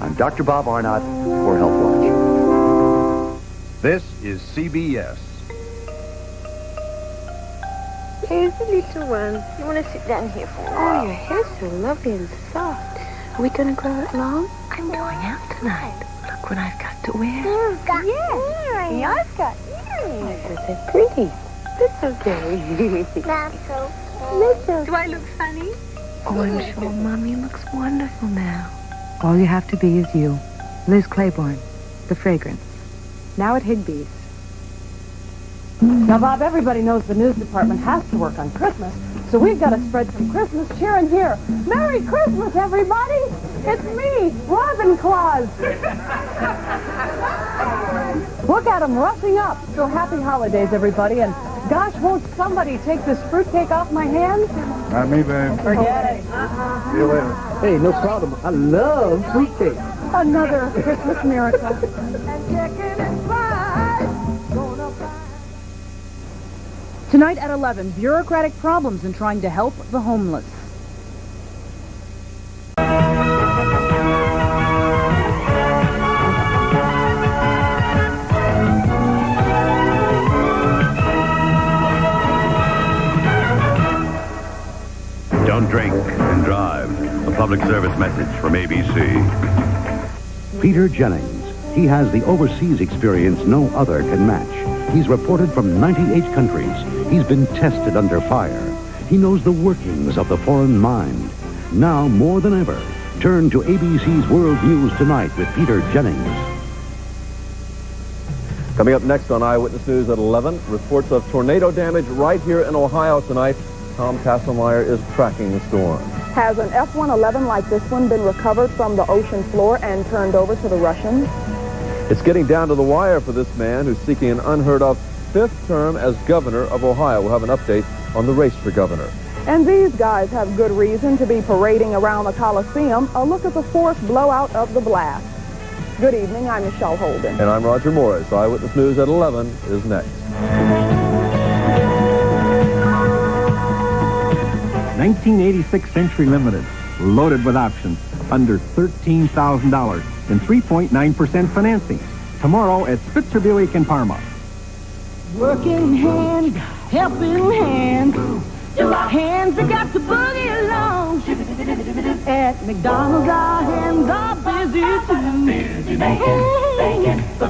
S20: I'm Dr. Bob Arnott for Health Watch.
S30: This is CBS.
S17: Here's the little one. You want to sit down here for a while? Oh, your hair's so lovely and soft. Are we going to grow it long? I'm going out tonight. Look what I've got to wear. You've got earrings. I've got earrings. Oh, they're pretty. That's okay. That's okay. Listen. Do I look funny?
S3: Oh, I'm sure Mommy looks wonderful now. All you have to be is you. Liz Claiborne, The Fragrance. Now at Higbee's.
S5: Now, Bob, everybody knows the news department has to work on Christmas, so we've got to spread some Christmas cheer in here. Merry Christmas, everybody! It's me, Robin Claus. Look at him rushing up. So happy holidays, everybody, and gosh, won't somebody take this fruitcake off my hands?
S8: Not me, babe.
S5: Forget it.
S8: See you later.
S11: Hey, no problem. I love fruitcake.
S5: Another Christmas miracle. Tonight at 11, bureaucratic problems in trying to help the homeless.
S15: Don't drink and drive. A public service message from ABC.
S21: Peter Jennings. He has the overseas experience no other can match. He's reported from 98 countries. He's been tested under fire. He knows the workings of the foreign mind. Now, more than ever, turn to ABC's World News Tonight with Peter Jennings.
S18: Coming up next on Eyewitness News at 11, reports of tornado damage right here in Ohio tonight. Tom Tasselmeyer is tracking the storm.
S19: Has an F-111 like this one been recovered from the ocean floor and turned over to the Russians?
S18: It's getting down to the wire for this man who's seeking an unheard-of 5th term as governor of Ohio. We'll have an update on the race for governor.
S19: And these guys have good reason to be parading around the Coliseum. A look at the fourth blowout of the blast. Good evening, I'm Michelle Holden.
S18: And I'm Roger Morris. Eyewitness News at 11 is next.
S28: 1986 Century Limited, loaded with options, under $13,000 and 3.9% financing. Tomorrow at Spitzer Buick in Parma.
S10: Working hand, helping hand. Hands that got to boogie along. At McDonald's, our hands are busy too.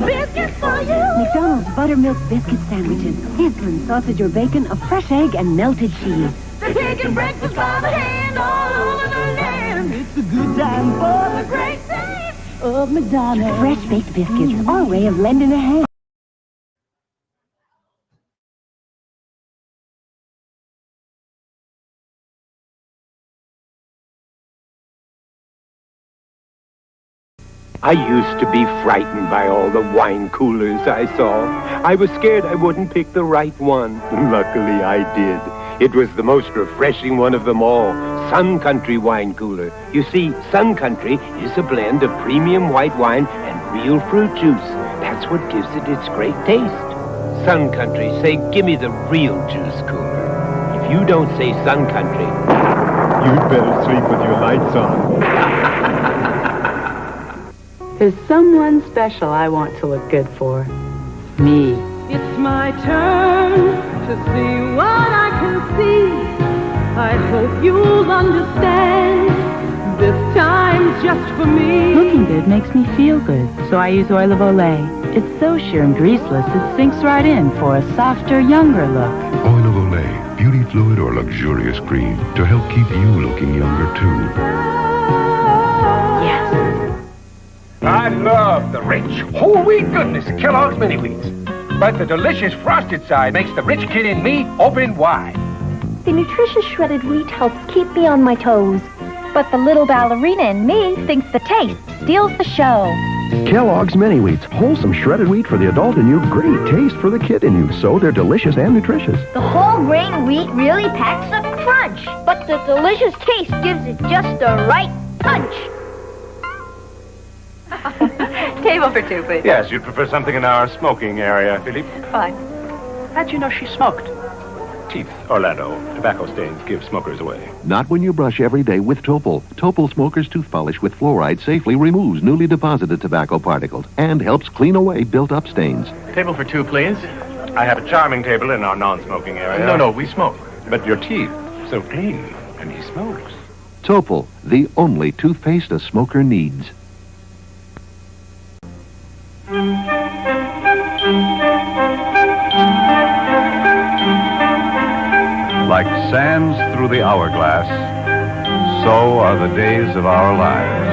S10: Biscuits for you.
S13: McDonald's buttermilk biscuit sandwiches. Sizzling sausage or bacon, a fresh egg, and melted cheese.
S10: They're taking breakfast by the hand all over the land. It's a good time for the great taste of McDonald's.
S13: Fresh baked biscuits, our way of lending a hand.
S22: I used to be frightened by all the wine coolers I saw. I was scared I wouldn't pick the right one. Luckily, I did. It was the most refreshing one of them all, Sun Country Wine Cooler. You see, Sun Country is a blend of premium white wine and real fruit juice. That's what gives it its great taste. Sun Country, say, give me the real juice cooler. If you don't say Sun Country, you'd better sleep with your lights on.
S29: There's someone special I want to look good for. Me.
S10: It's my turn to see what I can see. I hope you'll understand. This time's just for me.
S29: Looking good makes me feel good, so I use Oil of Olay. It's so sheer and greaseless, it sinks right in for a softer, younger look.
S15: Oil of Olay, beauty fluid or luxurious cream to help keep you looking younger too.
S23: I love the rich, whole wheat goodness of Kellogg's Mini Wheats. But the delicious frosted side makes the rich kid in me open wide.
S1: The nutritious shredded wheat helps keep me on my toes. But the little ballerina in me thinks the taste steals the show.
S2: Kellogg's Mini Wheats, wholesome shredded wheat for the adult in you, great taste for the kid in you. So they're delicious and nutritious.
S1: The whole grain wheat really packs a crunch, but the delicious taste gives it just the right punch.
S29: Table for two, please.
S22: Yes, you'd prefer something in our smoking area, Philippe?
S29: Fine.
S22: How'd you know she smoked? Teeth, Orlando. Tobacco stains give smokers away.
S2: Not when you brush every day with Topol. Topol Smoker's Tooth Polish with fluoride safely removes newly deposited tobacco particles and helps clean away built-up stains.
S22: Table for two, please. I have a charming table in our non-smoking area. No, we smoke. But your teeth, so clean, and he smokes.
S2: Topol, the only toothpaste a smoker needs.
S30: Like sands through the hourglass, so are the days of our lives.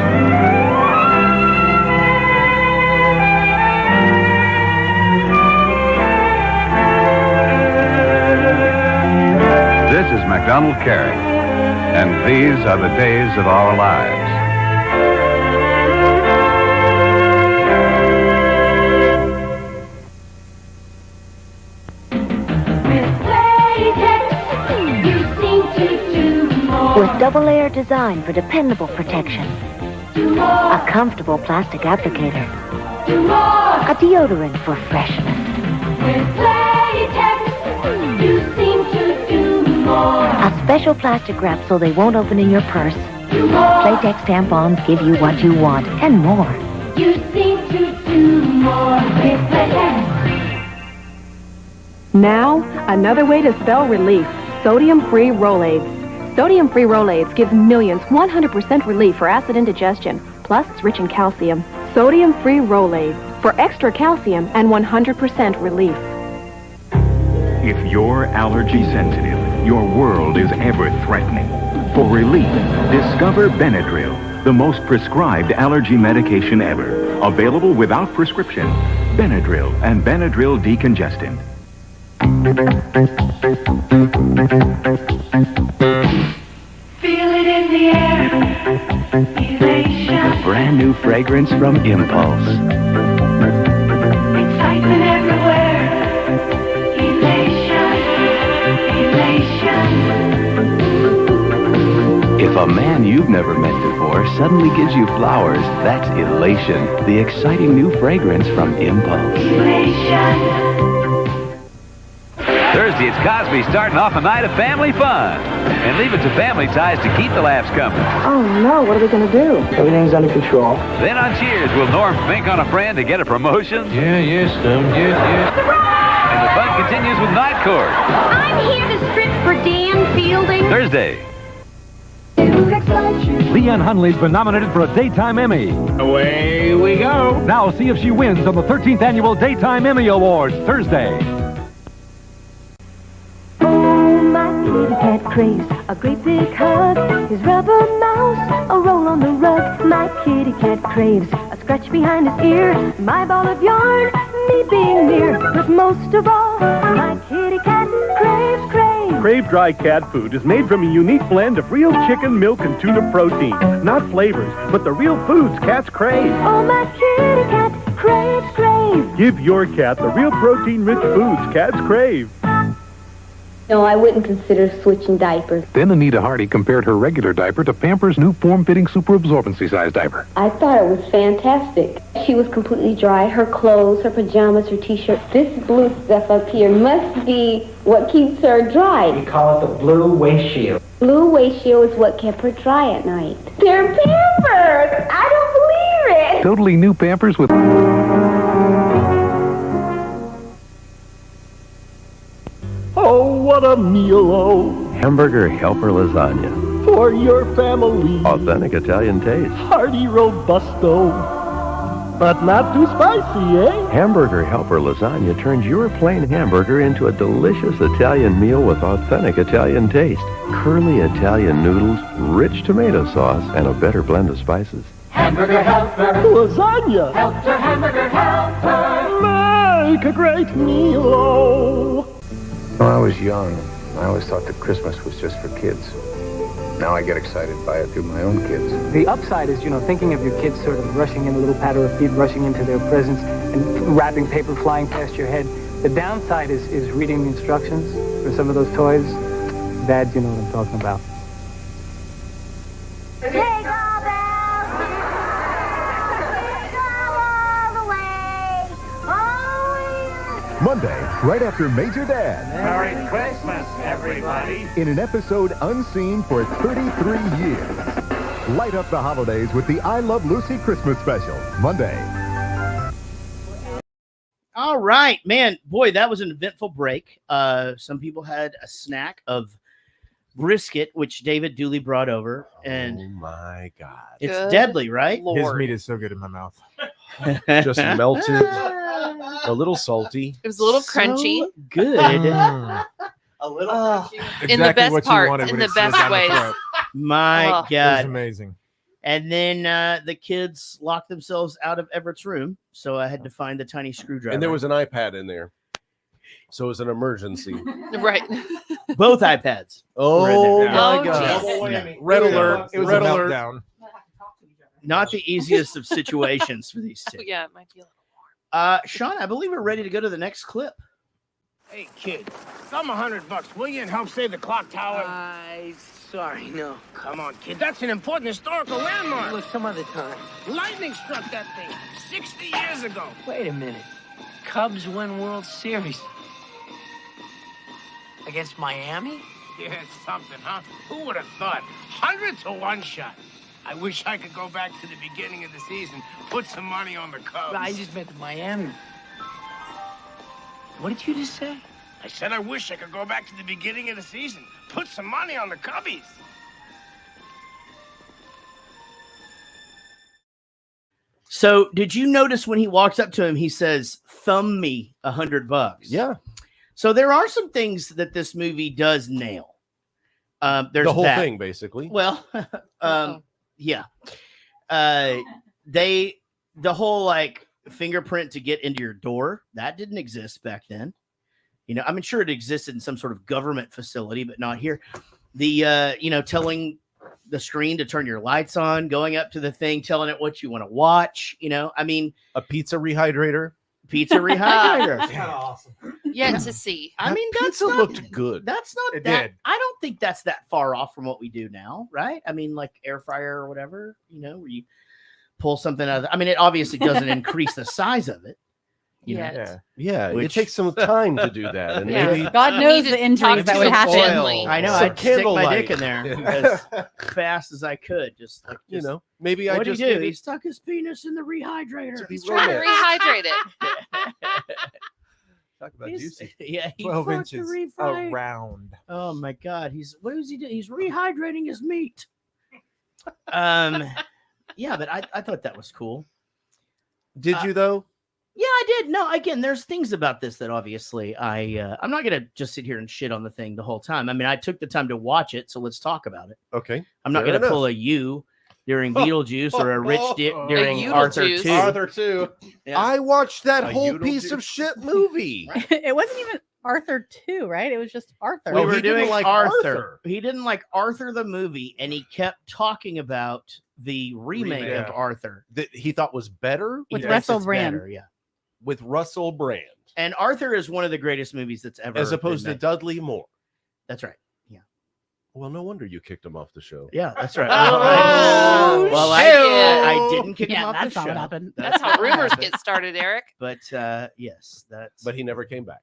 S30: This is MacDonald Carey, and these are the days of our lives.
S13: With double-layer design for dependable protection. A comfortable plastic applicator. A deodorant for freshness.
S10: With Playtex, you seem to do more.
S13: A special plastic wrap so they won't open in your purse.
S10: Do more.
S13: Playtex tampons give you what you want and more.
S10: You seem to do more with Playtex.
S5: Now, another way to spell relief. Sodium-free Rolaids. Sodium-free Rolaids gives millions 100% relief for acid indigestion. Plus, it's rich in calcium. Sodium-free Rolaids for extra calcium and 100% relief.
S4: If you're allergy sensitive, your world is ever threatening. For relief, discover Benadryl, the most prescribed allergy medication ever. Available without prescription. Benadryl and Benadryl decongestant.
S10: Feel it in the air. Elation.
S21: A brand new fragrance from Impulse.
S10: Excitement everywhere. Elation. Elation.
S21: If a man you've never met before suddenly gives you flowers, that's Elation, the exciting new fragrance from Impulse.
S10: Elation.
S6: Thursday, it's Cosby starting off a night of family fun. And leave it to Family Ties to keep the laughs coming.
S19: Oh, no. What are we going to do?
S11: Everything's under control.
S6: Then on Cheers, will Norm fink on a friend to get a promotion?
S23: Yes, yes.
S6: And the fun continues with Night Court.
S17: I'm here to strip for Dan Fielding.
S6: Thursday.
S28: Leanne Hunley's been nominated for a Daytime Emmy.
S23: Away we go.
S28: Now see if she wins on the 13th Annual Daytime Emmy Awards, Thursday.
S1: Kitty cat craves a great big hug. His rubber mouse, a roll on the rug. My kitty cat craves a scratch behind his ear. My ball of yarn, me being near. But most of all, my kitty cat craves.
S28: Crave Dry Cat Food is made from a unique blend of real chicken, milk, and tuna protein. Not flavors, but the real foods cats crave.
S1: Oh, my kitty cat craves.
S28: Give your cat the real protein-rich foods cats crave.
S7: No, I wouldn't consider switching diapers.
S9: Then Anita Hardy compared her regular diaper to Pampers' new form-fitting super absorbency size diaper.
S7: I thought it was fantastic. She was completely dry. Her clothes, her pajamas, her t-shirt. This blue stuff up here must be what keeps her dry.
S11: We call it the blue waist shield.
S7: Blue waist shield is what kept her dry at night. They're Pampers! I don't believe it!
S9: Totally new Pampers with...
S11: Oh, what a meal, oh.
S14: Hamburger Helper Lasagna.
S11: For your family.
S14: Authentic Italian taste.
S11: Hearty robusto. But not too spicy, eh?
S14: Hamburger Helper Lasagna turns your plain hamburger into a delicious Italian meal with authentic Italian taste. Curly Italian noodles, rich tomato sauce, and a better blend of spices.
S11: Hamburger Helper. Lasagna.
S10: Helper, Hamburger Helper.
S11: Make a great meal, oh.
S12: When I was young,
S3: I always thought that Christmas was just for kids. Now I get excited by it through my own kids.
S8: The upside is, thinking of your kids sort of rushing in, a little patter of feet, rushing into their presents, and wrapping paper flying past your head. The downside is reading the instructions for some of those toys. Dads, you know what I'm talking about.
S12: Monday, right after Major Dad.
S23: Merry Christmas, everybody.
S12: In an episode unseen for 33 years. Light up the holidays with the I Love Lucy Christmas special. Monday.
S16: All right, man. Boy, that was an eventful break. Some people had a snack of brisket, which David Dooley brought over. And
S18: oh, my God.
S16: It's deadly, right?
S18: Lord. His meat is so good in my mouth. Just melted. A little salty.
S20: It was a little crunchy.
S16: Good.
S20: A little crunchy. In the best parts, in the best ways.
S16: My God.
S18: It was amazing.
S16: And then the kids locked themselves out of Everett's room, so I had to find the tiny screwdriver.
S18: And there was an iPad in there. So it was an emergency.
S20: Right.
S16: Both iPads.
S18: Oh, my God.
S16: Yeah.
S18: Red alert.
S16: It was
S18: Red
S16: a
S18: alert.
S16: meltdown. Not the easiest of situations for these two.
S20: Yeah, it might be a little.
S16: Sean, I believe we're ready to go to the next clip.
S24: Hey, kid, thumb $100, will you, and help save the clock tower?
S25: Sorry, no.
S24: Come on, kid, that's an important historical landmark.
S25: Look, some other time.
S24: Lightning struck that thing 60 years ago.
S25: Wait a minute. Cubs win World Series. Against Miami?
S24: Yeah, it's something, huh? Who would have thought? 100 to 1 shot. I wish I could go back to the beginning of the season, put some money on the Cubs.
S25: I just meant Miami. What did you just say?
S24: I said I wish I could go back to the beginning of the season, put some money on the Cubbies.
S16: So, did you notice when he walks up to him, he says, "Thumb me $100."
S18: Yeah.
S16: So there are some things that this movie does nail. There's
S18: the whole
S16: that.
S18: thing, basically.
S16: Well, yeah. The whole like fingerprint to get into your door, that didn't exist back then. I'm sure it existed in some sort of government facility, but not here. The telling the screen to turn your lights on, going up to the thing, telling it what you want to watch.
S18: A pizza rehydrator.
S16: Pizza rehydrator.
S20: That's kind of awesome. Yet to see.
S16: That's
S18: pizza
S16: not,
S18: looked good.
S16: That's not
S18: it
S16: that.
S18: Did.
S16: I don't think that's that far off from what we do now, right? Like air fryer or whatever, where you pull something out of it obviously doesn't increase the size of it.
S18: Yeah. It takes some time to do that. And maybe
S26: God knows the injuries that would happen.
S16: I know. I'd stick my dick in there as fast as I could. Just
S18: maybe
S16: what
S18: I
S16: did
S18: just
S16: he do? He stuck his penis in the rehydrator.
S20: He's trying to rehydrate it.
S18: Talk about juicy.
S16: Yeah, he
S18: 12
S16: fucked
S18: inches
S16: the refrigerator.
S18: around.
S16: Oh my God, what does he do? He's rehydrating his meat. Yeah, but I thought that was cool.
S18: Did you though?
S16: Yeah, I did. No, again, there's things about this that obviously I'm not gonna just sit here and shit on the thing the whole time. I took the time to watch it, so let's talk about it.
S18: Okay.
S16: I'm not gonna pull a U during Beetlejuice or a Rich Dick during Arthur 2.
S18: Arthur 2.
S16: Yeah.
S18: I watched that whole piece of shit movie.
S26: It wasn't even Arthur 2, right? It was just Arthur.
S16: We were doing like Arthur. He didn't like Arthur the movie, and he kept talking about the remake of Arthur
S18: that he thought was better
S26: with Russell Brand.
S16: Better, yeah,
S18: with Russell Brand.
S16: And Arthur is one of the greatest movies that's ever,
S18: as opposed to Dudley Moore.
S16: That's right. Yeah.
S18: Well, no wonder you kicked him off the show.
S16: Yeah, that's right.
S20: Well,
S16: I didn't kick him off
S26: that's
S16: the
S26: how
S16: show.
S26: it happened.
S20: That's how rumors get started, Eric.
S16: But yes, that's.
S18: But he never came back.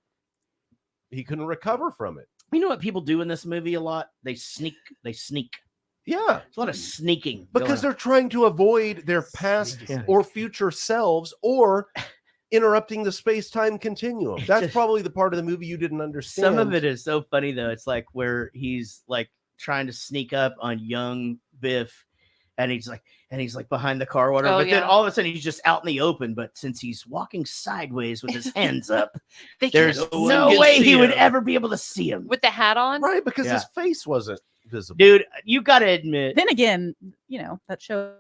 S18: He couldn't recover from it.
S16: You know what people do in this movie a lot? They sneak.
S18: Yeah.
S16: There's a lot of sneaking.
S18: Because they're trying to avoid their past or future selves or interrupting the space-time continuum. That's probably the part of the movie you didn't understand.
S16: Some of it is so funny though. It's like where he's like trying to sneak up on young Biff, and he's like behind the car or whatever. But then all of a sudden he's just out in the open. But since he's walking sideways with his hands up, there's no way he would ever be able to see him
S20: with the hat on.
S18: Right, because his face wasn't visible.
S16: Dude, you got to admit.
S26: Then again, that show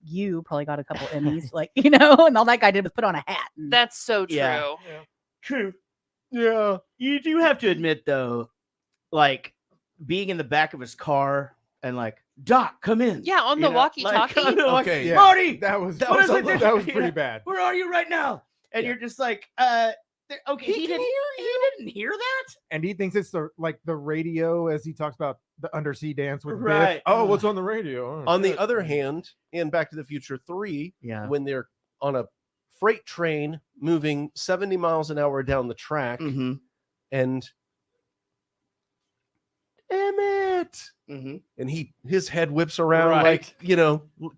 S26: you probably got a couple Emmys, and all that guy did was put on a hat.
S20: That's so true.
S16: Yeah. True. Yeah. You do have to admit though, like being in the back of his car and like, Doc, come in.
S20: Yeah, on the walkie-talkie.
S18: Okay, yeah.
S16: Marty,
S2: that was
S16: what
S2: pretty bad.
S16: Where are you right now? And you're just like, okay, he didn't hear that.
S2: And he thinks it's the radio as he talks about the undersea dance with
S16: Right.
S2: Biff. Oh, what's on the radio?
S18: On the other hand, in Back to the Future 3, when they're on a freight train moving 70 miles an hour down the track, and Emmett, and his head whips around like,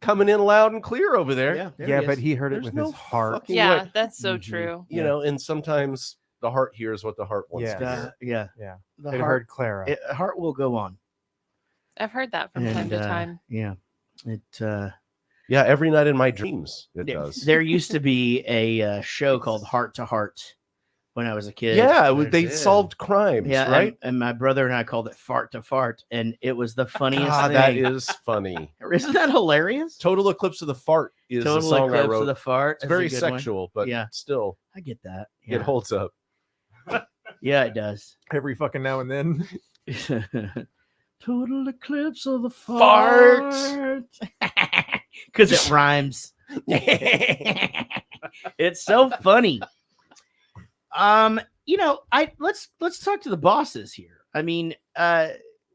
S18: coming in loud and clear over there.
S2: Yeah, but he heard it with his heart.
S20: Yeah, that's so true.
S18: You know, and sometimes the heart hears what the heart wants to hear.
S2: Yeah.
S16: The
S2: It heard Clara.
S16: Heart will go on.
S20: I've heard that from time to time.
S16: Yeah.
S18: Yeah, every night in my dreams it does.
S16: There used to be a show called Heart to Heart when I was a kid.
S18: Yeah, they solved crimes, right?
S16: And my brother and I called it Fart to Fart, and it was the funniest thing.
S18: That is funny.
S16: Isn't that hilarious?
S18: Total Eclipse of the Fart is the song I wrote.
S16: Eclipse of the Fart.
S18: It's very sexual, but still.
S16: I get that.
S18: It holds up.
S16: Yeah, it does.
S2: Every fucking now and then.
S16: Total Eclipse of the Fart. Because it rhymes. It's so funny. Let's talk to the bosses here. I mean,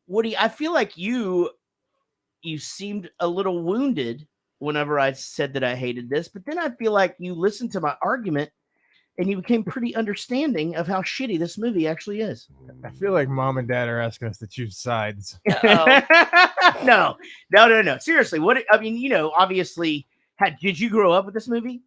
S16: Woody, I feel like you seemed a little wounded whenever I said that I hated this, but then I feel like you listened to my argument and you became pretty understanding of how shitty this movie actually is.
S2: I feel like Mom and Dad are asking us to choose sides.
S16: No. Seriously, obviously, did you grow up with this movie?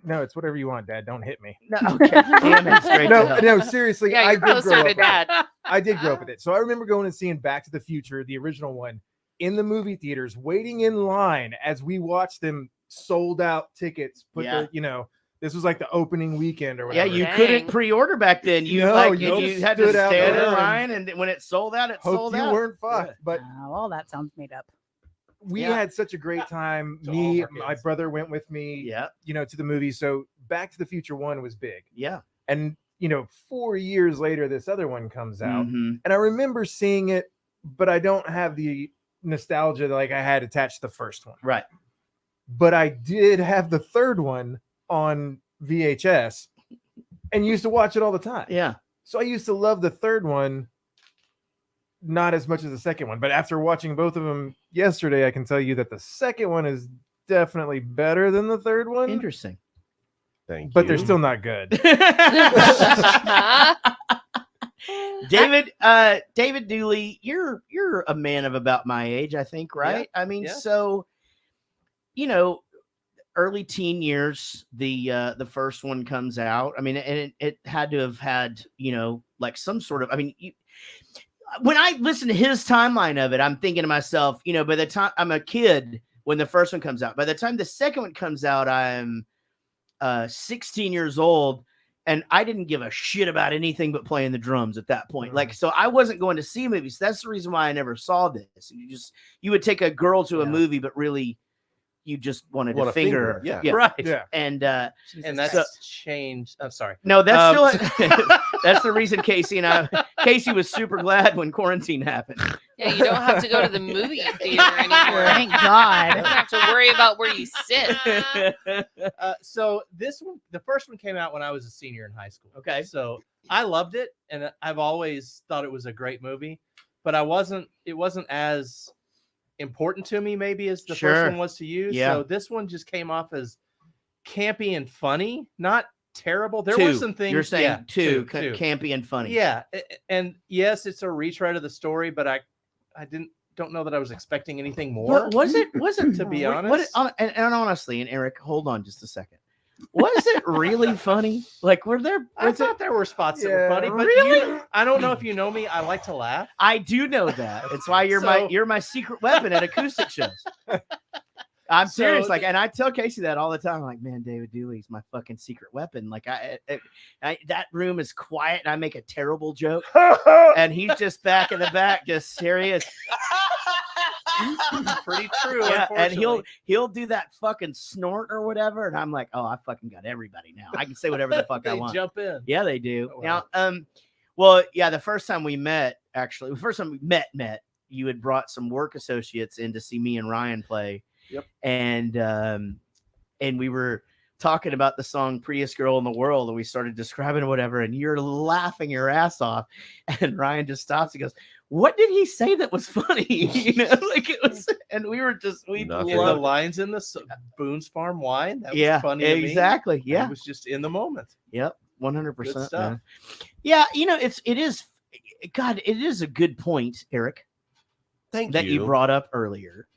S2: No, it's whatever you want, Dad. Don't hit me.
S16: No, okay. Damn it, straight to hell.
S2: No, seriously.
S20: Yeah, you're closer to Dad.
S2: I did grow up with it. So I remember going and seeing Back to the Future, the original one, in the movie theaters, waiting in line as we watched them sold out tickets. This was like the opening weekend or whatever.
S16: Yeah, you couldn't pre-order back then. You had to stand in line, and when it sold out, it sold out.
S2: You weren't fucked, but
S26: all that sounds made up.
S2: We had such a great time. My brother went with me. To the movie. So Back to the Future 1 was big.
S16: Yeah,
S2: and 4 years later, this other one comes out, and I remember seeing it, but I don't have the nostalgia like I had attached to the first one.
S16: Right.
S2: But I did have the third one on VHS and used to watch it all the time.
S16: Yeah.
S2: So I used to love the third one, not as much as the second one. But after watching both of them yesterday, I can tell you that the second one is definitely better than the third one.
S16: Interesting.
S18: Thank you.
S2: But they're still not good.
S16: David Dooley, you're a man of about my age, I think, right? Yeah. I mean, so early teen years, the first one comes out. I mean, and it had to have had, like some sort of, when I listen to his timeline of it, I'm thinking to myself, by the time I'm a kid, when the first one comes out, by the time the second one comes out, I'm 16 years old, and I didn't give a shit about anything but playing the drums at that point. Like, so I wasn't going to see movies. That's the reason why I never saw this. You would take a girl to a movie, but really, you just wanted to finger her.
S18: Yeah.
S16: Right.
S2: Yeah.
S4: And that's changed. I'm sorry.
S16: No, that's still that's the reason Casey was super glad when quarantine happened.
S20: Yeah, you don't have to go to the movie theater anymore.
S26: Thank God.
S20: You don't have to worry about where you sit.
S4: So this one, the first one came out when I was a senior in high school.
S16: Okay.
S4: So I loved it, and I've always thought it was a great movie, but it wasn't as important to me maybe as the first one was to you.
S16: Yeah.
S4: So this one just came off as campy and funny, not terrible. There were some things
S16: you're saying campy and funny.
S4: Yeah, and yes, it's a retread of the story, but I don't know that I was expecting anything more.
S16: Was it
S4: to be honest?
S16: And honestly, and Eric, hold on just a second. Was it really funny? Like,
S4: I thought there were spots that were funny, but
S16: really?
S4: I don't know if you know me. I like to laugh.
S16: I do know that. It's why you're my secret weapon at acoustic shows. I'm serious. Like, and I tell Casey that all the time. Like, man, David Dooley's my fucking secret weapon. Like, I that room is quiet, and I make a terrible joke, and he's just back in the back, just serious.
S4: Pretty true.
S16: Yeah, and he'll do that fucking snort or whatever, and I'm like, oh, I fucking got everybody now. I can say whatever the fuck I want.
S4: Jump in.
S16: Yeah, they do. Now, Well, yeah, the first time we met, actually, the first time we met, you had brought some work associates in to see me and Ryan play.
S18: Yep.
S16: And we were talking about the song Prettiest Girl in the World, and we started describing whatever, and you're laughing your ass off. And Ryan just stops and goes, what did he say that was funny? Like it was, and we were just, we
S4: the lines in the Boone's Farm Wine. That was funny.
S16: Exactly.
S4: To me.
S16: Yeah.
S4: It was just in the moment.
S16: Yep. 100%.
S4: Good stuff.
S16: Man. Yeah. It is a good point, Eric.
S18: Thank
S16: that
S18: you.
S16: you brought up earlier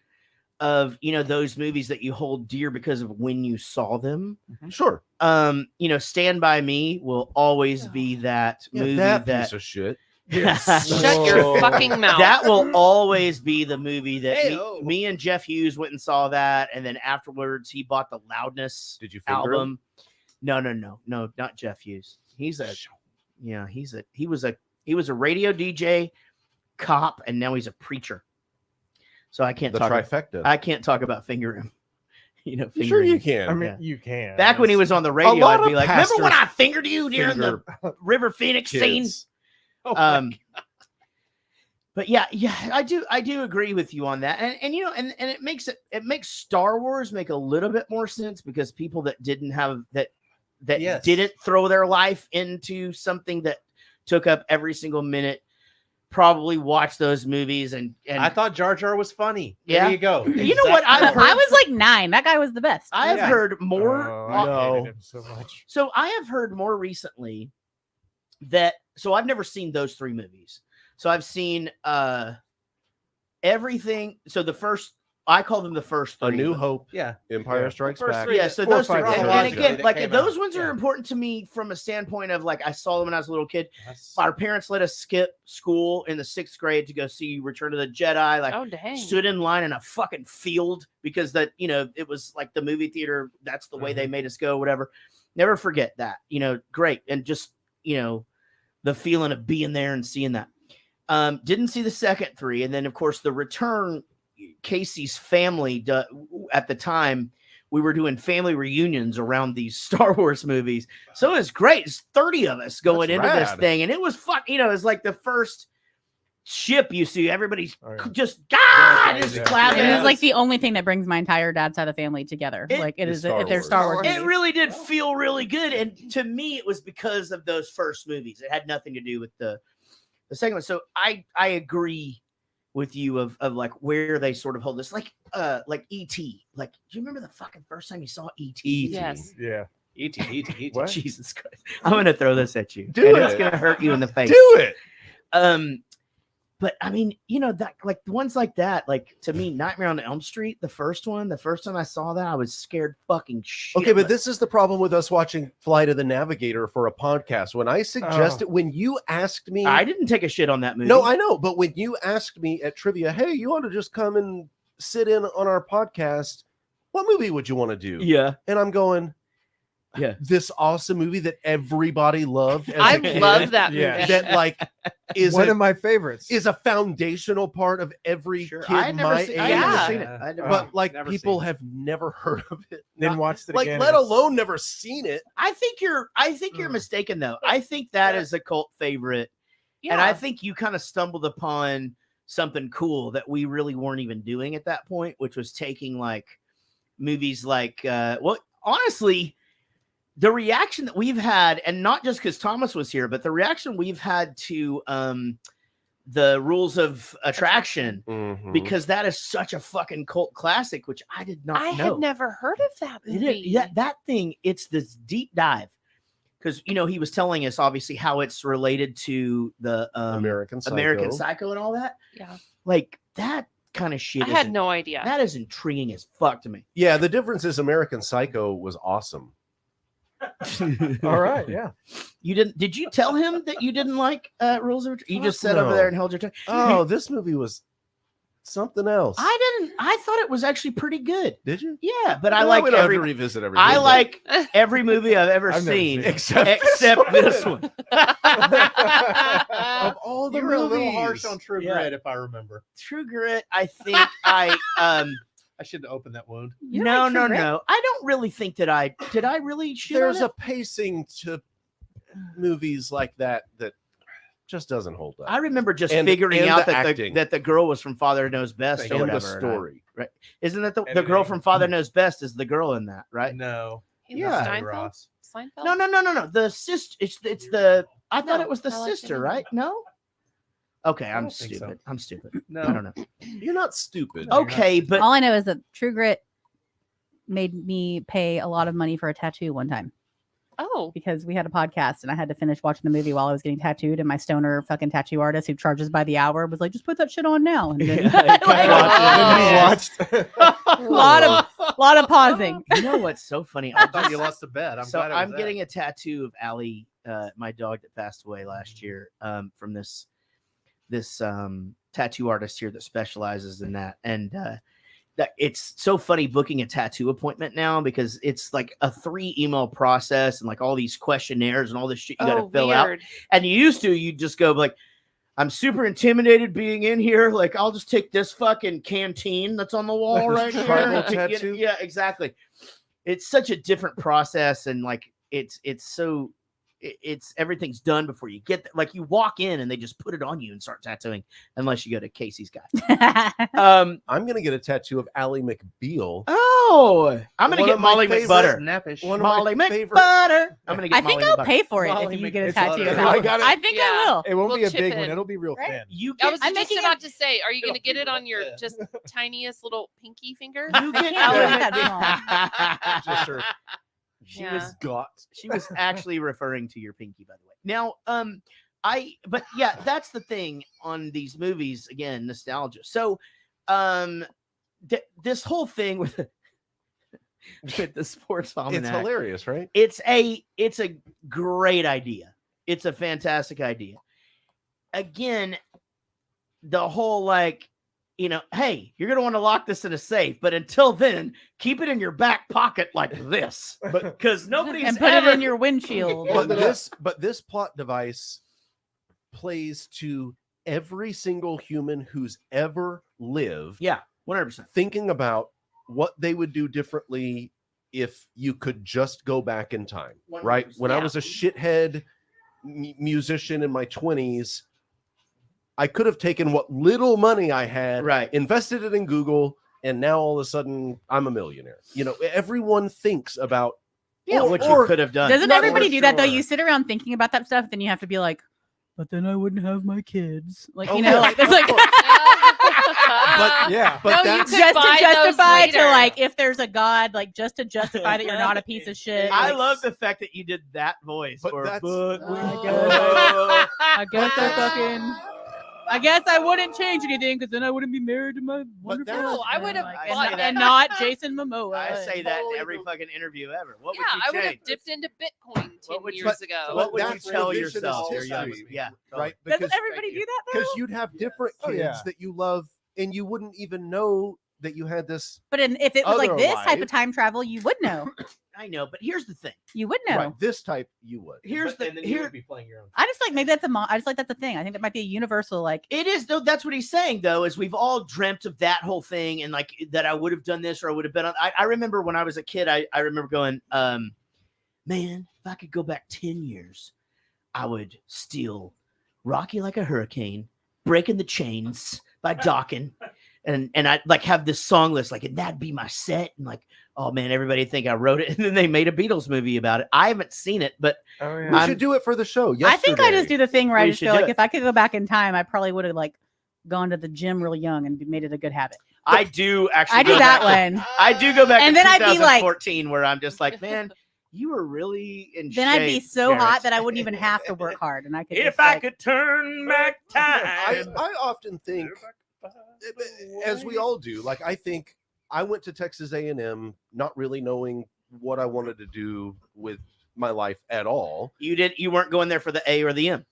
S16: of, those movies that you hold dear because of when you saw them.
S18: Sure.
S16: Stand By Me will always be that movie
S18: that piece of shit.
S20: Shut your fucking mouth.
S16: That will always be the movie that me and Jeff Hughes went and saw that, and then afterwards he bought the Loudness album. No, not Jeff Hughes. He was a radio DJ, cop, and now he's a preacher. So I can't talk
S18: trifecta.
S16: I can't talk about Finger Him.
S18: Sure you can.
S2: I mean, you can.
S16: Back when he was on the radio, I'd be like, remember when I fingered you during the River Phoenix scene? But yeah, I do agree with you on that. And it makes Star Wars make a little bit more sense because people that didn't have that didn't throw their life into something that took up every single minute probably watched those movies and
S4: I thought Jar Jar was funny.
S16: Yeah.
S4: There you go.
S26: You know what? I was like 9. That guy was the best.
S16: I have heard more.
S2: I hated him so much.
S16: So I have heard more recently that. So I've never seen those 3 movies. So I've seen everything. So the first, I call them the first 3.
S18: A New Hope.
S4: Yeah.
S18: Empire Strikes Back.
S16: Yeah. So those 3. And again, like those ones
S4: are
S16: important to me from a standpoint of like I saw them when I was a little kid. Our parents let us skip school in the 6th grade to go see Return of the Jedi. Like, stood in line in a fucking field because it was like the movie theater. That's the way they made us go. Whatever. Never forget that. Great. And just the feeling of being there and seeing that. Didn't see the second 3, and then of course the Return. Casey's family at the time we were doing family reunions around these Star Wars movies, so it was great. It's 30 of us going into this thing, and it was fun. It's like the first ship you see, everybody's just clapping.
S26: It is like the only thing that brings my entire dad's side of the family together. It is if there's Star Wars.
S16: It really did feel really good, and to me it was because of those first movies. It had nothing to do with the second one. So I agree with you of like where they sort of hold this, like E.T. Like, do you remember the fucking first time you saw E.T.?
S20: Yes.
S2: Yeah.
S4: E.T.
S16: Jesus Christ. I'm going to throw this at you. It's going to hurt you in the face.
S18: Do it.
S16: But I mean, that like ones like that, like to me, Nightmare on Elm Street, the first time I saw that, I was scared fucking shit.
S18: Okay, but this is the problem with us watching Flight of the Navigator for a podcast. When I suggested, when you asked me,
S16: I didn't take a shit on that movie.
S18: No, I know, but when you asked me at trivia, hey, you want to just come and sit in on our podcast? What movie would you want to do?
S16: Yeah,
S18: and I'm going.
S16: Yeah,
S18: this awesome movie that everybody loved.
S20: I love that movie.
S18: Yeah. That like is
S2: one of my favorites.
S18: Is a foundational part of every kid my age.
S16: I never seen it.
S18: But like people have never heard of it.
S2: Then watched it
S18: like
S2: again.
S18: Let alone never seen it.
S16: I think you're mistaken though. I think that is a cult favorite, and I think you kind of stumbled upon something cool that we really weren't even doing at that point, which was taking like movies like honestly. The reaction that we've had, and not just because Thomas was here, but the reaction we've had to the Rules of Attraction, because that is such a fucking cult classic, which I did not know.
S20: I had never heard of that movie.
S16: Yeah, that thing, it's this deep dive. Because, he was telling us, obviously, how it's related to the American Psycho and all that.
S20: Yeah.
S16: Like, that kind of shit.
S20: I had no idea.
S16: That is intriguing as fuck to me.
S18: Yeah, the difference is American Psycho was awesome.
S2: All right, yeah.
S16: Did you tell him that you didn't like Rules of Attraction? You just sat over there and held your tongue.
S18: Oh, this movie was something else.
S16: I thought it was actually pretty good.
S18: Did you?
S16: Yeah, but I like
S18: every revisit everything.
S16: I like every movie I've ever seen
S18: except
S16: this one.
S18: Of all the
S4: movies.
S18: A
S4: little harsh on True Grit, if I remember.
S16: True Grit, I think
S4: I shouldn't have opened that wound.
S16: No. I don't really think that did I really shoot
S18: There's a pacing to movies like that just doesn't hold up.
S16: I remember just
S18: And
S16: figuring out
S18: the
S16: that
S18: acting.
S16: the girl was from Father Knows Best or
S18: And
S16: whatever.
S18: the story.
S16: Right? Isn't that the girl from Father Knows Best is the girl in that, right?
S4: No.
S16: Yeah.
S20: Steinfeld?
S16: No. The sister. It's the. I thought it was the sister, right? No. Okay, I'm
S4: think
S16: stupid.
S4: so.
S16: I'm stupid.
S4: No.
S16: I don't know.
S18: You're not stupid.
S16: Okay, but
S26: all I know is that True Grit made me pay a lot of money for a tattoo one time.
S20: Oh,
S26: because we had a podcast and I had to finish watching the movie while I was getting tattooed, and my stoner fucking tattoo artist who charges by the hour was like, "Just put that shit on now." And then,
S2: watched.
S26: a lot of pausing.
S16: You know what's so funny?
S4: I thought you lost a bet.
S16: I'm getting a tattoo of Allie, my dog that passed away last year, from this tattoo artist here that specializes in that. And that it's so funny booking a tattoo appointment now, because it's like a 3 email process and like all these questionnaires and all this shit you got to fill out. And you just go like, "I'm super intimidated being in here. Like, I'll just take this fucking canteen that's on the wall right here."
S18: Tattoo?
S16: Yeah, exactly. It's such a different process, and like it's everything's done before you get there. Like, you walk in and they just put it on you and start tattooing, unless you go to Casey's guy.
S18: I'm gonna get a tattoo of Ally McBeal.
S16: Oh, I'm gonna get Molly McButter.
S18: Molly
S16: McButter. I'm gonna get.
S26: I think I'll pay for it if you get a tattoo. I think I will.
S2: It won't be a big one. It'll be real thin.
S20: I was just about to say, are you going to get it on your just tiniest little pinky finger?
S16: You get
S18: Just her.
S16: She was actually referring to your pinky, by the way. Now, but yeah, that's the thing on these movies, again, nostalgia. So, this whole thing with the sports almanac,
S18: it's hilarious, right?
S16: It's a great idea. It's a fantastic idea. Again, the whole like, hey, you're going to want to lock this in a safe, but until then, keep it in your back pocket like this, because nobody's
S26: and put it in your windshield.
S18: But this plot device plays to every single human who's ever lived.
S16: Yeah, 100%.
S18: Thinking about what they would do differently if you could just go back in time, right? When I was a shithead musician in my 20s, I could have taken what little money I had, invested it in Google, and now all of a sudden I'm a millionaire. Everyone thinks about
S16: what you could have done.
S26: Doesn't everybody do that though? You sit around thinking about that stuff, then you have to be like, "But then I wouldn't have my kids." Like, like there's like
S18: but
S26: that's just to justify to like, if there's a God, like just to justify that you're not a piece of shit.
S16: I
S26: like,
S16: love the fact that you did that voice.
S26: I guess I wouldn't change anything, because then I wouldn't be married to my wonderful husband.
S20: I would have
S26: and not Jason Momoa.
S16: I say that in every fucking interview ever. What would you
S20: I
S16: change?
S20: would have dipped into Bitcoin 10 years ago.
S16: What would you tell yourself?
S18: Right?
S26: Doesn't everybody do that though?
S18: Because you'd have different kids that you love, and you wouldn't even know that you had this.
S26: But if it was like this type of time travel, you would know.
S16: I know, but here's the thing.
S26: You would know.
S18: Right, this type, you would.
S16: You would
S20: be playing your own.
S26: I just like, maybe that's I just like that's a thing. I think that might be a universal, like,
S16: it is though. That's what he's saying though, is we've all dreamt of that whole thing, and like that I would have done this, or I would have been on. I remember when I was a kid, I remember going, man, if I could go back 10 years, I would steal Rocky Like a Hurricane, Breaking the Chains by Dawkins. And I like have this song list, like, and that'd be my set. And like, oh man, everybody think I wrote it. And then they made a Beatles movie about it. I haven't seen it, but
S18: we should do it for the show.
S26: I think I just do the thing where I just feel like if I could go back in time, I probably would have like gone to the gym real young and made it a good habit.
S16: I do actually.
S26: I do that one.
S16: I do go back,
S26: and
S16: to
S26: then I'd be like
S16: 2014, where I'm just like, man, you were really in
S26: then
S16: shape,
S26: I'd be so hot that I wouldn't even have to work hard, and I could.
S16: If I could turn back time,
S18: I often think, as we all do, like I think I went to Texas A&M not really knowing what I wanted to do with my life at all.
S16: You weren't going there for the A or the M.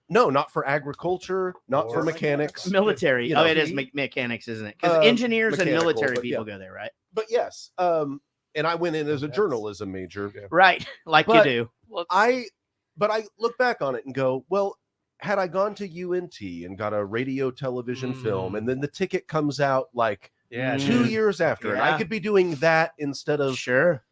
S18: No, not for agriculture, not for mechanics,
S16: military. It is mechanics, isn't it? Because engineers and military people go there, right?
S18: But yes, and I went in as a journalism major,
S16: right? Like you do.
S18: But I look back on it and go, well, had I gone to UNT and got a radio television film, and then the ticket comes out like 2 years after, and I could be doing that instead of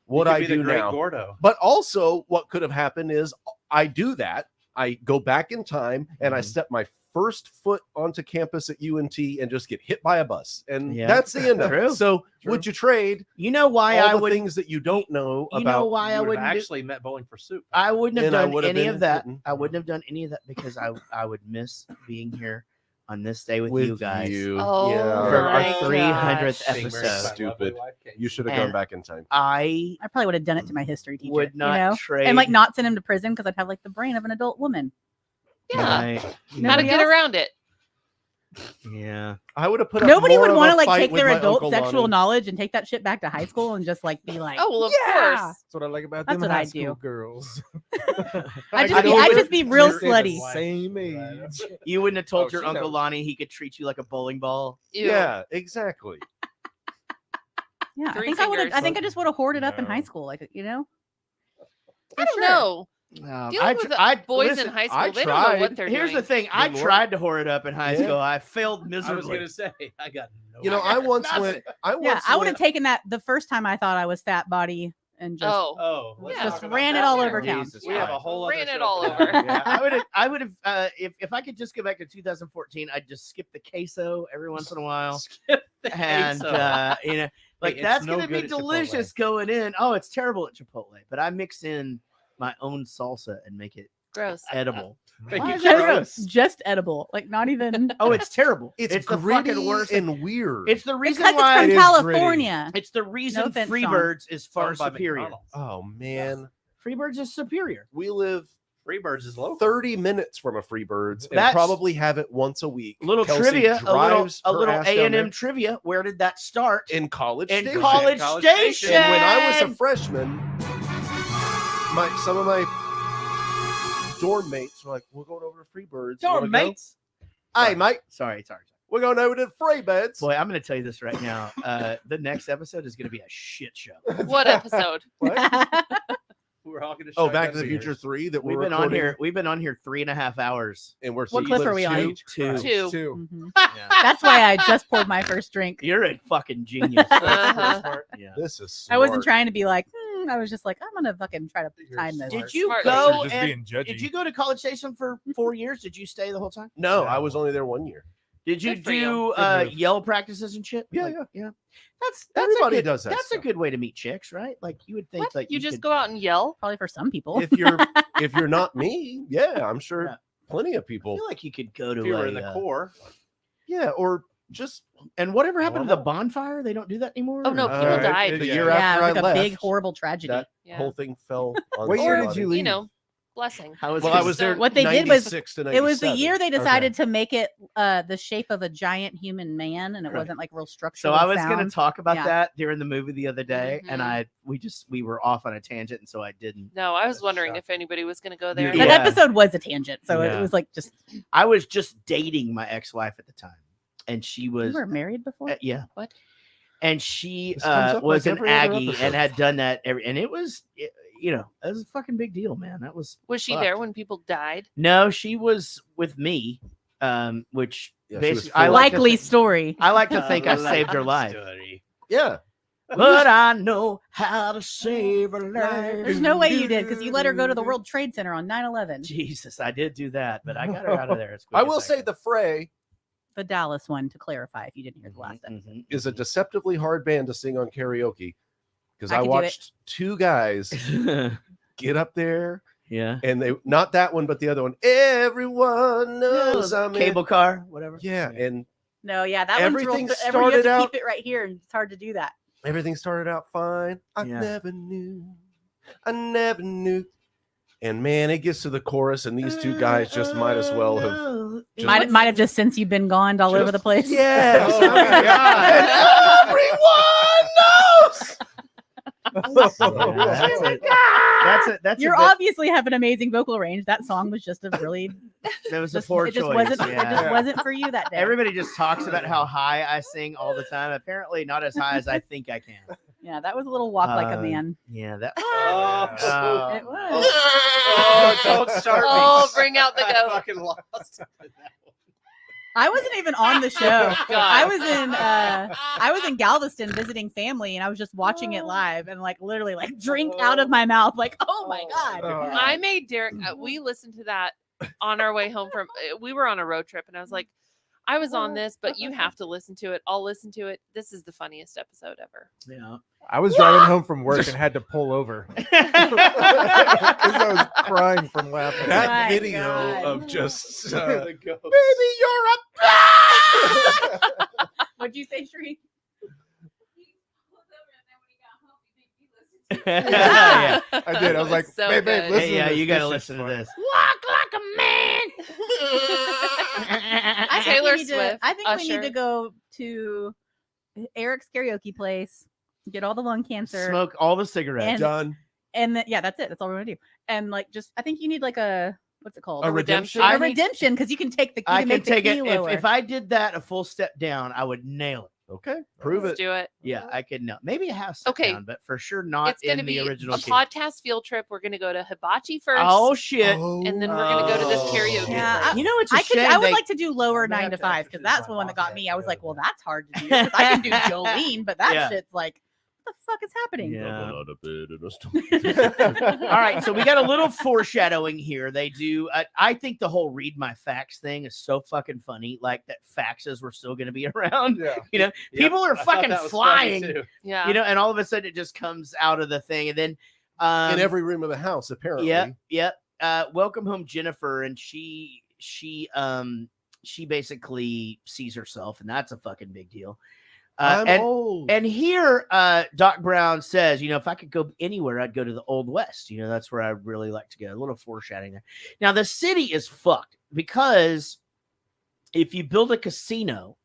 S18: what I do now.
S4: Gordo.
S18: But also, what could have happened is I do that, I go back in time and I step my first foot onto campus at UNT and just get hit by a bus, and that's the end of it. So would you trade?
S16: You know why
S18: all
S16: I
S18: the
S16: would
S18: things that you don't know
S16: you
S18: about?
S16: know why I wouldn't
S4: actually met Bowling for Soup.
S16: I wouldn't have
S18: And I
S16: done
S18: would have
S16: any
S18: been
S16: of that.
S18: hitting.
S16: I wouldn't have done any of that because I would miss being here on this day with you guys.
S20: Oh,
S16: for our
S20: my
S16: 300th
S20: gosh.
S16: episode.
S18: Stupid. You should have
S16: And
S18: gone back in time.
S16: I
S26: probably would have done it to my history teacher.
S16: would not
S26: you know?
S16: trade.
S26: And like not send him to prison because I'd have like the brain of an adult woman.
S20: Yeah. How to
S26: Nobody
S20: get
S26: else?
S20: around it.
S16: Yeah.
S18: I would have put up
S26: Nobody
S18: more
S26: would
S18: of
S26: want
S18: a
S26: to like
S18: fight
S26: take
S18: with
S26: their
S18: my
S26: adult
S18: Uncle
S26: sexual
S18: Lonnie.
S26: knowledge and take that shit back to high school and just like be like,
S20: Oh, well, of
S26: yeah.
S20: course.
S2: That's what I like about
S26: That's
S2: them
S26: what
S2: high
S26: I'd
S2: school
S26: do.
S2: girls.
S26: I'd just be real slutty.
S2: Same age.
S16: You wouldn't have told your
S2: she
S16: Uncle
S2: knows.
S16: Lonnie he could treat you like a bowling ball.
S18: Yeah, exactly.
S26: Yeah, I
S20: Three
S26: think I would have. I
S20: fingers.
S26: think I just would have hoarded up in high school, like you know.
S20: I don't know. Dealing with boys
S16: listen,
S20: in high school,
S16: I
S20: they don't know what they're
S16: Here's
S20: doing.
S16: the thing: I tried to hoard it up in high school. I failed
S4: I was
S16: miserably.
S4: gonna say I got no.
S18: You know, I once went.
S26: Yeah, I would have taken that the first time I thought I was fat body and just
S4: let's
S26: just
S4: talk about
S26: ran it
S4: that
S26: all
S4: here.
S26: over town.
S4: We have a whole
S20: Ran
S4: other
S20: it
S4: show
S20: all
S4: for
S20: over.
S4: that.
S16: Yeah, I would have if I could just go back to 2014, I'd just skip the queso every once in a while. And
S4: queso.
S16: you know, like
S4: Hey, it's
S16: that's
S4: no
S16: gonna be
S4: good at Chipotle.
S16: delicious going in. Oh, it's terrible at Chipotle, but I mix in my own salsa and make it
S20: Gross.
S16: edible.
S4: Make it
S26: Just edible, like not even.
S16: Oh, it's terrible.
S18: It's
S16: the
S18: gritty
S16: fucking worst
S18: and weird.
S16: It's the reason
S26: because
S16: why
S26: it's from California.
S16: It's the reason
S26: No offense, Sean.
S16: Freebirds is far
S4: Owned by
S16: superior.
S4: McDonald's.
S18: Oh man,
S16: Freebirds is superior.
S18: we live
S4: Freebirds is local.
S18: 30 minutes from a Freebirds and
S16: That's-
S18: probably have it once a week.
S16: Little
S18: Kelsey
S16: trivia,
S18: drives
S16: a
S18: her
S16: little
S18: ass down
S16: A&M
S18: there
S16: trivia. Where did that start?
S18: in College
S16: In
S18: Station.
S16: College
S4: College
S16: Station.
S4: Station.
S18: And when I was a freshman, some of my dorm mates were like, "We're going over to Freebirds." You wanna
S16: Dorm
S18: go?"
S16: mates.
S18: Hey, mate,
S16: Sorry.
S18: we're going over to Freebirds.
S16: Boy, I'm going to tell you this right now. The next episode is going to be a shit show.
S20: What episode?
S4: We're all gonna
S18: Oh,
S4: shotgun
S18: Back to the
S4: beers.
S18: Future 3 that
S16: We've
S18: we're
S16: been on
S18: recording,
S16: here. We've been on here 3.5 hours.
S18: and we're
S26: What clip are we on?
S16: Two.
S20: Two.
S26: Mhm.
S16: Yeah.
S26: That's why I just poured my first drink.
S16: You're a fucking genius.
S20: Uh-huh.
S16: Yeah.
S18: This is.
S26: I wasn't
S18: smart.
S26: trying to be like. I was just like, I'm gonna fucking try to time this.
S16: Did you
S20: Smart.
S16: go?
S2: You're just
S16: and-
S2: being judgy.
S16: Did you go to College Station for 4 years? Did you stay the whole time?
S18: No, I was only there 1 year.
S16: Did you
S20: Good for
S16: do
S20: you.
S2: Good move.
S16: yell practices and shit?
S18: Yeah,
S16: Like,
S18: yeah.
S16: That's
S18: Everybody
S16: a good,
S18: does that
S16: That's a
S18: stuff.
S16: good way to meet chicks, right? Like you would think
S20: What?
S16: like
S20: You just
S16: could-
S20: go out and yell?
S26: Probably for some people.
S18: If you're not me, yeah, I'm sure
S16: Yeah.
S18: plenty of
S16: I
S18: people.
S16: feel like you could go to
S4: If you were
S16: a,
S4: in the core,
S18: Yeah, or just
S16: and whatever happened to the
S18: Normal.
S16: bonfire? They don't do that anymore.
S20: Oh, no,
S16: Or-
S20: people died.
S18: The
S2: Yeah.
S18: year
S26: yeah,
S18: after
S26: it was
S18: I
S26: like a
S18: left,
S26: big horrible tragedy.
S18: that
S20: Yeah.
S18: whole thing fell on
S2: What year did
S18: somebody.
S2: you leave?
S20: You know, blessing.
S16: How was
S18: Well,
S16: it?
S18: I was there.
S26: What they did was
S18: 96 to
S26: it was the
S18: 97.
S26: year they decided to make it the shape of a giant human man, and it
S16: Right.
S26: wasn't like real
S16: So
S26: structural.
S16: I was going to
S26: sound.
S16: talk about
S26: Yeah.
S16: that during the movie the other day, and
S20: Mhm.
S16: we were off on a tangent, and so I didn't.
S20: No, I was wondering if anybody was going to go there.
S26: That
S16: Yeah.
S26: episode was a tangent, so
S16: Yeah.
S26: it was like just.
S16: I was just dating my ex-wife at the time, and she
S26: You
S16: was
S26: were married before.
S16: yeah.
S20: What?
S16: And she
S18: This comes up
S16: was
S18: like
S16: an
S18: every other
S16: Aggie
S18: episode.
S16: and had done that and it was it was a fucking big deal, man. That was
S20: Was she
S16: fucked.
S20: there when people died?
S16: No, she was with me, which
S18: Yeah, she was
S16: basically I
S18: full-
S16: like to
S26: Likely
S16: think-
S26: story.
S16: I like to think I saved her life,
S18: Yeah.
S16: but I know how to save her life.
S26: There's no way you did because you let her go to the World Trade Center on 9/11.
S16: Jesus, I did do that, but I got her out of there. As quick
S18: I
S16: as
S18: will say
S16: could.
S18: the Fray
S26: The Dallas one, to clarify, if you didn't hear the last episode.
S16: Mhm.
S18: is a deceptively hard band to sing on karaoke because
S26: I
S18: I
S26: could do it.
S18: watched two guys get up there
S16: yeah.
S18: and they not that one but the other one. Everyone knows I'm in.
S16: Cable car, whatever.
S18: Yeah, and
S26: No, yeah, that
S18: Everything
S26: one's real. You
S18: started
S26: have to
S18: out-
S26: keep it right here, and it's hard to do that.
S18: everything started out fine. I
S16: Yeah.
S18: never knew. And man, it gets to the chorus, and these two guys just might as well have. Just,
S26: Might have just since you've been gone all over the place.
S18: Yes.
S16: Oh my God.
S18: Everyone knows.
S16: That's
S26: You're
S16: a bit-
S26: obviously have an amazing vocal range. That song was just a really.
S16: That was a
S26: just,
S16: poor
S26: it just
S16: choice.
S26: wasn't. It
S16: yeah.
S26: just wasn't for you that day.
S16: Everybody just talks about how high I sing all the time. Apparently, not as high as I think I can.
S26: Yeah, that was a little walk like a man.
S16: Yeah, that.
S26: It was.
S4: Oh, don't start me.
S20: Oh, bring out the
S4: I
S20: goat.
S4: fucking lost.
S26: I wasn't even on the show.
S20: God.
S26: I was in Galveston visiting family, and I was just watching it live, and like literally like drink out of my mouth, like oh my god.
S20: I made Derek. We listened to that on our way home from. We were on a road trip, and I was like, I was on this, but you have to listen to it. I'll listen to it. This is the funniest episode ever.
S16: Yeah.
S2: I was driving home from work and had to pull over because I was crying from laughing.
S18: That video of just
S16: Baby, you're a
S26: What'd you say, Sheree?
S16: Yeah.
S2: I did. I was like,
S20: So
S2: babe,
S20: good.
S2: listen
S16: Hey, yeah,
S2: to this.
S16: you gotta
S2: This
S16: listen to
S2: shit's
S16: this.
S20: Walk like a man.
S26: I think
S20: Taylor
S26: we need
S20: Swift,
S26: I think we need
S20: Usher.
S26: to go to Eric's karaoke place, get all the lung cancer,
S16: Smoke all the cigarettes.
S26: And-
S18: Done.
S26: and then, yeah, that's it. That's all we're gonna do. And like, just I think you need like a what's it called?
S18: A redemption?
S26: A
S16: I need-
S26: redemption, because you can take the key
S16: I
S26: to
S16: can
S26: make the
S16: take
S26: key
S16: it.
S26: lower.
S16: If I did that a full step down, I would nail it.
S18: Okay, prove
S20: Let's
S18: it.
S20: do it.
S16: Yeah, I could know. Maybe a half step
S20: Okay.
S16: down, but for sure not
S20: It's going to
S16: in
S20: be
S16: the
S20: a
S16: original key.
S20: podcast field trip. We're going to go to Hibachi first.
S16: Oh shit!
S20: And then we're going to go to this karaoke.
S26: Yeah,
S20: place.
S16: You know, it's a
S26: I could.
S16: shame
S26: I would
S16: they-
S26: like to do lower 9 to 5 because that's the one that got me. I was like, well, that's hard to do. 'Cause I can do Jolene, but that
S16: Yeah.
S26: shit's like, what the fuck is happening?
S16: Yeah.
S18: Double out of bed in a storm.
S16: All right, so we got a little foreshadowing here. They do. I think the whole read my facts thing is so fucking funny. Like that faxes were still going to be around.
S2: Yeah.
S16: You know, people are
S4: I thought
S16: fucking
S4: that was funny,
S16: flying.
S4: too.
S20: Yeah.
S16: You know, and all of a sudden it just comes out of the thing, and then
S18: In every room of the house, apparently.
S16: Yep. Welcome home, Jennifer, and she basically sees herself, and that's a fucking big deal.
S18: I'm old.
S16: And here, Doc Brown says, you know, if I could go anywhere, I'd go to the Old West. You know, that's where I'd really like to go. A little foreshadowing there. Now, the city is fucked because if you build a casino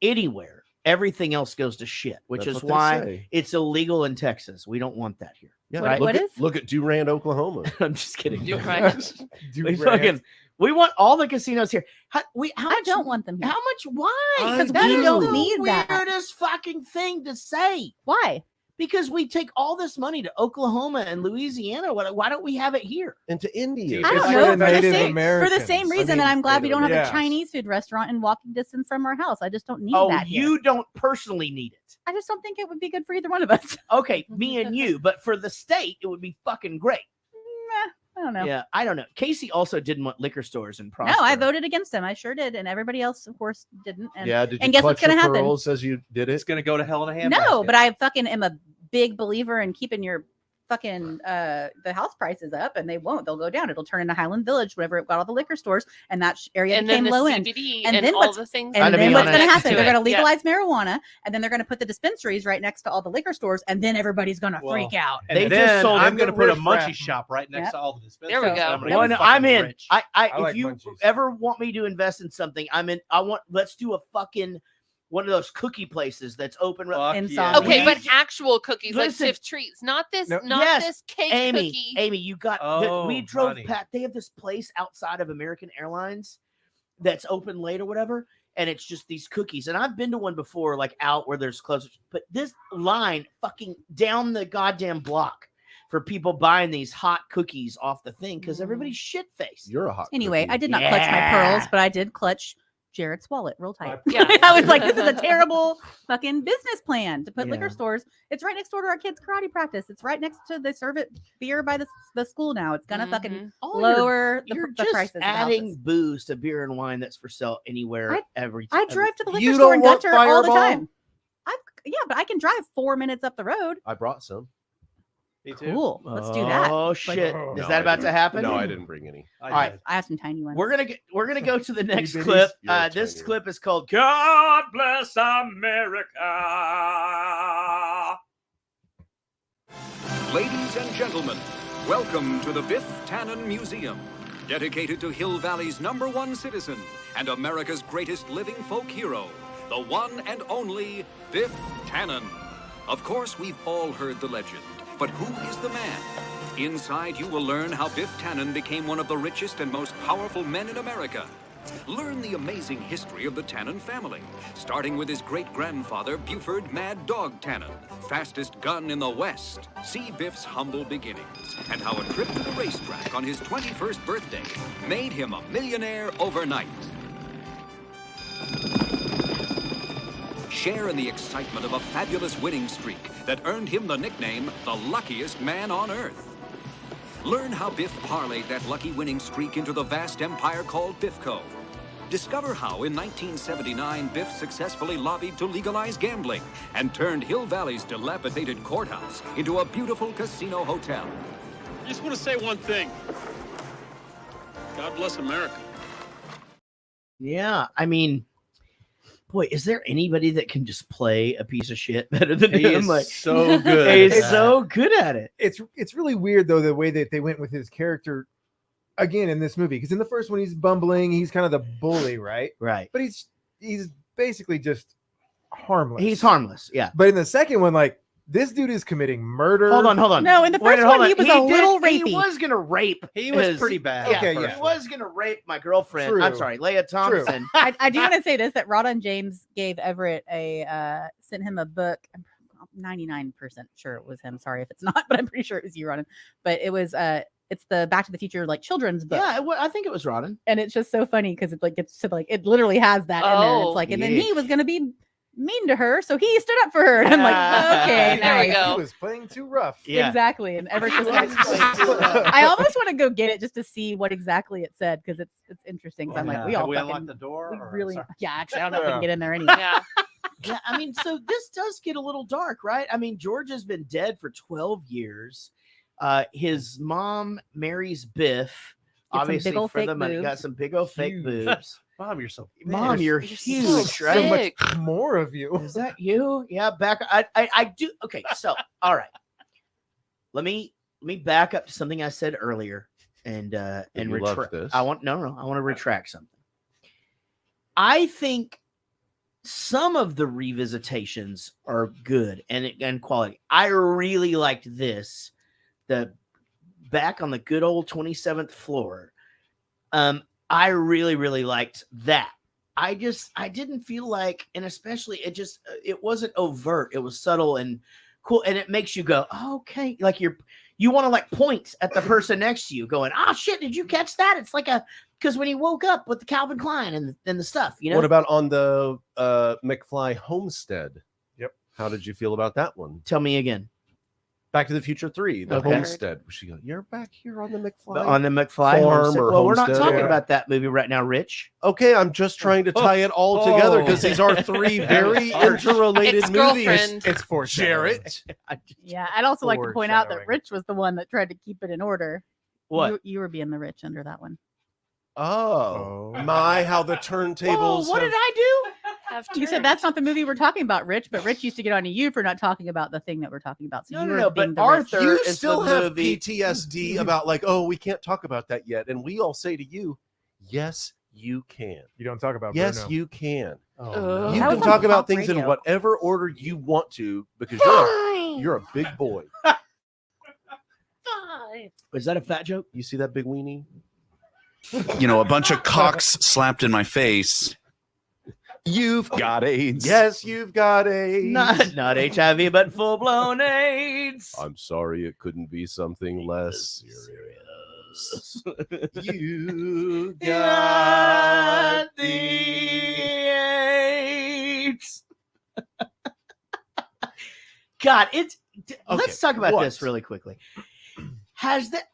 S16: anywhere, everything else goes to shit, which
S18: That's
S16: is
S18: what they
S16: why
S18: say.
S16: it's illegal in Texas. We don't want that here.
S18: Yeah,
S16: right?
S18: look at Durand, Oklahoma.
S16: I'm just kidding.
S20: Durand.
S16: We want all the casinos here. How
S26: I don't want them here.
S16: How much? Why?
S26: Because
S16: That
S26: we
S16: is
S26: don't
S16: the
S26: need that.
S16: weirdest fucking thing to say.
S26: Why?
S16: Because we take all this money to Oklahoma and Louisiana. Why don't we have it here?
S18: And to India.
S26: I don't
S2: for
S26: know.
S2: the
S26: For the
S2: Native
S26: same
S2: Americans.
S26: reason,
S2: I mean,
S26: and I'm glad we don't have
S2: Native
S26: a Chinese food restaurant in walking distance from our house. I just don't need
S16: Oh,
S26: that here.
S16: you don't personally need it.
S26: I just don't think it would be good for either one of us.
S16: Okay, me and you, but for the state, it would be fucking great.
S26: I don't know.
S16: Yeah, I don't know. Casey also didn't want liquor stores in
S26: No,
S16: Prosper.
S26: I voted against him. I sure did, and everybody else, of course, didn't. And,
S18: Yeah, did you
S26: and guess what's
S18: clutch
S26: going to
S18: your
S26: happen?
S18: pearls as you did
S4: It's
S18: it?
S4: going to go to hell in a handbasket.
S26: No, but I fucking am a big believer in keeping your fucking the house prices up, and they won't. They'll go down. It'll turn into Highland Village whenever it got all the liquor stores, and that area
S20: And
S26: became
S20: then the
S26: low end.
S20: CBD
S26: And
S20: and
S26: then
S20: all
S26: what's
S20: the things.
S26: and
S16: to
S26: then
S16: be
S26: what's going to
S16: honest,
S26: happen?
S20: to
S26: They're
S20: it.
S26: going to legalize marijuana, and then they're going to put the dispensaries right next to all the liquor stores, and then everybody's going to
S4: Well,
S26: freak out.
S4: And
S16: They
S4: then
S16: just sold
S4: I'm going to put a
S2: riffraff.
S4: munchie shop right next
S26: Yep.
S4: to all the dispensaries.
S20: There we go.
S4: I'm gonna
S26: Well,
S4: get
S16: no,
S4: fucking
S16: I'm in.
S4: rich.
S16: I
S2: I
S16: if
S2: like
S16: you
S2: munchies.
S16: ever want me to invest in something, I'm in. Let's do a fucking one of those cookie places that's open.
S4: Fuck
S26: Inside.
S4: yeah.
S20: Okay,
S16: We-
S20: but actual cookies like
S16: Listen.
S20: Sif treats, not this,
S2: No.
S20: not
S16: Yes,
S20: this cake
S16: Amy,
S20: cookie.
S16: Amy, you got.
S4: Oh,
S16: we drove
S4: honey.
S16: past. They have this place outside of American Airlines that's open late or whatever, and it's just these cookies. And I've been to one before, like out where there's closed. But this line, fucking down the goddamn block, for people buying these hot cookies off the thing because everybody's shit faced.
S18: You're a hot.
S26: Anyway,
S18: cookie.
S26: I did not clutch my
S16: Yeah.
S26: pearls, but I did clutch Jarrett's wallet real tight.
S20: Yeah.
S26: I was like, this is a terrible fucking business plan to put
S16: Yeah.
S26: liquor stores. It's right next door to our kids' karate practice. It's right next to they serve it beer by the school now. It's gonna fucking
S16: Oh, you're-
S26: lower
S16: You're
S26: the
S16: just
S26: prices. of
S16: adding
S26: houses.
S16: booze to beer and wine that's for sale anywhere.
S26: I drive to the liquor
S18: You
S26: store
S18: don't
S26: in
S18: want
S26: Gutter all the
S18: Fireball?
S26: time. Yeah, but I can drive 4 minutes up the road.
S18: I brought some.
S4: Me too.
S26: Cool. Let's do that.
S16: Oh
S26: Like,
S16: shit!
S2: No,
S16: Is
S18: I
S16: that about to
S18: didn't.
S16: happen?
S18: No, I didn't bring any.
S4: I
S16: All right.
S4: did.
S26: I have some tiny ones.
S16: We're gonna go to the next
S2: bitties?
S16: clip.
S18: You're a
S16: This
S18: tiny
S16: clip is called "God Bless America."
S5: Ladies and gentlemen, welcome to the Biff Tannen Museum, dedicated to Hill Valley's #1 citizen and America's greatest living folk hero, the one and only Biff Tannen. Of course, we've all heard the legend, but who is the man? Inside, you will learn how Biff Tannen became one of the richest and most powerful men in America. Learn the amazing history of the Tannen family, starting with his great-grandfather, Buford Mad Dog Tannen, fastest gun in the West. See Biff's humble beginnings and how a trip to the racetrack on his 21st birthday made him a millionaire overnight. Share in the excitement of a fabulous winning streak that earned him the nickname, the luckiest man on earth. Learn how Biff parlayed that lucky winning streak into the vast empire called Biffco. Discover how, in 1979, Biff successfully lobbied to legalize gambling and turned Hill Valley's dilapidated courthouse into a beautiful casino hotel.
S6: I just want to say one thing. God bless America.
S16: Yeah, I mean, boy, is there anybody that can just play a piece of shit better than
S18: He
S16: him?
S18: is
S16: Like,
S18: so good.
S16: He's so good at it.
S2: It's really weird though the way that they went with his character again in this movie, because in the first one he's bumbling, he's kind of the bully, right?
S16: Right.
S2: But he's basically just harmless.
S16: He's harmless, yeah.
S2: But in the second one, like, this dude is committing murder.
S16: Hold on.
S26: No, in the first one, he was a little rapey.
S16: He was gonna rape.
S4: He was pretty bad.
S16: Yeah,
S2: Okay,
S16: he
S2: yeah.
S16: was gonna rape my girlfriend.
S2: True.
S16: I'm sorry, Leah Thompson.
S26: I do want to say this, that Rod and James gave Everett sent him a book. I'm 99% sure it was him. Sorry if it's not, but I'm pretty sure it was you, Rodden. But it was it's the Back to the Future like children's book.
S16: Yeah, I think it was Rodden.
S26: And it's just so funny because it like gets to like it literally has that in there. It's like, and then
S16: yeah.
S26: he was gonna be mean to her, so he stood up for her. And I'm like, okay,
S20: There we
S26: nice.
S20: go.
S2: He was playing too rough.
S16: Yeah.
S26: Exactly. And Everett just like, I almost want to go get it just to see what exactly it said because it's interesting. 'Cause I'm like, we all
S4: we
S26: fucking,
S4: unlocked the door.
S26: we
S4: or-
S26: really,
S4: sorry.
S26: yeah. Actually, I don't know if we can get in there anyway.
S20: Yeah.
S16: Yeah, I mean, so this does get a little dark, right? I mean, George has been dead for 12 years. His mom marries Biff,
S26: some
S16: obviously
S26: big ol'
S16: for
S26: fake
S16: the money. Got
S26: boobs.
S16: some big old fake
S2: Huge.
S16: boobs.
S4: Mom, you're so big.
S16: Mom, you're
S20: You're
S16: huge,
S20: so
S16: right?
S2: So
S20: big.
S2: much more of you.
S16: Is that you? Yeah, back. I do. Okay, so all right. Let me back up to something I said earlier, and
S18: you love
S16: retract.
S18: this.
S16: I want I want to retract something. I think some of the revisitations are good and quality. I really liked this, the back on the good old 27th floor. I really liked that. I didn't feel like, and especially it wasn't overt. It was subtle and cool, and it makes you go, oh, okay, like you want to like point at the person next to you, going, oh shit, did you catch that? It's like because when he woke up with the Calvin Klein and the stuff, you know.
S18: What about on the McFly homestead?
S2: Yep.
S18: How did you feel about that one?
S16: Tell me again.
S18: Back to the Future 3, the
S16: Okay.
S18: homestead. She go, you're back here on the McFly.
S16: On the McFly
S18: farm
S16: homestead.
S18: or
S16: Well, we're not
S18: homestead.
S16: talking
S2: Yeah.
S16: about that movie right now, Rich.
S18: Okay, I'm just trying to tie it all together because these are three very interrelated movies.
S20: Ex-girlfriend.
S2: It's for
S18: Jarrett.
S26: Yeah, I'd also like to point out that
S2: Foreshadowing.
S26: Rich was the one that tried to keep it in order.
S16: What?
S26: You were being the Rich under that one.
S18: Oh, my, how the turntables.
S16: Whoa, what
S18: have-
S16: did I do?
S26: You said that's not the movie we're talking about, Rich, but Rich used to get on to you for not talking about the thing that we're talking about. So you were being
S16: but
S26: the Rich.
S16: Arthur
S18: You
S16: is
S18: still
S16: the
S18: have
S16: movie.
S18: PTSD about like, oh, we can't talk about that yet. And we all say to you, yes, you can.
S2: You don't talk about
S18: Yes,
S2: Bruno.
S18: you can.
S2: Oh,
S20: no.
S18: You
S26: That
S18: can
S26: was on
S18: talk about
S26: pop
S18: things in
S26: radio.
S18: whatever order you want to because you're a big boy.
S16: Was that a fat joke?
S18: You see that big weenie?
S13: You know, a bunch of cocks slapped in my face. You've got AIDS.
S18: Yes, you've got AIDS.
S16: Not HIV, but full blown AIDS.
S18: I'm sorry, it couldn't be something less serious. You got
S16: the AIDS. God, it's. Let's talk about
S18: what?
S16: this really quickly. Has that?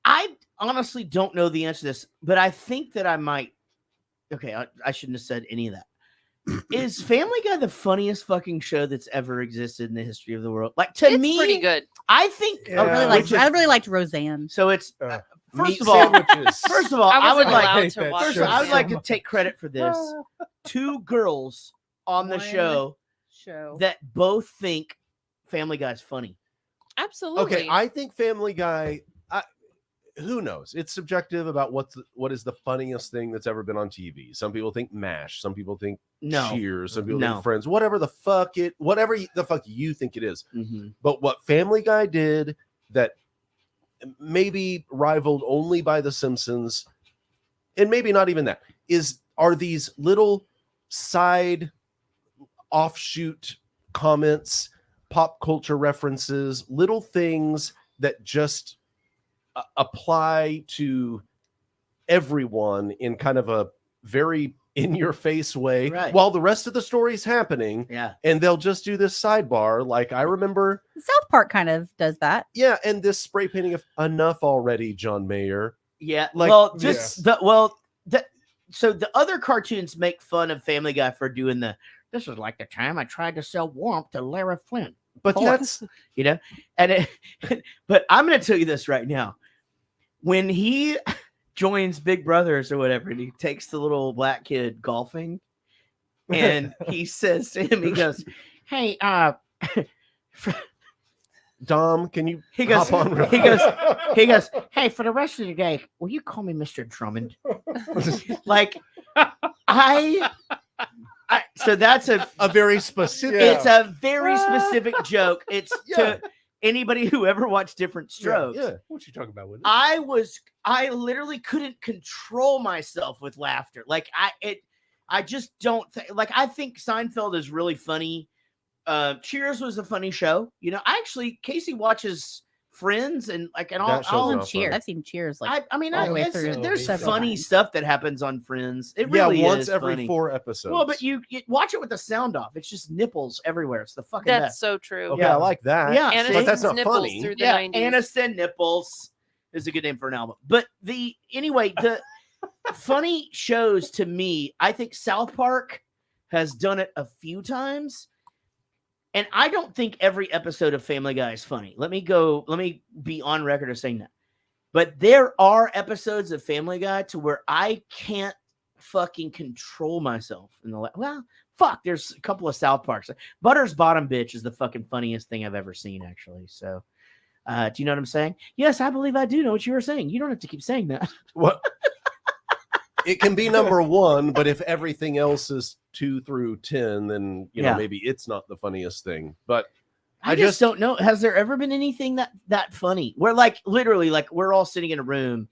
S16: I honestly don't know the answer to this, but I think that I might. Okay, I shouldn't have said any of that. Is Family Guy the funniest fucking show that's ever existed in the history of the world? Like to
S20: It's
S16: me,
S20: pretty good.
S16: I think.
S2: Yeah.
S26: I really liked Roseanne.
S16: So it's
S18: meat
S16: first of all,
S18: sandwiches.
S16: first of all,
S20: I
S16: I would
S20: wasn't
S16: like.
S20: allowed to watch
S16: First of all, I would
S20: Roseanne.
S16: like to take credit for this. Two girls on the
S26: One
S16: show that both think Family Guy's funny.
S20: Absolutely.
S18: Okay, I think Family Guy. Who knows? It's subjective about what is the funniest thing that's ever been on TV. Some people think MASH. Some people think
S16: No.
S18: Cheers. Some people
S16: No.
S18: think Friends. Whatever the fuck the fuck you think it is.
S16: Mm-hmm.
S18: But what Family Guy did that maybe rivaled only by The Simpsons, and maybe not even that, are these little side offshoot comments, pop culture references, little things that just apply to everyone in kind of a very in your face way
S16: Right.
S18: while the rest of the story's happening.
S16: Yeah.
S18: And they'll just do this sidebar. Like I remember
S26: South Park kind of does that.
S18: Yeah, and this spray painting of enough already, John Mayer.
S16: Yeah.
S18: Like,
S16: Well, just so the other cartoons make fun of Family Guy for doing this is like the time I tried to sell warmth to Lara Flynn.
S18: But
S16: that's but I'm gonna tell you this right now. When he joins Big Brothers or whatever, and he takes the little black kid golfing, and he says to him, he goes, "Hey,
S18: Dom, can you
S16: he goes,
S18: hop on?
S16: he goes, hey, for the rest of the day, will you call me Mr. Drummond?" Like, so that's a
S18: very specific.
S16: It's a very specific joke. It's to anybody who ever watched Different Strokes.
S18: Yeah. What you talking about with it?
S16: I literally couldn't control myself with laughter. Like I just don't think, like, I think Seinfeld is really funny. Cheers was a funny show. You know, Casey watches Friends and all
S26: Cheers. I've seen Cheers like
S16: I mean,
S26: all the way through
S16: there's
S26: several
S16: funny
S26: times.
S16: stuff that happens on Friends. It really
S18: once
S16: is
S18: every
S16: funny.
S18: 4 episodes.
S16: Well, but you watch it with the sound off. It's just nipples everywhere. It's the fucking
S20: That's
S16: best.
S20: so true.
S18: Okay, I like that.
S16: Yeah,
S20: Aniston's
S18: but that's not
S20: nipples
S18: funny.
S20: through the
S16: yeah,
S20: 90s.
S16: Aniston nipples is a good name for an album. But the funny shows to me, I think South Park has done it a few times. And I don't think every episode of Family Guy is funny. Let me be on record of saying that. But there are episodes of Family Guy to where I can't fucking control myself. There's a couple of South Parks. Butter's Bottom Bitch is the fucking funniest thing I've ever seen, actually. So, do you know what I'm saying? Yes, I believe I do know what you were saying. You don't have to keep saying that.
S18: What? It can be number 1, but if everything else is 2 through 10, then maybe it's not the funniest thing. But
S16: I just don't know. Has there ever been anything that funny? Where literally we're all sitting in a room,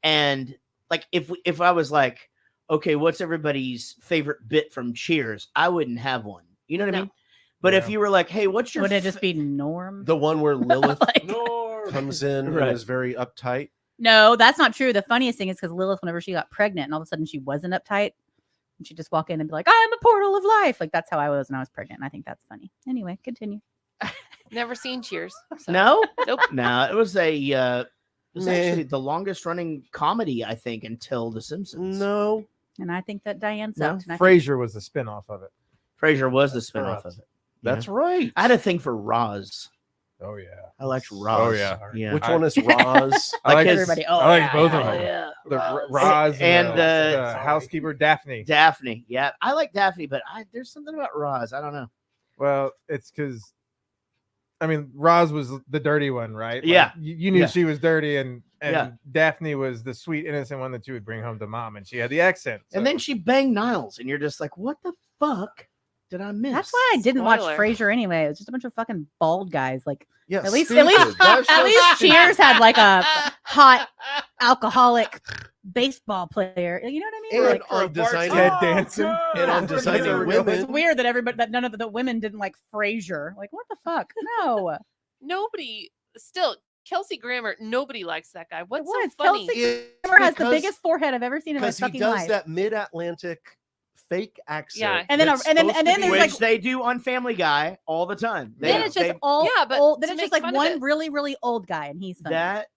S16: and if I was like, okay, what's everybody's favorite bit from Cheers? I wouldn't have one. You know what I mean? But if you were like, hey, what's your
S26: would it just be Norm?
S18: The one where Lilith comes in and is very uptight.
S26: No, that's not true. The funniest thing is because Lilith, whenever she got pregnant and all of a sudden she wasn't uptight, and she'd just walk in and be like, "I'm a portal of life." Like that's how I was when I was pregnant. And I think that's funny. Anyway, continue.
S20: Never seen Cheers. So.
S16: No,
S20: Nope.
S16: No, it was actually the longest running comedy, I think, until The Simpsons.
S18: No.
S26: And I think that Diane sucked. And I
S2: Frasier was the spinoff of it.
S16: Frasier was the spinoff of it.
S18: That's right.
S16: I had a thing for Roz.
S2: Oh yeah,
S16: I liked Roz.
S2: Oh yeah.
S18: Which one is Roz?
S2: I like
S26: everybody. Oh,
S2: I like
S26: yeah,
S2: both of
S26: hell
S2: them.
S26: yeah.
S2: The Roz
S16: and
S2: the housekeeper Daphne.
S16: Daphne, yeah, I like Daphne, but there's something about Roz. I don't know.
S2: Well, it's because, I mean, Roz was the dirty one, right?
S16: Yeah.
S2: You knew
S16: Yeah.
S2: she was dirty, and
S16: Yeah.
S2: Daphne was the sweet, innocent one that you would bring home to mom, and she had the accent.
S16: And then she banged Niles, and you're just like, what the fuck did I miss?
S26: That's why I didn't watch
S20: Spoiler.
S26: Frasier anyway. It was just a bunch of fucking bald guys. Like
S18: Yeah,
S26: at least
S18: stupid. That's
S26: at
S18: so
S26: least
S18: stupid.
S26: Cheers had like a hot alcoholic baseball player. You know what I mean?
S18: And
S26: Like,
S18: on designing
S2: Ted Danson.
S18: and on designing women.
S26: it's weird that none of the women didn't like Frasier. Like what the fuck? No.
S20: Nobody still. Kelsey Grammer. Nobody likes that guy. What's
S26: What?
S20: so funny?
S26: Kelsey
S18: It's
S26: Grammer has the
S18: because-
S26: biggest forehead I've ever seen in my
S18: Because he
S26: fucking
S18: does
S26: life.
S18: that mid-Atlantic fake accent.
S20: Yeah.
S26: And then-
S18: that's
S26: and then-
S18: supposed
S26: and
S18: to
S26: then
S18: be-
S26: there's
S16: Which
S26: like-
S16: they do on Family Guy all the time.
S26: Then it's just all
S20: Yeah, but
S26: old. Then
S20: to
S26: it's just
S20: make
S26: like
S20: fun of
S26: one
S20: it.
S26: really, really old guy, and he's funny.
S16: that.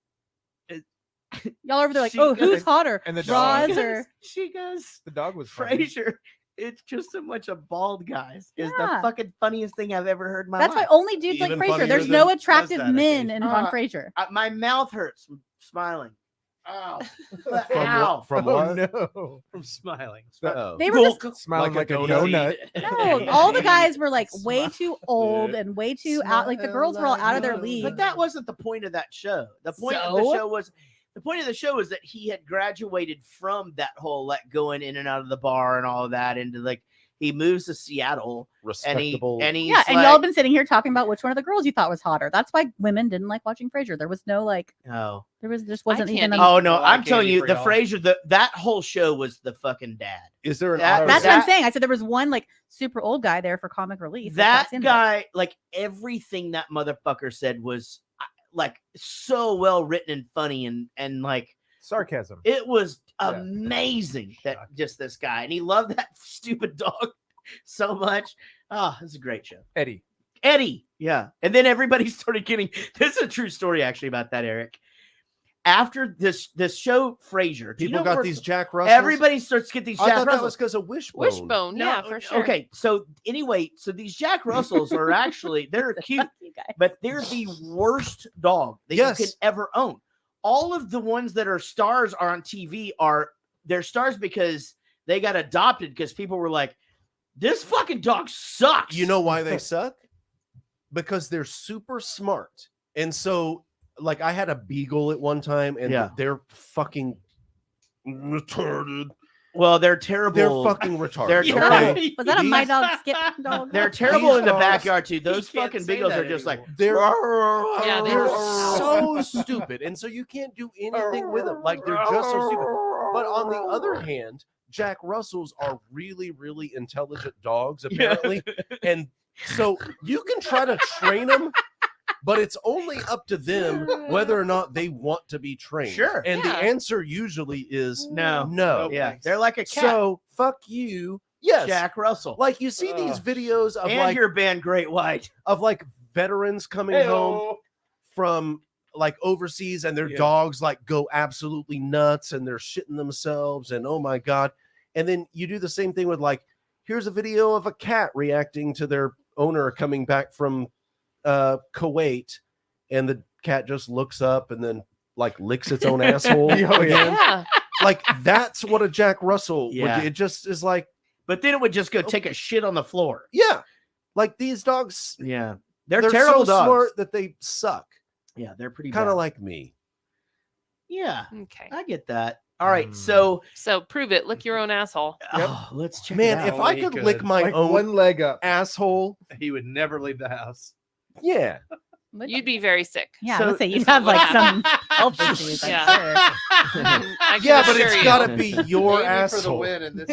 S26: Y'all over there like,
S16: She
S26: oh,
S16: goes-
S26: who's hotter,
S2: and the dog.
S26: Roz or
S16: She goes.
S2: The dog was funny.
S16: Frasier. It's just a bunch of bald guys. Is the
S26: Yeah.
S16: fucking funniest thing I've ever heard in my
S26: That's why
S16: life.
S26: only dudes
S18: Even
S26: like Frasier.
S18: funnier
S26: There's
S18: than
S26: no attractive
S18: Prostatic.
S26: men in on
S16: Uh,
S26: Frasier.
S16: My mouth hurts from smiling. Ow.
S18: From
S16: Ow.
S18: what? From
S2: Oh
S18: what?
S2: no,
S4: From smiling.
S18: Uh-oh.
S26: They were just
S2: smiling like a
S18: donut.
S2: donut.
S26: no. All the guys were like way too old and way too out. Like the girls were all out of their league.
S16: But that wasn't the point of that show. The point of the show was that he had graduated from that whole going in and out of the bar and all of that into like he moves to Seattle
S18: Respectable.
S16: and he's
S26: yeah, and
S16: like,
S26: y'all have been sitting here talking about which one of the girls you thought was hotter. That's why women didn't like watching Frasier. There was no like,
S16: oh.
S26: there just wasn't
S20: I
S26: even.
S20: can't
S26: A,
S16: Oh no,
S4: Well,
S16: I'm
S4: I
S16: telling
S4: can't
S16: you,
S4: for
S16: the
S4: y'all.
S16: Frasier, that whole show was the fucking dad.
S18: Is there an
S16: That-
S18: auto-
S26: that's what I'm
S16: that-
S26: saying. I said there was one like super old guy there for comic relief.
S16: That
S26: That's in it.
S16: guy, like everything that motherfucker said was like so well written and funny and like
S2: sarcasm.
S16: It was amazing that just this guy, and he loved that stupid dog so much. Oh, it's a great show. Eddie, yeah. And then everybody started getting. This is a true story actually about that, Eric. After this show, Frasier,
S18: people got these Jack Russells.
S16: Everybody starts to get these Jack Russells.
S18: I thought that was because of Wishbone.
S20: Wishbone, yeah, for sure.
S16: Okay, so anyway, so these Jack Russells are actually they're cute, but they're the worst dog that you could ever own. All of the ones that are stars are on TV they're stars because they got adopted because people were like, this fucking dog sucks.
S18: You know why they suck? Because they're super smart. And so, like, I had a beagle at one time, and they're fucking retarded.
S16: Well, they're terrible.
S18: They're fucking retarded.
S16: They're terrible.
S26: Was that a My Dog Skip dog?
S16: They're terrible in the backyard too. Those fucking beagles are just like
S18: they're so stupid, and so you can't do anything with them. Like, they're just so stupid. But on the other hand, Jack Russells are really, really intelligent dogs, apparently, and so you can try to train them. But it's only up to them whether or not they want to be trained.
S16: Sure.
S18: And the answer usually is no.
S16: Yeah. They're like a cat.
S18: So fuck you. Yes.
S16: Jack Russell.
S18: Like, you see these videos of
S16: and your band Great White.
S18: Of like veterans coming home from like overseas, and their dogs like go absolutely nuts and they're shitting themselves and oh my God. And then you do the same thing with like, here's a video of a cat reacting to their owner coming back from Kuwait, and the cat just looks up and then like licks its own asshole again. Like, that's what a Jack Russell would do. It just is like,
S16: but then it would just go take a shit on the floor.
S18: Yeah, like these dogs.
S16: Yeah, they're terrible
S18: so
S16: dogs.
S18: Smart that they suck.
S16: Yeah, they're pretty
S18: kind of
S16: bad.
S18: like me.
S16: Yeah,
S20: okay,
S16: I get that. All right, so
S20: prove it. Lick your own asshole.
S16: Oh, let's check.
S18: Man,
S16: it out.
S18: if I could lick my
S2: Like
S18: own
S2: one leg up
S18: asshole,
S4: he would never leave the house.
S18: Yeah.
S20: You'd be very sick.
S26: Yeah, I would say you'd have like some health issues.
S20: Yeah.
S18: Yeah, but it's got to be your asshole.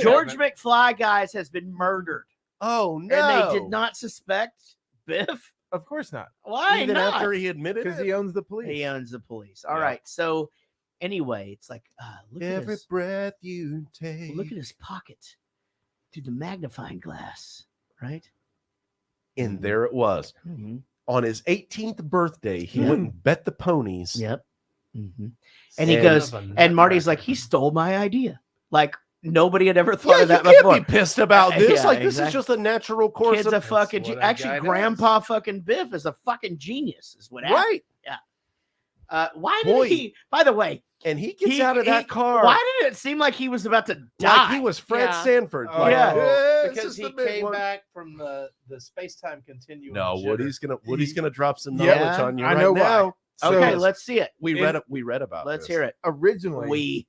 S16: George McFly, guys, has been murdered.
S18: Oh no!
S16: And they did not suspect Biff.
S2: Of course not.
S16: Why
S18: Even
S16: not?
S18: after he admitted
S2: Because
S18: it?
S2: he owns the police.
S16: He owns the police. All right. So anyway, it's like look at
S18: Every
S16: his,
S18: breath you take.
S16: look at his pocket through the magnifying glass, right?
S18: And there it was.
S16: Mm-hmm.
S18: On his 18th birthday, he went and bet the ponies.
S16: Yep. Mm-hmm. And he goes, and Marty's like, he stole my idea. Like, nobody had ever thought of that
S18: you
S16: before.
S18: Can't be pissed about this.
S16: Yeah,
S18: like, this
S16: exactly.
S18: is just a natural course.
S16: Kid's
S18: of
S16: a fucking actually, Grandpa fucking Biff is a fucking genius. Is what happened.
S18: Right.
S16: Yeah. Why did he? By the way,
S18: and he gets out of that car.
S16: Why did it seem like he was about to die?
S18: Like he was Fred Sanford. Like,
S4: because he came back from the space-time continuum.
S18: No, Woody's gonna drop some
S2: Yeah,
S18: knowledge on you
S2: I
S18: right
S2: know
S18: now.
S2: why.
S16: Okay,
S2: So,
S16: let's see it.
S18: We read about.
S16: Let's
S18: this.
S16: hear it.
S2: Originally,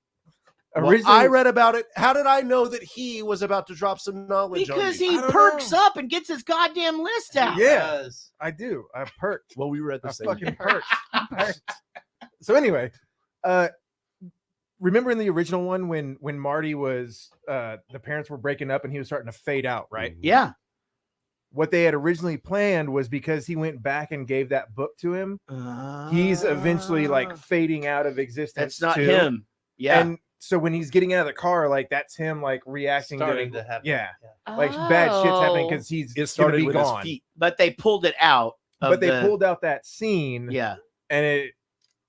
S18: Well, I read about it. How did I know that he was about to drop some knowledge on
S16: Because
S18: you?
S16: he perks up and gets his goddamn list out.
S2: Yeah, I do. I perked.
S18: Well, we read the
S2: I
S18: same.
S2: fucking perked. So anyway, remember in the original one when Marty was the parents were breaking up and he was starting to fade out, right?
S16: Yeah.
S2: What they had originally planned was because he went back and gave that book to him, he's eventually like fading out of existence.
S16: That's not
S2: too.
S16: him. Yeah.
S2: And so when he's getting out of the car, like that's him like reacting
S4: Starting
S2: to
S4: to happen.
S2: yeah. Like bad shit's happening because he's
S18: It
S2: gonna
S18: started
S2: be
S18: with
S2: gone.
S18: his feet.
S16: But they pulled it out.
S2: But they pulled out that scene.
S16: Yeah.
S2: And it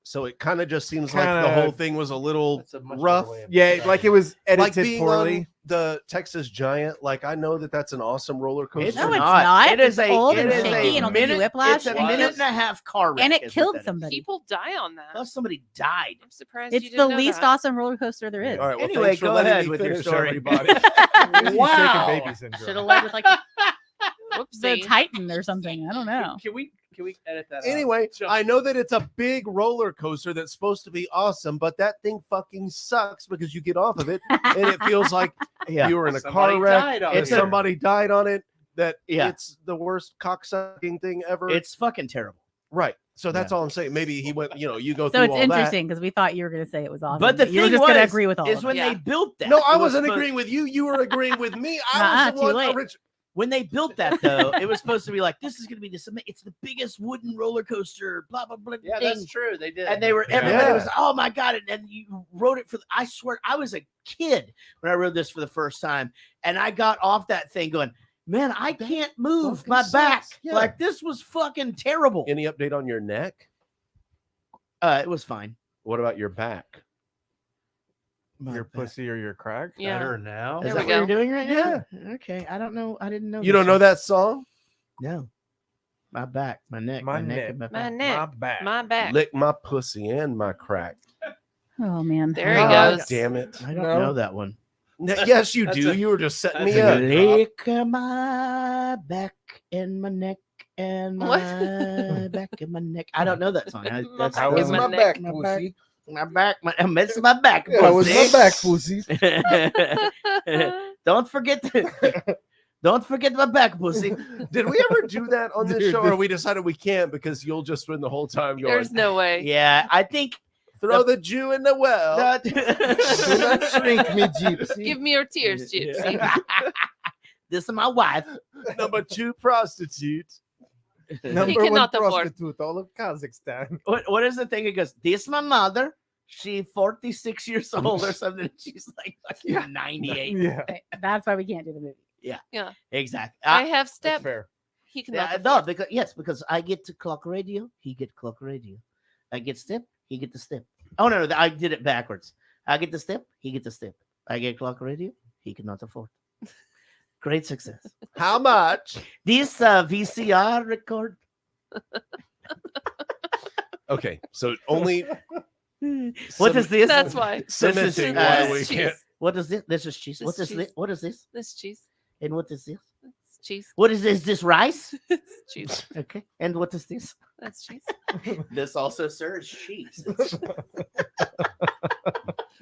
S18: So it kind of just seems like
S2: Kinda-
S18: the whole thing was a little rough.
S2: yeah, like it was
S18: Like
S2: edited
S18: being
S2: poorly.
S18: on the Texas Giant. Like, I know that that's an awesome roller coaster.
S16: It's
S26: No, it's
S16: not.
S26: not.
S16: It is
S26: It's
S16: a
S26: old
S16: it
S26: and
S16: is
S26: shaky
S16: a
S26: and it'll give you
S16: minute.
S26: whiplash
S16: It's a
S26: and
S16: minute
S26: kills-
S16: and a half car wreck.
S26: And it
S16: is what
S26: killed
S16: that is.
S26: somebody.
S20: People die on that.
S16: Plus, somebody died.
S20: I'm surprised
S26: It's
S20: you
S26: the
S20: didn't know
S26: least
S20: that.
S26: awesome roller coaster there is.
S18: All right. Well,
S16: Anyway,
S18: thanks for
S16: go
S18: letting
S16: ahead
S18: me
S16: with your
S18: finish,
S16: story.
S18: everybody.
S16: Wow.
S2: Shaken baby syndrome.
S26: Should have led with like the
S20: Whoopsie.
S26: Titan or something. I don't know.
S4: Can we edit that?
S18: Anyway, I know that it's a big roller coaster that's supposed to be awesome, but that thing fucking sucks because you get off of it and it feels like you were in a
S4: Somebody
S18: car wreck
S4: died on
S18: and
S4: it.
S18: somebody died on it. That
S16: Yeah.
S18: it's the worst cocksucking thing ever.
S16: It's fucking terrible.
S18: right. So that's all I'm saying. Maybe he went. You go
S26: So
S18: through
S26: it's
S18: all
S26: interesting because we thought you were going to say it was awesome.
S16: But the
S26: you were
S16: thing
S26: just going to
S16: was,
S26: agree with all
S16: is
S26: of
S16: when
S26: them.
S16: they built that.
S18: that. No, I
S16: it was
S18: wasn't
S16: supposed-
S18: agreeing with you. You were agreeing with me. I was the
S26: Too
S18: one
S26: late.
S16: When they built that, though, it was supposed to be like, this is going to be this. It's the biggest wooden roller coaster, blah, blah, blah.
S4: Yeah, that's true. They did.
S16: And everybody was, oh my God. And you wrote it I swear, I was a kid when I rode this for the first time. And I got off that thing going, man, I can't move my back.
S18: Yeah.
S16: Like, this was fucking terrible.
S18: Any update on your neck?
S16: It was fine.
S18: What about your back?
S2: Your pussy or your crack?
S20: Yeah.
S4: Better now.
S16: Is that what you're doing right now? Okay. I don't know. I didn't know.
S18: You don't know that song?
S16: No. My back, my neck,
S2: My
S16: my neck,
S2: neck.
S16: and my
S20: My
S16: back.
S20: neck.
S2: My back.
S20: My back.
S18: Lick my pussy and my crack.
S26: Oh man.
S20: There he
S18: God
S20: goes.
S18: damn it.
S16: I don't know that one.
S18: Yes, you do. You were just setting me up.
S16: Lick my back and my neck and my back and my neck. I don't know that song. That's
S2: How was my back,
S16: my
S2: pussy?
S16: My back, it's my back.
S2: Yeah, how was my back, pussy?
S16: Don't forget my back, pussy.
S18: Did we ever do that on this show, or we decided we can't because you'll just spend the whole time going?
S20: There's no way.
S16: Yeah, I think
S18: throw the Jew in the well.
S2: Do not shrink me, gypsy.
S20: Give me your tears, Gypsy.
S16: This is my wife.
S18: Number 2 prostitute.
S2: Number one
S20: cannot afford.
S2: prostitute, all of Kazakhstan.
S16: What is the thing? It goes, this is my mother. She 46 years old or something. She's like fucking 98.
S2: Yeah.
S26: Okay, that's why we can't do the movie.
S16: Yeah.
S20: Yeah.
S16: Exactly.
S20: I have step.
S2: Fair.
S20: He cannot.
S16: No, because I get to clock radio, he get clock radio. I get step, he get the step. Oh no, I did it backwards. I get the step, he get the step. I get clock radio, he cannot afford. Great success.
S18: How much?
S16: This VCR record.
S18: Okay, so only.
S16: What is this?
S20: That's why.
S18: Cementing why we can't.
S16: What is this? This is cheese.
S20: This
S16: What is
S20: cheese.
S16: this? What is this?
S20: This cheese.
S16: And what is this?
S20: It's cheese.
S16: What is this? This rice?
S20: It's cheese.
S16: Okay. And what is this?
S20: That's cheese.
S16: This also, sir, is cheese.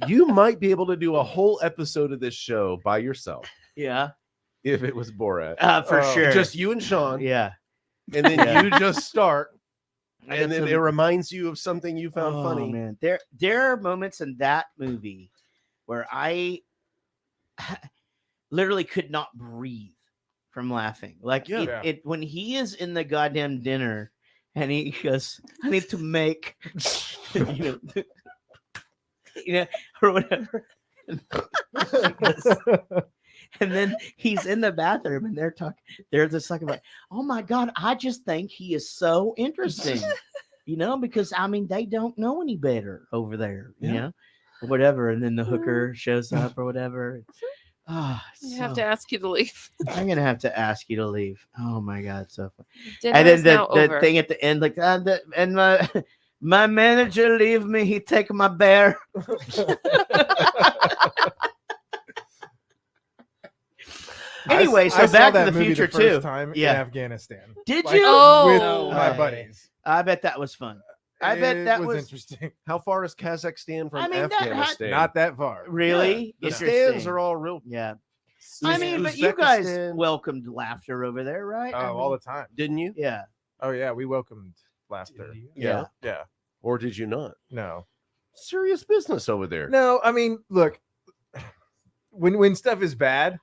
S18: You might be able to do a whole episode of this show by yourself
S16: Yeah.
S18: if it was Borat.
S16: For sure.
S18: Just you and Sean.
S16: Yeah.
S18: And then
S16: Yeah.
S18: you just start.
S16: I
S18: And
S16: get
S18: then
S16: some-
S18: it reminds you of something you found
S16: Oh,
S18: funny.
S16: man. There are moments in that movie where I literally could not breathe from laughing. Like
S2: Yeah.
S16: it when he is in the goddamn dinner and he goes, I need to make you know, or whatever. And then he's in the bathroom and they're just talking about, oh my God, I just think he is so interesting. Because I mean they don't know any better over there, you know, or whatever. And then the hooker shows up or whatever. Oh,
S20: I have to ask you to leave.
S16: I'm gonna have to ask you to leave. Oh my God, so fun.
S20: Dinner
S16: And then
S20: is now
S16: the
S20: over.
S16: thing at the end, like and my manager leave me, he take my bear. Anyway, so
S2: I saw
S16: Back to
S2: that
S16: the
S2: movie
S16: Future
S2: the first
S16: too.
S2: time in
S16: Yeah.
S2: Afghanistan.
S16: Did
S2: Like,
S16: you?
S2: with
S20: Oh.
S2: my
S16: No
S2: buddies?
S16: I bet that was fun. I bet
S2: It
S16: that
S2: was
S16: was
S2: interesting.
S18: How far is Kazakhstan from
S16: I mean, that had-
S18: Afghanistan?
S2: Not that far.
S16: really
S18: The
S16: interesting.
S18: stands are all real.
S16: Yeah. I mean, but you guys welcomed laughter over there, right?
S2: Oh,
S16: I
S2: all
S16: mean,
S2: the time.
S18: Didn't you?
S16: yeah.
S2: Oh yeah, we welcomed laughter.
S16: Yeah.
S2: Yeah.
S18: Or did you not?
S2: No.
S18: Serious business over there.
S2: No, I mean, look, when stuff is bad,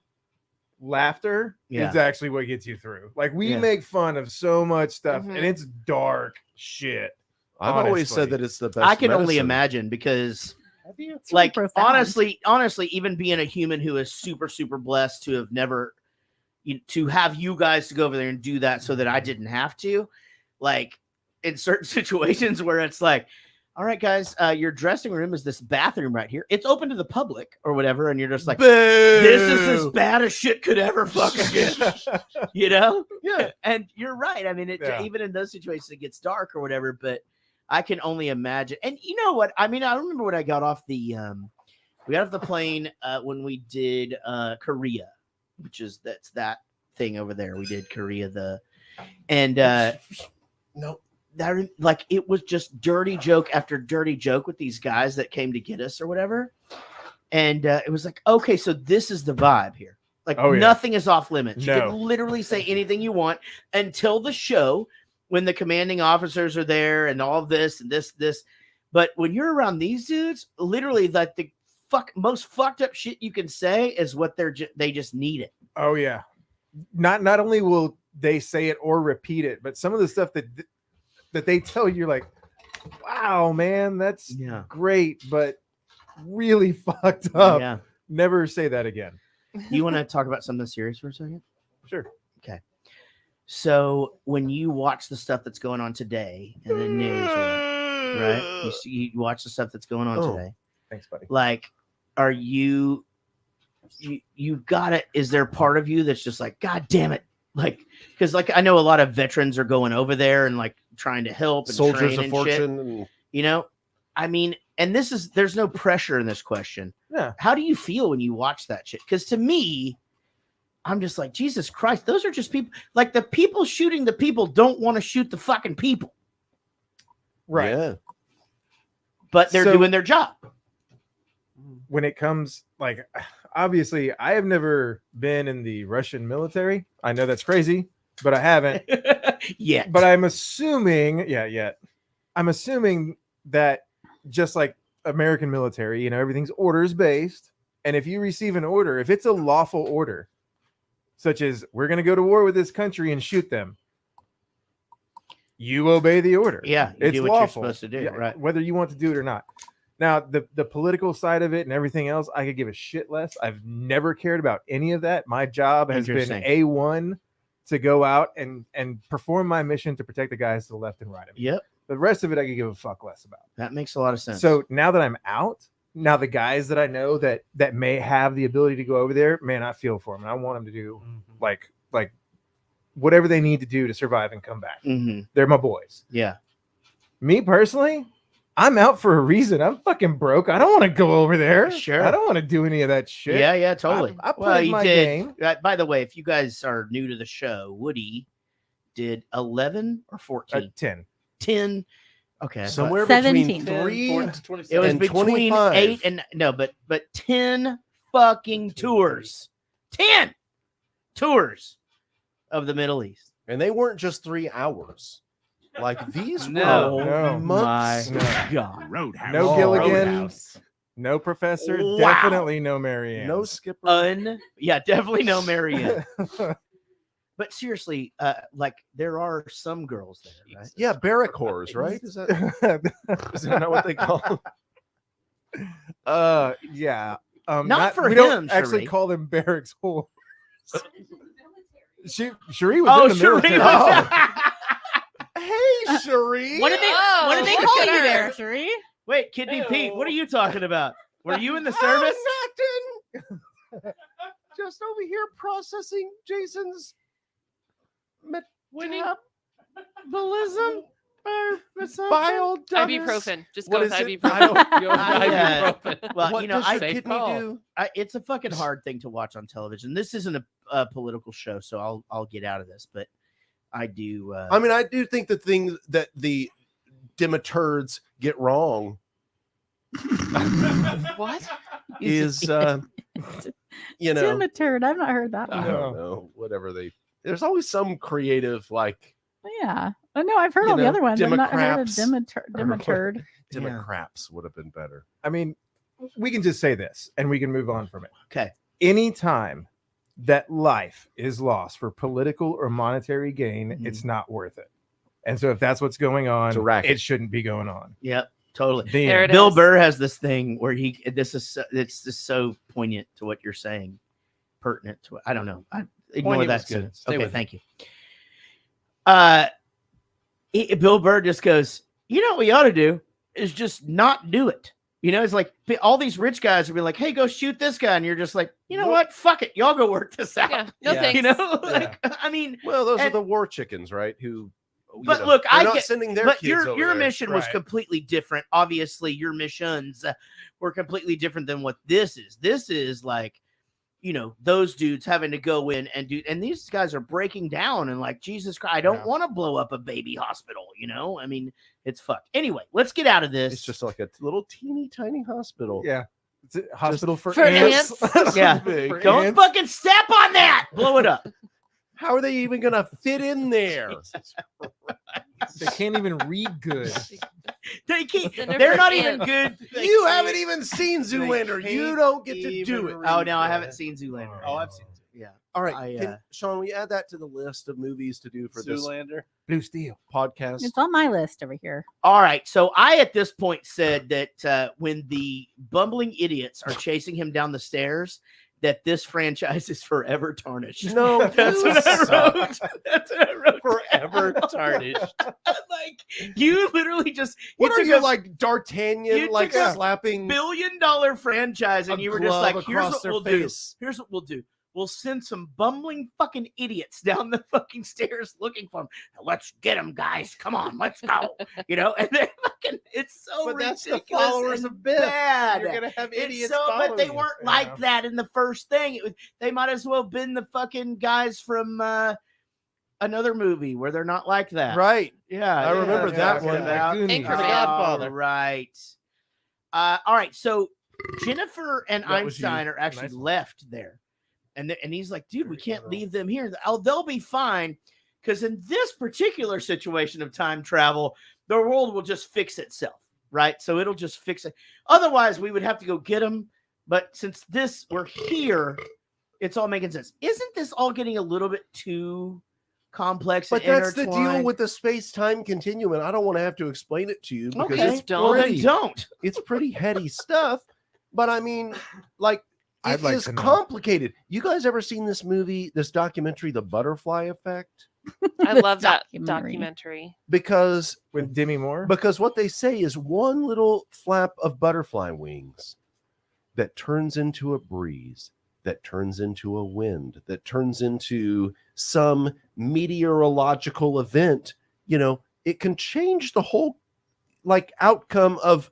S2: laughter
S16: Yeah.
S2: is actually what gets you through. Like we
S16: Yeah.
S2: make fun of so much stuff,
S20: Mhm.
S2: and it's dark shit.
S18: I've always
S2: honestly.
S18: said that it's the best.
S16: I can only
S18: medicine.
S16: imagine because
S26: It's
S16: like
S26: really profound.
S16: honestly, even being a human who is super, super blessed to have never to have you guys to go over there and do that so that I didn't have to, like in certain situations where it's like, all right, guys, your dressing room is this bathroom right here. It's open to the public or whatever, and you're just like, this is as bad as shit could ever fucking get, you know?
S18: Yeah.
S16: And you're right. I mean,
S2: Yeah.
S16: even in those situations, it gets dark or whatever, but I can only imagine. And you know what? I mean, I remember when I got off the plane when we did Korea, which is that's that thing over there. We did Korea
S18: Nope.
S16: that like it was just dirty joke after dirty joke with these guys that came to get us or whatever. And it was like, okay, so this is the vibe here. Like
S2: Oh, yeah.
S16: nothing is off limits. You
S2: No.
S16: can literally say anything you want until the show when the commanding officers are there and all this and this. But when you're around these dudes, literally like the most fucked up shit you can say is what they just need it.
S2: Oh yeah. not only will they say it or repeat it, but some of the stuff that they tell you, you're like, wow, man, that's great, but really fucked up.
S16: Yeah.
S2: Never say that again.
S16: You want to talk about something serious for a second?
S2: Sure.
S16: Okay. So when you watch the stuff that's going on today in the news, right? You watch the stuff that's going on today.
S2: Thanks, buddy.
S16: Like, are you got it? Is there part of you that's just like, God damn it? Like, because like I know a lot of veterans are going over there and like trying to help and
S18: Soldiers
S16: train
S18: of
S16: and
S18: Fortune.
S16: shit. You know, I mean, and there's no pressure in this question.
S2: Yeah.
S16: How do you feel when you watch that shit? Because to me, I'm just like, Jesus Christ, those are just people. Like the people shooting the people don't want to shoot the fucking people.
S2: Right.
S18: Yeah.
S16: But they're doing their job.
S2: When it comes, like, obviously, I have never been in the Russian military. I know that's crazy, but I haven't.
S16: Yet.
S2: But I'm assuming, I'm assuming that just like American military, you know, everything's orders based. And if you receive an order, if it's a lawful order, such as we're going to go to war with this country and shoot them, you obey the order.
S16: Yeah, you
S2: it's
S16: do what
S2: lawful.
S16: you're supposed to do, right?
S2: Whether you want to do it or not. Now, the political side of it and everything else, I could give a shit less. I've never cared about any of that. My job has been A1 to go out and perform my mission to protect the guys to the left and right of me.
S16: Yep.
S2: The rest of it, I could give a fuck less about.
S16: That makes a lot of sense.
S2: So now that I'm out, now the guys that I know that may have the ability to go over there, man, I feel for them. And I want them to do like whatever they need to do to survive and come back. They're my boys.
S16: Yeah.
S2: Me personally, I'm out for a reason. I'm fucking broke. I don't want to go over there.
S16: Sure.
S2: I don't want to do any of that shit.
S16: Yeah, totally.
S2: I played my game.
S16: By the way, if you guys are new to the show, Woody did 11 or 14?
S2: 10.
S16: 10. Okay.
S18: Somewhere
S26: 17.
S18: between 3
S16: it was
S18: and
S16: between
S18: 25.
S16: 8 and no, but 10 fucking tours. 10 tours of the Middle East.
S18: And they weren't just 3 hours. Like these
S2: No.
S18: months.
S16: My God.
S2: Roadhouse. No Gilligan. No Professor.
S16: Wow.
S2: Definitely no Marianne.
S18: No Skipper.
S16: Yeah, definitely no Marianne. But seriously, like there are some girls there, right?
S18: Yeah, barrack whores, right? Is that not what they call them?
S2: Yeah.
S16: Not for
S2: we
S16: him,
S2: don't actually
S16: Cherie.
S2: call them barracks whores. Cherie was in the military.
S18: Hey, Cherie.
S26: What did they call you there, Cherie?
S16: Wait, Kidney Pete, what are you talking about? Were you in the service?
S18: Nothing. Just over here processing Jason's metabolism or bile.
S20: Ibuprofen. Just go with ibuprofen.
S16: Ibuprofen. Well,
S18: What
S16: you know,
S18: does your kidney do?
S16: It's a fucking hard thing to watch on television. This isn't a political show, so I'll get out of this. But I do.
S18: I mean, I do think the thing that the Demiturds get wrong
S20: What?
S18: is, you know,
S26: Demiturd. I've not heard that
S18: I
S26: one.
S18: don't know, whatever there's always some creative, like,
S26: Yeah. Oh, no, I've heard all the other ones. I've not heard of
S18: Democrats.
S26: Demiturd.
S18: Democrats would have been better.
S2: I mean, we can just say this and we can move on from it.
S16: Okay.
S2: Anytime that life is lost for political or monetary gain, it's not worth it. And so if that's what's going on, it shouldn't be going on.
S16: Yep, totally.
S2: There
S16: Bill Burr has this thing where it's just so poignant to what you're saying, pertinent to it. I don't know. Ignore
S4: Poignant
S16: that
S4: was good.
S16: sentence.
S4: Stay
S16: Okay,
S4: with
S16: thank you. Bill Burr just goes, you know what we ought to do is just not do it. You know, it's like all these rich guys will be like, hey, go shoot this guy. And you're just like, you know what? Fuck it. Y'all go work this out.
S20: Yeah, no thanks.
S16: You know, like, I mean,
S18: well, those are the war chickens, right? Who,
S16: but look,
S18: they're
S16: I
S18: not
S16: get
S18: sending their
S16: but
S18: kids
S16: your
S18: over there.
S16: mission was completely different. Obviously, your missions were completely different than what this is. This is like, you know, those dudes having to go in and do, and these guys are breaking down and like, Jesus Christ, I don't want to blow up a baby hospital. You know, I mean, it's fucked. Anyway, let's get out of this.
S18: It's just like a little teeny tiny hospital.
S2: Yeah. It's a hospital for
S20: ants.
S16: Yeah.
S18: Big.
S16: Don't fucking step on that. Blow it up.
S18: How are they even gonna fit in there?
S2: They can't even read good.
S16: They can't. They're not even good.
S18: You haven't even seen Zoolander. You don't get to do it.
S16: Oh no, I haven't seen Zoolander.
S4: Oh, I've seen it.
S16: Yeah.
S18: All right, Sean, will you add that to the list of movies to do for
S4: Zoolander.
S18: this
S2: Blue Steel
S18: podcast?
S26: It's on my list over here.
S16: All right. So I, at this point, said that when the bumbling idiots are chasing him down the stairs, that this franchise is forever tarnished.
S18: No,
S16: that's what I wrote. That's what I wrote.
S4: Forever tarnished.
S16: Like, you literally just.
S18: What are
S16: took
S18: you,
S16: a-
S18: like D'Artagnan,
S16: you
S18: like
S16: took a
S18: slapping
S16: $1 billion franchise, and
S18: a
S16: you were just
S18: glove
S16: like, here's
S18: across
S16: what
S18: their
S16: we'll do.
S18: face?
S16: Here's what we'll do. We'll send some bumbling fucking idiots down the fucking stairs looking for him. Now, let's get them, guys. Come on, let's go. You know, and then fucking, it's so
S4: But that's the
S16: ridiculous
S4: followers
S16: and
S4: of Biff.
S16: bad.
S4: You're gonna have
S16: It's
S4: idiots
S16: but they
S4: following you.
S16: weren't like that in the first thing. They might as well have been the fucking guys from another movie where they're not like that.
S18: Right.
S16: Yeah,
S18: I remember that
S16: talking
S18: one.
S16: about.
S2: Goonies.
S4: The Godfather.
S16: Right. All right. So Jennifer and
S2: That was you.
S16: Einstein are actually
S2: Nice one.
S16: left there, and he's like, dude, we can't leave them here. Oh, they'll be fine, because in this particular situation of time travel, the world will just fix itself, right? So it'll just fix it. Otherwise, we would have to go get them. But since we're here, it's all making sense. Isn't this all getting a little bit too complex?
S18: But
S16: and
S18: that's the deal
S16: intertwined?
S18: with the space-time continuum, and I don't want to have to explain it to you because
S16: Okay,
S18: it's
S16: well, then
S18: pretty,
S16: don't.
S18: It's pretty heady stuff. But I mean, like,
S2: I'd
S18: it
S2: like
S18: is
S2: to know.
S18: complicated. You guys ever seen this movie, this documentary, The Butterfly Effect?
S20: I love that documentary.
S18: Because
S2: with Demi Moore?
S18: Because what they say is one little flap of butterfly wings that turns into a breeze, that turns into a wind, that turns into some meteorological event, you know, it can change the whole like outcome of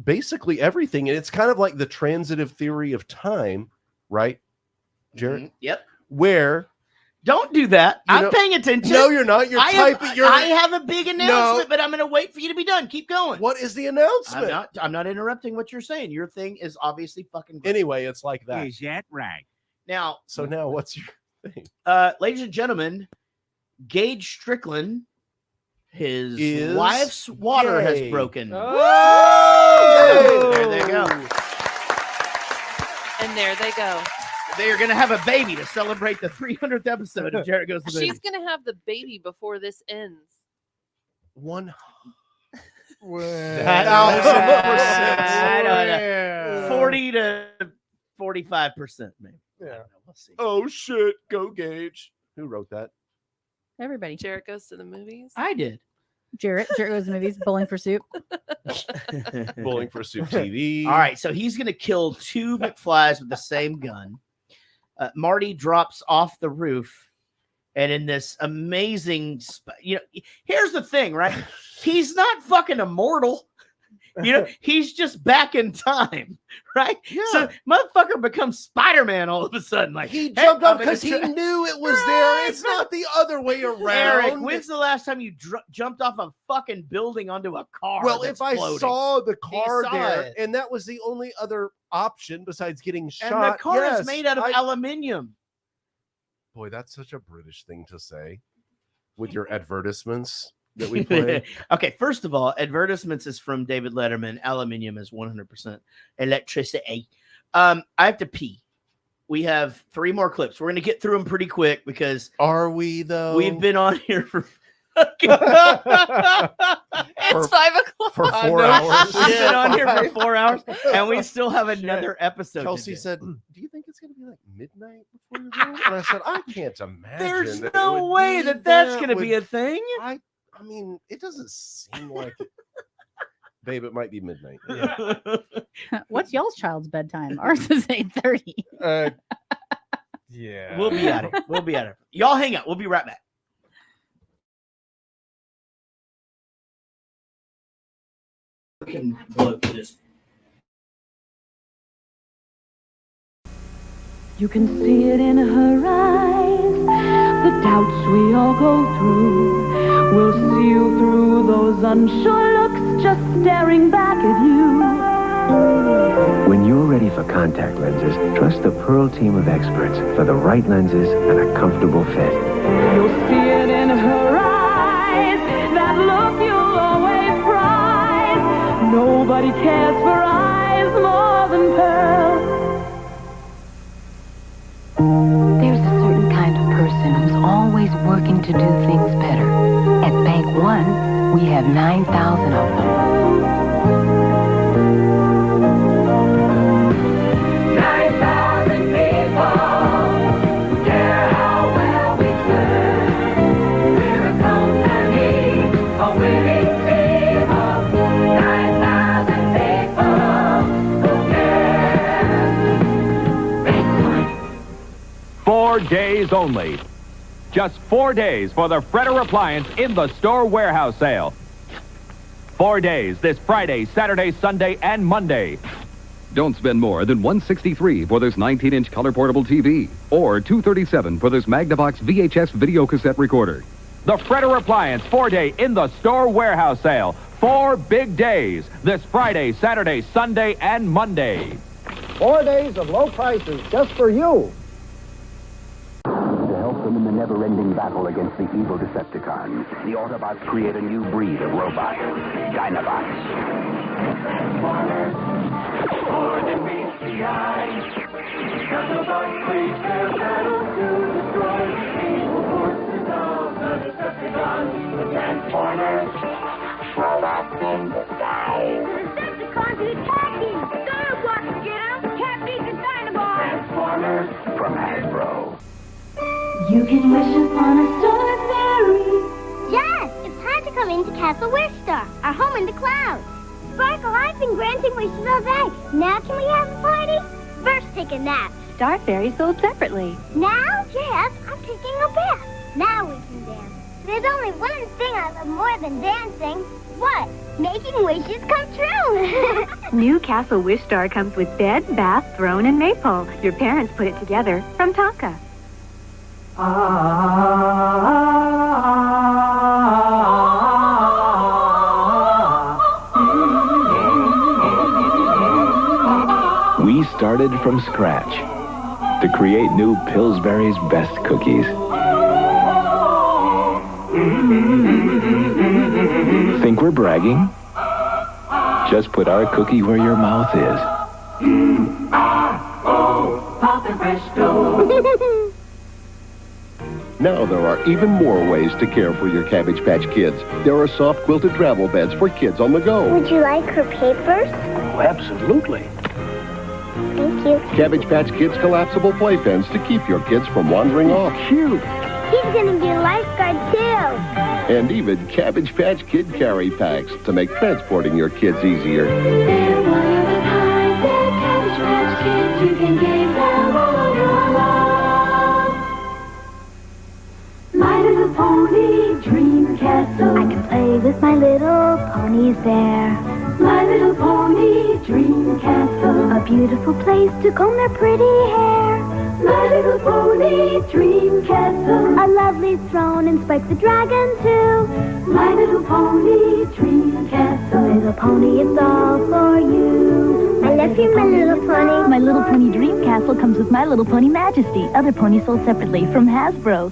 S18: basically everything. And it's kind of like the transitive theory of time, right, Jared?
S16: Yep.
S18: Where
S16: don't do that.
S18: You
S16: I'm
S18: know-
S16: paying attention.
S18: No, you're not. You're typing.
S16: I have a big announcement, but I'm going to wait for you to be done. Keep going.
S18: What is the announcement?
S16: I'm not interrupting what you're saying. Your thing is obviously fucking great.
S18: Anyway, it's like that.
S11: Is that right?
S16: Now,
S18: So now what's your thing?
S16: ladies and gentlemen, Gage Strickland, his
S18: Is
S16: wife's water has
S18: gay.
S16: broken.
S18: Oh!
S16: There they go.
S20: And there they go.
S16: They are going to have a baby to celebrate the 300th episode of Jared Goes to the
S20: She's gonna have the baby before this ends.
S18: One.
S16: I don't know. 40 to 45%, maybe.
S2: Yeah.
S16: We'll see.
S18: Oh shit! Go Gage. Who wrote that?
S26: Everybody.
S20: Jared Goes to the Movies.
S16: I did.
S26: Jarrett goes to movies, Bowling for Soup.
S18: Bowling for Soup TV.
S16: All right, so he's going to kill 2 McFlys with the same gun. Marty drops off the roof, and in this amazing, here's the thing, right? He's not fucking immortal. You know, he's just back in time, right?
S18: Yeah.
S16: So motherfucker becomes Spider-Man all of a sudden. Like
S18: He jumped
S16: I'm
S18: up because he
S16: gonna
S18: knew it was there. It's not the other way around.
S16: Eric, when's the last time you jumped off a fucking building onto a car?
S18: Well,
S16: that's
S18: if I
S16: floating?
S18: saw the car
S4: saw
S18: there,
S4: it.
S18: and that was the only other option besides getting shot.
S16: And the car
S18: yes,
S16: is made out of aluminium.
S18: Boy, that's such a British thing to say with your advertisements that we play.
S16: Okay, first of all, advertisements is from David Letterman. Aluminium is 100% electricity. I have to pee. We have 3 more clips. We're going to get through them pretty quick because
S18: Are we though?
S16: we've been on here for
S20: It's 5 o'clock.
S18: for
S16: I
S18: 4
S16: know.
S18: hours.
S16: We've been on here for 4 hours, and we still have another episode. to
S18: Kelsey
S16: do.
S18: said, "Do you think it's going to be like midnight before you go?" And I said, "I can't imagine.
S16: "There's
S18: that it
S16: no
S18: would
S16: way
S18: be
S16: that that's going to
S18: would-
S16: be a thing."
S18: I mean, it doesn't seem like it. Babe, it might be midnight.
S26: What's y'all's child's bedtime? Ours is 8:30.
S2: Yeah.
S16: We'll be at it. We'll be at it. Y'all hang out. We'll be right back.
S10: You can see it in her eyes, the doubts we all go through. We'll see you through those unsure looks, just staring back at you.
S14: When you're ready for contact lenses, trust the Pearl team of experts for the right lenses and a comfortable fit.
S10: You'll see it in her eyes, that look you'll always prize. Nobody cares for eyes more than Pearl.
S7: There's
S1: working to do things better. At Bank One, we have 9,000 of them.
S10: 9,000 people care how well we serve. We're a company, a winning team of 9,000 people who care. Bank One.
S15: 4 days only. Just 4 days for the Fredder Appliance in the store warehouse sale. 4 days this Friday, Saturday, Sunday, and Monday.
S17: Don't spend more than $163 for this 19-inch color portable TV or $237 for this Magnavox VHS video cassette recorder.
S15: The Fredder Appliance 4-day in the store warehouse sale. 4 big days this Friday, Saturday, Sunday, and Monday.
S19: 4 days of low prices just for you.
S14: To help them in the never-ending battle against the evil Decepticons, the Autobots create a new breed of robots, Dinobots.
S10: More than meets the eye. Dinobots creatures battle to destroy the evil forces of the Decepticons. The Transformers. Robots in disguise.
S7: The Decepticons are attacking! Dinobots get them! Captain and Dinobots!
S14: Transformers from Hasbro.
S7: You can wish upon a star fairy. Yes, it's time to come into Castle Wishstar, our home in the clouds. Sparkle, I've been granting wishes all day. Now can we have a party? First, take a nap.
S21: Star fairies sold separately.
S7: Now? Yes, I'm taking a bath. Now we can dance. There's only one thing I love more than dancing. What? Making wishes come true.
S21: New Castle Wishstar comes with bed, bath, throne, and maypole. Your parents put it together from Tonka.
S22: We started from scratch to create new Pillsbury's best cookies. Think we're bragging? Just put our cookie where your mouth is.
S10: Pop the fresh dough.
S12: Now there are even more ways to care for your Cabbage Patch Kids. There are soft quilted travel beds for kids on the go.
S7: Would you like her papers?
S12: Oh, absolutely.
S7: Thank you.
S12: Cabbage Patch Kids collapsible playpens to keep your kids from wandering off.
S7: Cute. He's gonna be a lifeguard too.
S12: And even Cabbage Patch Kid carry packs to make transporting your kids easier.
S10: They're one of a kind. They're Cabbage Patch Kids. You can give them all your love. My Little Pony Dream Castle.
S7: I can play with my little ponies there.
S10: My Little Pony Dream Castle.
S7: A beautiful place to comb their pretty hair.
S10: My Little Pony Dream Castle.
S7: A lovely throne and Spike the Dragon too.
S10: My Little Pony Dream Castle.
S7: Little pony, it's all for you. I love you, My Little Pony.
S21: My Little Pony Dream Castle comes with My Little Pony Majesty. Other ponies sold separately from Hasbro.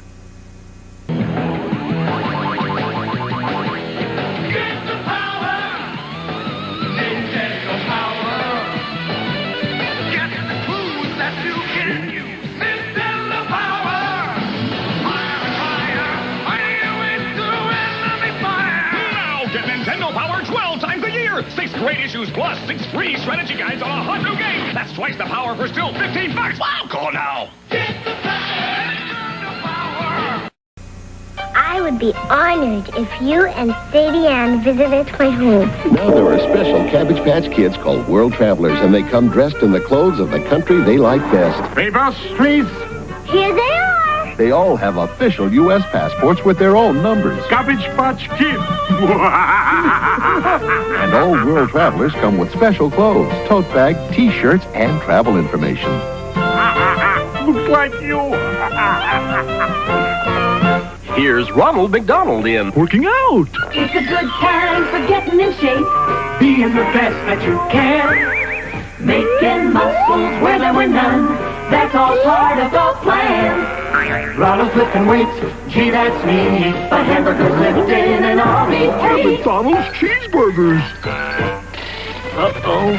S6: Nintendo Power 12 times a year. 6 great issues plus 6 free strategy guides on a hot new game. That's twice the power for still $15. Wow, call now.
S7: I would be honored if you and Sadie Ann visited my home.
S12: Now there are special Cabbage Patch Kids called World Travelers, and they come dressed in the clothes of the country they like best.
S23: Papers, please.
S7: Here they are.
S12: They all have official U.S. passports with their own numbers.
S23: Cabbage Patch Kids.
S12: And all World Travelers come with special clothes, tote bag, T-shirts, and travel information.
S23: Looks like you.
S27: Here's Ronald McDonald in
S23: Working Out.
S10: It's a good time for getting in shape. Being the best that you can. Making muscles where there were none. That's all part of the plan. Ronald's lifting weights, gee, that's me. The hamburger's lifting and all these treats.
S23: McDonald's cheeseburgers.
S10: Uh-oh.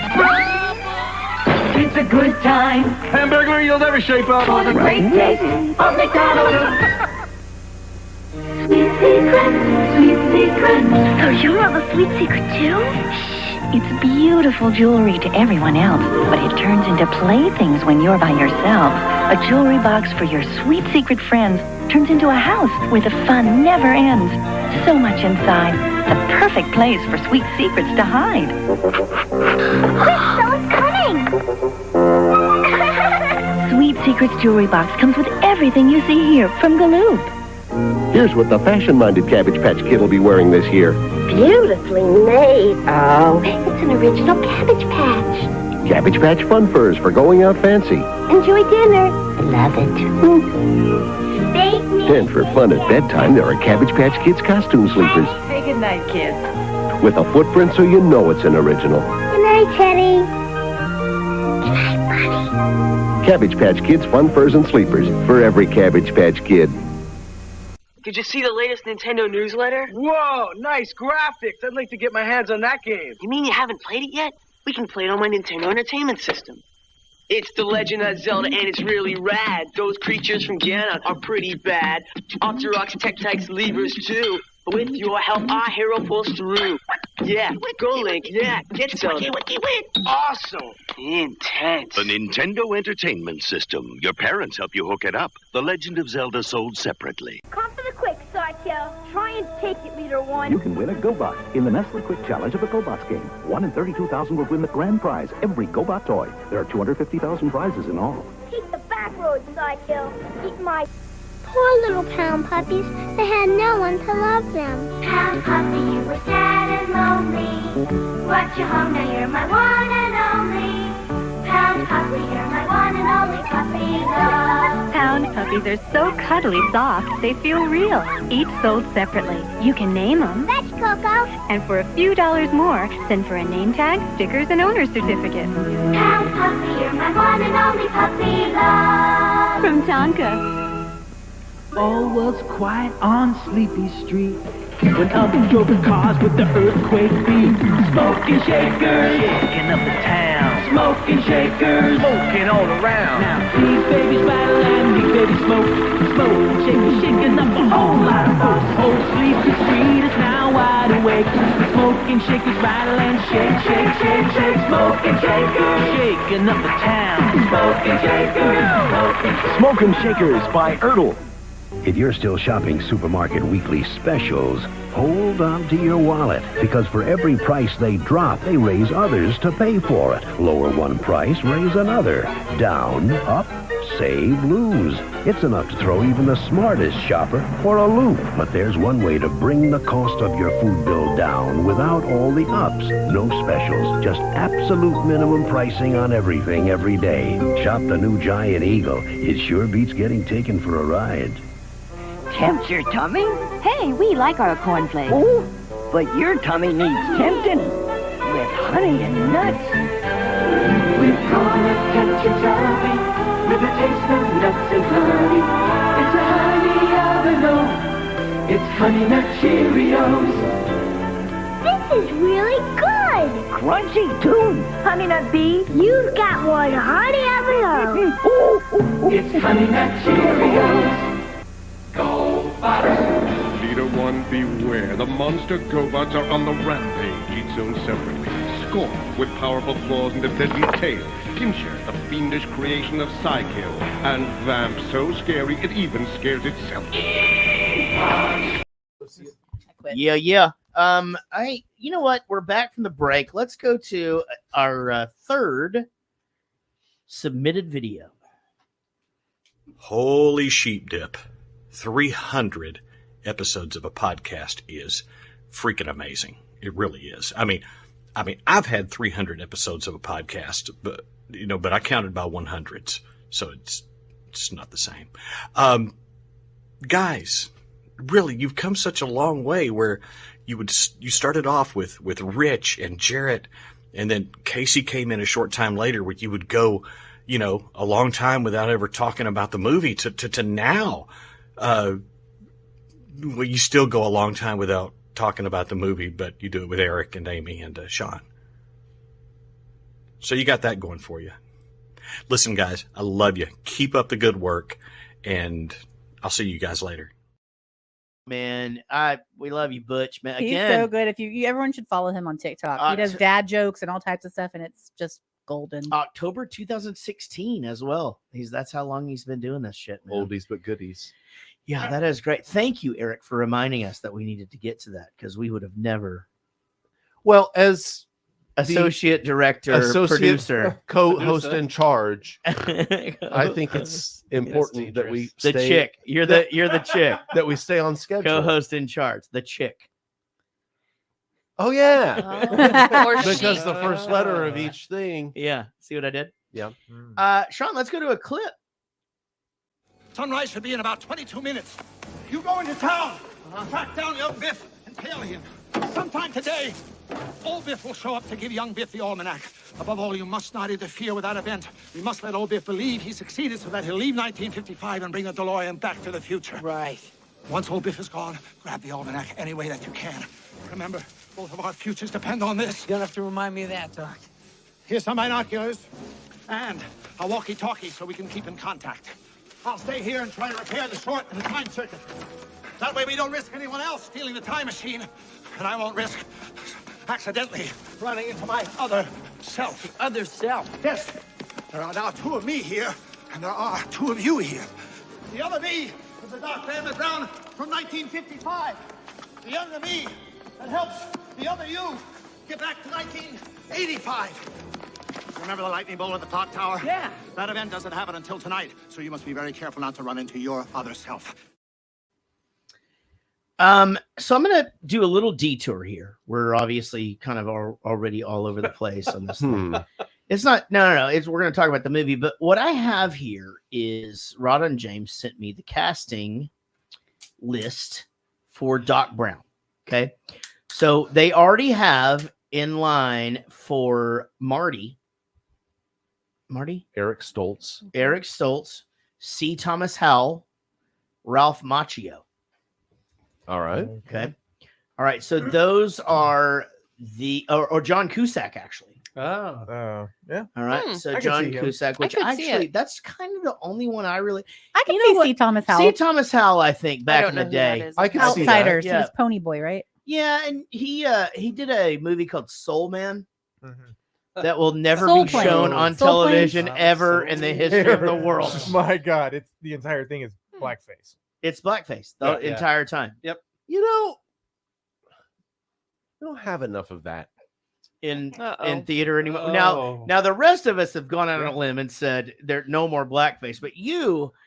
S10: It's a good time.
S23: Hamburger, you'll never shape up.
S10: For the great taste of McDonald's.
S7: Sweet secret, sweet secret. So you love a sweet secret too?
S1: It's beautiful jewelry to everyone else, but it turns into playthings when you're by yourself. A jewelry box for your sweet secret friends turns into a house where the fun never ends. So much inside. The perfect place for sweet secrets to hide.
S7: Quick, someone's coming!
S1: Sweet Secrets jewelry box comes with everything you see here from Galoob.
S14: Here's what the fashion-minded Cabbage Patch Kid will be wearing this year.
S7: Beautifully made. Oh, it's an original Cabbage Patch.
S14: Cabbage Patch Fun Furs for going out fancy.
S7: Enjoy dinner. Love it. Bake me.
S14: And for fun at bedtime, there are Cabbage Patch Kids costume sleepers.
S1: Say goodnight, kids.
S14: With a footprint so you know it's an original.
S7: Good night, Teddy. Good night, buddy.
S14: Cabbage Patch Kids Fun Furs and Sleepers for every Cabbage Patch Kid.
S3: Did you see the latest Nintendo newsletter? Whoa, nice graphics. I'd like to get my hands on that game. You mean you haven't played it yet? We can play it on my Nintendo Entertainment System. It's The Legend of Zelda, and it's really rad. Those creatures from Ganon are pretty bad. Octoroks, Tektites, Levers, too. With your help, our hero pulls through. Yeah, go Link, yeah, get Zelda. Awesome. Intense.
S5: The Nintendo Entertainment System. Your parents help you hook it up. The Legend of Zelda sold separately.
S7: Come for the quick, Sarkill. Try and take it, Leader One.
S8: You can win a GoBot in the Nestle Quick Challenge of the GoBots game. 1 in 32,000 will win the grand prize, every GoBot toy. There are 250,000 prizes in all.
S7: Take the back road, Sarkill. Eat my... Poor little pound puppies. They had no one to love them. Pound puppy, you were sad and lonely. Brought you home, now you're my one and only. Pound puppy, you're my one and only puppy love.
S21: Pound puppies are so cuddly soft, they feel real. Each sold separately. You can name them.
S7: Fetch, Coco.
S21: And for a few dollars more, send for a name tag, stickers, and owner's certificate.
S7: Pound puppy, you're my one and only puppy love.
S21: From Tonka.
S10: All was quiet on Sleepy Street when up drove the cars with the earthquake beat. Smoking shakers, shaking up the town. Smoking shakers, smoking all around. Now these babies rattle and these babies smoke. Smoking shakers, shaking up a whole lot of folks. Old Sleepy Street is now wide awake. Smoking shakers rattle and shake, shake, shake, shake. Smoking shakers, shaking up the town. Smoking shakers,
S22: Smokin' Shakers by Ertl. If you're still shopping supermarket weekly specials, hold on to your wallet, because for every price they drop, they raise others to pay for it. Lower one price, raise another. Down, up, save, lose. It's enough to throw even the smartest shopper for a loop. But there's one way to bring the cost of your food bill down without all the ups. No specials, just absolute minimum pricing on everything every day. Shop the new Giant Eagle. It sure beats getting taken for a ride.
S1: Tempt your tummy? Hey, we like our cornflakes. Oh, but your tummy needs tempting with honey and nuts.
S10: We're gonna tempt your tummy with a taste of nuts and honey. It's a honey envelope. It's Honey Nut Cheerios.
S7: This is really good.
S1: Crunchy too. Honey Nut Bee.
S7: You've got one honey envelope.
S10: It's Honey Nut Cheerios.
S9: Leader One, beware. The monster GoBots are on the rampage, each zone separately. Scorn, with powerful claws and a deadly tail. Kimcher, the fiendish creation of Psykill. And Vamp, so scary it even scares itself.
S16: Yeah. You know what? We're back from the break. Let's go to our third submitted video.
S13: Holy sheep dip. 300 episodes of a podcast is freaking amazing. It really is. I mean, I've had 300 episodes of a podcast, but I counted by 100s, so it's not the same. Guys, really, you've come such a long way where you started off with Rich and Jarrett, and then Casey came in a short time later where you would go, a long time without ever talking about the movie to now. You still go a long time without talking about the movie, but you do it with Eric and Amy and Sean. So you got that going for you. Listen, guys, I love you. Keep up the good work, and I'll see you guys later.
S16: Man, we love you, Butch. Man,
S4: He's
S16: again,
S4: so good. If you everyone should follow him on TikTok. He does dad jokes and all types of stuff, and it's just golden.
S16: October 2016 as well. That's how long he's been doing this shit, man.
S11: Oldies but goodies.
S16: Yeah, that is great. Thank you, Eric, for reminding us that we needed to get to that because we would have never.
S11: Well, as
S16: associate director, producer,
S11: co-host in charge, I think it's important that we
S16: the chick. You're the chick
S11: that we stay on schedule.
S16: Co-host in charge, the chick.
S11: Oh yeah, because
S16: she.
S11: the first letter of each thing.
S16: Yeah, see what I did?
S11: Yeah.
S16: Sean, let's go to a clip.
S18: Sunrise should be in about 22 minutes. You go into town, track down young Biff and tail him. Sometime today, old Biff will show up to give young Biff the almanac. Above all, you must not interfere with that event. We must let old Biff believe he succeeded so that he'll leave 1955 and bring a DeLorean back to the future.
S3: Right.
S18: Once old Biff is gone, grab the almanac any way that you can. Remember, both of our futures depend on this.
S3: You'll have to remind me of that, Doc.
S18: Here's some binoculars and a walkie-talkie so we can keep in contact. I'll stay here and try to repair the short in the time circuit. That way we don't risk anyone else stealing the time machine. And I won't risk accidentally running into my other self.
S3: The other self?
S18: Yes. There are now 2 of me here, and there are 2 of you here. The other me is the Doc Van Brown from 1955. The younger me that helps the other you get back to 1985. Remember the lightning bolt at the clock tower?
S3: Yeah.
S18: That event doesn't happen until tonight, so you must be very careful not to run into your other self.
S16: So I'm going to do a little detour here. We're obviously kind of already all over the place on this thing. It's not, no. We're going to talk about the movie, but what I have here is Rod and James sent me the casting list for Doc Brown. Okay. So they already have in line for
S11: Eric
S16: Stoltz, C. Thomas Howell, Ralph Macchio.
S11: All right.
S16: Okay. All right. So those are or John Cusack, actually.
S2: Yeah.
S16: All right. So
S2: I
S16: John
S2: can see him.
S16: Cusack, which actually, that's kind of the only one I really.
S4: I can see C. Thomas Howell.
S16: C. Thomas Howell, I think, back in the day.
S11: I can see
S4: Outsiders.
S11: that.
S4: He was Pony Boy, right?
S16: Yeah, and he did a movie called Soul Man that will never
S4: Soul
S16: be
S4: Plane.
S16: shown on
S4: Soul
S16: television
S4: Plane.
S16: ever in the history of the world.
S2: My God, it's the entire thing is blackface.
S16: It's blackface the entire time.
S2: Yep.
S11: You know, we don't have enough of that
S16: in theater anymore. Now the rest of us have gone out on a limb and said there's no more blackface. But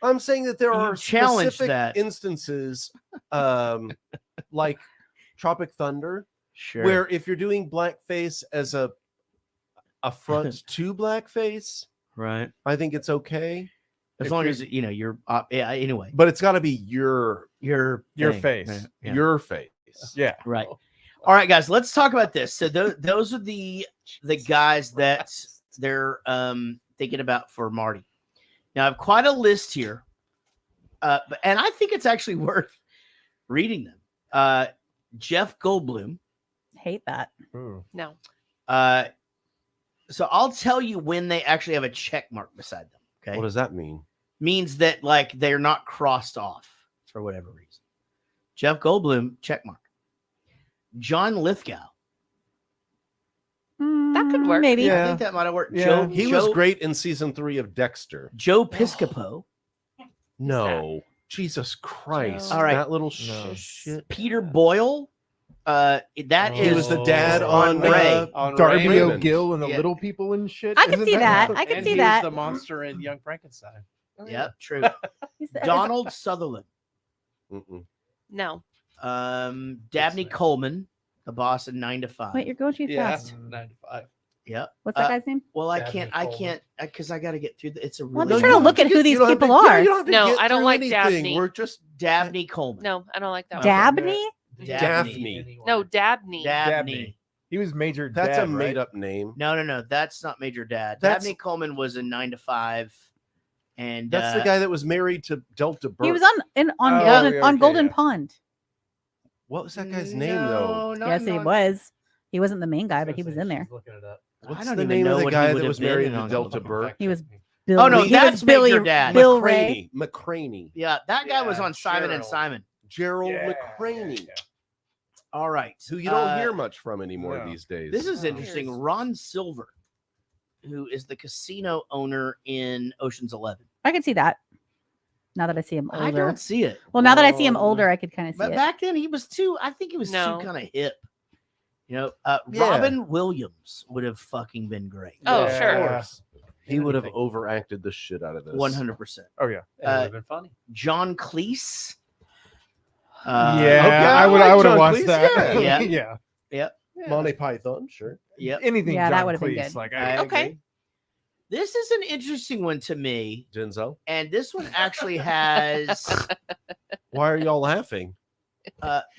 S11: I'm saying that there are
S16: challenged
S11: specific
S16: that.
S11: instances, like Tropic Thunder,
S16: Sure.
S11: where if you're doing blackface as a front to blackface,
S16: right?
S11: I think it's okay.
S16: As long as you're anyway.
S11: But it's got to be your
S16: thing.
S11: face.
S16: Yeah.
S11: Your face.
S2: Yeah.
S16: Right. All right, guys, let's talk about this. So those are the guys that they're thinking about for Marty. Now I have quite a list here. And I think it's actually worth reading them. Jeff Goldblum.
S4: Hate that.
S20: No.
S16: So I'll tell you when they actually have a check mark beside them. Okay.
S11: What does that mean?
S16: Means that like they're not crossed off for whatever reason. Jeff Goldblum, check mark. John Lithgow.
S20: That could work.
S4: Maybe.
S16: I think that might have worked.
S11: Yeah. He was great in season 3 of Dexter.
S16: Joe Piscopo.
S11: No. Jesus Christ.
S16: All right.
S11: That little shit.
S16: Peter Boyle. He
S11: was the dad on
S16: Ray.
S11: on
S2: Darby
S11: Raymond.
S2: O'Gill and the little people and shit.
S4: I can
S2: Isn't
S4: see that. I can
S24: And
S4: see
S24: he
S4: that.
S24: was the monster in Young Frankenstein.
S16: Yep, true.
S4: He's the-
S16: Donald Sutherland.
S20: No.
S16: Dabney Coleman, the boss in 9 to 5.
S4: Wait, you're going too fast.
S24: 9 to 5.
S16: Yep.
S4: What's that guy's name?
S16: Well, I
S24: Dabney
S16: can't, because I got to get through. It's a
S4: Well, I'm
S16: really.
S4: just trying to look at who these people are.
S20: No, I don't like Dabney.
S11: We're just
S16: Dabney Coleman.
S20: No, I don't like that one.
S4: Dabney?
S11: Daphne.
S20: No, Dabney.
S16: Dabney.
S2: He was Major Dad.
S11: That's a
S2: right?
S11: made up name.
S16: No. That's not Major Dad.
S11: That's-
S16: Dabney Coleman was in 9 to 5. And
S11: That's the guy that was married to Delta Burke.
S4: He was on Golden Pond.
S11: What was that guy's name though?
S4: Yes, he was. He wasn't the main guy, but he was in there.
S24: Looking it up.
S11: What's
S16: I don't
S11: the
S16: even
S11: name
S16: know
S11: of the
S16: what
S11: guy
S16: he would
S11: that
S16: have
S11: was
S16: been
S11: married
S16: in
S11: to
S16: on
S11: Delta
S16: Golden
S11: Burke?
S4: He was
S16: Oh no,
S4: he
S16: that's
S4: was Billy
S16: Major Dad.
S4: Bill Ray.
S11: McCraney.
S16: Yeah, that guy was
S24: Yeah,
S16: on Simon and
S24: Cheryl.
S16: Simon.
S11: Gerald McCraney.
S16: All right.
S11: Who you don't hear much from anymore these days.
S16: This is interesting. Ron Silver, who is the casino owner in Ocean's 11.
S4: I can see that. Now that I see him older.
S16: I don't see it.
S4: Well, now that I see him older, I could kind of see
S16: But
S4: it.
S16: back then, he was too. I think he was too kind of hip. You know,
S11: Yeah.
S16: Robin Williams would have fucking been great.
S20: Oh,
S11: Of
S20: sure.
S11: course. He would have overacted the shit out of this.
S16: 100%.
S2: Oh yeah,
S24: It would have been funny.
S16: John Cleese.
S2: I would have
S11: John
S2: watched
S11: Cleese,
S2: that.
S16: Yeah.
S2: yeah.
S16: Yep.
S11: Monty Python, sure.
S16: Yep.
S2: Anything.
S4: Yeah,
S2: John
S4: that would have been
S2: Cleese,
S4: good.
S2: Like,
S16: I
S20: Okay.
S16: agree. This is an interesting one to me,
S11: Denzel.
S16: and this one actually has
S11: Why are y'all laughing?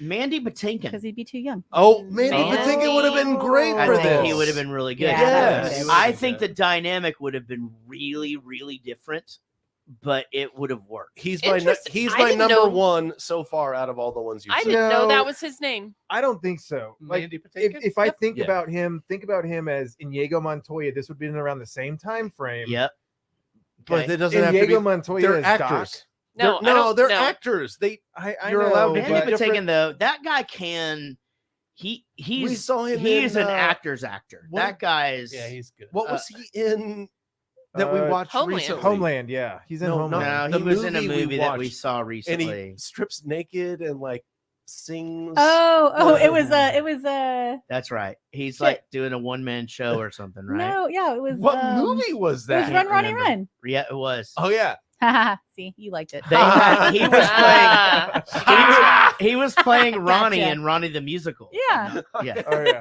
S16: Mandy Patinkin.
S4: Because he'd be too young.
S11: Oh, Mandy Patinkin would have been great
S16: I
S11: for
S16: think
S11: this.
S16: he would have been really good.
S4: Yeah,
S11: Yes.
S16: I think the dynamic would have been really, really different, but it would have worked.
S11: He's my
S20: Interesting.
S11: he's
S20: I
S11: my
S20: didn't
S11: number
S20: know-
S11: one so far out of all the ones you've
S20: I
S11: said.
S20: didn't know
S2: No.
S20: that was his name.
S2: I don't think so. Like,
S24: Mandy Patinkin?
S2: if I think
S11: Yeah.
S2: about him as Inigo Montoya, this would be in around the same time frame.
S16: Yep.
S11: But
S16: Okay.
S11: it doesn't have to
S2: Inigo
S11: be.
S2: Montoya
S11: They're
S2: is
S11: actors.
S20: No,
S11: They're
S20: no.
S11: actors.
S2: I
S11: You're
S2: know,
S11: allowed to
S16: Mandy
S11: but-
S16: Patinkin, though, that guy can.
S11: We
S16: He's
S11: saw him
S16: He's
S11: in,
S16: an actor's actor.
S11: what-
S16: That guy is.
S24: Yeah, he's good.
S11: What was he in that we watched
S20: Homeland.
S11: recently?
S2: Homeland, yeah. He's in
S11: No,
S2: Homeland.
S11: not-
S16: No,
S11: The
S16: he was in a
S11: movie we
S16: movie that we
S11: watched,
S16: saw
S11: and
S16: recently.
S11: he strips naked and like sings.
S4: Oh, it was
S16: That's right. He's
S4: Shit.
S16: like doing a one-man show or something, right?
S4: no, yeah, it was.
S11: What movie was
S4: It was
S11: that?
S4: Run, Ronnie,
S16: remember.
S4: Run.
S16: Yeah, it was.
S11: Oh yeah.
S4: See, you liked it.
S16: They had, he was
S20: Ah.
S16: playing. He was playing Ronnie
S4: Gotcha.
S16: in Ronnie the Musical.
S4: Yeah.
S16: Yeah,
S2: Oh yeah.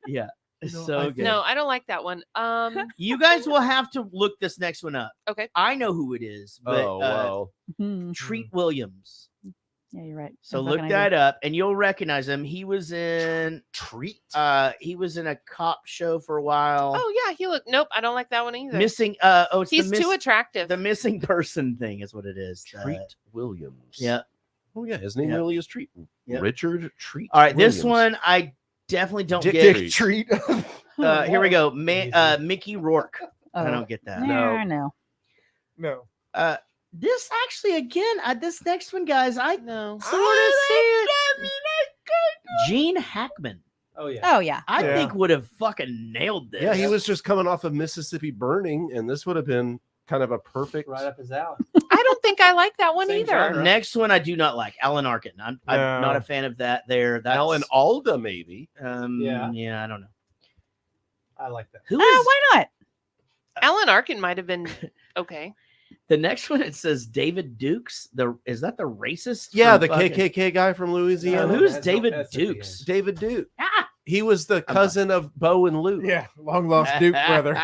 S16: yeah.
S11: You know,
S16: So
S11: I
S16: good.
S20: No, I don't like that one.
S16: You guys will have to look this next one up.
S20: Okay.
S16: I know who it is, but
S11: Oh well.
S4: Mhm.
S16: Treat Williams.
S4: Yeah, you're right.
S16: So
S4: I was
S16: look
S4: looking
S16: that
S4: at
S16: up, and you'll recognize him. He was in
S11: Treat.
S16: he was in a cop show for a while.
S20: Oh yeah, he looked. Nope, I don't like that one either.
S16: Missing. It's
S20: He's
S16: the
S20: too attractive.
S16: the missing person thing is what it is.
S11: Treat Williams.
S16: Yeah.
S11: Oh yeah, his name
S16: Yeah.
S11: really is Treat.
S16: Yeah.
S11: Richard Treat.
S16: All right, this
S11: Williams.
S16: one I definitely don't
S11: Dick
S16: get.
S11: Treat.
S16: Here we go. Mickey Rourke. I
S4: Oh.
S16: don't get that.
S4: Yeah, no.
S2: No.
S16: This actually, again, this next one, guys, I
S20: No.
S16: sort of see it. Gene Hackman,
S24: Oh yeah.
S4: Oh yeah.
S16: I
S2: Yeah.
S16: think would have fucking nailed this.
S11: Yeah, he was just coming off of Mississippi Burning, and this would have been kind of a perfect.
S24: Right up his alley.
S20: I don't think I like that one
S24: Same
S20: either.
S24: genre.
S16: Next one I do not like. Alan Arkin. I'm
S2: No.
S16: not a fan of that. That's
S11: Alan Alda, maybe.
S24: Yeah.
S16: Yeah, I don't know.
S24: I like that.
S16: Who is
S4: Why not?
S20: Alan Arkin might have been okay.
S16: the next one? It says David Dukes. Is that the racist?
S11: Yeah,
S16: from
S11: the
S16: fucking-
S11: KKK guy from Louisiana.
S16: Who's
S24: Has no
S16: David
S24: S at the end.
S16: Dukes?
S11: David Duke.
S16: Ah!
S11: He was the cousin of Bo and Luke.
S2: Yeah, long lost Duke brother.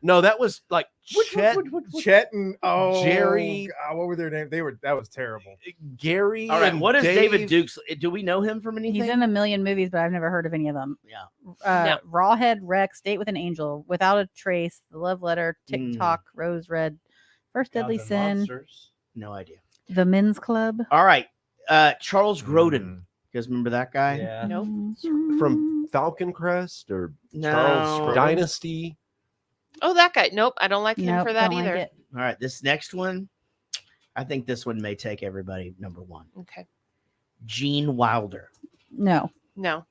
S11: No, that was like Chet,
S2: Chet and
S11: Jerry.
S2: God, what were their names? That was terrible.
S11: Gary.
S16: All right,
S11: and
S16: what is David
S11: Dave.
S16: Dukes? Do we know him from anything?
S4: He's in a million movies, but I've never heard of any of them.
S16: Yeah.
S20: No.
S4: Rawhead, Rex, Date with an Angel, Without a Trace, The Love Letter, TikTok, Rose Red, First Deadly
S24: Gods and
S4: Sin,
S24: Monsters.
S16: No idea.
S4: The Men's Club.
S16: All right, Charles Grodin. You guys remember that guy?
S24: Yeah.
S20: Nope.
S11: From Falcon Crest or
S16: No.
S11: Charles Dynasty.
S20: Oh, that guy. Nope, I don't like him
S4: Nope,
S20: for that
S4: don't like
S20: either.
S4: it.
S16: All right, this next one, I think this one may take everybody number one.
S20: Okay.
S16: Gene Wilder.
S4: No.
S20: No.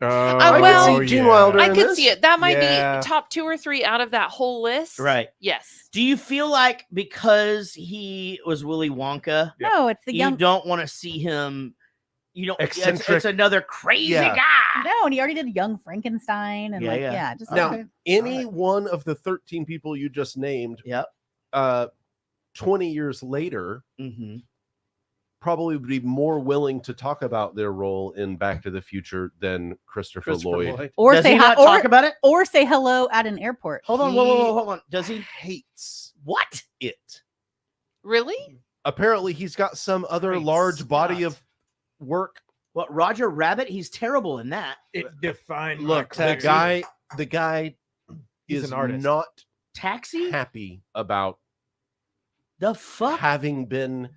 S2: I
S20: well,
S11: could see Gene Wilder
S20: I
S11: in
S20: could
S11: this.
S20: see it. That might
S2: Yeah.
S20: be top 2 or 3 out of that whole list.
S16: Right.
S20: Yes.
S16: Do you feel like because he was Willy Wonka,
S4: No, it's the
S16: you
S4: young.
S16: don't want to see him? You don't.
S11: Eccentric.
S16: It's another crazy
S11: Yeah.
S16: guy.
S4: No, and he already did Young Frankenstein and
S16: Yeah,
S4: like
S16: yeah.
S4: just
S11: Now,
S4: okay.
S11: any one of the 13 people you just named,
S16: Yep.
S11: 20 years later,
S16: Mm-hmm.
S11: probably would be more willing to talk about their role in Back to the Future than Christopher Lloyd.
S4: Or
S16: Does
S4: say
S16: he
S4: hi,
S16: not talk about it?
S4: or say hello at an airport.
S16: Hold on, whoa, hold on. Does he
S11: hates
S16: what?
S11: it?
S20: Really?
S11: Apparently, he's got some other
S16: Great
S11: large body
S16: Scott.
S11: of work.
S16: What, Roger Rabbit? He's terrible in that.
S2: It defined.
S11: Look,
S2: my career.
S11: the guy
S2: He's
S11: is
S2: an artist.
S11: not
S16: Taxi?
S11: happy about
S16: The fuck?
S11: having been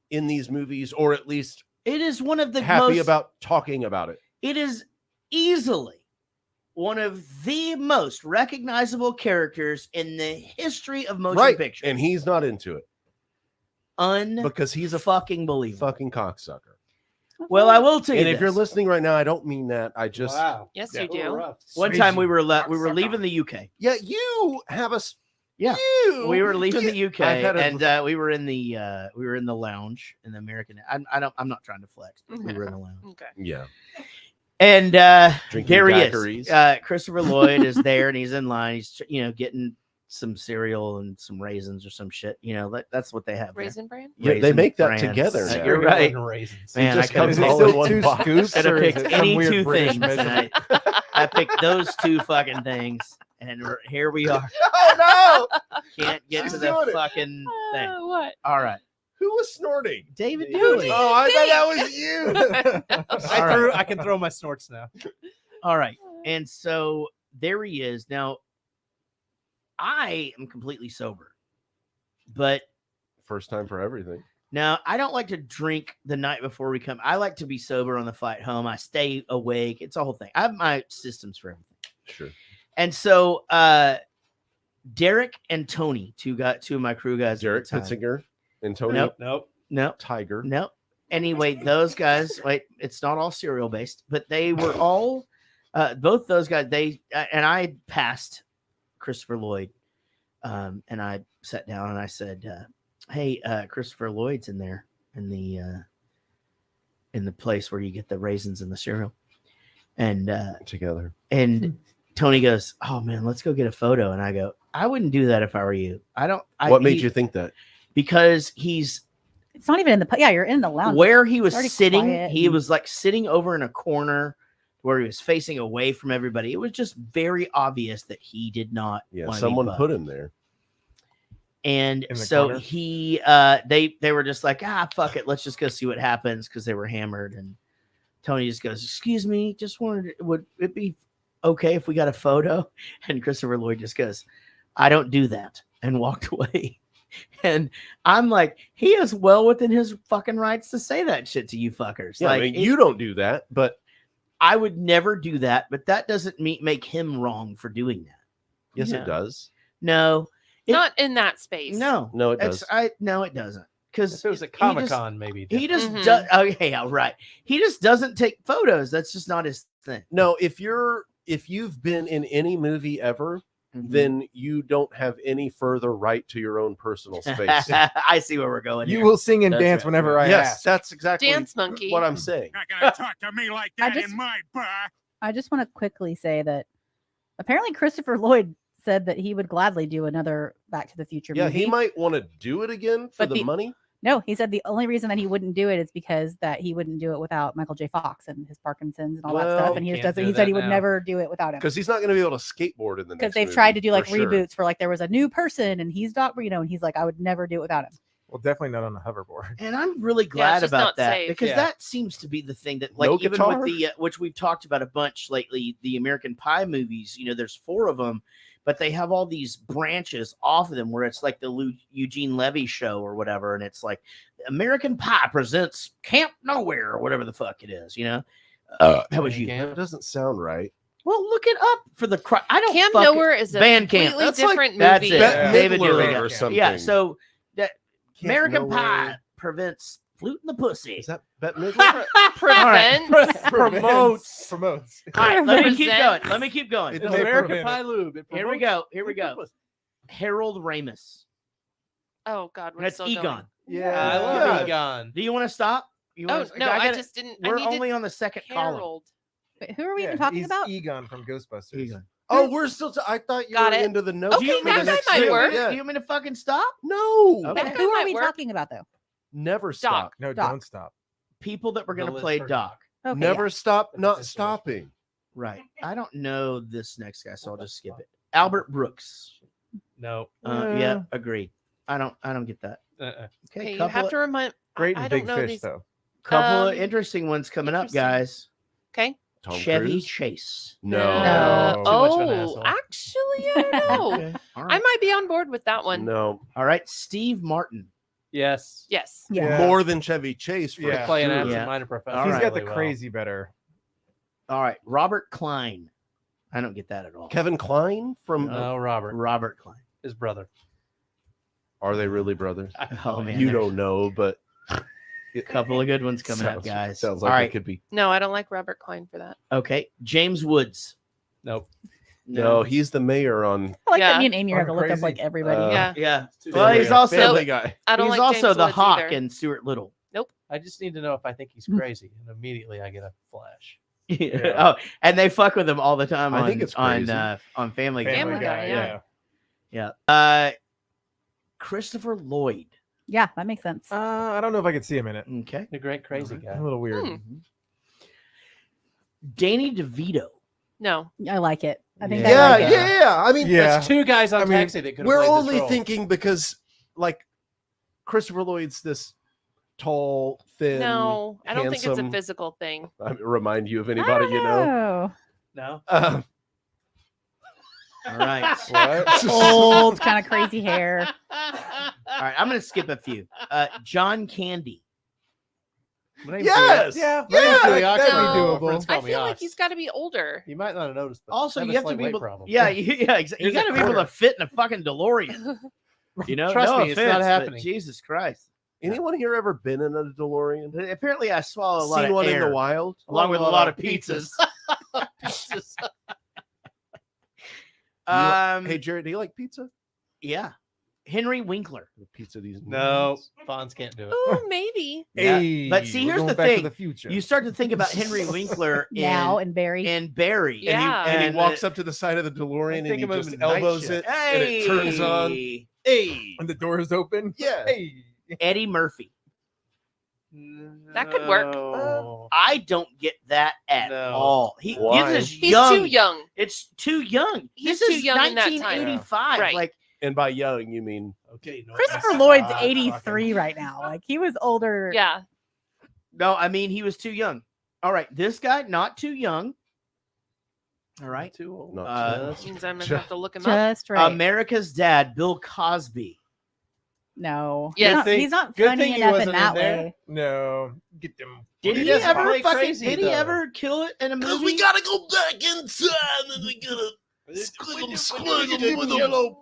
S11: in these movies, or at least
S16: It is one of the
S11: happy
S16: most,
S11: about talking about it.
S16: It is easily one of the most recognizable characters in the history of motion
S11: Right,
S16: picture.
S11: and he's not into it because he's a
S16: fucking believable.
S11: fucking cocksucker.
S16: Well, I will tell you.
S11: And if you're
S16: this.
S11: listening right now, I don't mean that. I just
S20: Yes, you do.
S16: One time we were leaving the UK.
S11: Yeah, you have a.
S16: Yeah, we were leaving the UK,
S11: I've had
S16: and we were in the lounge in the American. I'm not trying to flex, but we were in the lounge.
S20: Okay.
S11: Yeah.
S16: And
S11: Drinking
S16: there he
S11: daiquiris.
S16: is. Christopher Lloyd is there, and he's in line. He's getting some cereal and some raisins or some shit. That's what they have.
S20: Raisin bran.
S11: Yeah, they
S16: Raisin
S11: make that
S16: Bran.
S11: together. Now.
S16: You're right.
S24: Raisins.
S16: Man, I
S11: comes
S16: could
S11: all in one box.
S16: could have picked any
S2: weird
S16: two
S2: British
S16: things. And I picked those two fucking things, and here we are.
S11: Oh no!
S16: Can't get
S11: She's
S16: to the
S11: doing it.
S16: fucking thing.
S20: What?
S16: All right,
S11: Who was snorting?
S16: David
S20: Who
S16: Dooley.
S20: do you
S11: Oh, I thought
S20: think?
S11: that was you.
S24: I can throw my snorts now.
S16: All right, and so there he is. Now, I am completely sober, but
S11: First time for everything.
S16: now I don't like to drink the night before we come. I like to be sober on the flight home. I stay awake. It's a whole thing. I have my systems for everything.
S11: Sure.
S16: And so Derek and Tony, two of my crew guys.
S11: Derek Pitzinger and Tony.
S16: Nope.
S11: Tiger.
S16: Nope. Anyway, those guys, it's not all cereal based, but they were all both those guys. They and I passed Christopher Lloyd, and I sat down and I said, "Hey, Christopher Lloyd's in there in the place where you get the raisins and the cereal," and
S11: together.
S16: And Tony goes, "Oh man, let's go get a photo." And I go, "I wouldn't do that if I were you. I don't."
S11: What made you think that?
S16: Because
S4: it's not even in the you're in the lounge
S16: where he was
S4: It's already
S16: sitting.
S4: quiet
S16: He
S4: and-
S16: was like sitting over in a corner where he was facing away from everybody. It was just very obvious that he did not.
S11: Yeah,
S16: wanna be
S11: someone
S16: bugged.
S11: put him there.
S16: And
S11: In the
S16: so
S11: corner?
S16: he they were just like, fuck it, let's just go see what happens, because they were hammered. And Tony just goes, "Excuse me, just wanted would it be okay if we got a photo?" And Christopher Lloyd just goes, "I don't do that," and walked away. And I'm like, he is well within his fucking rights to say that shit to you fuckers.
S11: Yeah,
S16: like,
S11: I mean, you don't do that, but
S16: I would never do that, but that doesn't make him wrong for doing that.
S11: yes,
S16: No.
S11: it does.
S16: No,
S20: Not in that space.
S16: no,
S11: No, it
S16: It's-
S11: does.
S16: No, it doesn't. Because
S24: If it was at Comic-Con, maybe.
S16: he just
S20: Mhm.
S16: does. Okay, yeah, right. He just doesn't take photos. That's just not his thing.
S11: No, if you've been in any movie ever,
S16: Mm-hmm.
S11: then you don't have any further right to your own personal space.
S16: I see where we're going.
S2: You
S16: here.
S2: will sing and
S16: That's
S2: dance
S16: right.
S2: whenever I
S11: Yes,
S2: ask.
S11: that's exactly
S20: Dance monkey.
S11: what I'm saying.
S18: Not gonna talk to me like
S4: I
S18: that
S4: just-
S18: in my bar.
S4: I just want to quickly say that apparently Christopher Lloyd said that he would gladly do another Back to the Future
S11: Yeah,
S4: movie.
S11: he might want to do it again for
S4: But
S11: the money.
S4: No, he said the only reason that he wouldn't do it is because that he wouldn't do it without Michael J. Fox and his Parkinson's and all that
S11: Well,
S4: stuff. And he
S24: you
S4: just
S24: can't
S4: doesn't.
S24: do
S4: He said
S24: that
S4: he would
S24: now.
S4: never do it without him.
S11: Because he's not going to be able to skateboard in the next
S4: Because they've
S11: movie,
S4: tried to do
S11: for
S4: like
S11: sure.
S4: reboots for like there was a new person and he's and he's like, I would never do it without him.
S2: Well, definitely not on the hoverboard.
S16: And I'm really
S20: it's
S16: glad
S20: just
S16: about
S20: not
S16: that
S20: safe.
S16: because
S2: Yeah.
S16: that seems to be the thing that, like,
S11: No
S16: even
S11: guitar?
S16: with the which we've talked about a bunch lately, the American Pie movies. There's 4 of them, but they have all these branches off of them where it's like the Eugene Levy show or whatever, and it's like American Pie presents Camp Nowhere or whatever the fuck it is. That was you.
S11: That doesn't sound right.
S16: Well, look it up for the. I don't.
S20: Camp
S16: fucking-
S20: Nowhere is a
S16: Band Camp.
S20: completely
S11: That's like-
S20: different
S16: That's
S20: movie.
S16: it.
S11: Bette
S16: David
S11: Midler
S16: Dooley
S11: or
S16: got-
S11: something.
S16: Yeah. So that
S11: Camp
S16: American
S11: Nowhere.
S16: Pie prevents fluting the pussy.
S11: Is that Bette Midler?
S20: Prevents.
S2: Promotes.
S16: All right, let me keep
S20: Presents.
S16: going. Let me keep going.
S11: It
S24: It's
S11: doesn't
S24: American
S11: prevent
S24: Pie
S11: it.
S24: Lube. It
S16: Here we
S24: promotes-
S16: go. Here we go. Harold Ramis.
S20: Oh God, we're
S16: That's
S20: still
S16: Egon.
S20: going.
S24: Yeah, I love Egon.
S16: Do you want to stop? You
S20: Oh
S16: wanna,
S20: no, I
S16: gotta-
S20: just didn't.
S16: We're
S20: I needed
S16: only on the second column.
S20: Harold.
S4: Wait, who are we
S2: Yeah,
S4: even talking
S2: he's
S4: about?
S2: Egon from Ghostbusters.
S16: Egon.
S11: Oh, we're still. I thought you
S20: Got
S11: were
S20: it.
S11: into the notes.
S20: Okay,
S11: for the
S20: that
S11: next
S20: might
S11: thing.
S20: work.
S11: Yeah.
S16: Do you want me to fucking stop?
S11: No.
S16: Okay.
S20: That
S4: Who are
S20: might
S4: we
S20: work.
S4: talking about though?
S11: Never stop.
S2: No,
S4: Doc.
S2: don't stop.
S16: People that were going
S24: The
S16: to
S24: list
S16: play
S24: for-
S16: Doc.
S4: Okay,
S11: Never stop. Not stopping.
S16: Right. I don't know this next guy, so I'll just skip it. Albert Brooks.
S24: No.
S16: Yeah, agreed. I don't get that.
S24: Uh-uh.
S20: Okay, you
S16: couple
S20: have
S16: of-
S20: to remind.
S2: Great
S20: I
S2: and
S20: don't
S2: big
S20: know
S2: fish
S20: these.
S2: though.
S16: Couple of
S20: Um,
S16: interesting ones coming up,
S20: interesting.
S16: guys.
S20: Okay.
S11: Tom
S16: Chevy
S11: Cruise?
S16: Chase.
S11: No.
S24: Too much of an
S20: Oh,
S24: asshole.
S20: actually, I don't know.
S16: Okay. All
S20: I
S16: right.
S20: might be on board with that one.
S11: No.
S16: All right. Steve Martin.
S24: Yes.
S20: Yes.
S4: Yeah.
S11: More than Chevy Chase. For
S2: Yeah.
S24: Play an
S11: sure.
S24: absent-minded professor.
S16: All
S2: He's
S16: right.
S2: got the
S24: really well.
S2: crazy better.
S16: All right. Robert Klein. I don't get that at all.
S11: Kevin Kline from.
S24: No, Robert.
S16: Robert Klein.
S24: His brother.
S11: Are they really brothers?
S16: Oh man.
S11: You don't know, but
S16: A couple of good ones coming up, guys.
S11: Sounds
S16: All
S11: like
S16: right.
S11: it could be.
S20: No, I don't like Robert Klein for that.
S16: Okay, James Woods.
S24: Nope.
S11: No, he's the mayor on.
S4: I like that
S20: Yeah.
S4: me and Amy are going to look up like everybody.
S16: Yeah.
S24: Too
S16: Well, he's
S24: Family
S16: also
S11: Family Guy.
S20: I don't
S16: he's
S20: like
S16: also
S20: James
S16: the
S20: Woods
S16: Hawk
S20: either.
S16: in Stuart Little.
S24: I just need to know if I think he's crazy, and immediately I get a flash.
S16: Oh, and they fuck with him all the time.
S11: I think it's crazy.
S16: on Family Guy.
S20: Family Guy,
S16: Yeah. Christopher Lloyd.
S4: Yeah, that makes sense.
S2: I don't know if I could see him in it.
S16: Okay.
S24: The great crazy guy.
S2: A little weird.
S16: Danny DeVito.
S20: No.
S4: I like it. I think
S11: Yeah,
S4: I like it.
S11: yeah. I mean,
S24: That's two guys on Taxi that could.
S11: we're only thinking because, like, Christopher Lloyd's this tall, thin.
S20: No, I don't think it's a
S11: handsome-
S20: physical thing.
S11: I remind you of anybody you know.
S24: No.
S16: All right.
S11: What?
S4: Old, kind of crazy hair.
S16: All right, I'm going to skip a few. John Candy.
S11: Yes.
S2: Yeah.
S11: Yeah.
S2: That'd be
S20: No.
S2: doable.
S20: I feel like he's got to be older.
S24: You might not have noticed. But
S16: Also,
S24: I
S16: you have to
S24: slight
S16: be
S24: weight
S16: able.
S24: problem.
S16: Yeah, you got to be able to fit in a fucking DeLorean. You know,
S24: Trust
S16: no
S24: me, it's
S16: offense,
S24: not
S16: but
S24: happening.
S16: Jesus Christ.
S11: Anyone here ever been in a DeLorean?
S16: Apparently, I swallow a lot
S11: Seen
S16: of
S11: one
S16: air,
S11: in the wild?
S16: along with a lot of pizzas.
S11: Hey, Jared, do you like pizza?
S16: Yeah. Henry Winkler.
S11: The pizza these
S24: No, Fonz can't do it.
S20: Oh, maybe.
S16: Yeah. But see,
S2: we're
S16: here's
S2: going
S16: the
S2: back to
S16: thing.
S2: the future.
S16: You start to think about Henry Winkler
S4: Now and Barry.
S16: and Barry.
S20: Yeah.
S11: And he
S16: And
S11: walks up to the side of the DeLorean and
S24: think
S11: he
S24: of him
S11: just
S24: in night
S11: elbows
S24: shift.
S11: it and it turns on. Hey,
S2: and the door is open.
S11: yeah.
S2: Hey.
S16: Eddie Murphy.
S20: That could work.
S24: No.
S16: I don't get that at
S24: No.
S16: all. He
S11: Why?
S16: gives us
S20: He's
S16: young.
S20: too young.
S16: It's too young.
S20: He's
S16: This
S20: too
S16: is
S20: young in that time.
S16: 1985.
S20: Right.
S16: Like,
S11: And by young, you mean
S24: Okay. No,
S4: Christopher
S24: that's
S4: Lloyd's
S24: not
S4: 83 right now. Like he was older.
S20: Yeah.
S16: no, I mean he was too young. All right, this guy not too young. All right,
S24: too old.
S11: Not
S20: That means I'm going to have to look him up.
S4: Just right.
S16: America's Dad, Bill Cosby.
S4: No.
S20: Yes.
S4: He's not
S24: Good
S4: funny
S24: thing he
S4: enough in
S24: wasn't
S4: that
S24: in there.
S4: way.
S2: No. Get them.
S16: Did he
S24: doesn't
S16: ever
S24: play
S16: fucking?
S24: crazy,
S16: Did he
S24: though.
S16: ever kill it in a movie?
S11: gotta go back in time and we gotta squiggle with a yellow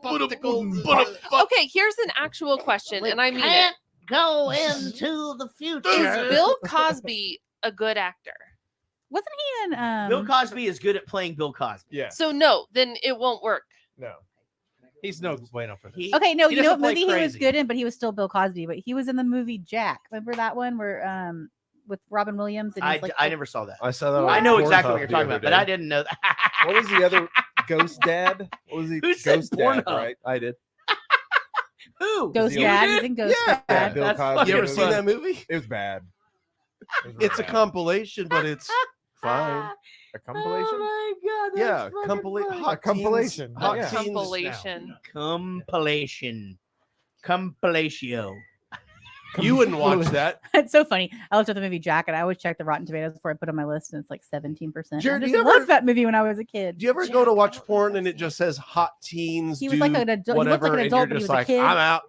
S20: Okay, here's an actual question, and I mean it.
S16: Can't go into the future.
S20: Is Bill Cosby a good actor?
S4: Wasn't he in
S16: Bill Cosby is good at playing Bill Cosby.
S2: Yeah.
S20: So no, then it won't work.
S2: No.
S24: He's no bueno for this.
S4: Okay, no,
S24: He
S4: you know what
S24: doesn't play
S4: movie he was
S24: crazy.
S4: good in, but he was still Bill Cosby. But he was in the movie Jack. Remember that one where with Robin Williams? And he's like,
S16: I never saw that.
S11: I saw that.
S16: I
S11: on
S16: know exactly what
S11: Pornhub
S16: you're
S11: the
S16: talking
S11: other
S16: about, but
S11: day.
S16: I didn't know that.
S2: What was the other Ghost Dad? What was he?
S16: Who said
S2: Ghost Dad,
S16: Pornhub?
S2: right?
S11: I did.
S16: Who?
S4: Ghost
S2: the
S4: Dad.
S2: old-
S4: He's in Ghost
S11: Yeah.
S4: Dad.
S2: Bill
S16: That's
S2: Cosby.
S16: fucking
S11: You ever
S2: It was
S11: seen
S2: bad.
S11: that movie?
S2: It was bad. It was
S11: It's a
S2: bad.
S11: compilation, but it's fine.
S2: A compilation?
S16: Oh my god!
S11: Yeah, hot
S2: compilation.
S11: Teens, hot
S2: Yeah.
S11: teens.
S20: Compilation.
S16: Compilation.
S11: You wouldn't watch that.
S4: It's so funny. I looked at the movie Jack, and I always check the Rotten Tomatoes before I put it on my list, and it's like 17%.
S11: Jared,
S4: I
S11: do
S4: just
S11: you ever-
S4: loved that movie when I was a kid.
S11: Do you ever go to watch porn and it just says hot teens?
S4: He was
S11: do
S4: like an adult- he looked
S11: whatever,
S4: like an
S11: and
S4: adult,
S11: you're
S4: but he
S11: just
S4: was a
S11: like,
S4: kid.
S11: I'm out.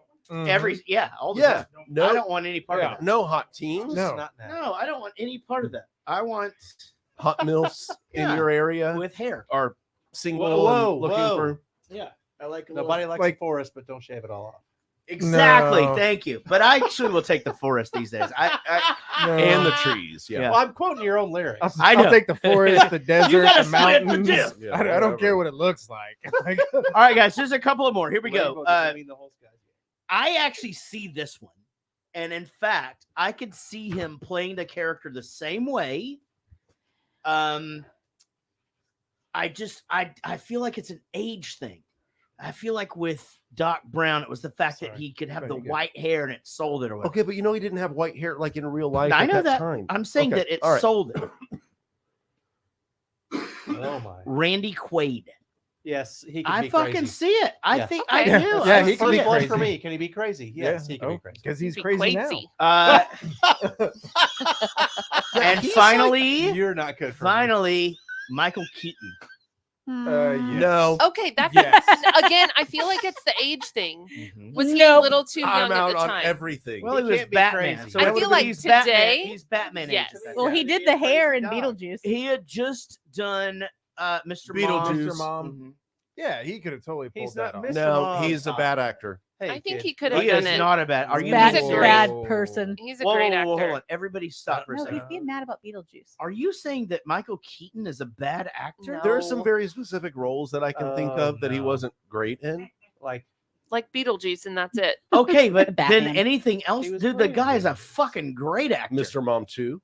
S16: All the
S11: Yeah,
S16: time.
S11: no,
S16: I don't want any part of that.
S11: no hot teens.
S2: No.
S24: Not now.
S16: No, I don't want any part of that. I want
S11: Hot milfs
S16: Yeah.
S11: in your area
S16: with hair.
S11: are single
S24: Whoa,
S11: and looking
S24: whoa.
S11: for.
S16: Yeah, I like
S24: Nobody likes
S2: like-
S24: the forest, but don't shave it all off.
S16: Exactly.
S2: No.
S16: Thank you. But I actually will take the forest these days.
S2: No.
S11: And the trees. Yeah.
S16: Yeah.
S24: Well, I'm quoting your own lyrics.
S16: I know.
S2: I'll take the forest, the desert,
S16: gotta
S2: the
S16: split the
S2: mountains.
S16: diff.
S11: Yeah,
S2: I don't
S11: whatever.
S2: care what it looks like. Like,
S16: All right, guys. There's a couple of more. Here we go.
S24: Rainbow doesn't mean the whole sky's gray.
S16: I actually see this one, and in fact, I could see him playing the character the same way. I feel like it's an age thing. I feel like with Doc Brown, it was the fact that he could have the white hair and it sold it or whatever.
S11: Okay, but you know he didn't have white hair like in real life.
S16: I
S11: at
S16: know that.
S11: time.
S16: I'm saying
S11: Okay,
S16: that it
S11: all right.
S16: sold it.
S24: Oh my.
S16: Randy Quaid.
S24: Yes, he can
S16: I
S24: be
S16: fucking
S24: crazy.
S16: see it. I
S24: Yeah.
S16: think I
S20: Okay.
S16: do.
S2: Yeah,
S16: I
S2: he
S16: see
S2: can be
S16: it.
S24: First
S2: crazy.
S24: for me. Can he be crazy? Yes, he can be crazy.
S2: because he's
S20: Be
S2: crazy
S20: Quaidzy.
S16: And
S24: He's
S16: finally,
S24: like, you're not good for me.
S16: finally, Michael Keaton.
S2: now.
S4: Hmm.
S2: Yes.
S11: No,
S20: Okay, that's
S2: Yes.
S20: again. I feel like it's the age thing. Was he
S4: Nope.
S20: a little too young
S11: I'm
S20: at
S11: out
S20: the
S11: on
S20: time?
S11: everything.
S16: Well,
S24: He
S16: he was
S24: can't be
S16: Batman.
S24: crazy.
S16: So
S20: I
S16: that
S20: feel
S16: would've
S20: like
S16: been- he's Batman.
S20: today-
S16: He's Batman.
S20: Yes.
S16: age.
S4: Well, he did the hair in Beetlejuice.
S16: He had just done Mr.
S11: Beetlejuice.
S16: Mom.
S2: Mr. Mom.
S16: Mhm.
S2: Yeah, he could have totally pulled
S24: He's
S2: that
S24: not
S2: off.
S24: Mr.
S11: no,
S24: Mom.
S11: he's a bad actor.
S20: I think he could have
S16: He
S20: done
S16: is
S20: it.
S16: not a bad. Are you
S4: bad,
S16: being serious?
S4: bad person?
S20: He's a great actor.
S16: Hold on. Everybody stop for a
S4: No,
S16: second.
S4: he's being mad about Beetlejuice.
S16: Are you saying that Michael Keaton is a bad actor?
S11: There are some very specific roles that I can think of that he wasn't great in.
S24: Like
S20: Beetlejuice, and that's it.
S16: Okay, but
S4: Batman.
S16: then anything else? Dude, the guy is a fucking great actor.
S11: Mr. Mom 2.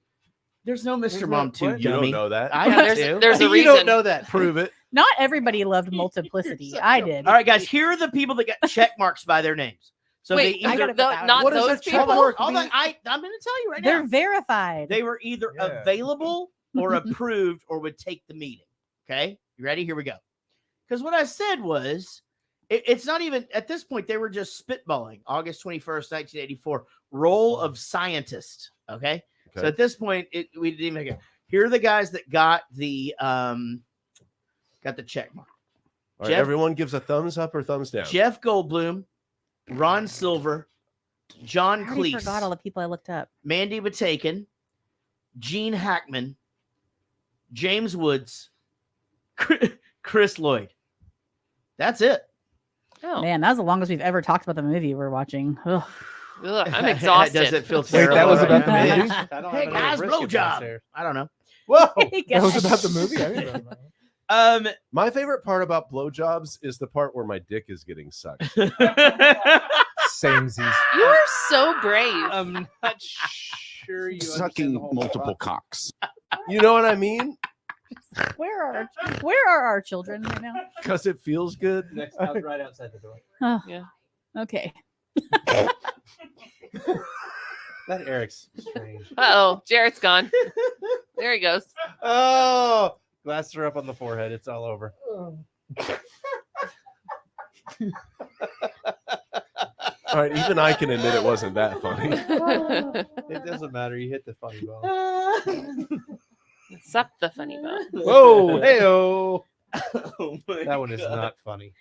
S16: There's no Mr. Mom 2.
S11: You don't know that.
S16: I
S20: Yeah,
S16: do.
S20: there's a
S16: You
S20: reason.
S16: don't know that.
S11: Prove it.
S4: Not everybody loved Multiplicity. I did.
S16: All right, guys. Here are the people that got check marks by their names. So
S20: Wait,
S16: they either
S20: not
S11: What does
S20: those
S11: a
S20: people.
S11: check mark
S16: Hold on,
S11: mean?
S16: I'm going to tell you right
S4: They're
S16: now.
S4: verified.
S16: They were either available or approved or would take the meeting. Okay, you ready? Here we go. Because what I said was, it's not even at this point. They were just spitballing. August 21st, 1984. Role of scientist. Okay. So at this point, we didn't even get. Here are the guys that got the check mark.
S11: All right, everyone gives a thumbs up or thumbs down.
S16: Jeff Goldblum, Ron Silver, John
S4: I already
S16: Cleese,
S4: forgot all the people I looked up.
S16: Mandy Patinkin, Gene Hackman, James Woods, Chris Lloyd. That's it.
S20: Oh.
S4: Man, that's the longest we've ever talked about the movie we're watching. Ugh.
S20: Ugh, I'm exhausted.
S16: Does it feel
S2: Wait,
S16: terrible?
S2: that was
S16: right
S2: about the
S16: now?
S2: movie?
S16: Hey guys, blowjob. I don't know.
S11: Whoa,
S2: That was about the movie. I didn't know about that.
S11: My favorite part about blowjobs is the part where my dick is getting sucked.
S2: Samesies.
S20: You are so brave.
S24: I'm not sure you
S11: Sucking
S24: understand the whole
S11: multiple
S24: process.
S11: cocks. You know what I mean?
S4: Where are our children right now?
S11: Because it feels good.
S24: Right outside the door.
S4: Oh,
S20: Yeah.
S4: okay.
S24: That Eric's strange.
S20: Uh-oh, Jarrett's gone. There he goes.
S24: Oh, glasses are up on the forehead. It's all over.
S11: All right, even I can admit it wasn't that funny.
S24: It doesn't matter. You hit the funny bone.
S20: Suck the funny bone.
S24: Whoa, hey-oh.
S16: Oh my
S24: That one is
S16: God.
S24: not funny.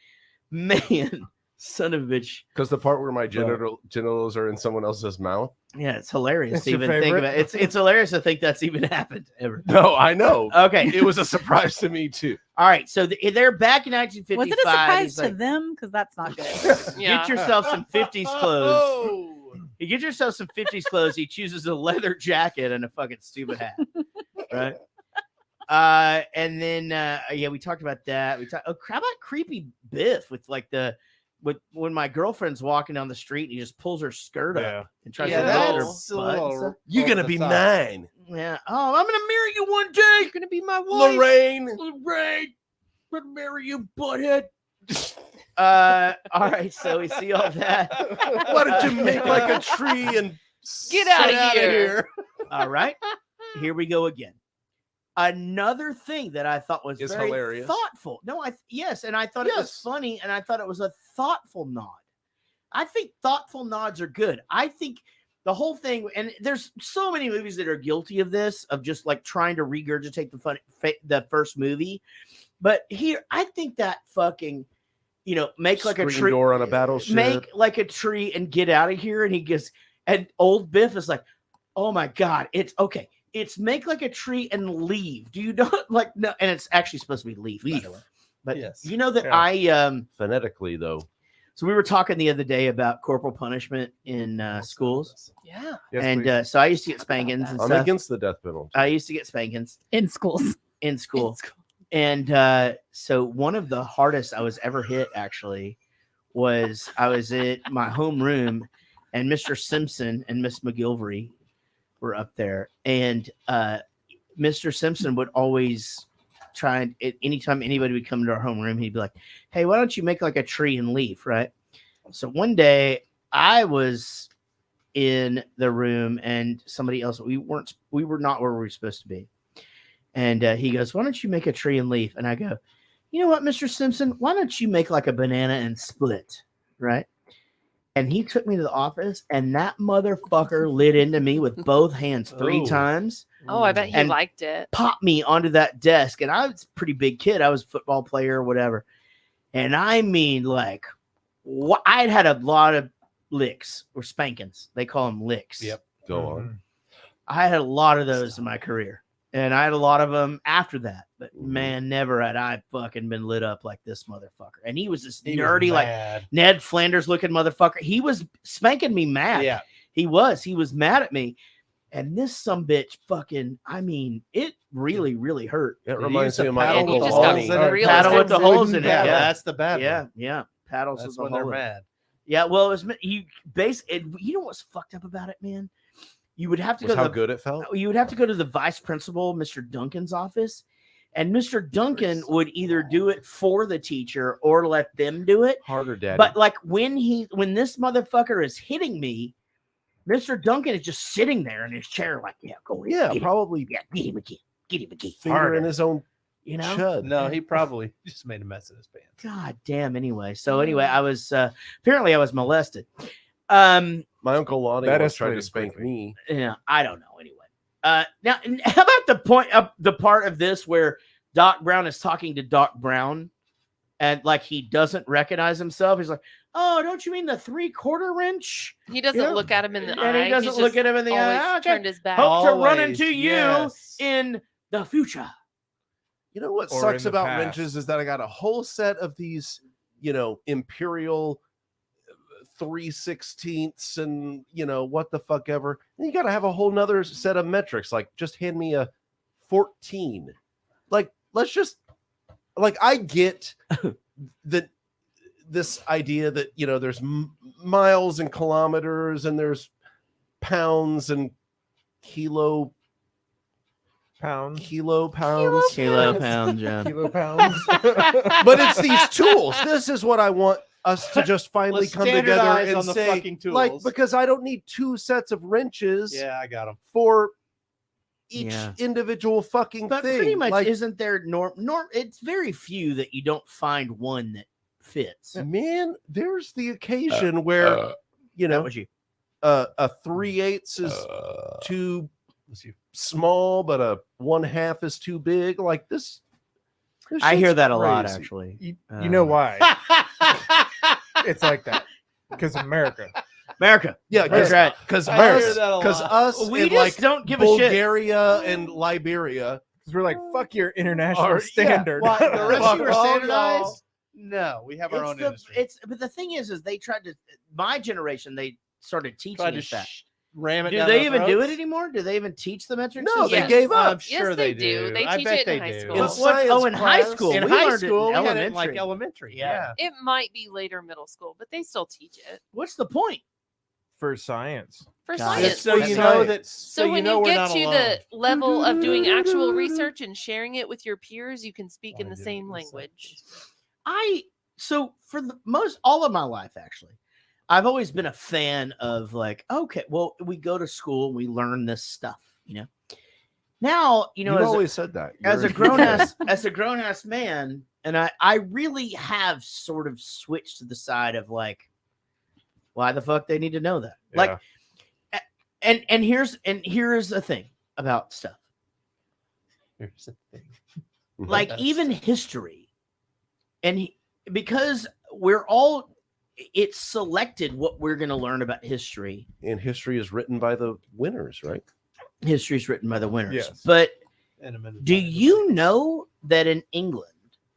S16: Man, son of a bitch.
S11: Because the part where my genitals are in someone else's mouth.
S16: Yeah, it's hilarious
S2: That's
S16: to
S2: your
S16: even think
S2: favorite?
S16: about it. It's hilarious to think that's even happened ever.
S11: No, I know.
S16: Okay.
S11: It was a surprise to me too.
S16: All right, so they're back in 1955.
S4: Was it a surprise
S16: He's
S4: to
S16: like,
S4: them? Because that's not good.
S20: Yeah.
S16: Get yourself some 50s clothes. You get yourself some 50s clothes. He chooses a leather jacket and a fucking stupid hat. Right? And then yeah, we talked about that. How about creepy Biff with like when my girlfriend's walking down the street and he just pulls her skirt up and tries to hold her butt and stuff.
S11: You're gonna be 9.
S16: Yeah. Oh, I'm gonna marry you one day. You're gonna be my wife.
S11: Lorraine.
S16: I'm gonna marry you, butthead. All right, so we see all that.
S11: Why don't you make like a tree and
S20: Get out
S11: sit
S20: of here.
S16: All right, here we go again. Another thing that I thought was
S11: Is
S16: very
S11: hilarious.
S16: thoughtful. No, and I thought it was funny, and I thought it was a thoughtful nod. I think thoughtful nods are good. I think the whole thing, and there's so many movies that are guilty of this, of just like trying to regurgitate the first movie. But here, I think that fucking, make like a
S11: screen
S16: tree
S11: door on a battleship.
S16: make like a tree and get out of here. And he gets, and old Biff is like, oh my God, it's okay. It's make like a tree and leave. Do you not like, no, and it's actually supposed to be leave. By the way. But
S24: Yes.
S16: you know that
S11: Yeah. Phonetically though.
S16: so we were talking the other day about corporal punishment in schools.
S20: Yeah.
S11: Yes,
S16: And
S11: please.
S16: so I used to get spankings and
S11: I'm
S16: stuff.
S11: against the death penalty.
S16: I used to get spankings
S4: In schools.
S16: in school. And so one of the hardest I was ever hit actually was I was at my homeroom and Mr. Simpson and Miss McGilvery were up there. And Mr. Simpson would always try and anytime anybody would come into our homeroom, he'd be like, hey, why don't you make like a tree and leave? Right. So one day I was in the room and somebody else, we were not where we were supposed to be. And he goes, why don't you make a tree and leave? And I go, you know what, Mr. Simpson, why don't you make like a banana and split? Right. And he took me to the office and that motherfucker lit into me with both hands 3 times.
S20: Oh, I bet he
S16: and
S20: liked it.
S16: popped me onto that desk. And I was a pretty big kid. I was a football player or whatever. And I mean, like, I'd had a lot of licks or spankings. They call them licks.
S11: Yep. Go on.
S16: I had a lot of those in my career. And I had a lot of them after that, but man, never had I fucking been lit up like this motherfucker. And he was this nerdy, like Ned Flanders looking motherfucker. He was spanking me mad.
S24: Yeah.
S16: He was mad at me. And this sumbitch fucking, I mean, it really, really hurt.
S11: It reminds me of my
S24: paddle
S11: Uncle
S24: with the
S11: Lonnie.
S24: holes in it.
S16: Paddle with the holes in it.
S24: Yeah,
S16: Yeah.
S24: that's the bad one.
S16: Yeah. Paddles
S24: That's
S16: with
S24: when
S16: the
S24: they're
S16: hole in it.
S24: mad.
S16: Yeah, well, it was you know what's fucked up about it, man? You would have to go to
S11: how good it felt.
S16: You would have to go to the vice principal, Mr. Duncan's office, and Mr. Duncan would either do it for the teacher or let them do it.
S11: Harder, Daddy.
S16: But like when this motherfucker is hitting me, Mr. Duncan is just sitting there in his chair, like, yeah, go ahead.
S11: Yeah,
S16: get him.
S11: probably.
S16: Yeah, get him again. Get him again.
S11: Finger in his own
S16: you know?
S11: chud.
S24: No, he probably just made a mess of his pants.
S16: God damn. Anyway, so anyway, I was apparently I was molested.
S11: My Uncle Lonnie
S2: That
S11: was trying to
S2: escalated
S11: spank
S2: quickly.
S11: me.
S16: Yeah, I don't know. Anyway, now how about the part of this where Doc Brown is talking to Doc Brown, and like he doesn't recognize himself. He's like, "Oh, don't you mean the 3/4 wrench?"
S20: He doesn't look at him in the eye.
S16: And he doesn't look at him in the eye. Okay.
S20: Turned his back.
S16: Hope to run
S24: Always,
S16: into you
S24: yes.
S16: in the future.
S11: You know what
S2: Or
S11: sucks
S2: in the
S11: about
S2: past.
S11: wrenches is that I got a whole set of these, Imperial 3/16 and what the fuck ever. And you got to have a whole nother set of metrics. Like, just hand me a 14. Like, let's just I get that this idea that there's miles and kilometers and there's pounds and pounds.
S16: Kilo pounds, yeah.
S2: Kilo pounds.
S11: But it's these tools. This is what I want us to just finally
S24: Let's
S11: come together
S24: standardize
S11: and
S24: on the
S11: say,
S24: fucking tools.
S11: because I don't need 2 sets of wrenches
S24: Yeah, I got him.
S11: for each
S16: Yeah.
S11: individual fucking
S16: But
S11: thing.
S16: pretty much,
S11: Like,
S16: isn't there norm? It's very few that you don't find one that fits.
S11: man, there's the occasion where
S16: That was you.
S11: a 3/8 is too small, but a 1/2 is too big. Like this
S16: I hear
S11: shit's
S16: that a lot,
S11: crazy.
S16: actually.
S2: You know why? It's like that because America.
S16: America.
S11: Yeah,
S16: That's right.
S11: Because
S24: I hear that a lot.
S11: us,
S16: We
S11: and
S16: just
S11: like
S16: don't give a shit.
S11: Bulgaria and Liberia.
S2: Because we're like, fuck your international
S11: Or- yeah,
S2: standard.
S24: What, the rest of you are
S11: Fuck all
S24: standardized? No, we have our own industry.
S16: But the thing is they tried to. My generation, they started teaching
S24: Tried to
S16: us that.
S24: ram it
S16: Do
S24: down
S16: they
S24: our
S16: even do it
S24: throats?
S16: anymore? Do they even teach the metrics?
S11: No,
S16: system?
S11: they gave up.
S24: I'm sure
S20: Yes,
S24: they
S20: they do. They
S24: I
S20: teach
S24: bet
S20: it in
S24: they
S20: high
S24: do.
S20: school.
S11: In
S16: What?
S11: science
S16: Oh, in high
S11: class-
S16: school.
S24: In
S16: We
S24: high
S16: learned it
S24: school,
S16: in
S24: we had it in like
S16: elementary.
S24: elementary.
S16: Yeah.
S20: It might be later middle school, but they still teach it
S16: What's the point?
S2: For science.
S20: for
S16: God.
S20: science.
S24: So you
S2: That's
S24: know
S2: right.
S24: that.
S20: So when
S24: know
S20: you
S24: we're
S20: get
S24: not
S20: to
S24: alone.
S20: the level of doing actual research and sharing it with your peers, you can speak in the same language.
S16: So for the most all of my life, actually, I've always been a fan of like, okay, well, we go to school and we learn this stuff, Now,
S11: You've
S16: as
S11: always said that.
S16: as
S11: You're-
S16: a grown ass man, and I really have sort of switched to the side of like, why the fuck they need to know that? Like, and here's the thing about stuff.
S24: Here's the thing.
S16: Like
S24: Yes.
S16: even history, because it's selected what we're going to learn about history.
S11: And history is written by the winners, right?
S16: History is written by the winners.
S2: Yes.
S16: But
S24: And a minute
S16: do
S24: later.
S16: you know that in England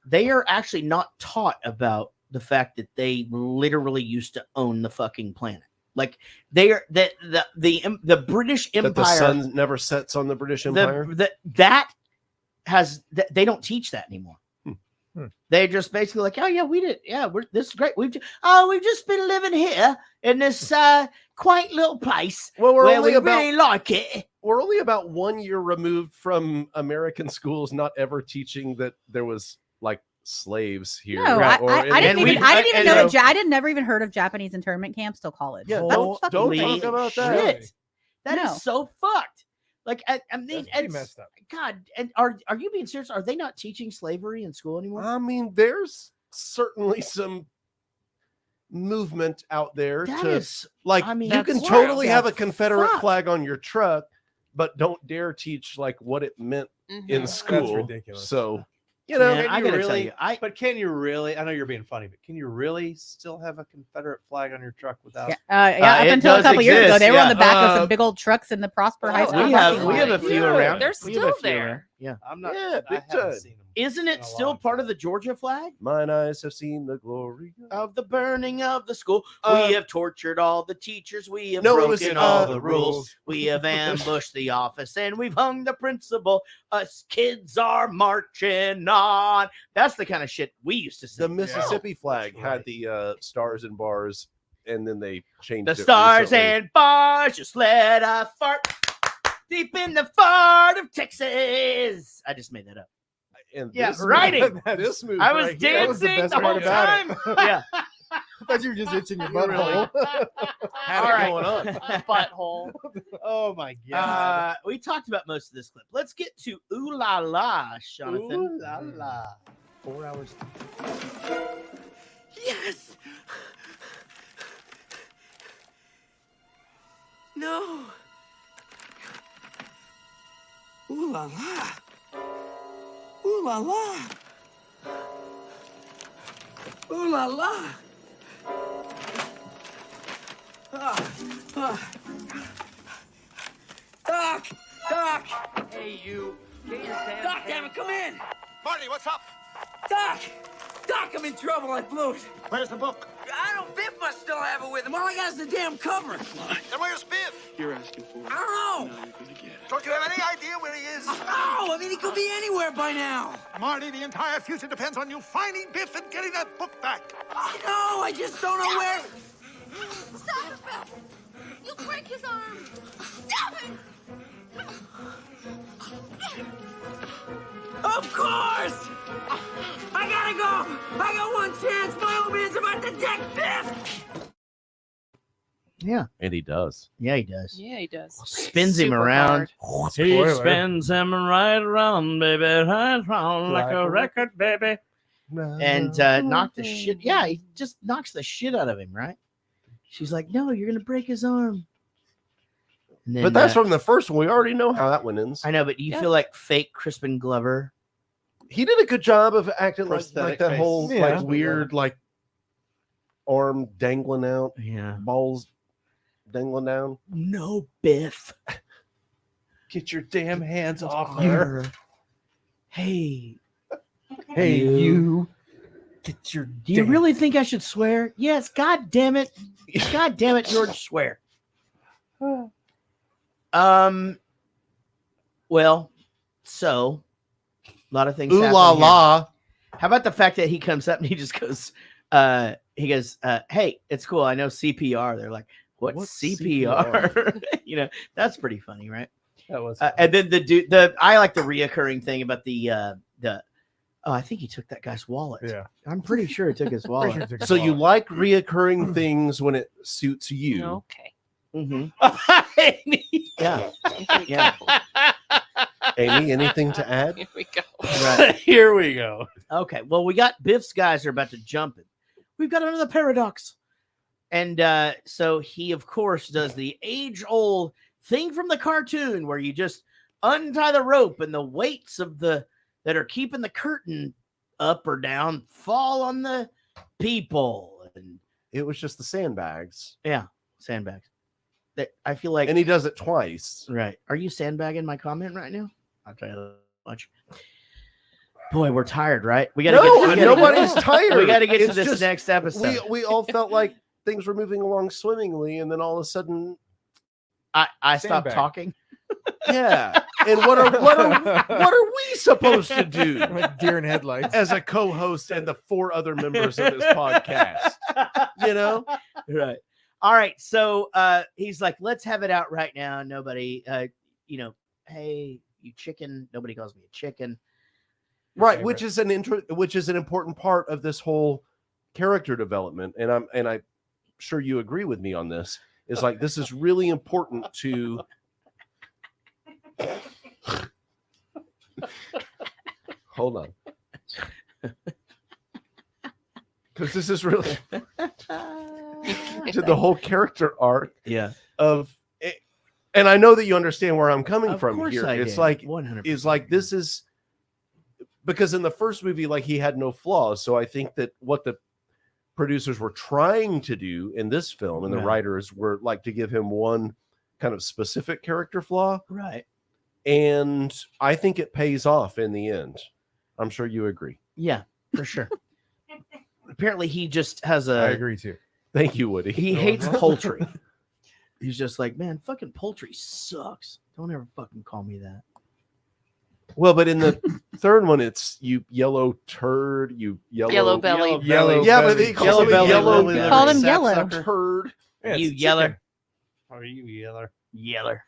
S16: they are actually not taught about the fact that they literally used to own the fucking planet? Like they are that the British Empire.
S11: That the sun never sets on the British Empire.
S16: They don't teach that anymore. They're just basically like, oh yeah, we did. Yeah, this is great. We've just been living here in this quaint little place
S11: Well,
S16: where we really like it.
S11: We're only about 1 year removed from American schools not ever teaching that there was like slaves here.
S4: No,
S11: or
S4: I
S11: in-
S4: didn't even know. I did never even heard of Japanese internment camps till college.
S11: Yeah,
S4: That's
S11: don't
S4: fucking
S11: talk
S4: crazy.
S11: about that.
S16: Shit. That is
S4: No.
S16: so fucked. Like, I mean,
S2: That's pretty
S16: it's
S2: messed up.
S16: God. And are you being serious? Are they not teaching slavery in school anymore?
S11: I mean, there's certainly some movement out there
S16: That
S11: to
S16: is-
S11: like
S16: I mean,
S11: you
S16: that's
S11: can
S16: what
S11: totally
S16: the
S11: have a Confederate
S16: fuck?
S11: flag on your truck, but don't dare teach like what it meant in
S20: Mhm.
S11: school.
S2: ridiculous.
S11: So You know,
S24: Man,
S16: I
S24: can
S16: gotta
S24: you
S16: tell
S24: really,
S16: you,
S24: but can you really? I know you're being funny, but can you really still have a Confederate flag on your truck without?
S4: Up
S16: it
S4: until a
S16: does
S4: couple years ago,
S16: exist,
S4: they were on the back of
S11: Uh,
S4: some big old trucks in the Prosper High School.
S16: we
S4: parking
S16: have
S4: lot.
S16: a few around.
S20: They're
S16: We have a
S20: still
S16: few
S20: there.
S16: around. Yeah.
S24: I'm not.
S11: Yeah,
S24: I
S11: big
S24: haven't
S11: time.
S24: seen them.
S16: Isn't it still part of the Georgia flag?
S11: Mine eyes have seen the glory
S16: Of the burning of the school.
S11: Uh,
S16: We have tortured all the teachers. We have
S11: no, it
S16: broken
S11: was,
S16: all
S11: uh,
S16: the rules. We have ambushed the office and we've hung the principal. Us kids are marching on. That's the kind of shit we used to
S11: The
S16: sing.
S11: Mississippi flag had the stars and bars, and then they changed
S16: The
S11: it
S16: stars
S11: recently.
S16: and bars just let a fart deep in the fart of Texas. I just made that up.
S11: And
S16: Yeah,
S11: this
S16: writing.
S11: this move
S16: I was
S11: right here-
S2: That was the
S16: dancing
S2: best
S16: the
S2: part
S16: whole
S2: about
S16: time.
S2: it.
S16: Yeah.
S2: I thought you were just itching your
S11: You really
S2: butthole.
S11: had
S16: All
S11: it
S16: right.
S11: going on.
S20: Butthole.
S24: Oh my god.
S16: We talked about most of this clip. Let's get to Ooh La La, Jonathan.
S24: Ooh la la.
S16: 4 hours.
S3: Yes! No! Ooh la la! Ooh la la! Ooh la la! Doc! Doc! Hey, you. Get your damn Doc, damn it, come in!
S18: Marty, what's up?
S3: Doc! Doc, I'm in trouble. I blew it.
S18: Where's the book?
S3: I don't. Biff must still have it with him. All I got is the damn cover.
S18: Then where's Biff?
S3: You're asking for it. I don't know.
S18: Don't you have any idea where he is?
S3: No, I mean, he could be anywhere by now.
S18: Marty, the entire future depends on you finding Biff and getting that book back.
S3: No, I just don't know where.
S7: Stop it, Biff! You'll break his arm! Stop it!
S3: Of course! I gotta go! I got one chance! My old man's about to deck Biff!
S16: Yeah.
S11: And he does.
S16: Yeah, he does.
S20: Yeah, he does.
S16: Spins him
S20: Super
S16: around.
S20: hard.
S16: He
S2: Spoiler.
S16: spins him right around, baby. Right round like a record, baby. And knocked the shit. Yeah, he just knocks the shit out of him, right? She's like, no, you're going to break his arm. And then,
S11: But that's from the first one. We already know how that one ends.
S16: I know, but you feel like fake Crispin Glover.
S11: He did a good job of acting like
S24: Prosthetic
S11: that
S24: face.
S11: whole
S2: Yeah.
S11: like weird like arm dangling out,
S16: Yeah.
S11: balls dangling down.
S16: No, Biff.
S24: Get your damn hands off her.
S16: Her. Hey.
S2: Hey, you.
S24: Get your.
S16: Do you really think I should swear? Yes. God damn it. God damn it, George, swear. Well, so a lot of things.
S11: Ooh
S16: happen
S11: la
S16: here.
S11: la.
S16: How about the fact that he comes up and he just goes, hey, it's cool. I know CPR. They're like, what's CPR? You know, that's pretty funny, right?
S24: That was.
S16: And then I like the reoccurring thing about I think he took that guy's wallet.
S2: Yeah.
S16: I'm pretty sure he took his wallet.
S11: So you like reoccurring things when it suits you.
S20: Okay.
S16: Mm-hmm. Yeah. Yeah.
S11: Amy, anything to add?
S20: Here we go.
S16: Right.
S24: Here we go.
S16: Okay. Well, we got Biff's guys are about to jump it. We've got another paradox. And so he, of course, does the age-old thing from the cartoon where you just untie the rope and the weights of that are keeping the curtain up or down fall on the people. And
S11: it was just the sandbags.
S16: Yeah, sandbags. I feel like,
S11: and he does it twice.
S16: Right? Are you sandbagging my comment right now? I'll tell you that much. Boy, we're tired, right? We got
S11: nobody's tired.
S16: We got to get to
S11: It's
S16: this
S11: just-
S16: next episode.
S11: We all felt like things were moving along swimmingly, and then all of a sudden,
S16: I stopped
S11: Sandbag.
S16: talking.
S11: Yeah. And what are we supposed to do?
S2: Like deer in headlights.
S11: As a co-host and the 4 other members of this podcast. You know?
S16: Right. All right. So he's like, let's have it out right now. Nobody, hey, you chicken. Nobody calls me a chicken.
S11: Right, which is an important part of this whole character development. And I'm sure you agree with me on this. Is like this is really important to hold on. Because this is really to the whole character arc of it, and I know that you understand where I'm coming
S16: Of
S11: from
S16: course
S11: here.
S16: I
S11: It's
S16: did.
S11: like
S16: 100%.
S11: is like this is because in the first movie, like he had no flaws. So I think that what the producers were trying to do in this film and the writers were like to give him one kind of specific character flaw.
S16: Right.
S11: And I think it pays off in the end. I'm sure you agree.
S16: Yeah, for sure. Apparently he just has
S2: I agree too.
S11: Thank you, Woody.
S16: He hates poultry. He's just like, man, fucking poultry sucks. Don't ever fucking call me that.
S11: Well, but in the third one, it's you yellow turd, you
S20: Yellow belly.
S11: Yeah, but they call him yellow.
S4: You called him yellow.
S11: Turd.
S2: Yeah,
S16: You
S2: it's
S16: yeller.
S24: Are you yeller?
S16: Yeller.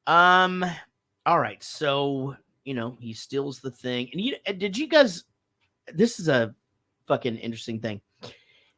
S16: All right. So, he steals the thing. And did you guys, this is a fucking interesting thing.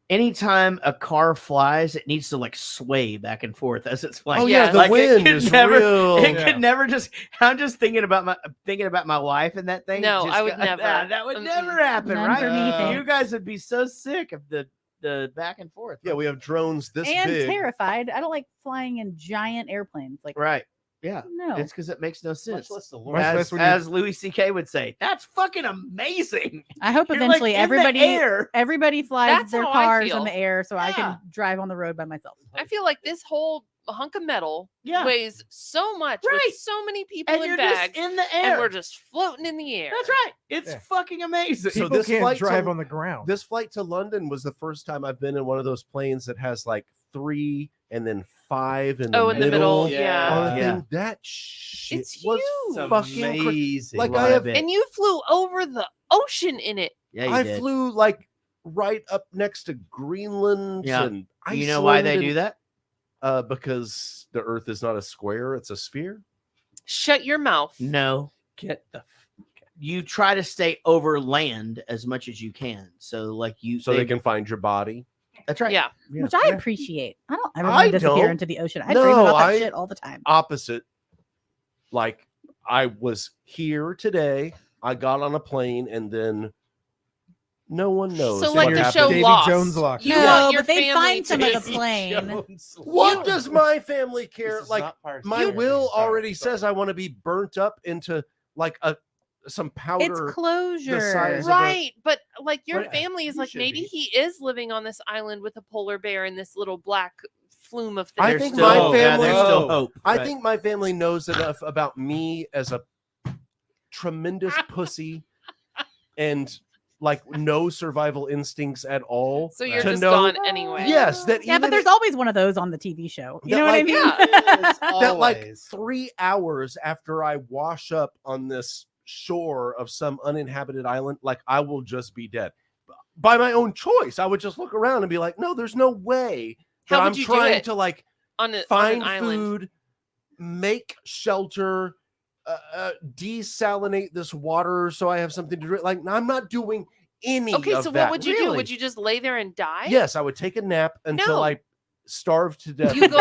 S16: Anytime a car flies, it needs to like sway back and forth as it's flying.
S11: Oh yeah, the wind is real.
S16: It could never just. I'm just thinking about my wife and that thing.
S20: No,
S16: just
S20: I would never.
S16: That would never happen,
S4: None
S16: right?
S4: for me, thanks.
S16: You guys would be so sick of the back and forth.
S11: Yeah, we have drones this
S4: And
S11: big.
S4: terrified. I don't like flying in giant airplanes. Like,
S16: Right. Yeah.
S4: no.
S16: It's because it makes no sense.
S24: less the
S2: Much less when you-
S16: As Louis C.K. would say, that's fucking amazing.
S4: I hope
S16: You're,
S4: eventually
S16: like, in the air.
S4: everybody flies
S20: That's
S4: their
S20: how I
S4: cars
S20: feel.
S4: in the air so I
S16: Yeah.
S4: can drive on the road by myself.
S20: I feel like this whole hunk of metal
S16: Yeah.
S20: weighs so much
S16: Right.
S20: with so many people
S16: And
S20: in
S16: you're
S20: bags,
S16: just in the air.
S20: and we're just floating in the air.
S16: That's right. It's
S2: Yeah.
S16: fucking amazing.
S11: So
S2: People
S11: this
S2: can't
S11: flight
S2: drive
S11: to-
S2: on the ground.
S11: This flight to London was the first time I've been in one of those planes that has like 3 and then 5 in the
S20: Oh, in the middle, yeah.
S11: on the
S16: Yeah.
S11: thing. That shit
S20: It's
S11: was
S20: huge.
S11: fucking
S24: amazing.
S11: Like I
S16: Love
S11: have,
S16: it.
S20: And you flew over the ocean in it.
S16: Yeah, you
S11: I
S16: did.
S11: flew like right up next to Greenland
S16: Yeah.
S11: and
S16: You know why they
S11: Iceland
S16: do
S11: and-
S16: that?
S11: Because the Earth is not a square; it's a sphere.
S20: Shut your mouth.
S16: No.
S24: Get the
S16: You try to stay over land as much as you can. So like
S11: So they can find your body.
S16: That's right.
S20: Yeah.
S4: Which I appreciate. I don't ever
S11: I
S4: want to disappear
S11: don't.
S4: into the ocean. I
S11: No,
S4: dream about that
S11: I-
S4: shit all the time.
S11: Opposite. Like I was here today. I got on a plane, and then no one knows.
S20: So
S11: what
S20: like the
S11: happened.
S20: show
S2: Davy
S20: Lost.
S2: Jones locked
S20: You
S4: No,
S20: want your
S4: but they
S20: family
S4: find
S20: to
S4: some of
S20: be-
S4: the plane.
S11: What does my family care?
S24: This is
S11: Like
S24: not Pirates of
S11: my
S24: the Caribbean.
S11: will
S24: Sorry,
S11: already
S24: sorry.
S11: says I want to be burnt up into like some powder.
S4: It's closure.
S11: size of a-
S20: Right, but like your
S11: Right.
S20: family is
S24: You
S20: like
S24: should
S20: maybe
S24: be.
S20: he is living on this island with a polar bear and this little black flume of things.
S11: I
S16: There's
S11: think
S16: still
S11: my
S16: hope. Yeah,
S11: family.
S16: there's still hope.
S11: I
S16: Right.
S11: think my family knows enough about me as a tremendous pussy and like no survival instincts at all.
S20: So you're
S11: to
S20: just
S11: know,
S20: gone anyway.
S11: Yes, that
S4: Yeah,
S11: even
S4: but there's
S11: if-
S4: always one of those on the TV show. You
S11: That,
S4: know what I
S11: like,
S4: mean?
S20: Yeah.
S11: that like
S24: Always.
S11: 3 hours after I wash up on this shore of some uninhabited island, like I will just be dead by my own choice. I would just look around and be like, no, there's no way that
S20: How would
S11: I'm
S20: you do
S11: trying
S20: it?
S11: to like
S20: on an
S11: find
S20: island.
S11: food, make shelter, desalinate this water so I have something to drink. Like I'm not doing any
S20: Okay,
S11: of
S20: so
S11: that.
S20: what would you do?
S11: Really.
S20: Would you just lay there and die?
S11: Yes, I would take a nap until
S20: No.
S11: I starve to death.
S20: You go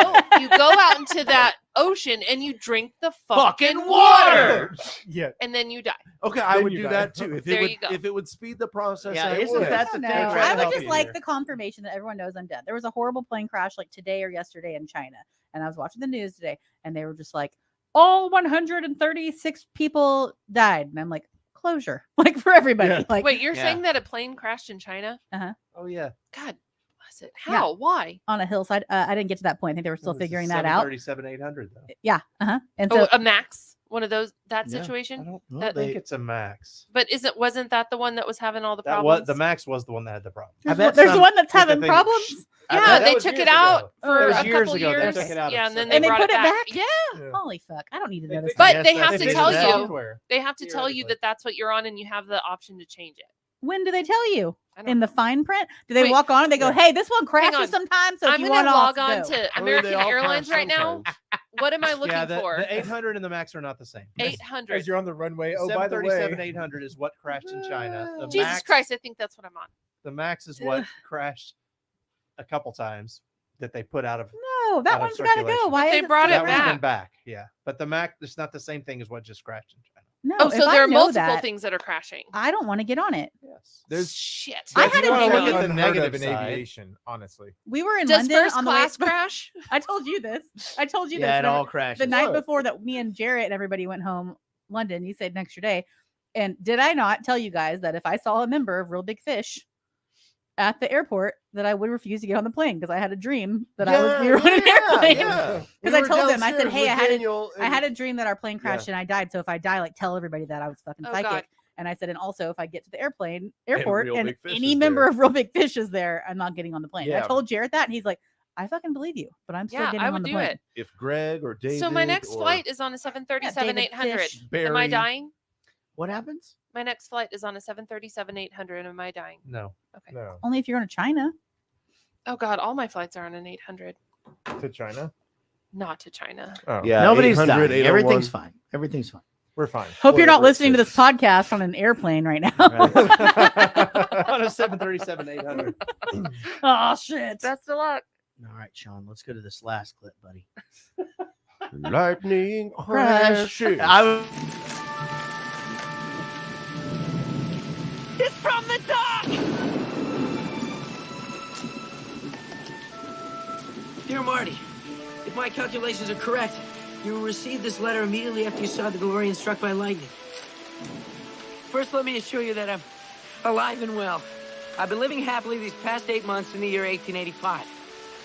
S20: out into that ocean and you drink the fucking water.
S2: Yeah.
S20: And then you die.
S11: Okay, I
S2: Then
S11: would
S2: you
S11: do
S2: die.
S11: that too. If
S20: There
S11: it would,
S20: you go.
S11: if it would speed the process,
S16: Yeah,
S11: I
S16: isn't
S11: would.
S16: that the
S4: No,
S16: thing?
S24: trying to
S4: I would
S24: help
S4: just
S24: you
S4: like
S24: here.
S4: the confirmation that everyone knows I'm dead. There was a horrible plane crash like today or yesterday in China, and I was watching the news today, and they were just like, all 136 people died, and I'm like, closure, like for everybody.
S2: Yeah.
S4: Like,
S20: Wait, you're
S16: Yeah.
S20: saying that a plane crashed in China?
S24: Oh yeah.
S20: God bless it. How? Why?
S4: on a hillside. I didn't get to that point. I think they were still figuring that out.
S24: 737-800 though.
S4: Yeah. And so
S20: Oh, a Max? One of those that
S16: Yeah,
S20: situation?
S24: I don't
S20: That-
S24: think it's a Max.
S20: But wasn't that the one that was having all the
S24: That
S20: problems?
S24: was the Max was the one that had the problem.
S4: there's one that's
S24: with the
S4: having
S24: thing-
S4: problems.
S24: I
S20: Yeah,
S24: bet that
S20: they
S24: was
S20: took
S24: years
S20: it out
S24: ago.
S20: for
S24: It was
S20: a
S24: years
S20: couple
S24: ago.
S20: years.
S24: They took it out
S20: Yeah,
S24: of
S20: and then
S24: system.
S20: they
S4: And they
S20: brought
S4: put
S20: it
S4: it
S20: back.
S4: back?
S20: Yeah.
S4: Holy fuck! I don't need to know this.
S20: But
S24: Yes,
S20: they have to
S24: fixed
S20: tell
S24: the
S20: you.
S24: software.
S20: They have to tell you
S24: Theoretically.
S20: that that's what you're on, and you have the option to change it.
S4: When do they tell you?
S20: I don't
S4: In the
S20: know.
S4: fine print? Do they
S20: Wait,
S4: walk on and they go, "Hey, this one
S20: on.
S4: crashes sometimes, so if
S20: I'm
S4: you
S20: going
S4: want
S20: to log
S4: off,
S20: on
S4: go."
S20: to
S11: I mean, they
S20: American
S11: all
S20: Airlines
S11: crash
S20: right now.
S11: sometimes.
S20: What am I looking
S24: Yeah,
S20: for?
S24: the 800 and the Max are not the same.
S20: 800.
S2: As you're on the runway. Oh, by the way,
S24: 737-800 is what crashed in China. The
S20: Jesus
S24: Max,
S20: Christ, I think that's what I'm on.
S24: The Max is what crashed a couple times that they put out of.
S4: No, that
S24: out of
S4: one's got to go.
S24: circulation.
S4: Why
S20: They
S4: is it
S20: brought
S4: still
S20: it
S24: That one's
S20: back.
S24: been back, yeah. But the Max, it's not the same thing as what just crashed in China.
S4: No,
S20: Oh,
S4: if
S20: so
S4: I
S20: there are
S4: know
S20: multiple
S4: that,
S20: things that are crashing.
S4: I don't want to get on it.
S24: Yes.
S2: there's
S20: Shit.
S4: I
S2: that's
S4: had a
S2: not
S4: dream-
S2: unheard
S24: the
S2: of
S24: negative
S2: in
S24: side.
S2: aviation, honestly.
S4: We were in
S20: Does
S4: London
S20: first
S4: on the way.
S20: class crash?
S4: I told you this. I told you
S16: Yeah,
S4: this.
S16: it all
S4: Remember,
S16: crashes.
S4: the night
S11: What?
S4: before that me and Jarrett and everybody went home London, you stayed an extra day. And did I not tell you guys that if I saw a member of Real Big Fish at the airport, that I would refuse to get on the plane because I had a dream that I was we were on an airplane. Because I told them, I said, "Hey, I had a dream that our plane crashed and I died. So if I die, like tell everybody that I was fucking psychic." God. And I said, and also if I get to the airport and any member of Real Big Fish is there, I'm not getting on the plane. I told Jarrett that, and he's like, "I fucking believe you, but I'm still getting on the plane."
S11: If Greg or David.
S20: So my next flight is on a 737-800. Am I dying?
S16: What happens?
S20: My next flight is on a 737-800. Am I dying?
S24: No.
S20: Okay.
S2: No.
S4: Only if you're going to China.
S20: Oh God, all my flights are on an 800.
S2: To China?
S20: Not to China.
S2: Oh.
S11: Yeah,
S16: nobody's dying. Everything's fine. Everything's fine.
S2: We're fine.
S4: Hope you're not listening to this podcast on an airplane right now.
S24: On a 737-800.
S4: Oh shit!
S20: Best of luck.
S16: All right, Sean. Let's go to this last clip, buddy.
S11: Lightning crashes.
S10: It's from the dock!
S3: Dear Marty, if my calculations are correct, you will receive this letter immediately after you saw the DeLorean struck by lightning. First, let me assure you that I'm alive and well. I've been living happily these past 8 months in the year 1885.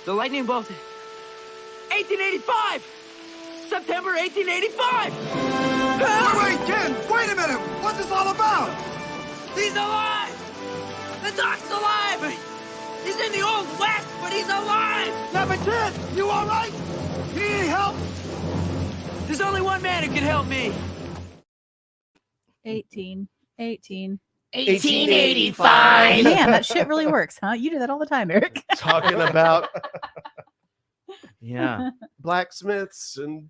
S3: The lightning bolt... 1885! September 1885!
S18: Wait, Ken! Wait a minute! What's this all about?
S3: He's alive! The doc's alive! He's in the Old West, but he's alive!
S18: Yeah, but Ken, you all right? You need any help?
S3: There's only one man who can help me.
S4: 1885. Man, that shit really works, huh? You do that all the time, Eric.
S11: Talking about
S16: Yeah.
S11: blacksmiths and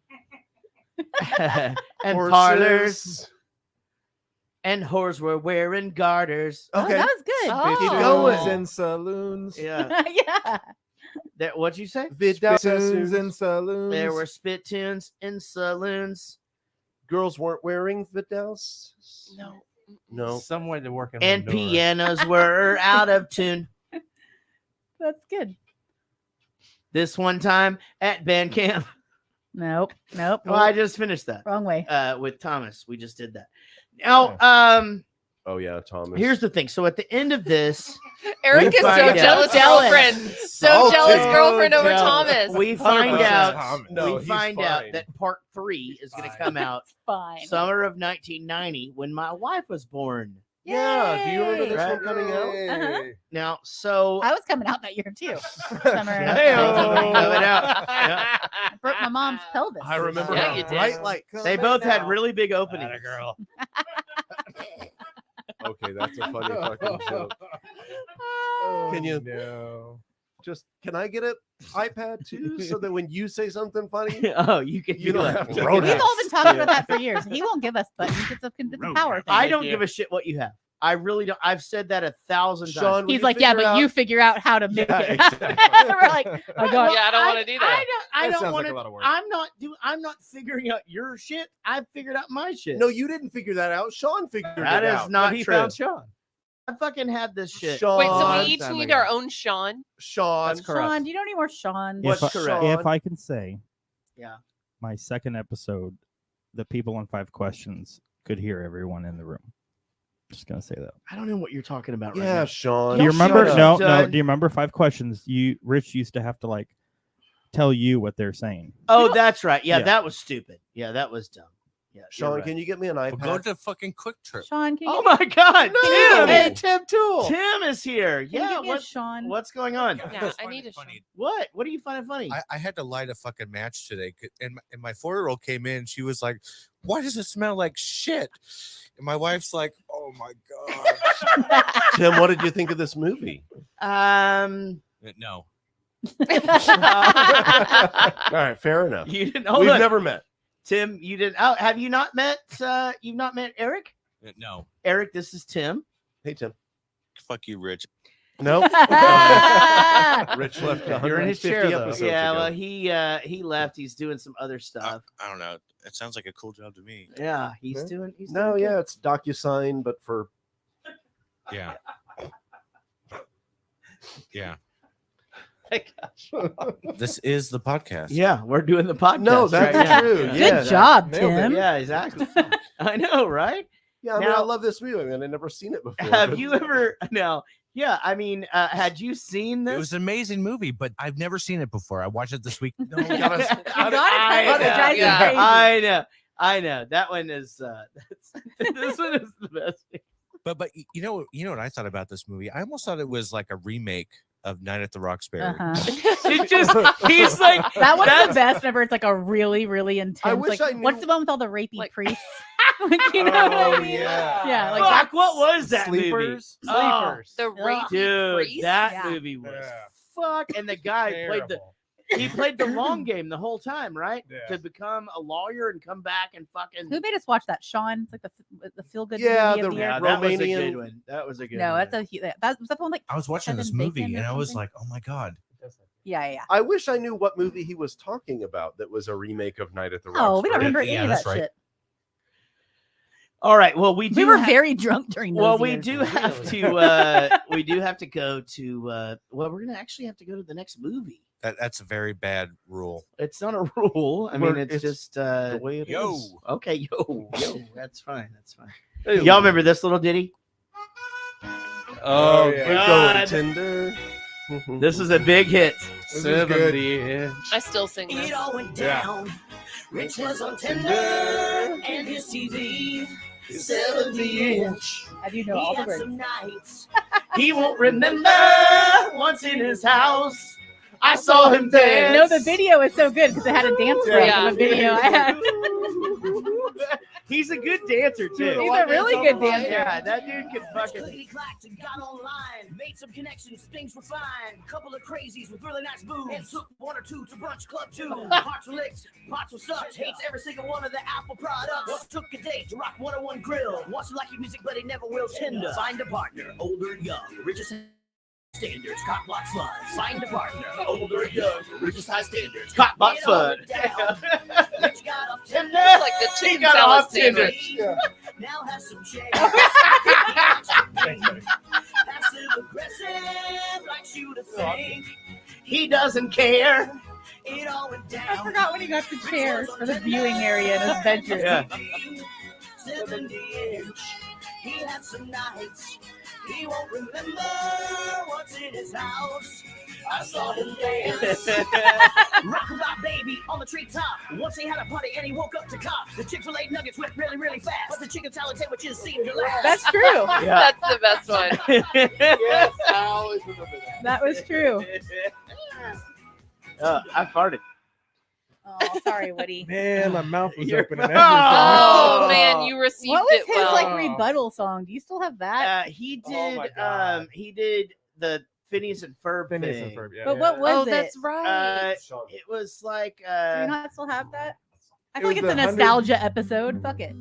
S16: And
S11: horses.
S16: parlors. And whores were wearing garters.
S4: Okay. Oh, that was good.
S11: Keep
S2: Spittoons
S11: going.
S2: and saloons.
S16: Yeah.
S4: Yeah.
S16: What'd you say?
S2: Spittoons and saloons.
S16: There were spittoons in saloons.
S11: Girls weren't wearing Vidals.
S20: No.
S11: No.
S24: Some way to work in
S16: And
S24: Honduras.
S16: pianos were out of tune.
S4: That's good.
S16: This one time at band camp.
S4: Nope. Nope.
S16: Well, I just finished that.
S4: Wrong way.
S16: With Thomas. We just did that. Now,
S11: Oh yeah, Thomas.
S16: here's the thing. So at the end of this,
S20: Eric
S16: we
S20: is so
S16: find out-
S20: jealous girlfriend. So jealous girlfriend over
S16: jealous.
S20: Thomas.
S16: We find
S11: 100%
S16: out.
S11: Thomas. No,
S16: we
S11: he's
S16: find out
S11: fine.
S16: that part 3 is going to come out
S4: Fine.
S16: summer of 1990 when my wife was born.
S11: Yeah. Do you remember this
S16: Right.
S11: one coming out?
S4: Uh-huh.
S16: Now, so
S4: I was coming out that year too. Summer of
S16: Hey-o.
S4: 1990.
S16: Coming out. Yeah.
S4: I broke my mom's pelvis.
S11: I remember
S20: Yeah,
S11: her
S20: you did.
S11: bright light.
S16: They both had really big openings.
S24: Girl.
S11: Okay, that's a funny fucking joke. Can you can I get an iPad too, so that when you say something funny,
S16: Oh, you can.
S11: you don't have to.
S4: We've all been talking about that for years. He won't give us buttons. It's a power thing.
S16: I don't give a shit what you have. I really don't. I've said that 1,000
S11: Sean,
S16: times.
S11: will
S4: He's
S11: you
S4: like, yeah,
S11: figure
S4: but
S11: out-
S4: you figure out how to make
S11: Yeah,
S4: it.
S11: exactly.
S4: We're like, oh god,
S20: Yeah, I don't want to do that.
S16: I
S2: That
S16: don't
S2: sounds
S16: want
S2: like
S16: to.
S2: a lot of work.
S16: I'm not figuring out your shit. I figured out my shit.
S11: No, you didn't figure that out. Sean figured
S16: That
S11: it
S16: is
S11: out.
S16: not
S11: but he
S16: true.
S11: found Sean.
S16: I fucking had this shit.
S11: Sean.
S20: Wait, so we each
S24: time
S20: need
S24: ago.
S20: our own Sean?
S11: Sean.
S24: That's correct.
S4: Sean, do you know any more Sean?
S11: What's
S6: If,
S11: correct?
S6: if I can say,
S16: Yeah.
S6: my second episode, the people on 5 questions could hear everyone in the room. Just gonna say that.
S16: I don't know what you're talking about right
S11: Yeah,
S16: now.
S11: Sean.
S6: Do you remember?
S11: Shut
S6: No,
S11: up.
S6: no. Do you remember 5 questions? Rich used to have to like tell you what they're saying.
S16: Oh, that's right. Yeah,
S6: Yeah.
S16: that was stupid. Yeah, that was dumb. Yeah, you're
S11: Sean,
S16: right.
S11: can you get me an iPad?
S12: Go to fucking Quick Trip.
S4: Sean, can you
S16: Oh
S4: give
S16: my God,
S11: No!
S16: Tim!
S11: Hey, Tim Tool.
S16: Tim is here.
S4: me, can you
S16: Yeah,
S4: give me a Sean?
S16: what's going on?
S20: Yeah, I need a Sean.
S16: What? What are you finding funny?
S12: I had to light a fucking match today, and my 4-year-old came in. She was like, "Why does it smell like shit?" And my wife's like, "Oh my god."
S11: Tim, what did you think of this movie?
S12: No.
S11: All right, fair enough.
S16: You didn't. Hold
S11: We've
S16: on.
S11: never met.
S16: Tim, you didn't. Oh, have you not met? You've not met Eric?
S12: No.
S16: Eric, this is Tim.
S11: Hey, Tim.
S12: Fuck you, Rich.
S11: No. Rich left.
S24: You're in his chair,
S11: 150
S24: though.
S11: episodes
S16: Yeah,
S11: ago.
S16: well, he left. He's doing some other stuff.
S12: I don't know. It sounds like a cool job to me.
S16: Yeah, he's doing. He's
S11: No,
S16: doing
S11: yeah, it's DocuSign, but for
S12: Yeah. Yeah.
S16: good.
S12: This is the podcast.
S16: Yeah, we're doing the podcast.
S11: no, that's
S16: right now.
S11: true.
S16: Yeah.
S11: Yeah.
S4: Good job,
S2: Nailed it.
S4: Tim.
S16: Yeah, exactly. I know, right?
S11: Yeah, I mean,
S16: Now-
S11: I love this movie, and I've never seen it before.
S16: Have
S11: but-
S16: you ever? No. Yeah, I mean, had you seen this?
S15: It was an amazing movie, but I've never seen it before. I watched it this week. No,
S16: I know. That one is. This one is the best.
S15: But you know what I thought about this movie? I almost thought it was like a remake of Night at the Roxbury.
S16: He's like
S4: that one's the best. Whenever it's like a really, really intense.
S11: wish
S4: like,
S11: I knew-
S4: what's the one with all the rapey priests? Like, you know what I mean? Yeah. Like
S16: Fuck, what was that
S2: Sleepers?
S16: movie? Oh,
S2: Sleepers.
S20: The rapey
S16: dude,
S20: priest?
S16: that movie was fuck. And the guy played the long game the whole time, right?
S2: Yeah.
S16: To become a lawyer and come back and fucking.
S4: Who made us watch that? Sean. It's like the feel good.
S11: Yeah,
S4: movie of
S11: the
S4: the year.
S16: that was a
S11: Romanian-
S16: good one. That was a good
S4: No,
S16: one.
S4: that's that was that the one like
S15: I was watching this
S4: Kevin
S15: movie
S4: Bacon or
S15: and I was
S4: something?
S15: like, oh my God.
S4: Yeah.
S11: I wish I knew what movie he was talking about that was a remake of Night at the Roxbury.
S4: Oh, we don't remember any
S15: Yeah,
S4: of
S15: that's
S4: that
S15: right.
S4: shit.
S16: All right. Well, we
S4: We were very drunk during those
S16: Well, we
S4: years.
S16: do have to. We do have to go to. Well, we're gonna actually have to go to the next movie.
S15: That's a very bad rule.
S16: It's not a rule. I mean,
S11: Well,
S16: it's just
S11: the way it
S15: Yo.
S11: is.
S16: okay. Yo. That's fine. That's fine.
S11: Hey,
S16: Y'all remember this little ditty?
S11: Oh,
S2: yeah.
S11: we're
S16: God.
S11: going tender.
S16: This is a big hit.
S2: This is good.
S16: 70-inch.
S20: I still sing this.
S10: It all went
S2: Yeah.
S10: down. Rich was on Tinder and his TV. 70-inch.
S4: I do know all
S10: He
S4: the
S10: had
S4: words.
S10: some nights.
S16: He won't remember once in his house. I saw him dance.
S4: No, the video is so good because it had a dance break
S20: Yeah.
S4: in the video. I had.
S16: He's a good dancer too.
S4: He's a really good dancer.
S16: Yeah, that dude can fucking.
S10: Clickety-clacked and got online. Made some connections, things were fine. Couple of crazies with really nice boobs. And took one or two to brunch club too. Hearts were licked, pots were sucked. Hates every single one of the Apple products. Took a date to Rock 101 Grill. Wants to like your music, but he never will. Tinder. Find a partner, older, young, richest standards, cock block fun. Find a partner, older, young, richest high standards.
S16: Cock block
S10: It all
S16: fun.
S10: went down. Rich got off Tinder.
S20: It's like the
S16: He
S20: chicken
S16: got
S20: salad
S16: off Tinder.
S20: sandwich.
S10: Now has some change. Passive aggressive, likes you to think.
S16: He doesn't care.
S10: It all went down.
S4: I forgot when he got the chairs for the viewing area in his bedroom.
S16: Yeah.
S10: 70-inch. He had some nights. He won't remember what's in his house. I saw him dance. Rockabye baby on the treetop. Once he had a party and he woke up to cops. The Chick-fil-A nuggets went really, really fast. But the chicken salad sandwiches seemed to last.
S4: That's true.
S16: Yeah.
S20: That's the best one.
S11: Yes, I always remember that.
S4: That was true.
S16: I farted.
S4: Oh, sorry, Woody.
S2: Man, my mouth was
S16: You're-
S2: open and
S20: Oh
S2: everything.
S20: man, you received
S4: What was
S20: it
S4: his
S20: well.
S4: like rebuttal song? Do you still have that?
S16: He
S2: Oh
S16: did.
S2: my God.
S16: He did the Phineas and Ferb
S2: Phineas
S16: thing.
S2: and Ferb, yeah.
S4: But what was
S20: Oh,
S4: it?
S20: that's right.
S16: It was like.
S4: Do you not still have that? I
S2: It
S4: feel like
S2: was
S4: it's a
S2: the 100
S4: nostalgia episode. Fuck it.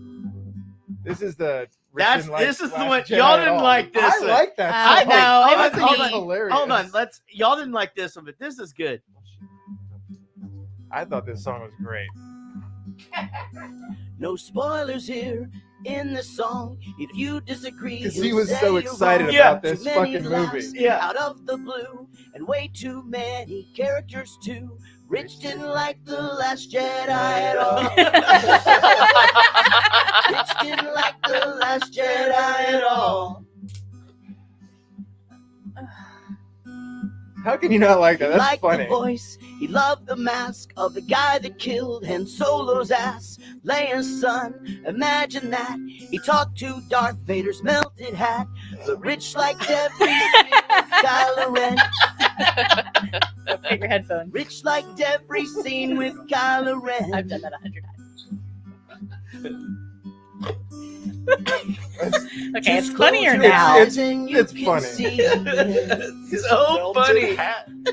S2: This is the.
S16: That's
S2: Rich and
S16: this is the
S2: Last
S16: one
S2: Jedi
S16: y'all
S2: at
S16: didn't
S2: all.
S16: like this.
S2: I
S16: one.
S2: like that.
S16: I
S2: song.
S16: know.
S2: I
S16: It was
S2: think it's
S16: me.
S2: hilarious.
S16: Hold on. Y'all didn't like this one, but this is good.
S2: I thought this song was great.
S10: No spoilers here in the song. If you disagree,
S2: 'Cause
S10: you'll
S2: he was
S10: say
S2: so
S10: you're
S2: excited
S10: wrong.
S2: about this
S10: Too many
S2: fucking
S10: laughs
S2: movie.
S16: Yeah.
S10: Out of the blue, and way too many characters too. Rich didn't like the Last Jedi at all. Rich didn't like the Last Jedi at all.
S2: How can you not like that?
S10: He
S2: That's
S10: liked
S2: funny.
S10: the voice, he loved the mask of the guy that killed Han Solo's ass. Leia's son, imagine that. He talked to Darth Vader's melted hat. The rich liked every scene with Kylo Ren.
S4: Get your headphones.
S10: Rich liked every scene with Kylo Ren.
S4: I've done that 100 times. Okay, it's funnier now.
S2: It's funny.
S16: So funny.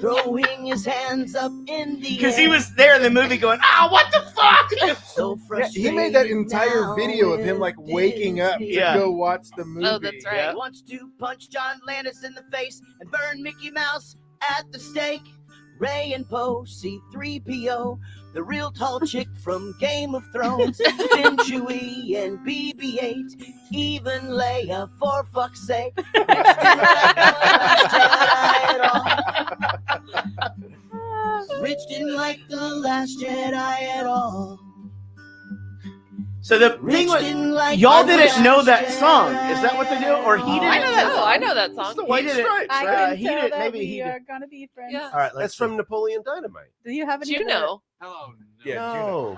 S10: Throwing his hands up in the
S16: Because
S10: air.
S16: he was there in the movie going, what the fuck?
S10: So
S2: Yeah, he made that
S10: frustrated
S2: entire
S10: now
S2: video of him like
S10: with
S2: waking up to
S16: Yeah.
S2: go watch the movie.
S20: Oh, that's right.
S10: He wants to punch John Landis in the face and burn Mickey Mouse at the stake. Ray and Poe, C-3PO, the real tall chick from Game of Thrones, Finn, Chewie, and BB-8, even Leia, for fuck's sake. Rich didn't like the Last Jedi at all.
S16: So the thing was, y'all didn't know that song. Is that what they do? Or he didn't?
S20: I know that song.
S11: It's the White
S16: He did it.
S11: Stripes,
S4: I
S11: right?
S4: can
S16: he
S4: tell
S16: did-
S4: that
S16: maybe
S4: we
S16: he did.
S4: are gonna be friends.
S20: Yeah.
S16: All right,
S11: That's from Napoleon Dynamite.
S4: Do you have any?
S20: Juno.
S2: Hello.
S11: No.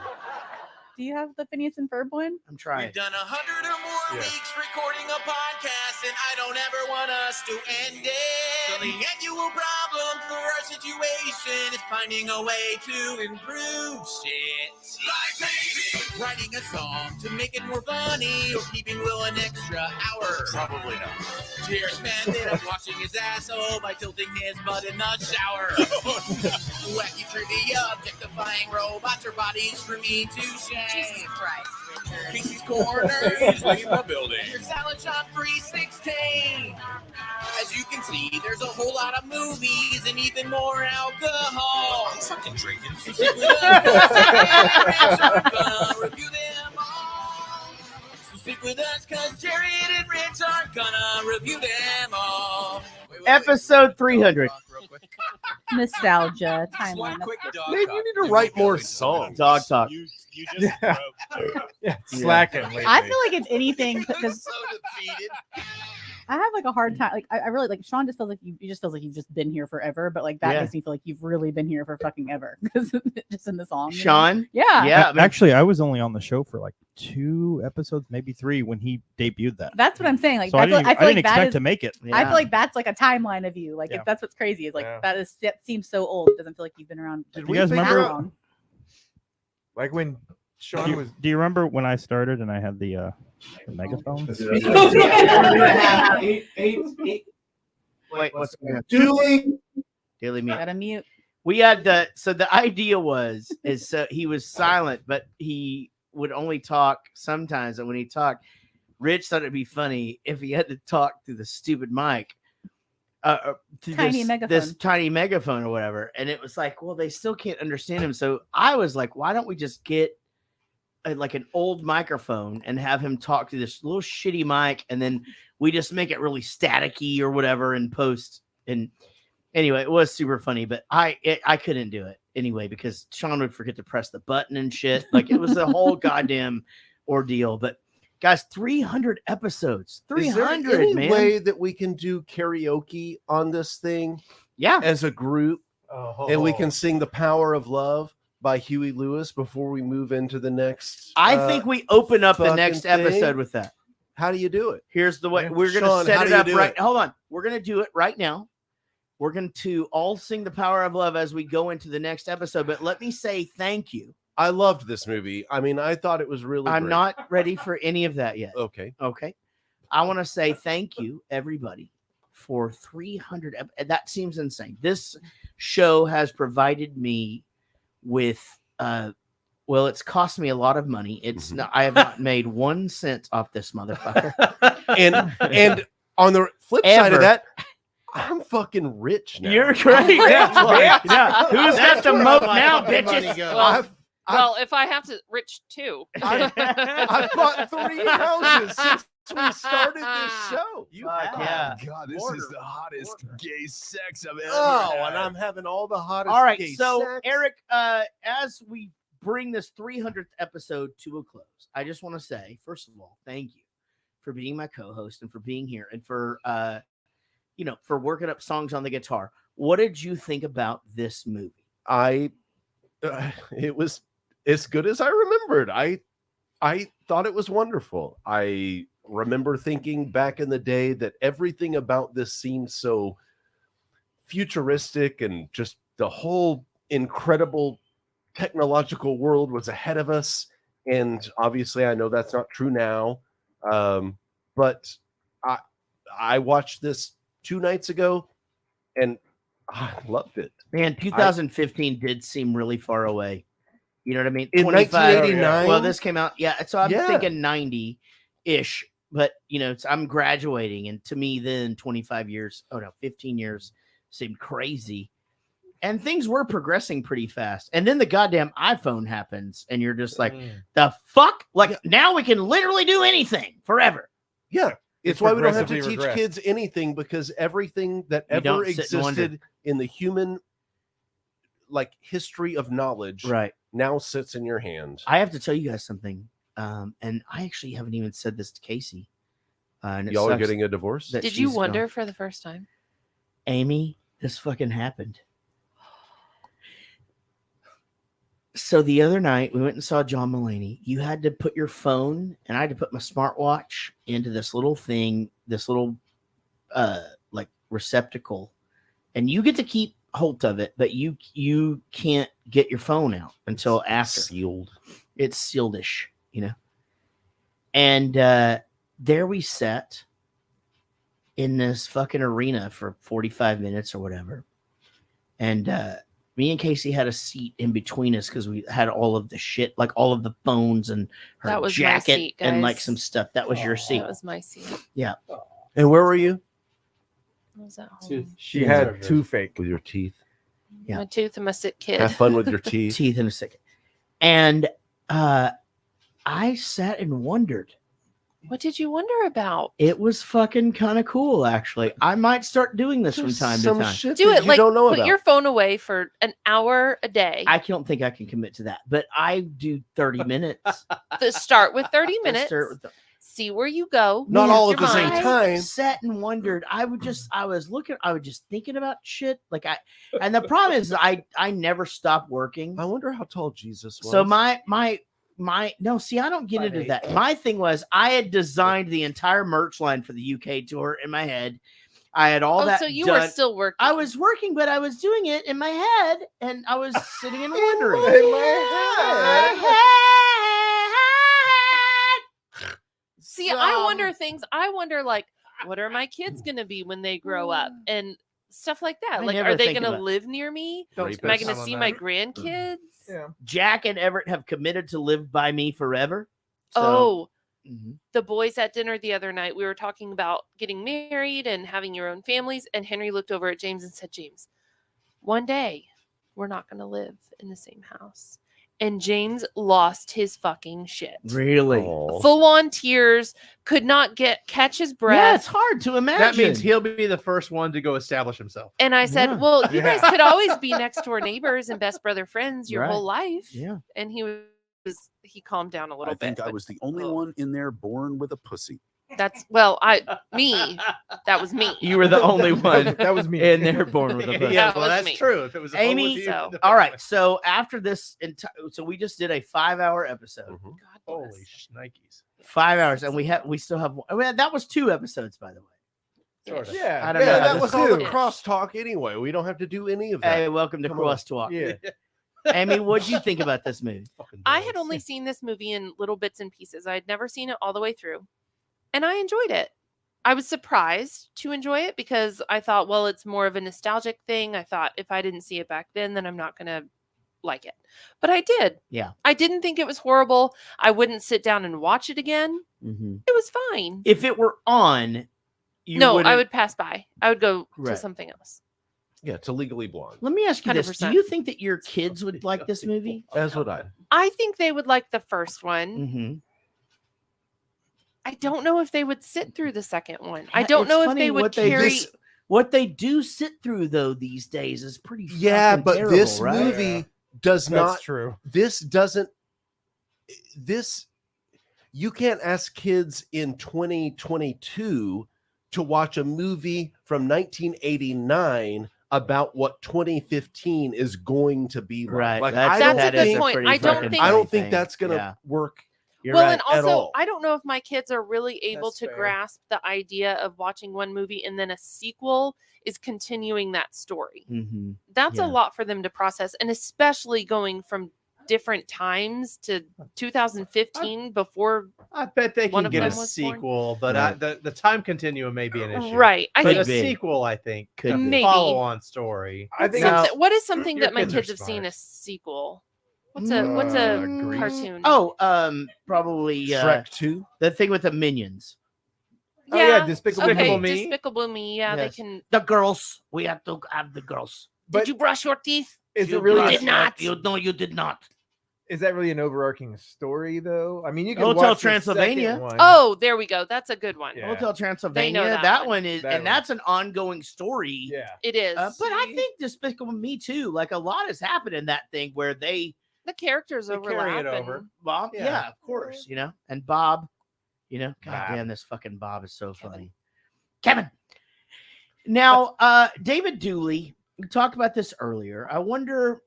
S4: Do you have the Phineas and Ferb one?
S16: I'm trying.
S14: We've done 100 or more weeks recording a podcast, and I don't ever want us to end it. So the annual problem for our situation is finding a way to improve shit. Like maybe writing a song to make it more funny, or keeping Will an extra hour. Probably not. Cheers, man, ended up washing his asshole by tilting his butt in the shower. Wacky trivia, objectifying robots or bodies for me to shame. Jesus Christ, Richard. Casey's Corner is leaving the building. Your salad shop 316. As you can see, there's a whole lot of movies and even more alcohol. I'm fucking drinking. So stick with us, 'cause Jerry and Rich are gonna review them all. So stick with us, cause Jerry and Rich are gonna review them all.
S16: Episode 300.
S4: Nostalgia timeline.
S11: Maybe you need to write more songs.
S16: Dog talk.
S2: Yeah, slacking. lately.
S4: I feel like it's anything because I have like a hard time. Like I really like Sean. Just feels like you just feels like you've just been here forever. But like that
S16: Yeah.
S4: makes me feel like you've really been here for fucking ever because just in the song. you know?
S16: Sean?
S4: Yeah.
S16: Yeah.
S6: Actually, I was only on the show for like 2 episodes, maybe 3, when he debuted that.
S4: That's what I'm saying. Like
S6: So I
S4: that's what,
S6: didn't
S4: I feel like
S6: expect
S4: that is,
S6: to make it.
S4: I feel like that's like a timeline of you. Like
S6: Yeah.
S4: if that's what's crazy is like
S2: Yeah.
S4: that seems so old. It doesn't feel like you've been around.
S2: Did
S6: Do
S2: we
S6: you guys
S2: figure
S6: remember?
S2: out- Like when Sean was.
S6: Do you remember when I started and I had the megaphone?
S16: Wait, what's going on? Daily mute.
S4: Gotta mute.
S16: We had the idea is so he was silent, but he would only talk sometimes. And when he talked, Rich thought it'd be funny if he had to talk through the stupid mic, to
S4: Tiny megaphone.
S16: this tiny megaphone or whatever. And it was like, well, they still can't understand him. So I was like, why don't we just get like an old microphone and have him talk to this little shitty mic, and then we just make it really staticky or whatever in post. And anyway, it was super funny, but I couldn't do it anyway because Sean would forget to press the button and shit. Like it was a whole goddamn ordeal. But guys, 300 episodes,
S11: Is there
S16: 300,
S11: any
S16: man.
S11: way that we can do karaoke on this thing?
S16: Yeah,
S11: as a group, and we can sing "The Power of Love" by Huey Lewis before we move into the next.
S16: I think we open up the
S11: fucking
S16: next
S11: thing.
S16: episode with that.
S11: How do you do it?
S16: Here's the way
S11: Yeah.
S16: we're going
S11: Sean,
S16: to
S11: how
S16: set
S11: do
S16: it
S11: you
S16: up
S11: do
S16: right.
S11: it?
S16: Hold on. We're going to do it right now. We're going to all sing The Power of Love as we go into the next episode. But let me say thank you.
S11: I loved this movie. I mean, I thought it was really.
S16: I'm
S11: great.
S16: not ready for any of that yet.
S11: Okay.
S16: Okay. I want to say thank you, everybody, for 300. That seems insane. This show has provided me with, well, it's cost me a lot of money. It's not, I have not made 1 cent off this motherfucker.
S11: and on the flip side of that, I'm fucking rich now.
S16: You're great.
S11: Yeah.
S16: Yeah. Who's got the moat now, bitches?
S20: Well, if I have to, Rich too.
S11: I've bought 3 houses since we started this show.
S16: Yeah.
S17: God, this is the hottest gay sex I've ever
S11: Oh,
S17: had.
S11: and I'm having all the hottest.
S16: All right.
S11: gay
S16: So,
S11: sex.
S16: Eric, as we bring this 300th episode to a close, I just want to say, first of all, thank you for being my co-host and for being here and for, for working up songs on the guitar. What did you think about this movie?
S11: It was as good as I remembered. I thought it was wonderful. I remember thinking back in the day that everything about this seemed so futuristic and just the whole incredible technological world was ahead of us. And obviously I know that's not true now. But I watched this 2 nights ago and I loved it.
S16: Man, 2015 did seem really far away. You know what I mean?
S11: In 1989?
S16: Well, this came out. Yeah. So I'm
S11: Yeah.
S16: thinking 90-ish, but I'm graduating. And to me then 15 years seemed crazy. And things were progressing pretty fast. And then the goddamn iPhone happens and you're just like, the fuck? Like now we can literally do anything forever.
S11: Yeah. It's why we don't have to
S2: progressively
S11: teach
S2: regressed.
S11: kids anything, because everything that
S16: You
S11: ever
S16: don't sit and wonder.
S11: existed in the human history of knowledge
S16: Right.
S11: now sits in your hand.
S16: I have to tell you guys something. And I actually haven't even said this to Casey. And it
S11: Y'all are
S16: sucks
S11: getting a divorce?
S16: that
S20: Did you
S16: she's
S20: wonder
S16: gone.
S20: for the first time?
S16: Amy, this fucking happened. So the other night we went and saw John Mulaney. You had to put your phone, and I had to put my smartwatch into this little thing, this little like receptacle, and you get to keep hold of it, but you can't get your phone out until after.
S11: Sealed.
S16: It's sealed-ish, you know. And there we sat in this fucking arena for 45 minutes or whatever. And me and Casey had a seat in between us because we had all of the shit, like all of the bones and her
S20: That was my
S16: jacket
S20: seat,
S16: and like
S20: guys.
S16: some stuff. That was your seat.
S20: That was my seat.
S16: Yeah.
S11: And where were you?
S20: I was at home.
S2: She had toothache
S11: with your teeth.
S16: Yeah.
S20: My tooth and my sick kid.
S11: Have fun with your teeth.
S16: Teeth and a sick. And I sat and wondered.
S20: What did you wonder about?
S16: It was fucking kind of cool, actually. I might start doing this from time to time.
S20: Do it. Like, put your phone away for an hour a day.
S16: I don't think I can commit to that, but I do 30 minutes.
S20: Start with 30
S16: Let's
S20: minutes.
S16: start with
S20: See where you go.
S11: Not
S20: with
S11: all
S20: your
S11: at the same
S20: mind.
S11: time.
S16: I sat and wondered. I was just thinking about shit. And the problem is I never stop working.
S11: I wonder how tall Jesus was.
S16: So no, see, I don't get into that. My thing was I had designed the entire merch line for the UK tour in my head. I had all that.
S20: So you
S16: done.
S20: were still working.
S16: I was working, but I was doing it in my head, and I was sitting and wondering.
S2: In my head.
S20: See, I wonder things. I wonder, like, what are my kids going to be when they grow up? And stuff like that.
S16: I
S20: Like,
S16: never
S20: are they
S16: think
S20: going to
S16: about-
S20: live near me?
S16: Don't
S20: Am I
S16: spend
S20: going
S16: time
S20: to
S16: on
S20: see
S16: that.
S20: my grandkids?
S2: Yeah.
S16: Jack and Everett have committed to live by me forever. So,
S20: Oh,
S16: mhm.
S20: the boys at dinner the other night, we were talking about getting married and having your own families. And Henry looked over at James and said, James, one day we're not going to live in the same house. And James lost his fucking shit.
S16: Really?
S20: Full on tears, could not catch his breath.
S16: Yeah, it's hard to imagine.
S24: That means he'll be the first one to go establish himself.
S20: And I said,
S24: Yeah.
S20: well, you
S24: Yeah.
S20: guys could always be next door neighbors and best brother friends your whole
S24: Right.
S20: life.
S16: Yeah.
S20: And he calmed down a little
S5: I
S20: bit.
S5: think I was the only one in there born with a pussy.
S20: That was me.
S16: You were the only one.
S2: That was me.
S16: And they're born with a pussy.
S24: Yeah,
S20: That
S24: well,
S20: was
S24: that's
S20: me.
S24: true. If it was
S16: Amy,
S24: so,
S16: all right. So after this, so we just did a 5-hour episode.
S24: Holy shnikes.
S16: 5 hours, and we still have. That was 2 episodes, by the way.
S24: Sort of.
S11: Yeah,
S16: I don't know.
S11: that was all the
S16: Two.
S11: crosstalk anyway. We don't have to do any of that.
S16: Hey, welcome to
S11: Come on.
S16: Crosstalk.
S11: Yeah.
S16: Amy, what did you think about this movie?
S20: I had only seen this movie in little bits and pieces. I had never seen it all the way through. And I enjoyed it. I was surprised to enjoy it because I thought, well, it's more of a nostalgic thing. I thought if I didn't see it back then I'm not going to like it. But I did.
S16: Yeah.
S20: I didn't think it was horrible. I wouldn't sit down and watch it again.
S16: Mm-hmm.
S20: It was fine.
S16: If it were on, you
S20: No, I
S16: wouldn't-
S20: would pass by. I would go to
S16: Right.
S20: something else.
S11: Yeah, to Legally Blonde.
S16: Let me ask you this: Do
S20: 100%.
S16: you think that your kids would like this movie?
S11: As would I.
S20: I think they would like the first one.
S16: Mm-hmm.
S20: I don't know if they would sit through the second one. I don't know if they would carry.
S16: What they do sit through though these days is pretty.
S11: Yeah,
S16: fucking
S11: but
S16: terrible,
S11: this
S16: right?
S11: movie does
S2: That's
S11: not.
S2: true.
S11: This doesn't. This you can't ask kids in 2022 to watch a movie from 1989 about what 2015 is going to be like.
S16: Right.
S11: Like,
S16: That's-
S11: I don't
S20: That's a good
S11: think,
S20: point. I don't think.
S11: I don't think
S16: thing.
S11: that's gonna
S16: Yeah.
S11: work.
S16: You're
S20: Well,
S16: right.
S20: and
S11: at
S20: also,
S11: all.
S20: I don't know if my kids are really able
S2: That's
S20: to
S2: fair.
S20: grasp the idea of watching one movie and then a sequel is continuing that story.
S16: Mm-hmm.
S20: That's
S16: Yeah.
S20: a lot for them to process, and especially going from different times to 2015 before.
S24: I bet they
S20: One
S24: can
S20: of
S24: get a
S20: them was born.
S24: sequel, but
S16: Right.
S24: the time continuum may be an issue.
S20: Right. I
S24: But
S20: think
S24: a
S16: be.
S24: sequel, I think,
S16: Could
S24: a
S16: be.
S20: Maybe.
S24: follow-on story.
S2: I think
S16: Now-
S20: what is something
S24: Your
S20: that my
S24: kids are
S20: kids have seen
S24: smart.
S20: a sequel? What's a
S2: Grease.
S20: cartoon?
S16: Oh, probably
S11: Shrek 2.
S16: the thing with the minions.
S2: Oh, yeah, Despicable
S20: okay,
S2: Me.
S20: Despicable Me. Yeah,
S16: Yes.
S20: they can.
S16: The girls. We have to have the girls.
S2: But
S20: Did you brush your teeth?
S2: is
S16: You
S2: it really?
S16: did not. You did not.
S2: Is that really an overarching story, though? I mean, you can
S16: Hotel
S2: watch the
S16: Transylvania.
S2: second one.
S20: Oh, there we go. That's a good one.
S2: Yeah.
S16: Hotel Transylvania.
S20: that
S16: That
S20: one.
S16: one is,
S2: That
S16: and
S2: one.
S16: that's an ongoing story.
S2: Yeah.
S20: It is.
S16: But I think Despicable Me too. Like a lot has happened in that thing where they
S20: the characters
S24: They
S20: overlap.
S24: carry it
S20: and-
S24: over.
S16: Bob, yeah, of course, and Bob, God damn, this fucking Bob is so funny. Kevin. Now, David Dooley, we talked about this earlier. I wonder,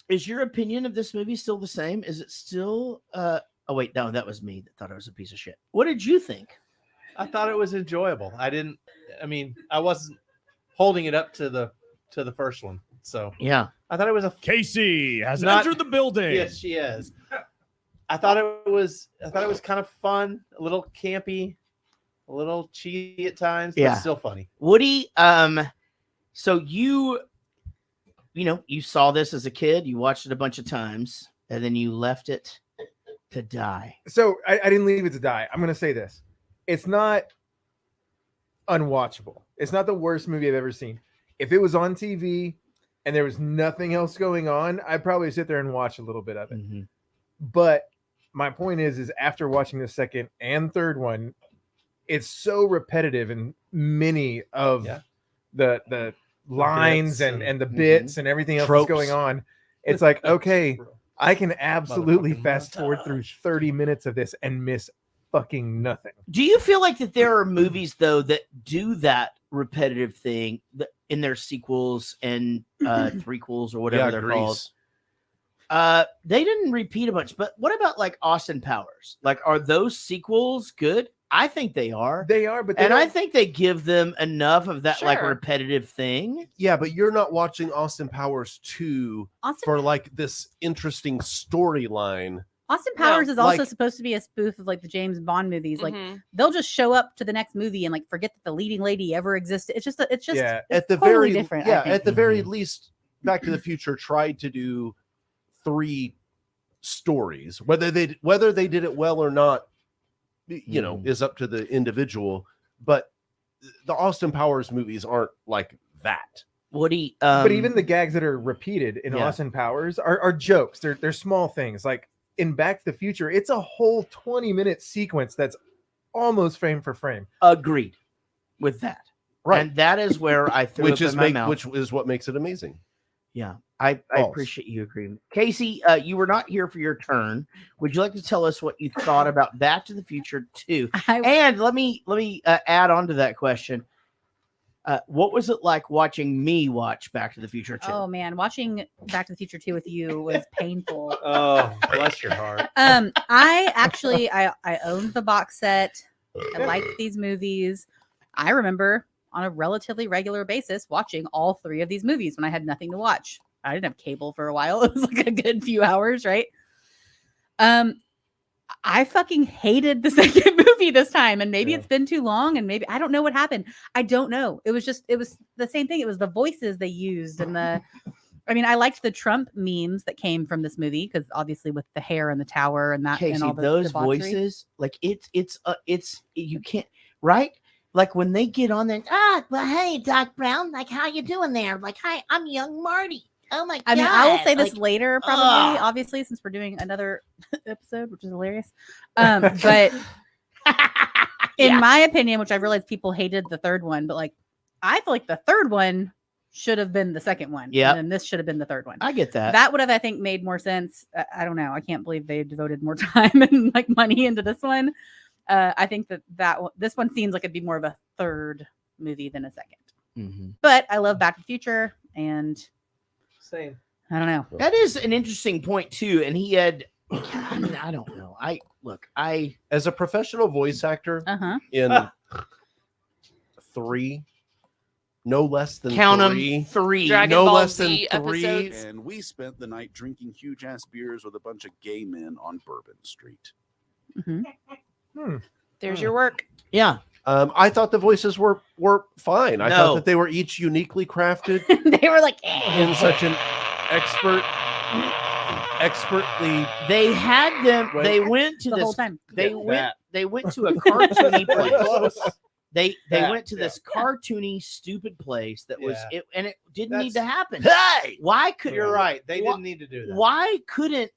S16: is your opinion of this movie still the same? Is it still? Oh wait, no, that was me that thought it was a piece of shit. What did you think?
S24: I thought it was enjoyable. I wasn't holding it up to the first one. So
S16: yeah,
S24: I thought it was a
S6: Casey has
S24: not-
S6: entered the building.
S24: Yes, she is. I thought it was kind of fun, a little campy, a little cheesy at times, but still funny.
S16: Woody, so you saw this as a kid, you watched it a bunch of times, and then you left it to die.
S2: So I didn't leave it to die. I'm going to say this. It's not unwatchable. It's not the worst movie I've ever seen. If it was on TV and there was nothing else going on, I'd probably sit there and watch a little bit of it.
S16: Mm-hmm.
S2: But my point is after watching the second and third one, it's so repetitive in many of the lines and the bits and everything else that's going on. It's like, okay, I can absolutely fast forward through 30 minutes of this and miss fucking nothing.
S16: Do you feel like that there are movies though that do that repetitive thing in their sequels and threequels or whatever they're
S11: Grease.
S16: called? They didn't repeat a bunch, but what about like Austin Powers? Like, are those sequels good? I think they are.
S2: They are, but
S16: I think they give them enough of that like repetitive thing.
S11: Yeah, but you're not watching Austin Powers 2 for like this interesting storyline.
S4: Austin Powers is also supposed to be a spoof of like the James Bond movies. Like they'll just show up to the next movie and like forget that the leading lady ever existed. It's just it's
S11: at the
S4: totally
S11: very
S4: different. I think.
S11: at the very least, Back to the Future tried to do 3 stories. Whether they did it well or not, is up to the individual. But the Austin Powers movies aren't like that.
S16: Woody,
S2: but even the gags that are repeated in Austin Powers are jokes. They're small things. Like in Back to the Future, it's a whole 20-minute sequence that's almost frame for frame.
S16: Agreed with that.
S11: Right.
S16: And that is where I threw
S11: which
S16: up
S11: is
S16: in my mouth.
S11: which is what makes it amazing.
S16: Yeah, I appreciate you agreeing. Casey, you were not here for your turn. Would you like to tell us what you thought about Back to the Future 2? And let me add on to that question. What was it like watching me watch Back to the Future 2?
S4: Oh man, watching Back to the Future 2 with you was painful.
S24: Oh, bless your heart.
S4: I owned the box set. I liked these movies. I remember on a relatively regular basis watching all 3 of these movies when I had nothing to watch. I didn't have cable for a while. It was like a good few hours, right? I fucking hated the second movie this time, and maybe it's been too long, and maybe I don't know what happened. I don't know. It was the same thing. It was the voices they used and I liked the Trump memes that came from this movie because obviously with the hair and the tower and that
S16: Casey,
S4: and all the
S16: those
S4: debauchery.
S16: voices, like it's you can't, right? Like when they get on there, well, hey, Doc Brown, like how you doing there? Like, hi, I'm young Marty. Oh my god!
S4: I mean, I will say this
S16: Like,
S4: later, probably, obviously, since we're doing another episode, which is hilarious. But in my opinion, which I realized people hated the third one, but like, I feel like the third one should have been the second one.
S16: Yep.
S4: And this should have bone the third one.
S16: I get that.
S4: That would have, I think, made more sense. I don't know. I can't believe they devoted more time and like money into this one. I think this one seems like it'd be more of a third movie than a second.
S16: Mm-hmm.
S4: But I love Back to the Future, and
S24: same.
S4: I don't know.
S16: That is an interesting point too. And he had, I don't know.
S11: As a professional voice actor in 3, no less than
S16: Count
S11: 3,
S16: 3,
S20: Dragon
S11: no
S20: Ball
S11: less
S20: Z
S11: than 3.
S20: episodes.
S5: And we spent the night drinking huge ass beers with a bunch of gay men on Bourbon Street.
S20: There's your work.
S16: Yeah.
S11: I thought the voices were fine. I
S16: No.
S11: thought that they were each uniquely crafted
S4: They were like
S11: in such an expertly.
S16: They had them. They went to
S4: the
S16: this.
S4: whole time.
S16: They
S11: Yeah,
S16: went.
S11: that.
S16: They went to a cartoony place.
S11: Close.
S16: They
S11: That,
S16: went to this cartoony, stupid place that was
S24: Yeah.
S16: it, and it didn't need to happen.
S11: Hey,
S16: Why could
S24: You're right. They
S16: why-
S24: didn't need to do that.
S16: Why couldn't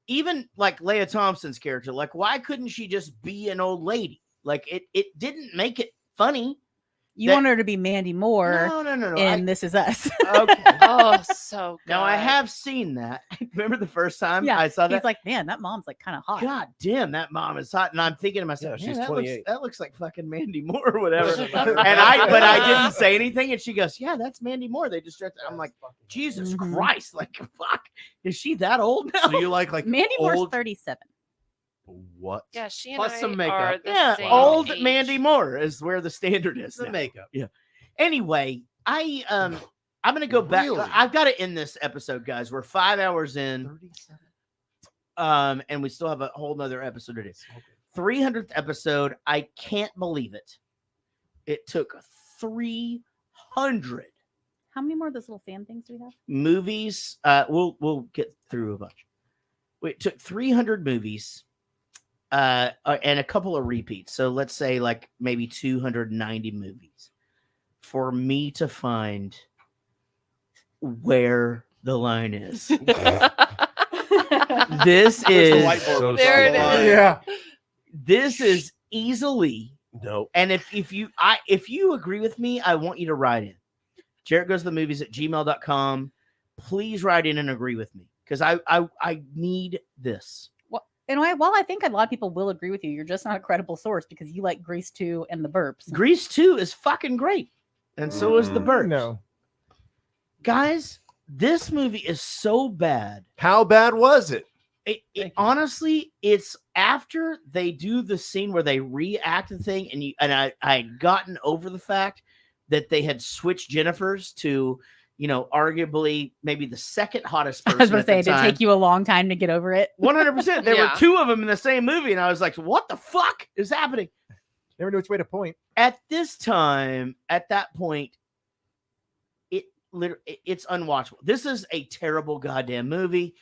S16: even like Leia Thompson's character? Like, why couldn't she just be an old lady? Like, it didn't make it funny.
S4: You want her to be Mandy Moore.
S16: No.
S4: And This Is Us.
S16: Okay.
S20: Oh, so good.
S16: Now I have seen that. Remember the first time I saw that?
S4: He's like, man, that mom's like kind of hot.
S16: God damn, that mom is hot. And I'm thinking to myself,
S11: Yeah, she's
S16: man,
S11: 28.
S16: that looks like fucking Mandy Moore or whatever. But I didn't say anything. And she goes, yeah, that's Mandy Moore. They just dressed. I'm like, Jesus Christ, like fuck, is she that old now?
S11: So you like
S4: Mandy Moore's 37.
S11: What?
S20: Yeah, she and
S16: Plus
S20: I
S16: some makeup.
S20: are the
S16: Yeah,
S20: same
S16: old
S20: age.
S16: Mandy Moore is where the standard is.
S24: The
S16: now.
S24: makeup.
S16: Yeah. Anyway, I'm gonna go back.
S11: Really?
S16: I've got to end this episode, guys. We're 5 hours in. And we still have a whole nother episode to do. 300th episode. I can't believe it. It took 300
S4: How many more of those little fan things do we have?
S16: movies. We'll get through a bunch. It took 300 movies and a couple of repeats. So let's say like maybe 290 movies for me to find where the line is. This is
S20: There it is.
S2: Yeah.
S16: This is easily
S11: no.
S16: And if you agree with me, I want you to write in. Jarrett goes to the movies at gmail.com. Please write in and agree with me because I need this.
S4: Well, and while I think a lot of people will agree with you, you're just not a credible source because you like Grease 2 and The Burps.
S16: Grease 2 is fucking great. And so is The Burps.
S2: No.
S16: Guys, this movie is so bad.
S11: How bad was it?
S16: It honestly, it's after they do the scene where they react the thing, and I had gotten over the fact that they had switched Jennifer's to, arguably maybe the second hottest person.
S4: I was going to say, did it take you a long time to get over it?
S16: 100%. There were two of them in the same movie, and I was like, what the fuck is happening?
S2: Never knew which way to point.
S16: At that point, it's unwatchable. This is a terrible goddamn movie.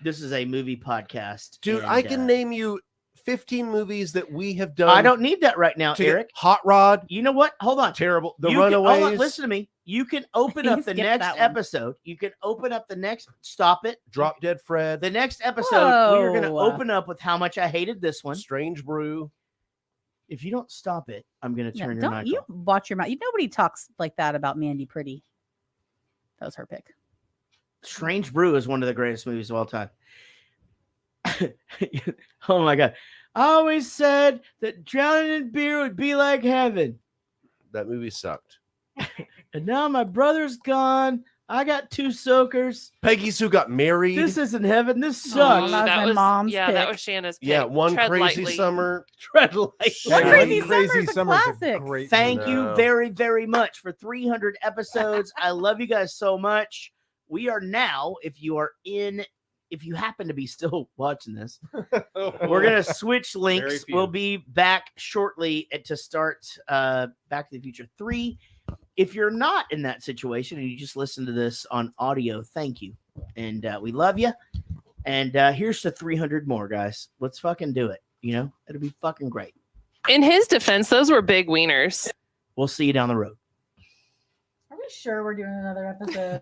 S16: This is a movie podcast.
S11: Dude,
S16: and,
S11: I can name you 15 movies that we have done.
S16: I don't need that right now, Eric.
S11: Hot Rod.
S16: You know what? Hold on.
S11: Terrible. The
S16: You can- hold
S11: Runaways.
S16: on, listen to me. You can open up the
S4: skipped
S16: next
S4: that one.
S16: episode. You can open up the next. Stop it.
S11: Drop Dead Fred.
S16: The next episode, we are going to
S4: Whoa.
S16: open up with how much I hated this one.
S11: Strange Brew.
S16: If you don't stop it, I'm going to
S4: Yeah,
S16: turn your
S4: don't
S16: mic
S4: you
S16: off.
S4: watch your mouth. Nobody talks like that about Mandy Pretty. That was her pick.
S16: Strange Brew is one of the greatest movies of all time. Oh my God. I always said that drowning in beer would be like heaven.
S11: That movie sucked.
S16: And now my brother's gone. I got 2 soakers.
S11: Peggy Sue got married.
S16: This isn't heaven. This
S4: Oh,
S16: sucks.
S4: that was my mom's
S20: Yeah,
S4: pick.
S20: that was Shanna's pick.
S11: Yeah, One
S20: Tread
S11: Crazy
S20: lightly.
S11: Summer.
S16: Tread lightly.
S4: One Crazy
S2: Crazy
S4: Summer's a
S2: Summer's a
S4: classic.
S2: great
S16: Thank
S2: movie.
S16: you
S11: No.
S16: very, very much for 300 episodes. I love you guys so much. We are now, if you happen to be still watching this, we're going to switch
S24: Very
S16: links.
S24: few.
S16: We'll be back shortly to start Back to the Future 3. If you're not in that situation and you just listen to this on audio, thank you. And we love you. And here's to 300 more, guys. Let's fucking do it. It'll be fucking great.
S20: In his defense, those were big wieners.
S16: We'll see you down the road.
S4: Are we sure we're doing another episode?